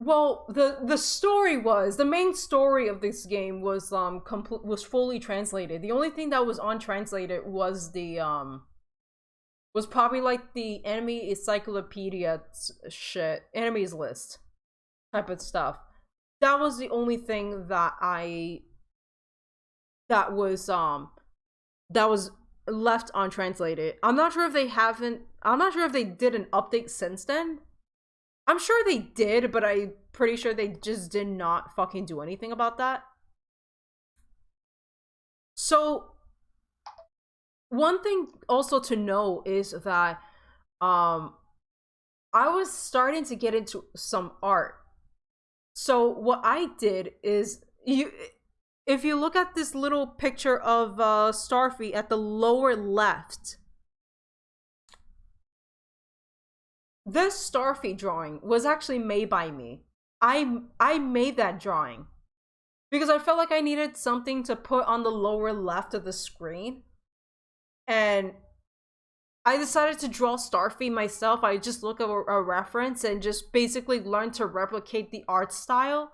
Well, the main story of this game was was fully translated. The only thing that was untranslated was was probably like the enemy encyclopedia shit, enemies list type of stuff. That was the only thing that was left untranslated. I'm not sure if they did an update since then. I'm sure they did, but I'm pretty sure they just did not fucking do anything about that. So one thing also to know is that I was starting to get into some art. So what I did is, if you look at this little picture of Starfleet at the lower left, this Starfleet drawing was actually made by me. I made that drawing because I felt like I needed something to put on the lower left of the screen. And I decided to draw Starfy myself. I just look at a reference and just basically learned to replicate the art style.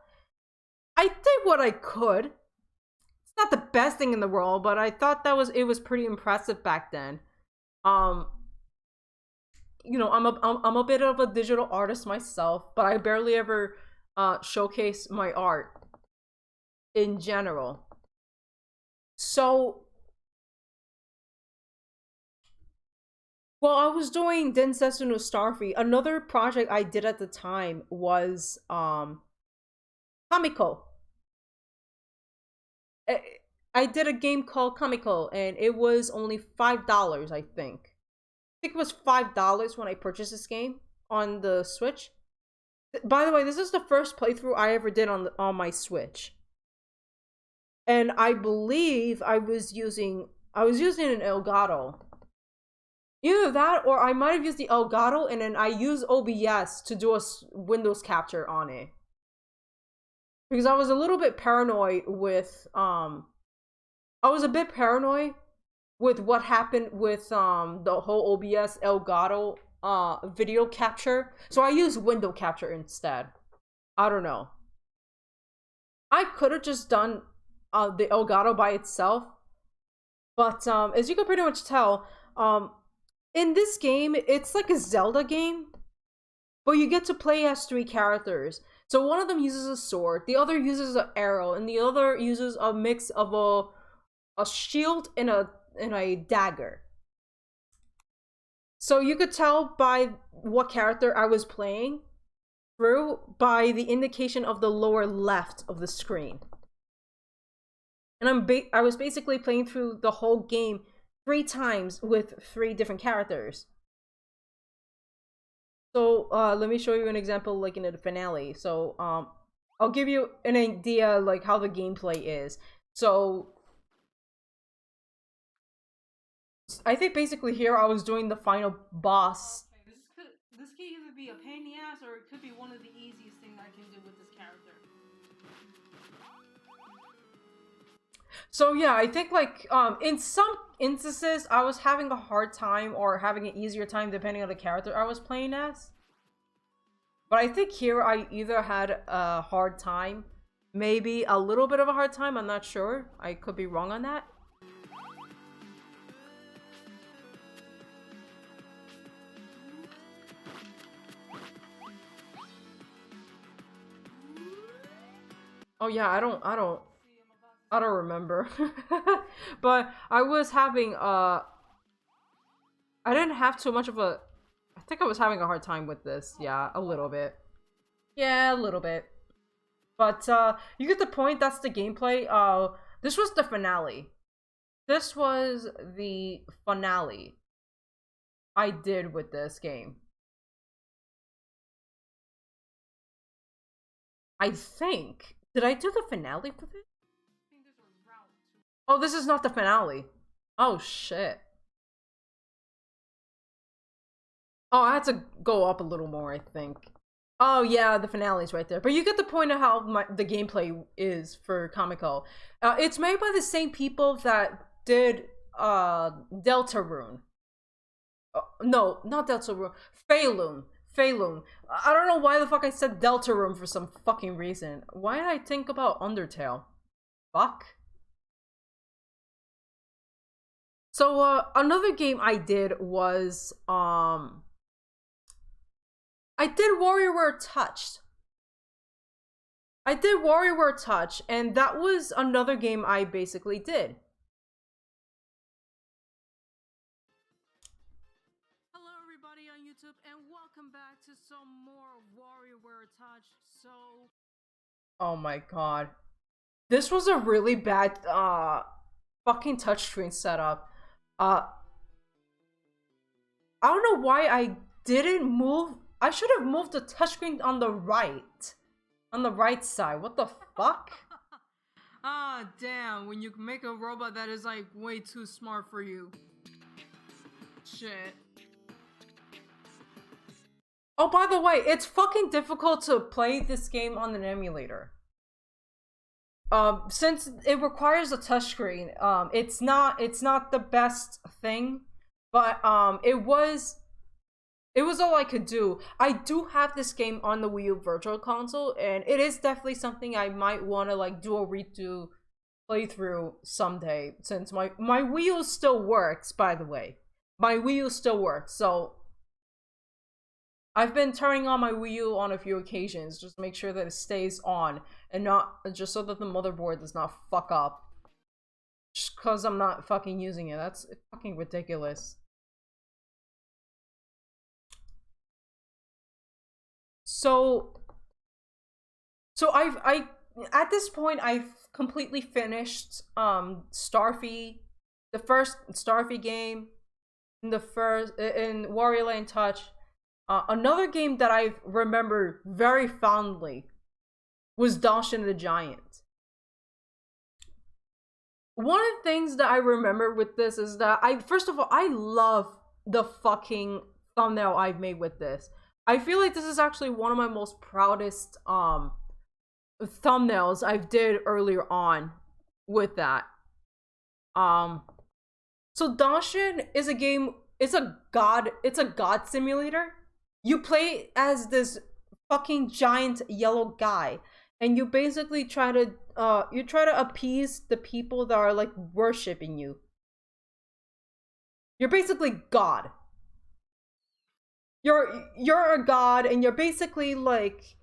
I did what I could. It's not the best thing in the world, but I thought it was pretty impressive back then. You know, I'm a bit of a digital artist myself, but I barely ever showcase my art in general. So while I was doing Densetsu no Starfy, another project I did at the time was Kamiko. I did a game called Kamiko, and it was only $5, I think. I think it was $5 when I purchased this game on the Switch. By the way, this is the first playthrough I ever did on my Switch. And I believe I was using an Elgato. Either that or I might have used the Elgato and then I used OBS to do a Windows capture on it. Because I was a little bit paranoid with what happened with the whole OBS Elgato video capture. So I used window capture instead. I don't know. I could have just done the Elgato by itself, but as you can pretty much tell, in this game it's like a Zelda game, but you get to play as 3 characters. So one of them uses a sword, the other uses an arrow, and the other uses a mix of a shield and a dagger. So you could tell by what character I was playing through by the indication of the lower left of the screen. And I was basically playing through the whole game 3 times with 3 different characters. So let me show you an example like in the finale. So I'll give you an idea like how the gameplay is. So I think basically here I was doing the final boss. Okay, this could either be a pain in the ass or it could be one of the easiest things I can do with this character. So yeah, I think like in some instances I was having a hard time or having an easier time depending on the character I was playing as. But I think here I either had a hard time, maybe a little bit of a hard time, I'm not sure. I could be wrong on that. Oh yeah, I don't remember. But I was having I didn't have too much of a I think I was having a hard time with this. Yeah, a little bit. Yeah, a little bit. But you get the point, that's the gameplay. This was the finale. This was the finale I did with this game. I think. Did I do the finale for this? Oh, this is not the finale. Oh, shit. Oh, I had to go up a little more, I think. Oh, yeah, the finale's right there. But you get the point of how the gameplay is for Kamiko. It's made by the same people that did Deltarune. No, not Deltarune. Phalune. Phalune. I don't know why the fuck I said Deltarune for some fucking reason. Why did I think about Undertale? Fuck. So another game I did was I did WarioWare Touched. I did WarioWare Touch, and that was another game I basically did. Hello everybody on YouTube and welcome back to some more WarioWare Touch. So oh my god. This was a really bad fucking touchscreen setup. I don't know why I didn't move. I should have moved the touchscreen on the right. On the right side. What the fuck? ah, damn, when you make a robot that is like way too smart for you. Shit. Oh, by the way, it's fucking difficult to play this game on an emulator. Since it requires a touchscreen, it's not the best thing, but it was all I could do. I do have this game on the Wii U Virtual Console, and it is definitely something I might want to like do a redo playthrough someday. Since my Wii U still works, by the way, my Wii U still works. So I've been turning on my Wii U on a few occasions, just to make sure that it stays on, and not just so that the motherboard does not fuck up. Just cause I'm not fucking using it. That's fucking ridiculous. So I at this point I've completely finished Starfy, the first Starfy game, in the first in Warrior Lane Touch. Another game that I remember very fondly was Danshin the Giant. One of the things that I remember with this is that first of all, I love the fucking thumbnail I've made with this. I feel like this is actually one of my most proudest thumbnails I've did earlier on with that. So Danshin is a game, it's a god simulator. You play as this fucking giant yellow guy, and you basically try to appease the people that are like worshiping you. You're basically God. You're a god, and you're basically like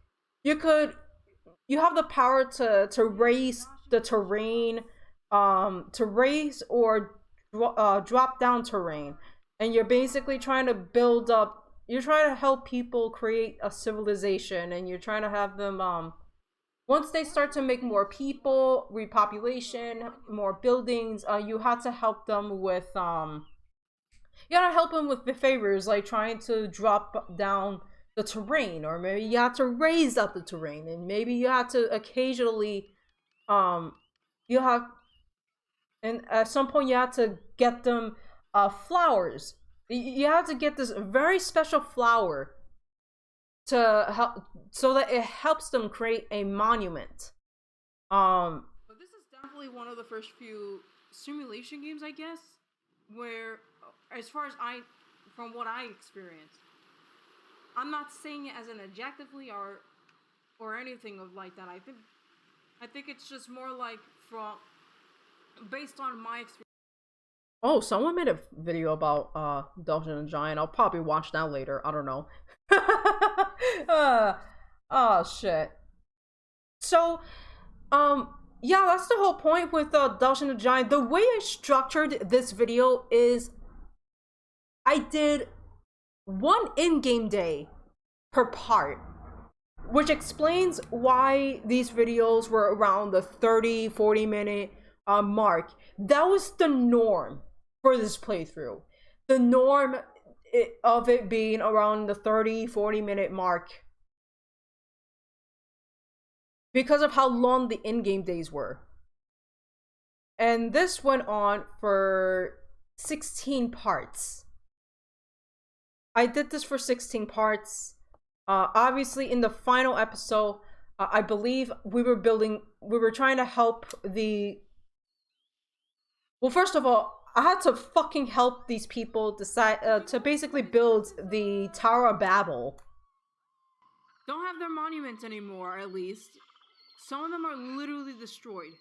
you have the power to raise the terrain, to raise or drop down terrain, and you're basically trying to build up. You're trying to help people create a civilization, and you're trying to have them once they start to make more people, repopulation, more buildings, you have to help them with you gotta help them with the favors, like trying to drop down the terrain, or maybe you have to raise up the terrain, and maybe you have to occasionally you have, and at some point you have to get them flowers. You have to get this very special flower to help, so that it helps them create a monument. But this is definitely one of the first few simulation games, I guess, where, as far as from what I experienced, I'm not saying it as an adjectively or anything of like that. I think it's just more like from based on my experience. Oh, someone made a video about Dungeon and Giant. I'll probably watch that later. I don't know. Oh shit. So, yeah, that's the whole point with Dungeon and Giant. The way I structured this video is I did one in-game day per part, which explains why these videos were around the 30-40 minute mark. That was the norm for this playthrough. The norm of it being around the 30-40 minute mark, because of how long the in-game days were. And this went on for 16 parts. I did this for 16 parts. Obviously, in the final episode, I believe we were trying to help the... Well, first of all, I had to fucking help these people decide to basically build the Tower of Babel. Don't have their monuments anymore, at least. Some of them are literally destroyed.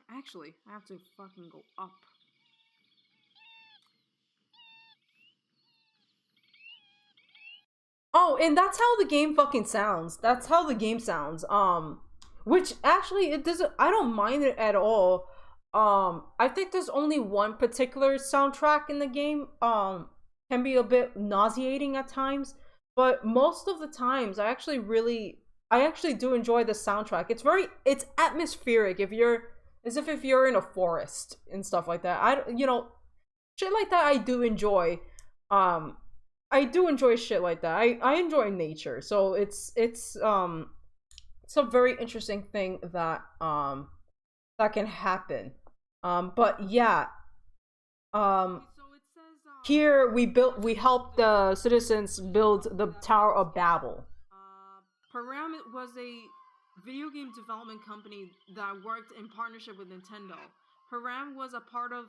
Actually, I have to fucking go up. Oh, and that's how the game fucking sounds. That's how the game sounds. Which actually, it doesn't, I don't mind it at all. I think there's only one particular soundtrack in the game, can be a bit nauseating at times, but most of the times I actually do enjoy the soundtrack. It's atmospheric. As if you're in a forest and stuff like that. Shit like that I do enjoy. I do enjoy shit like that. I enjoy nature, so it's a very interesting thing that that can happen. But yeah. So it says Here we helped the citizens build the Tower of Babel. Param was a video game development company that worked in partnership with Nintendo. Param was a part of.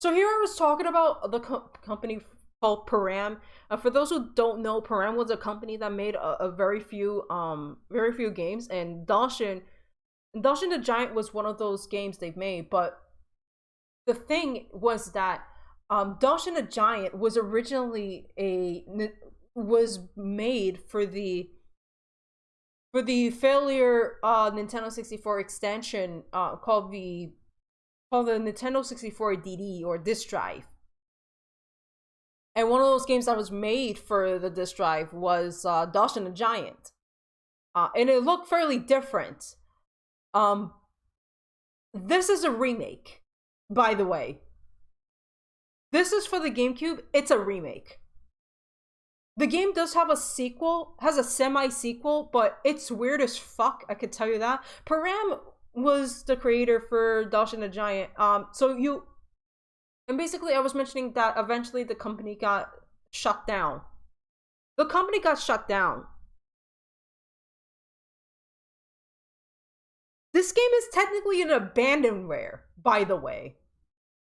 So here I was talking about the company called Param. For those who don't know, Param was a company that made a very few games, and Dawson the Giant was one of those games they've made. But the thing was that Dawson the Giant was originally was made for the failure Nintendo 64 extension called the Nintendo 64 DD or disk drive. And one of those games that was made for the disk drive was Dawson the Giant. And it looked fairly different. This is a remake, by the way. This is for the GameCube. It's a remake. The game does have a sequel, has a semi-sequel, but it's weird as fuck, I could tell you that. Param was the creator for Dawson the Giant. And basically I was mentioning that eventually the company got shut down. The company got shut down. This game is technically an abandonware, by the way.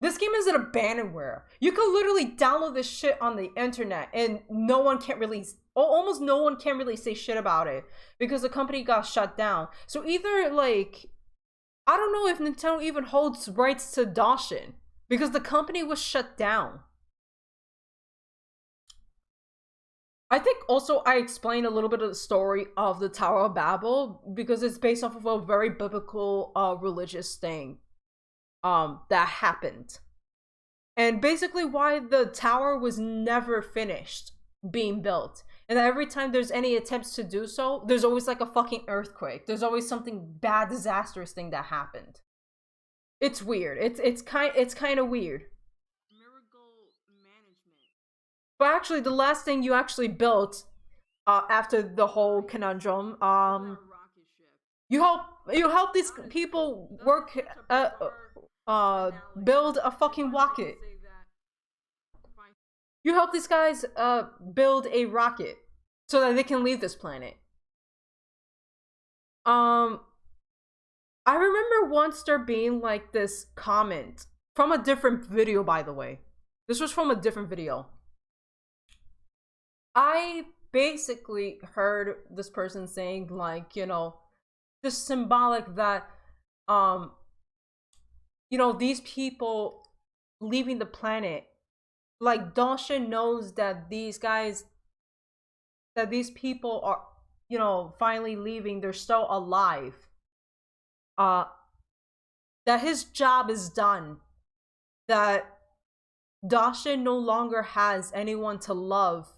This game is an abandonware. You can literally download this shit on the internet and almost no one can really say shit about it because the company got shut down. So either like, I don't know if Nintendo even holds rights to Dawson because the company was shut down. I think also I explained a little bit of the story of the Tower of Babel because it's based off of a very biblical religious thing that happened. And basically why the tower was never finished being built. And every time there's any attempts to do so, there's always like a fucking earthquake. There's always something bad, disastrous thing that happened. It's weird. It's kind of weird. Miracle management. But actually, the last thing you actually built after the whole conundrum, you help these people work build a fucking rocket. You help these guys build a rocket so that they can leave this planet. I remember once there being like this comment from a different video, by the way. This was from a different video. I basically heard this person saying like, just symbolic that these people leaving the planet, like Dawson knows that these people are, finally leaving, they're still alive. That his job is done. That Dawson no longer has anyone to love,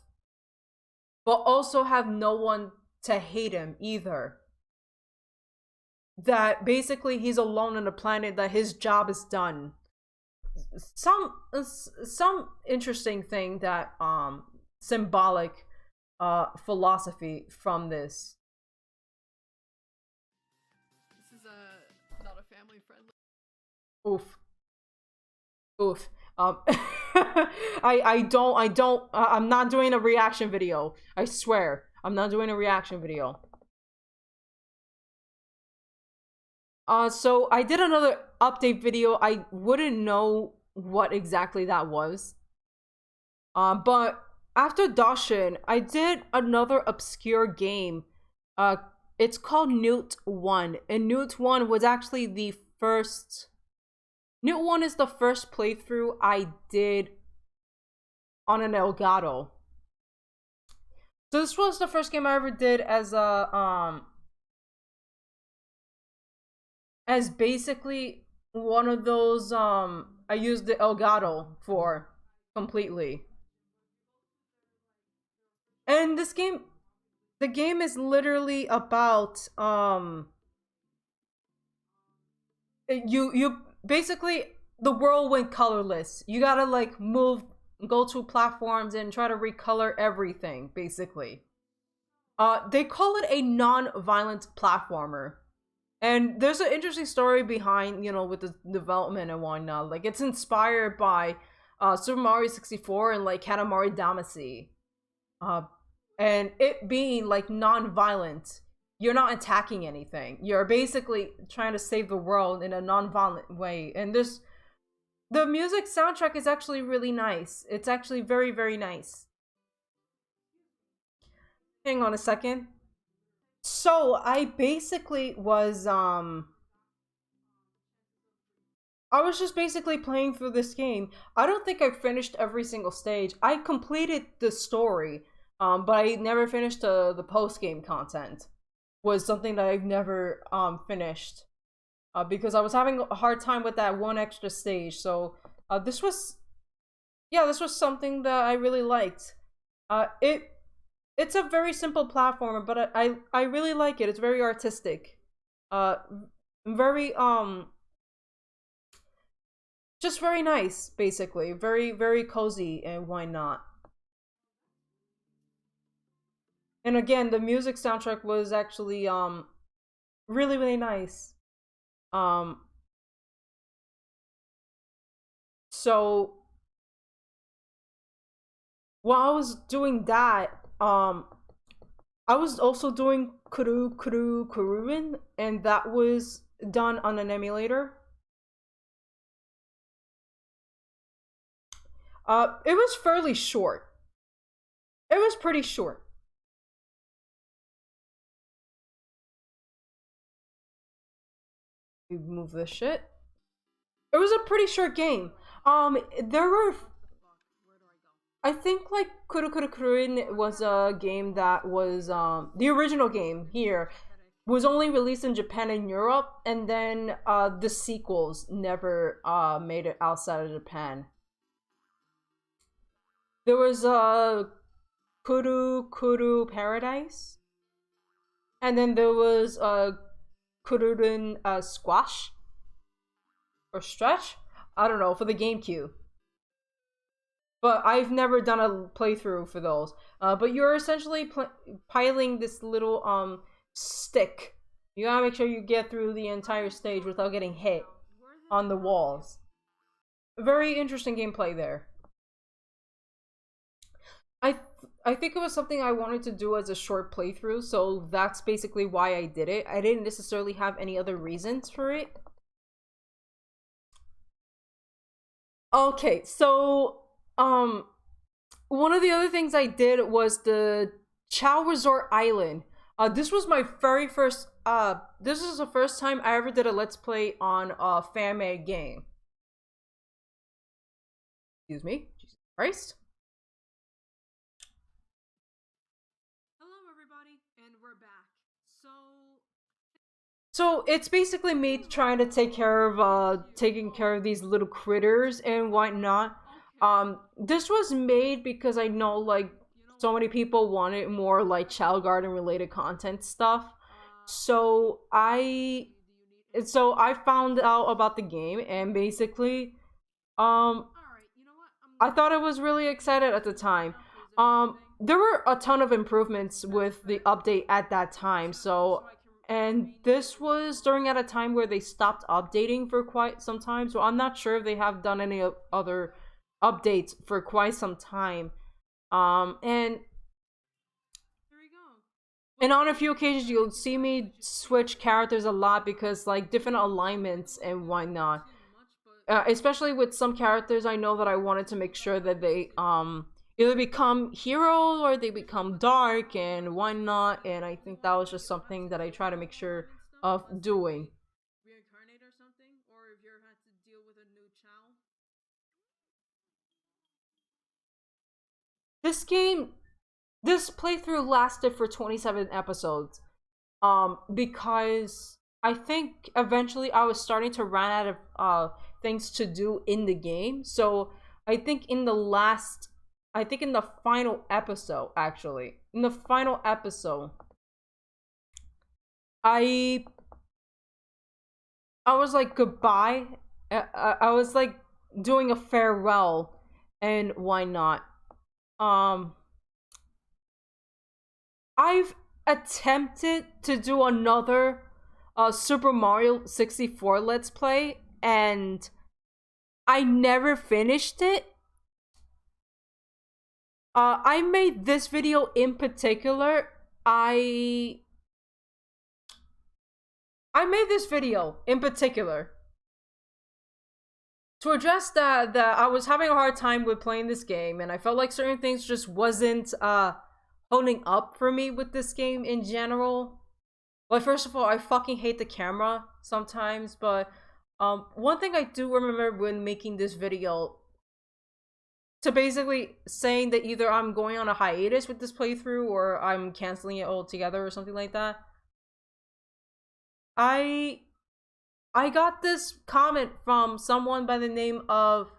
but also have no one to hate him either. That basically he's alone on the planet, that his job is done. Some interesting thing that symbolic philosophy from this. This is not a family friendly. Oof. I'm not doing a reaction video. I swear. I'm not doing a reaction video. So I did another update video. I wouldn't know what exactly that was. But after Dawson, I did another obscure game. It's called Newt 1. And Newt 1 was actually the first... Newt 1 is the first playthrough I did on an Elgato. So this was the first game I ever did as a, as basically one of those, I used the Elgato for completely. And this game, the game is literally about, you basically, the world went colorless. You gotta like go to platforms and try to recolor everything, basically. They call it a non-violent platformer. And there's an interesting story behind, with the development and whatnot. Like, it's inspired by Super Mario 64 and like Katamari Damacy. Uh, and it being like non-violent, you're not attacking anything. You're basically trying to save the world in a non-violent way. And the music soundtrack is actually really nice. It's actually very, very nice. Hang on a second. So I basically was I was just basically playing through this game. I don't think I finished every single stage. I completed the story, but I never finished the post game content. Was something that I've never finished because I was having a hard time with that one extra stage. So this was something that I really liked. It's a very simple platformer, but I really like it. It's very artistic. Very just very nice, basically. Very, very cozy, and why not? And again, the music soundtrack was actually really, really nice. Um so while I was doing that, I was also doing Kuruin, and that was done on an emulator. It was fairly short. It was pretty short. We move this shit. It was a pretty short game. There were, I think, like Kuruin was a game that was the original game here was only released in Japan and Europe, and then the sequels never made it outside of Japan. There was Kuru Paradise, and then there was Kururin Squash or Stretch. I don't know, for the GameCube. But I've never done a playthrough for those. But you're essentially piling this little stick. You gotta make sure you get through the entire stage without getting hit on the walls. Very interesting gameplay there. I think it was something I wanted to do as a short playthrough, so that's basically why I did it. I didn't necessarily have any other reasons for it. Okay, so one of the other things I did was the Chow Resort Island. This was my very first this is the first time I ever did a let's play on a fan-made game. Excuse me. Jesus Christ. So it's basically me trying to take care of taking care of these little critters and whatnot. This was made because I know like so many people wanted more like Child Garden related content stuff. So I found out about the game, and basically I thought I was really excited at the time. There were a ton of improvements with the update at that time, so and this was during at a time where they stopped updating for quite some time, so I'm not sure if they have done any other updates for quite some time. And on a few occasions you'll see me switch characters a lot because like different alignments and whatnot. Especially with some characters, I know that I wanted to make sure that they either become heroes or they become dark and whatnot, and I think that was just something that I try to make sure of doing. Reincarnate or something, or if you had to deal with a new Chow. This playthrough lasted for 27 episodes. Because I think eventually I was starting to run out of things to do in the game. So I think in the final episode, actually, in the final episode, I was like goodbye. I was like doing a farewell, and why not? I've attempted to do another Super Mario 64 Let's Play, and I never finished it. I made this video in particular. I made this video in particular to address that I was having a hard time with playing this game, and I felt like certain things just wasn't holding up for me with this game in general. Well, first of all, I fucking hate the camera sometimes, but one thing I do remember when making this video, to basically saying that either I'm going on a hiatus with this playthrough or I'm canceling it altogether or something like that. I got this comment from someone by the name of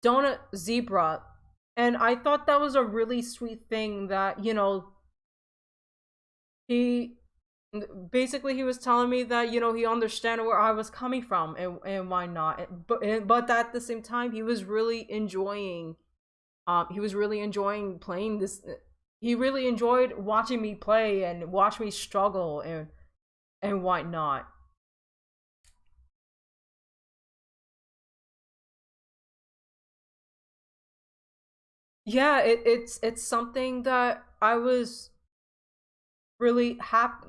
Donut Zebra, and I thought that was a really sweet thing that, you know, he was telling me that, you know, he understand where I was coming from and why not. But at the same time, he was really enjoying playing this. He really enjoyed watching me play and watch me struggle and whatnot. Yeah, it's something that I was really happy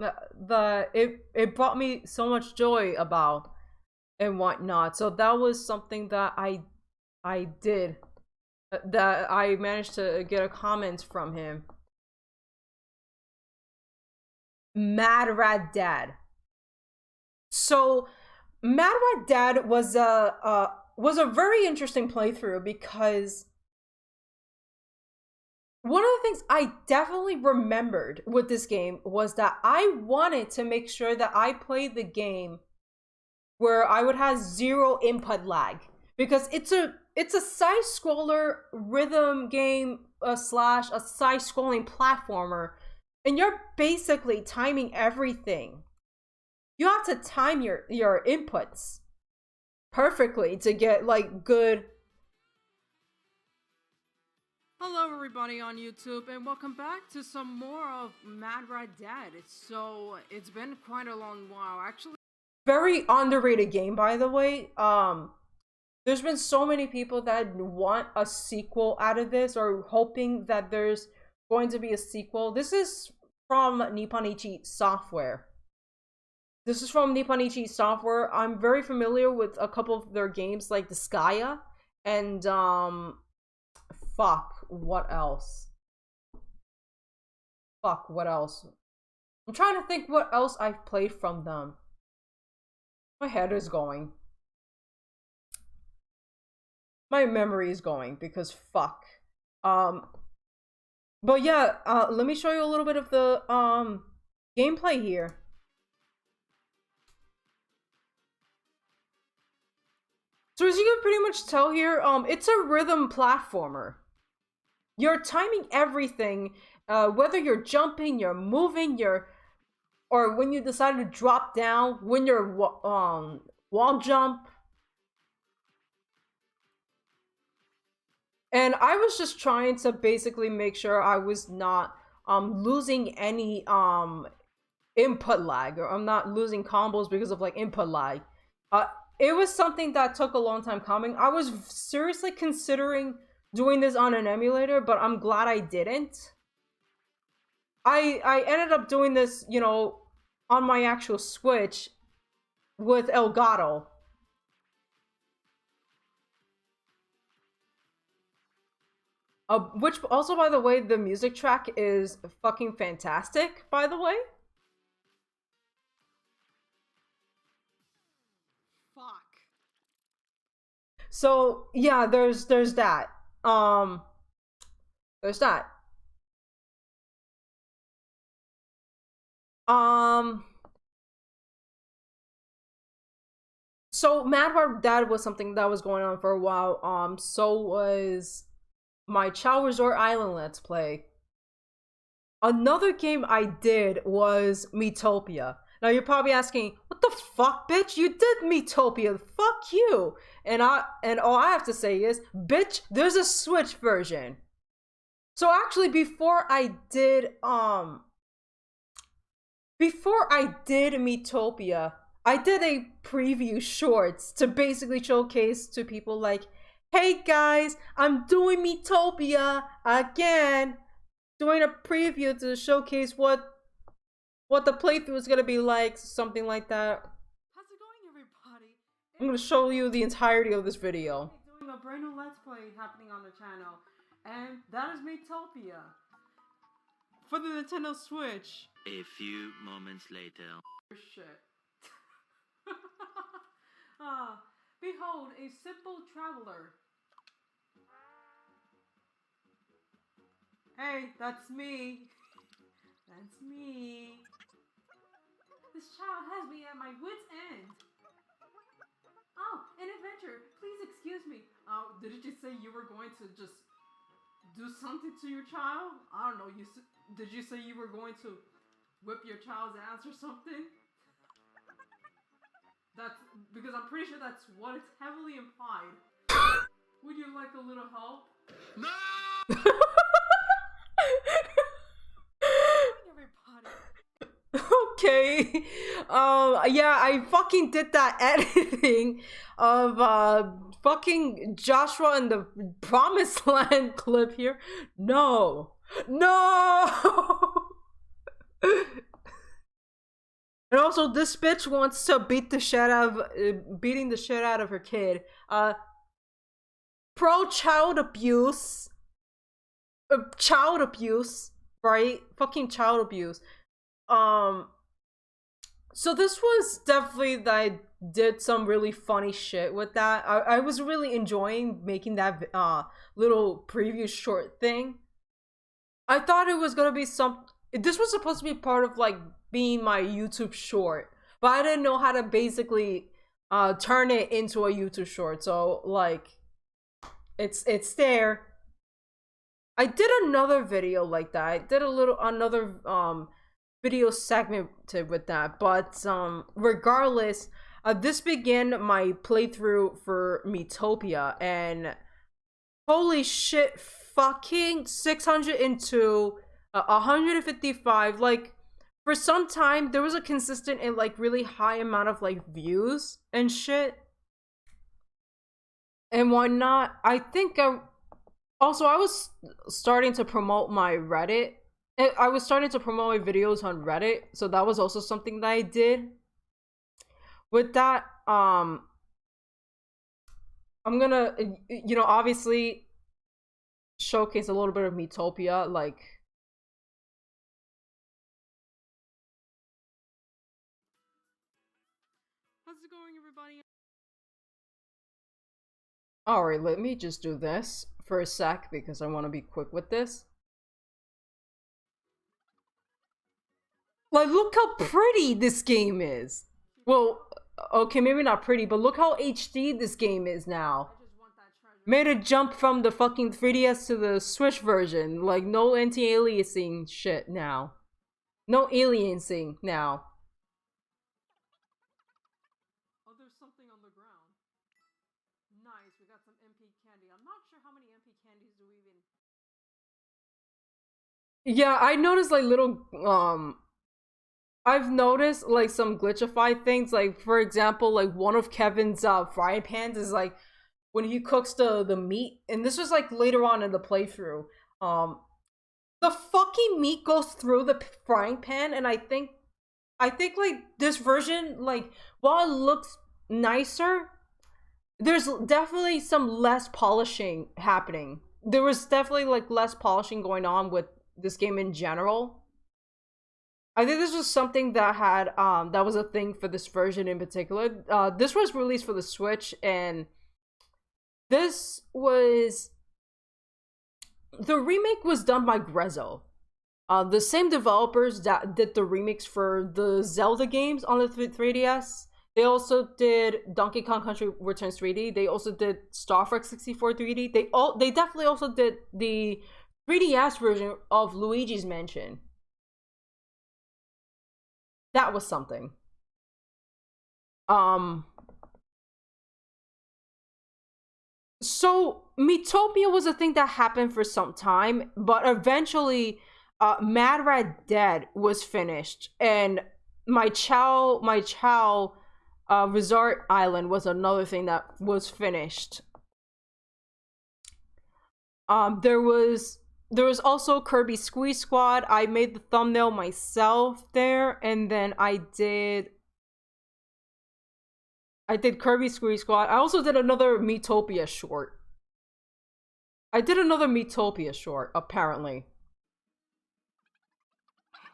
that it brought me so much joy about and whatnot. So that was something that I did, that I managed to get a comment from him. Mad Rad Dad. So Mad Rad Dad was a very interesting playthrough because one of the things I definitely remembered with this game was that I wanted to make sure that I played the game where I would have zero input lag, because it's a side scroller rhythm game slash a side scrolling platformer, and you're basically timing everything. You have to time your inputs perfectly to get like good. Hello everybody on YouTube, and welcome back to some more of Mad Rad Dad. It's been quite a long while, actually. Very underrated game, by the way. There's been so many people that want a sequel out of this, or hoping that there's going to be a sequel. This is from Nipponichi Software. I'm very familiar with a couple of their games, like the Skya and what else? I'm trying to think what else I've played from them. My head is going. My memory is going because fuck. But yeah, let me show you a little bit of the gameplay here. So as you can pretty much tell here, it's a rhythm platformer. You're timing everything, whether you're jumping, you're moving, or when you decide to drop down, when you're wall jump. And I was just trying to basically make sure I was not losing any input lag, or I'm not losing combos because of like input lag. It was something that took a long time coming. I was seriously considering doing this on an emulator, but I'm glad I didn't. I ended up doing this, you know, on my actual Switch with Elgato. Which also, by the way, the music track is fucking fantastic, by the way. Fuck. So yeah, there's that. There's that. So Mad Rad Dad was something that was going on for a while. So was my Chow Resort Island Let's Play. Another game I did was Miitopia. Now you're probably asking, what the fuck, bitch? You did Miitopia. Fuck you. And all I have to say is, bitch, there's a Switch version. So actually, before I did Miitopia, I did a preview shorts to basically showcase to people like, Hey guys, I'm doing Metopia again. Doing a preview to showcase what the playthrough is gonna be like, something like that. How's it going, everybody? I'm gonna show you the entirety of this video. Doing a brand new Let's Play happening on the channel, and that is Metopia for the Nintendo Switch. A few moments later. Shit. Behold, a simple traveler. Hey, that's me. That's me. This child has me at my wit's end. Oh, an adventure. Please excuse me. Did you say you were going to just do something to your child? I don't know. Did you say you were going to whip your child's ass or something? That's because I'm pretty sure that's what it's heavily implied. Would you like a little help? No! Okay. Yeah, I fucking did that editing of fucking Joshua and the Promised Land clip here. No. And also, this bitch wants to beating the shit out of her kid. Pro child abuse, right? Fucking child abuse. So this was definitely that I did some really funny shit with that. I was really enjoying making that little preview short thing. I thought it was gonna be this was supposed to be part of like being my YouTube short, but I didn't know how to basically turn it into a YouTube short. So like it's there. I did another video like that. I did another video segmented with that, but regardless, this began my playthrough for Metopia, and holy shit, fucking 602, 155, like for some time there was a consistent and like really high amount of like views and shit and whatnot. I think I was starting to promote my Reddit. I was starting to promote my videos on Reddit, so that was also something that I did. With that, I'm gonna, obviously showcase a little bit of Metopia, like. How's it going, everybody? Alright, let me just do this for a sec because I want to be quick with this. Like, look how pretty this game is. Well, okay, maybe not pretty, but look how HD this game is now. Made a jump from the fucking 3DS to the Switch version. Like, no anti-aliasing shit now. No aliasing now. Oh, there's something on the ground. Nice, we got some MP candy. I'm not sure how many MP candies do we even... Yeah, I noticed like little I've noticed like some glitchified things, like for example, like one of Kevin's frying pans is like when he cooks the meat, and this was like later on in the playthrough, the fucking meat goes through the frying pan, and I think like this version, like while it looks nicer, there's definitely some less polishing happening. There was definitely like less polishing going on with this game in general. I think this was something that had that was a thing for this version in particular. This was released for the Switch, and this was the remake was done by Grezzo, the same developers that did the remakes for the Zelda games on the 3DS. They also did Donkey Kong Country Returns 3D. They also did Star Fox 64 3D. They definitely also did the 3DS version of Luigi's Mansion. That was something. So Metopia was a thing that happened for some time, but eventually Mad Rat Dead was finished, and my Chow Resort Island was another thing that was finished. There was also Kirby Squeeze Squad. I made the thumbnail myself there, and then I did Kirby Squeeze Squad. I also did another Metopia short. Apparently.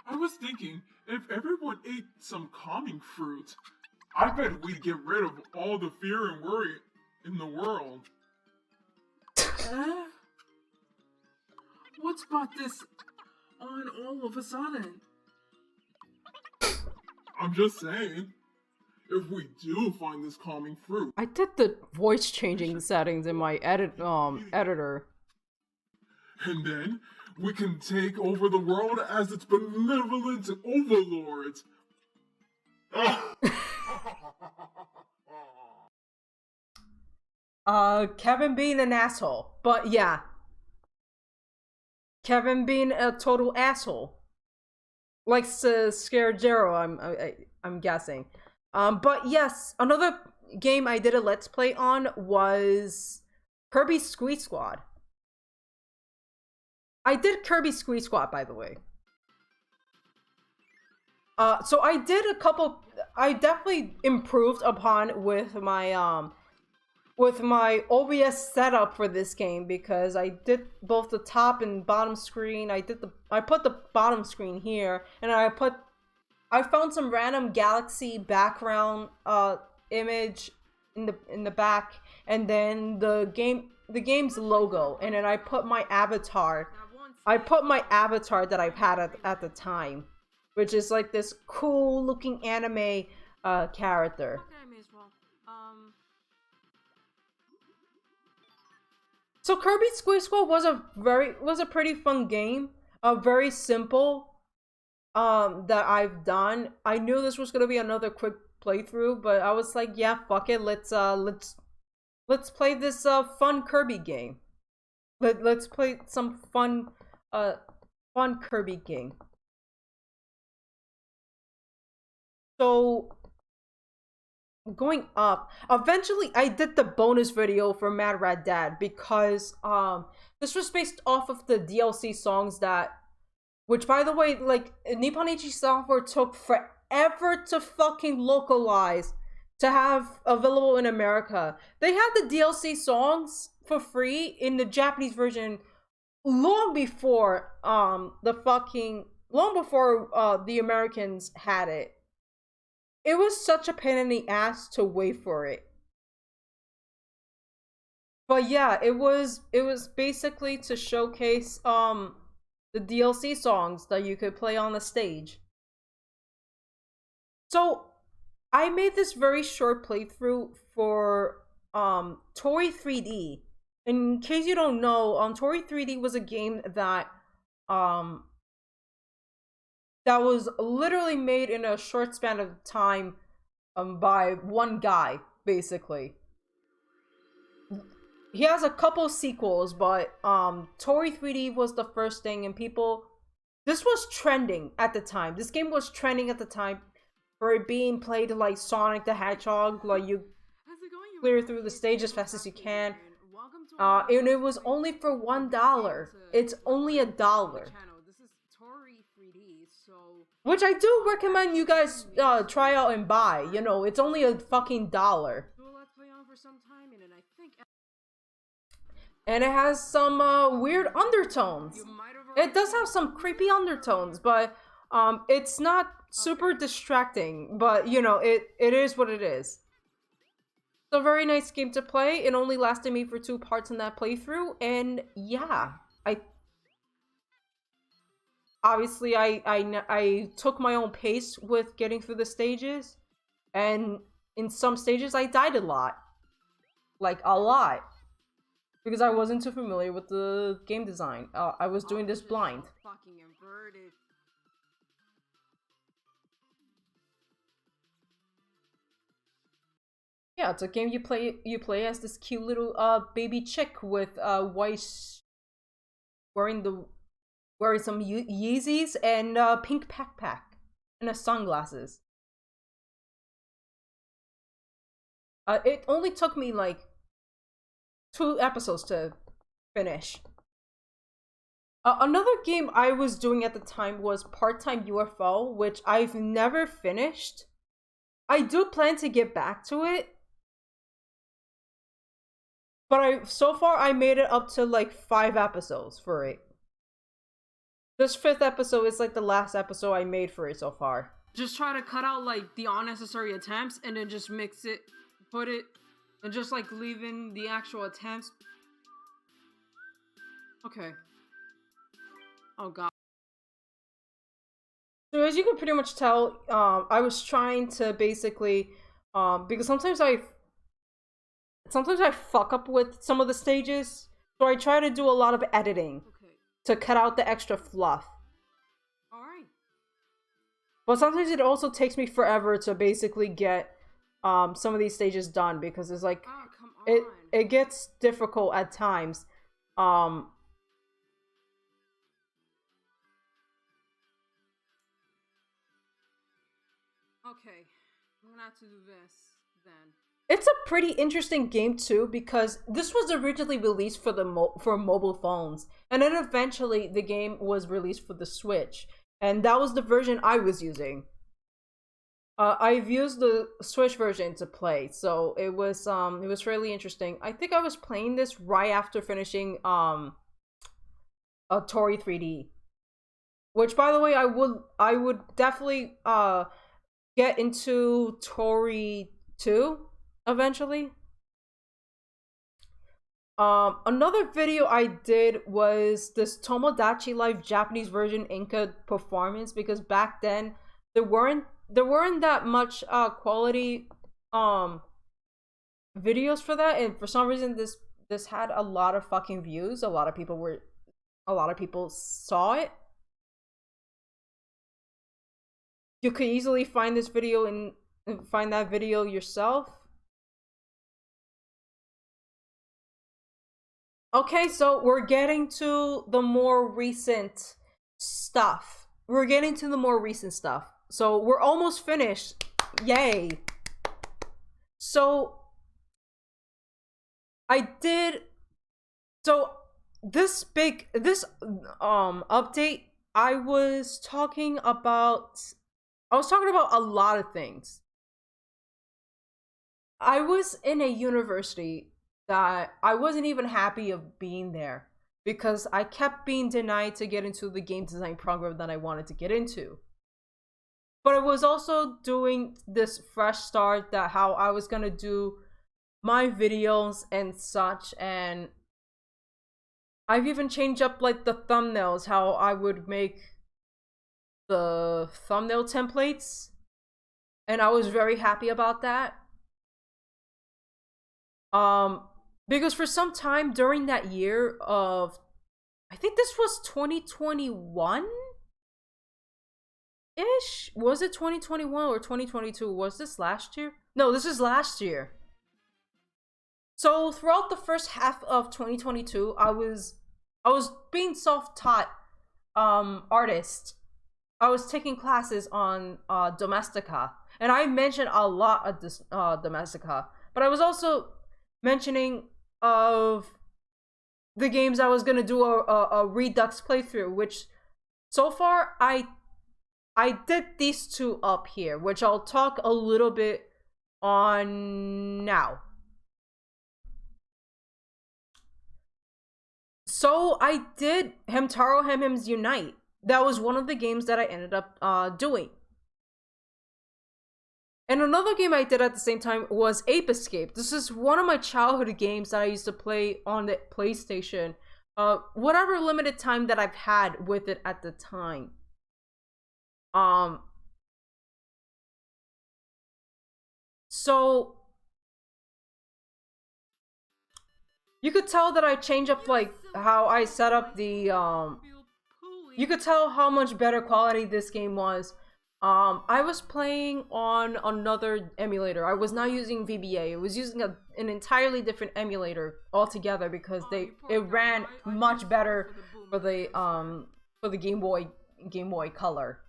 I was thinking, if everyone ate some calming fruit, I bet we'd get rid of all the fear and worry in the world. What's brought this on all of a sudden? I'm just saying, if we do find this calming fruit, I did the voice changing settings in my editor. and then we can take over the world as its benevolent overlords. Kevin being an asshole, but yeah. Kevin being a total asshole. Likes to scare Jero, I'm guessing. But yes, another game I did a Let's Play on was Kirby Squeeze Squad. I did Kirby Squeeze Squad, by the way. So I did I definitely improved upon with my OBS setup for this game, because I did both the top and bottom screen. I put the bottom screen here, and I found some random galaxy background image in the back, and then the game's logo, and then I put my avatar. I put my avatar that I've had at the time, which is like this cool looking anime character. Okay, I may as well. So Kirby Squeeze Squad was a pretty fun game. Very simple. That I've done. I knew this was gonna be another quick playthrough, but I was like, yeah, fuck it. Let's play this fun Kirby game. Let's play some fun Kirby game. So going up, eventually I did the bonus video for Mad Rad Dad, because this was based off of the DLC songs which, by the way, like, Nippon Ichi Software took forever to fucking localize to have available in America. They had the DLC songs for free in the Japanese version long before the Americans had it. It was such a pain in the ass to wait for it. But yeah, it was basically to showcase the DLC songs that you could play on the stage. So I made this very short playthrough for Tori 3D. In case you don't know, Tori 3D was a game that was literally made in a short span of time by one guy, basically. He has a couple sequels, but Tori 3D was the first thing, and this was trending at the time. This game was trending at the time for it being played like Sonic the Hedgehog, like you clear through the stage as fast as you can. And it was only for $1. It's only $1. This is Tori 3D, so which I do recommend you guys try out and buy. You know, it's only a fucking $1. let's play on for some time, and then I think. And it has some weird undertones. It does have some creepy undertones, but it's not super distracting. But you know, it is what it is. It's a very nice game to play. It only lasted me for 2 parts in that playthrough, and yeah, I took my own pace with getting through the stages, and in some stages I died a lot, like a lot. Because I wasn't too familiar with the game design. I was doing this blind. Fucking inverted. Yeah, it's a game you play as this cute little baby chick with white wearing some Yeezys and pink backpack and sunglasses. It only took me like 2 episodes to finish. Another game I was doing at the time was Part-Time UFO, which I've never finished. I do plan to get back to it, but so far I made it up to like 5 episodes for it. This 5th episode is like the last episode I made for it so far. Just try to cut out like the unnecessary attempts and then just mix it, put it, and just like leaving the actual attempts. Okay. Oh god. So as you can pretty much tell, I was trying to basically, because sometimes I fuck up with some of the stages, so I try to do a lot of editing to cut out the extra fluff. Alright. But sometimes it also takes me forever to basically get some of these stages done, because it's like come on. it gets difficult at times. Okay, I'm gonna have to do this then. It's a pretty interesting game too, because this was originally released for for mobile phones, and then eventually the game was released for the Switch, and that was the version I was using. I've used the Switch version to play, so it was fairly interesting. I think I was playing this right after finishing a Tori 3D, which, by the way, I would definitely get into Tori 2 eventually. Another video I did was this Tomodachi Life Japanese version Inca performance, because back then there weren't that much quality videos for that, and for some reason this had a lot of fucking views. A lot of people saw it. You could easily find this video and find that video yourself. Okay, so we're getting to the more recent stuff. So we're almost finished. Yay. So this update, I was talking about a lot of things. I was in a university that I wasn't even happy of being there, because I kept being denied to get into the game design program that I wanted to get into. But I was also doing this fresh start, that how I was gonna do my videos and such, and I've even changed up like the thumbnails, how I would make the thumbnail templates, and I was very happy about that. Because for some time during that year of, I think this was 2021-ish? Was it 2021 or 2022? Was this last year? No, this is last year. So throughout the first half of 2022, I was being self-taught artist. I was taking classes on Domestika, and I mentioned a lot of this Domestika, but I was also mentioning of the games I was gonna do a Redux playthrough, which so far I did these 2 up here, which I'll talk a little bit on now. So I did Hamtaro Hemhem's Unite. That was one of the games that I ended up doing. And another game I did at the same time was Ape Escape. This is one of my childhood games that I used to play on the PlayStation. Whatever limited time that I've had with it at the time. So you could tell that I changed up like how I set up the you could tell how much better quality this game was. I was playing on another emulator. I was not using VBA. I was using an entirely different emulator altogether, because it ran much better for the Game Boy Color.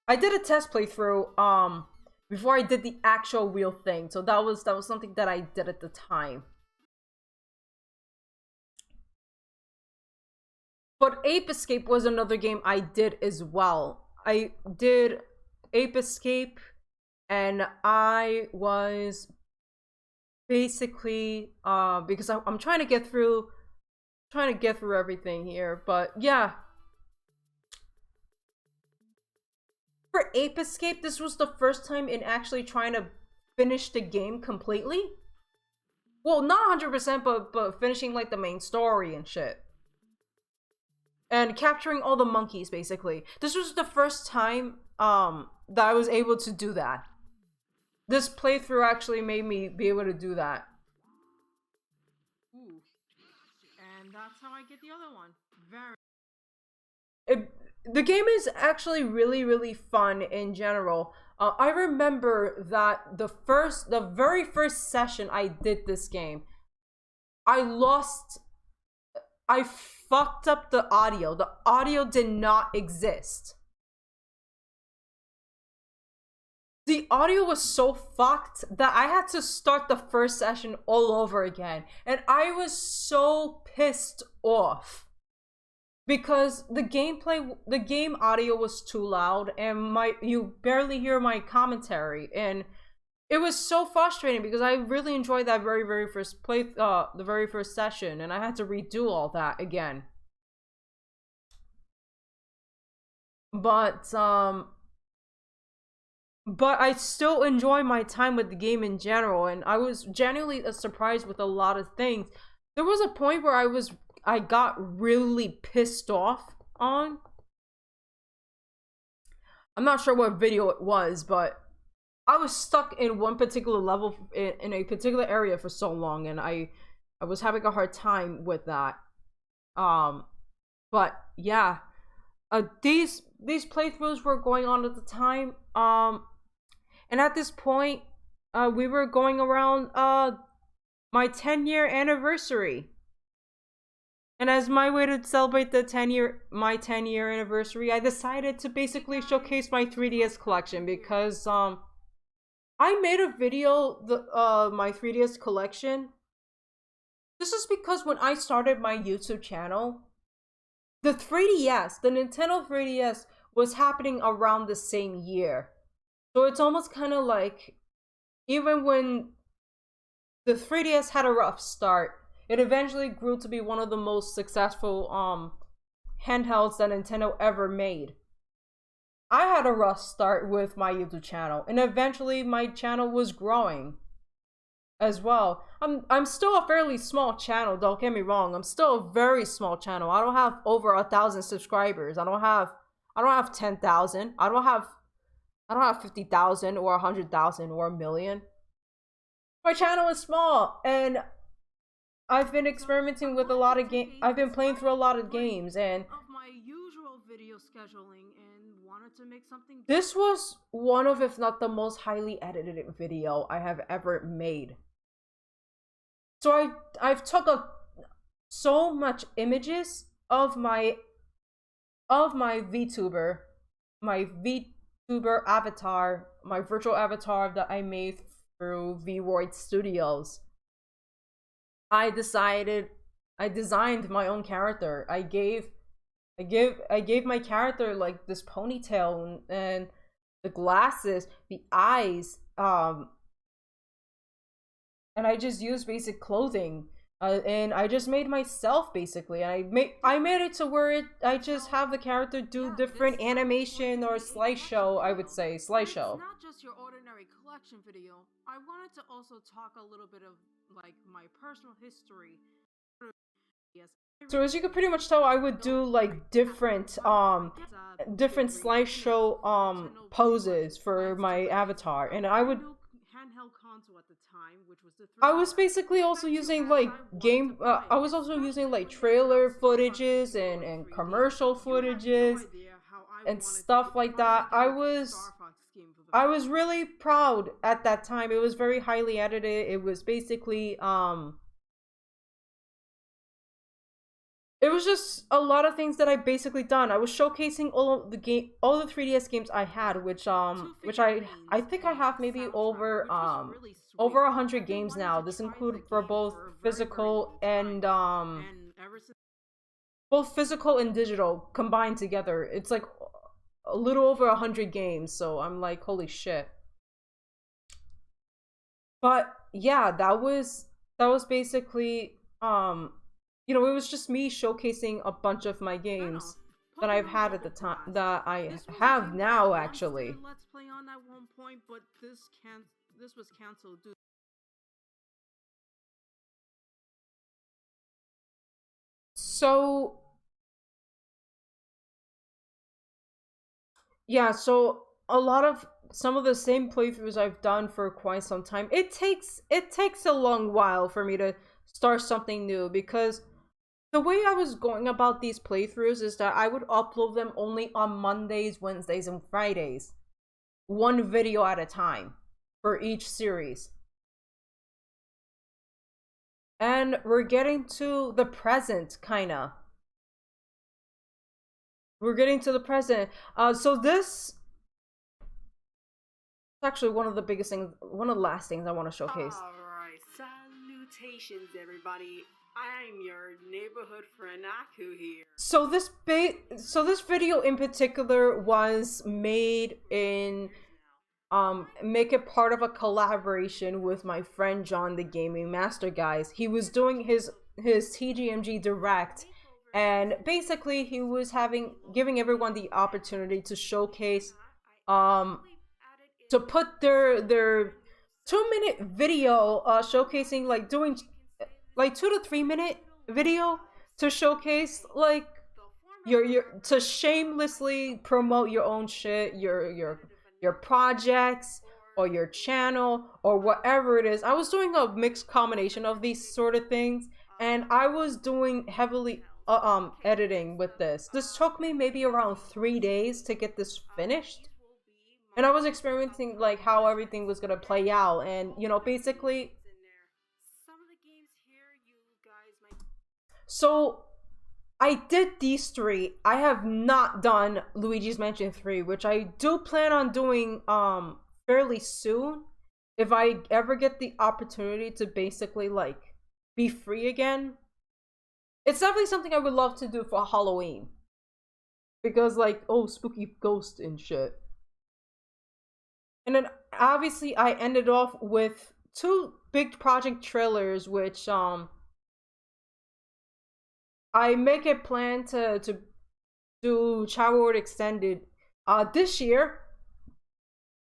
I did a test playthrough before I did the actual real thing, so that was something that I did at the time. But Ape Escape was another game I did as well. I did Ape Escape, and I was basically because I'm trying to get through everything here. But yeah, for Ape Escape, this was the first time in actually trying to finish the game completely. Well, not 100%, but finishing like the main story and shit. And capturing all the monkeys, basically. This was the first time that I was able to do that. This playthrough actually made me be able to do that. Ooh. And that's how I get the other one. The game is actually really, really fun in general. I remember that the very first session I did this game, I fucked up the audio. The audio did not exist. The audio was so fucked that I had to start the first session all over again. And I was so pissed off. Because the game audio was too loud and you barely hear my commentary. And it was so frustrating because I really enjoyed that very first the very first session, and I had to redo all that again. But I still enjoy my time with the game in general, and I was genuinely surprised with a lot of things. There was a point where I got really pissed off on. I'm not sure what video it was, but I was stuck in one particular level in a particular area for so long, and I was having a hard time with that. But yeah, these playthroughs were going on at the time. And at this point, we were going around my 10-year anniversary. And as my way to celebrate my 10-year anniversary, I decided to basically showcase my 3DS collection because I made a video my 3DS collection. This is because when I started my YouTube channel, the Nintendo 3DS was happening around the same year. So it's almost kind of like, even when the 3DS had a rough start, it eventually grew to be one of the most successful handhelds that Nintendo ever made. I had a rough start with my YouTube channel, and eventually my channel was growing as well. I'm still a fairly small channel, don't get me wrong. I'm still a very small channel. I don't have over 1,000 subscribers. I don't have 10,000. I don't have 50,000 or 100,000 or 1,000,000. My channel is small, and I've been experimenting with a lot of games. I've been playing through a lot of games, and of my usual video scheduling, and wanted to make something. This was one of, if not the most highly edited video I have ever made. So I've took so much images of my VTuber, avatar, my virtual avatar that I made through Vroid Studios. I designed my own character. I gave my character like this ponytail and the glasses, the eyes, and I just used basic clothing, and I just made myself basically. I made it to where I just have the character do different animation or slideshow. I would say slideshow. It's not just your ordinary collection video. I wanted to also talk a little bit of like my personal history. Yes. So as you can pretty much tell, I would do like different slideshow poses for my avatar, and I would. Handheld console at the time, which was the I was basically also using like I was also using like trailer footages and commercial footages and stuff like that. I was really proud at that time. It was very highly edited. It was basically it was just a lot of things that I basically done. I was showcasing all the 3DS games I had, which I think I have maybe over 100 games now. This includes for both physical and both physical and digital combined together. It's like a little over 100 games, so I'm like, holy shit. But yeah, that was basically you know, it was just me showcasing a bunch of my games that I've had at the time, that I have now actually. Let's play on at one point, but this was canceled due. So yeah, so a lot of some of the same playthroughs I've done for quite some time. It takes a long while for me to start something new, because the way I was going about these playthroughs is that I would upload them only on Mondays, Wednesdays, and Fridays. One video at a time for each series. And we're getting to the present, kinda. We're getting to the present. So this is actually one of the biggest things, one of the last things I want to showcase. Alright, salutations everybody. I'm your neighborhood friend Aku here. So this video in particular was made in make it part of a collaboration with my friend John the Gaming Master, guys. He was doing his TGMG Direct, and basically he was giving everyone the opportunity to showcase to put their 2-minute video showcasing, like doing like 2 to 3 minute video to showcase like your to shamelessly promote your own shit, your projects or your channel or whatever it is. I was doing a mixed combination of these sort of things, and I was doing heavily editing with this. This took me maybe around 3 days to get this finished. And I was experimenting like how everything was gonna play out, and you know, basically. So I did these three. I have not done Luigi's Mansion 3, which I do plan on doing fairly soon, if I ever get the opportunity to basically like be free again. It's definitely something I would love to do for Halloween, because like, oh, spooky ghost and shit. And then obviously I ended off with 2 big project trailers, which I make a plan to do Child World Extended this year.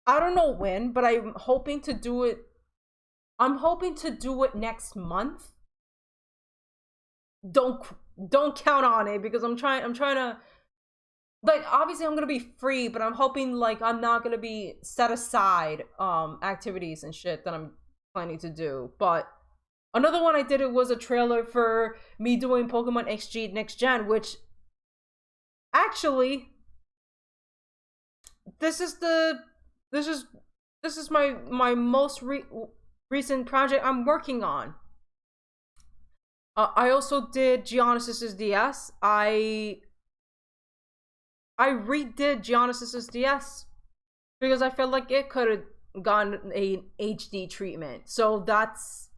I don't know when, but I'm hoping to do it. I'm hoping to do it next month. Don't count on it, because I'm trying to, like, obviously I'm gonna be free, but I'm hoping like I'm not gonna be set aside activities and shit that I'm planning to do. But another one I did, it was a trailer for me doing Pokemon XG Next Gen, which actually this is my most recent project I'm working on. I also did Geonosis's DS. I redid Geonosis's DS because I felt like it could have gotten an HD treatment. So that's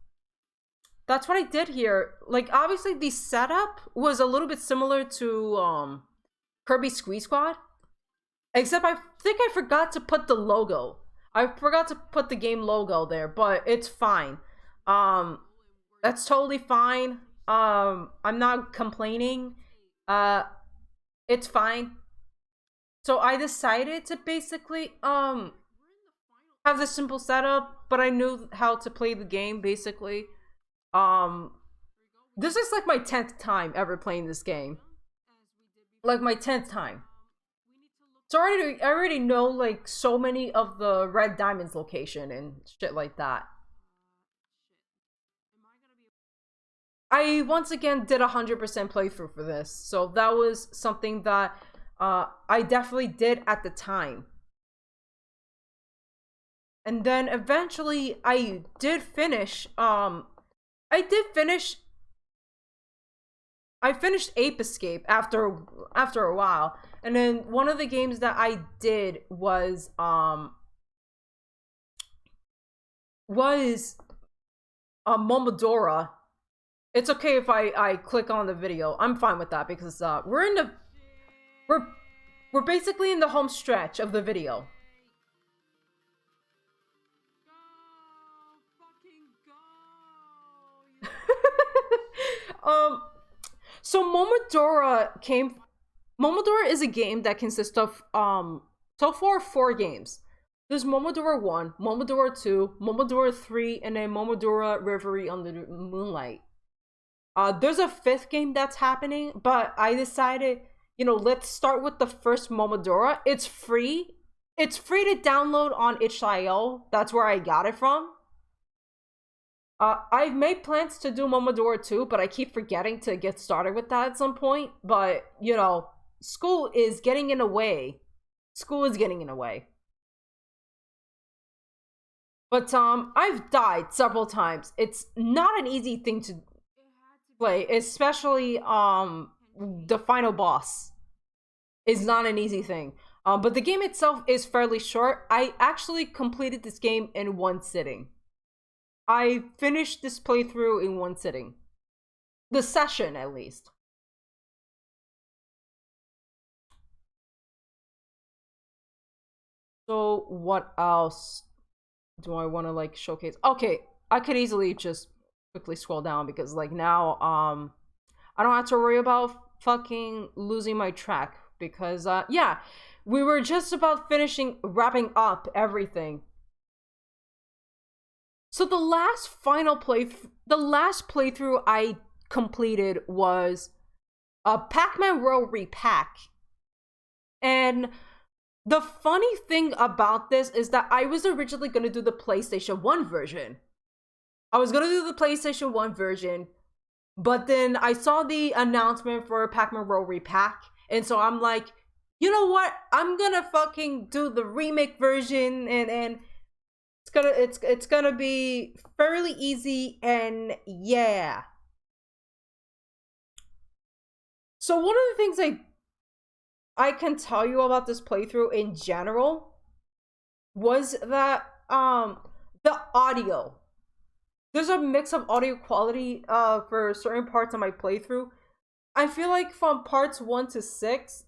what I did here. Like, obviously the setup was a little bit similar to Kirby Squeeze Squad, except I think I forgot to put the logo. I forgot to put the game logo there, but it's fine. That's totally fine. I'm not complaining. It's fine. So I decided to basically have this simple setup, but I knew how to play the game basically. This is like my 10th time ever playing this game. Like my 10th time. So I already know like so many of the Red Diamonds location and shit like that. I once again did 100% playthrough for this, so that was something that I definitely did at the time. And then eventually I did finish I finished Ape Escape after a while. And then one of the games that I did was Momodora. It's okay if I click on the video. I'm fine with that because we're we're basically in the home stretch of the video. So Momodora is a game that consists of so far 4 games. There's Momodora 1, Momodora 2, Momodora 3, and then Momodora Reverie under the Moonlight. There's a 5th game that's happening, but I decided, let's start with the first Momodora. It's free. It's free to download on itch.io. That's where I got it from. I've made plans to do Momodora 2, but I keep forgetting to get started with that at some point. But, school is getting in the way. School is getting in the way. But, I've died several times. It's not an easy thing to play, especially, the final boss is not an easy thing. But the game itself is fairly short. I actually completed this game in one sitting. I finished this playthrough in one sitting. The session, at least. So, what else do I want to, showcase? Okay, I could easily just quickly scroll down because, now, I don't have to worry about fucking losing my track because, yeah, we were just about wrapping up everything. So the last playthrough I completed was a Pac-Man World Repack. And the funny thing about this is that I was originally going to do the PlayStation 1 version. But then I saw the announcement for Pac-Man World Repack, and so I'm like, you know what? I'm gonna fucking do the remake version, and it's gonna be fairly easy, and yeah. So one of the things I can tell you about this playthrough in general was that the audio. There's a mix of audio quality for certain parts of my playthrough. I feel like from parts 1 to 6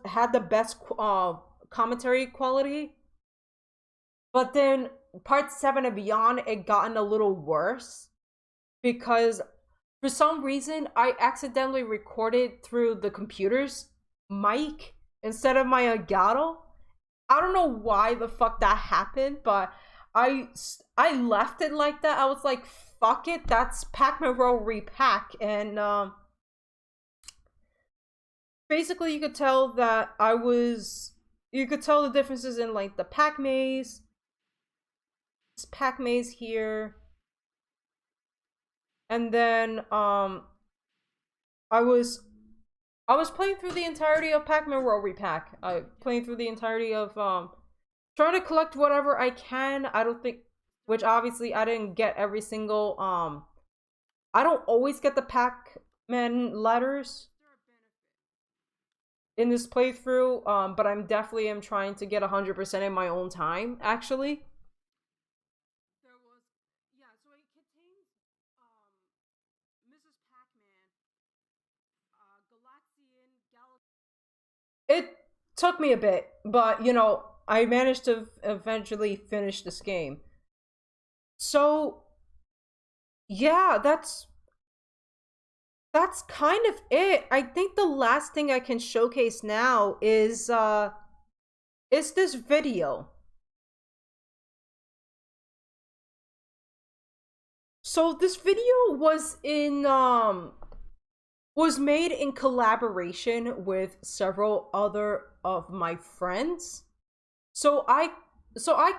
had the best commentary quality. But then part 7 and beyond, it gotten a little worse because for some reason I accidentally recorded through the computer's mic instead of my Elgato. I don't know why the fuck that happened, but I left it like that. I was like, fuck it, that's Pac-Man World Repack, and basically you could tell the differences in the Pac maze. This Pac maze here. And then I was playing through the entirety of Pac-Man World Repack. Playing through the entirety of trying to collect whatever I can. Which obviously I didn't get every single I don't always get the Pac-Man letters in this playthrough, but I'm definitely trying to get 100% in my own time, actually. So it contains Mrs. Pac-Man, Galaxian Galaxy. It took me a bit, but I managed to eventually finish this game. So yeah, that's kind of it. I think the last thing I can showcase now is this video. So this video was made in collaboration with several other of my friends. So I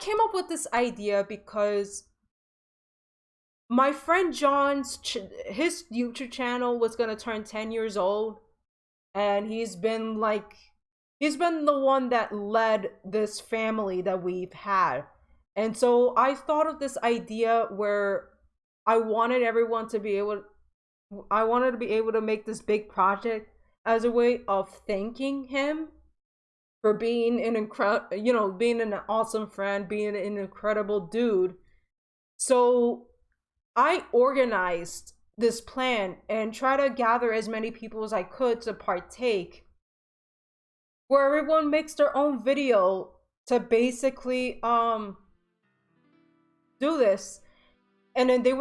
came up with this idea because my friend John's his YouTube channel was gonna turn 10 years old, and he's been the one that led this family that we've had. And so I thought of this idea where I wanted to be able to make this big project as a way of thanking him for being being an awesome friend, being an incredible dude. So I organized this plan and try to gather as many people as I could to partake, where everyone makes their own video to basically do this. And then they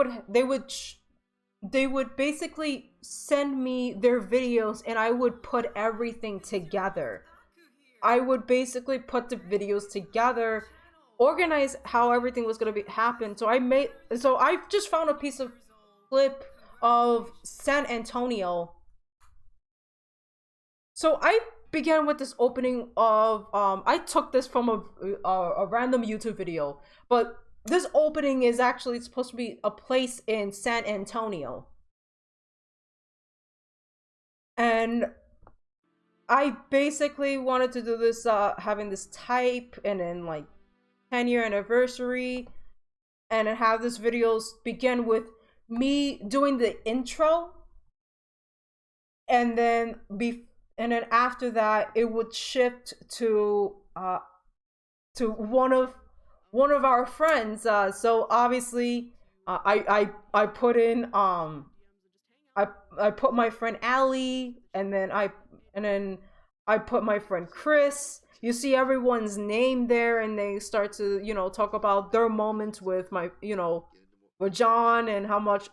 would basically send me their videos, and I would put everything together. I would basically put the videos together, organize how everything was going to be happen. So I just found a piece of clip of San Antonio. So I began with this opening of I took this from a random YouTube video, but this opening is actually supposed to be a place in San Antonio. And I basically wanted to do this having this type, and then like 10-year anniversary, and then have this videos begin with me doing the intro, and then after that it would shift to one of our friends. So obviously I put in I put my friend Allie, and then I put my friend Chris. You see everyone's name there, and they start to, talk about their moments with with John, and how much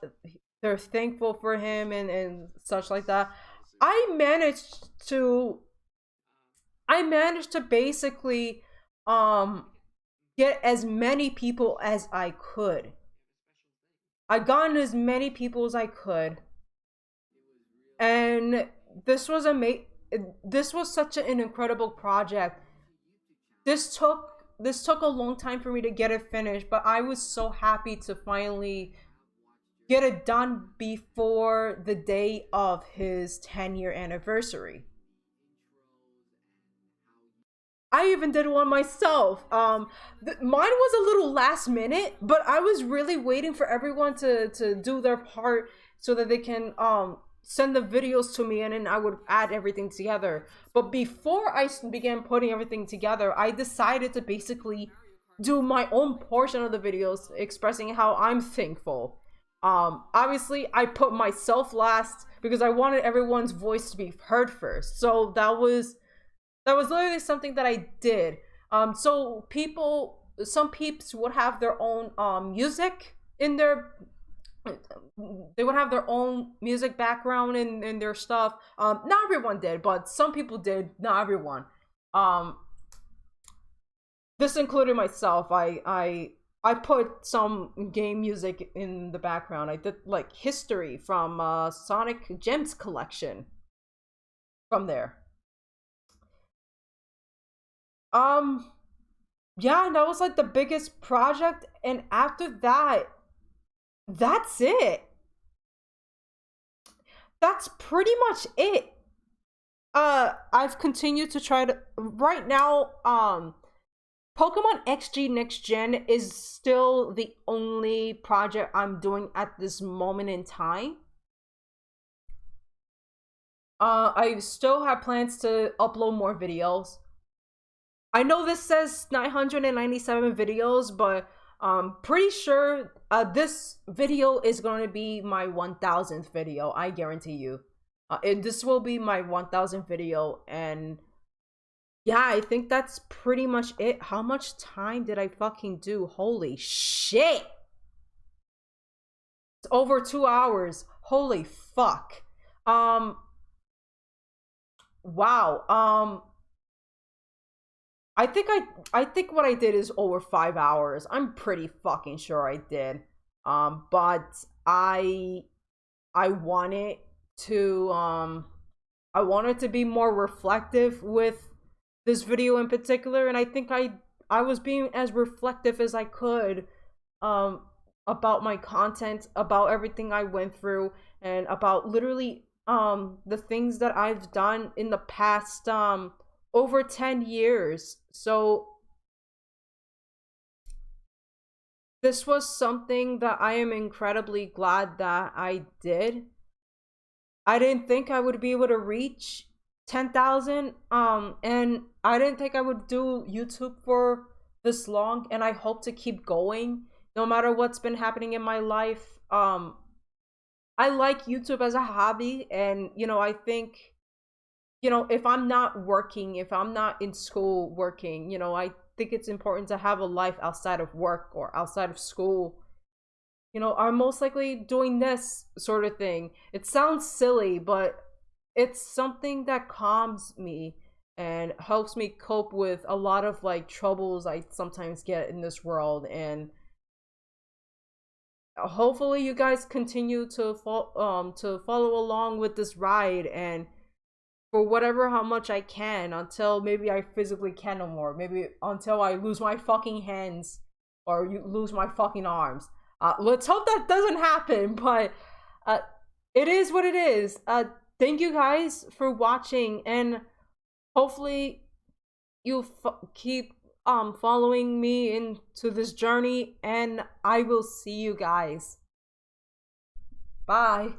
they're thankful for him, and such like that. I managed to basically get as many people as I could. I got as many people as I could. And this was such an incredible project. This took a long time for me to get it finished, but I was so happy to finally get it done before the day of his 10-year anniversary. I even did one myself. Mine was a little last minute, but I was really waiting for everyone to do their part so that they can send the videos to me, and then I would add everything together. But before I began putting everything together, I decided to basically do my own portion of the videos expressing how I'm thankful. Obviously I put myself last because I wanted everyone's voice to be heard first. So that was literally something that I did. So some peeps would have their own music in their, they would have their own music background in their stuff. Not everyone did, but some people did. Not everyone. This included myself. I put some game music in the background. I did like history from Sonic Gems collection from there. Yeah, that was like the biggest project, and after that, that's it. That's pretty much it. I've continued to try to, right now, Pokemon XG Next Gen is still the only project I'm doing at this moment in time. I still have plans to upload more videos. I know this says 997 videos, but I'm pretty sure this video is going to be my 1000th video. I guarantee you. This will be my 1000th video, and yeah, I think that's pretty much it. How much time did I fucking do? Holy shit! It's over 2 hours. Holy fuck. Wow. I think what I did is over 5 hours. I'm pretty fucking sure I did. But I wanted to be more reflective with this video in particular, and I think I was being as reflective as I could about my content, about everything I went through, and about literally the things that I've done in the past over 10 years. So this was something that I am incredibly glad that I did. I didn't think I would be able to reach 10,000, and I didn't think I would do YouTube for this long, and I hope to keep going no matter what's been happening in my life. I like YouTube as a hobby, and I think, if I'm not working, if I'm not in school working, I think it's important to have a life outside of work or outside of school. I'm most likely doing this sort of thing. It sounds silly, but it's something that calms me and helps me cope with a lot of like troubles I sometimes get in this world. And hopefully you guys continue to follow along with this ride, and for whatever how much I can, until maybe I physically can no more, maybe until I lose my fucking hands or you lose my fucking arms. Let's hope that doesn't happen, but it is what it is. Thank you guys for watching, and hopefully you keep following me into this journey, and I will see you guys. Bye.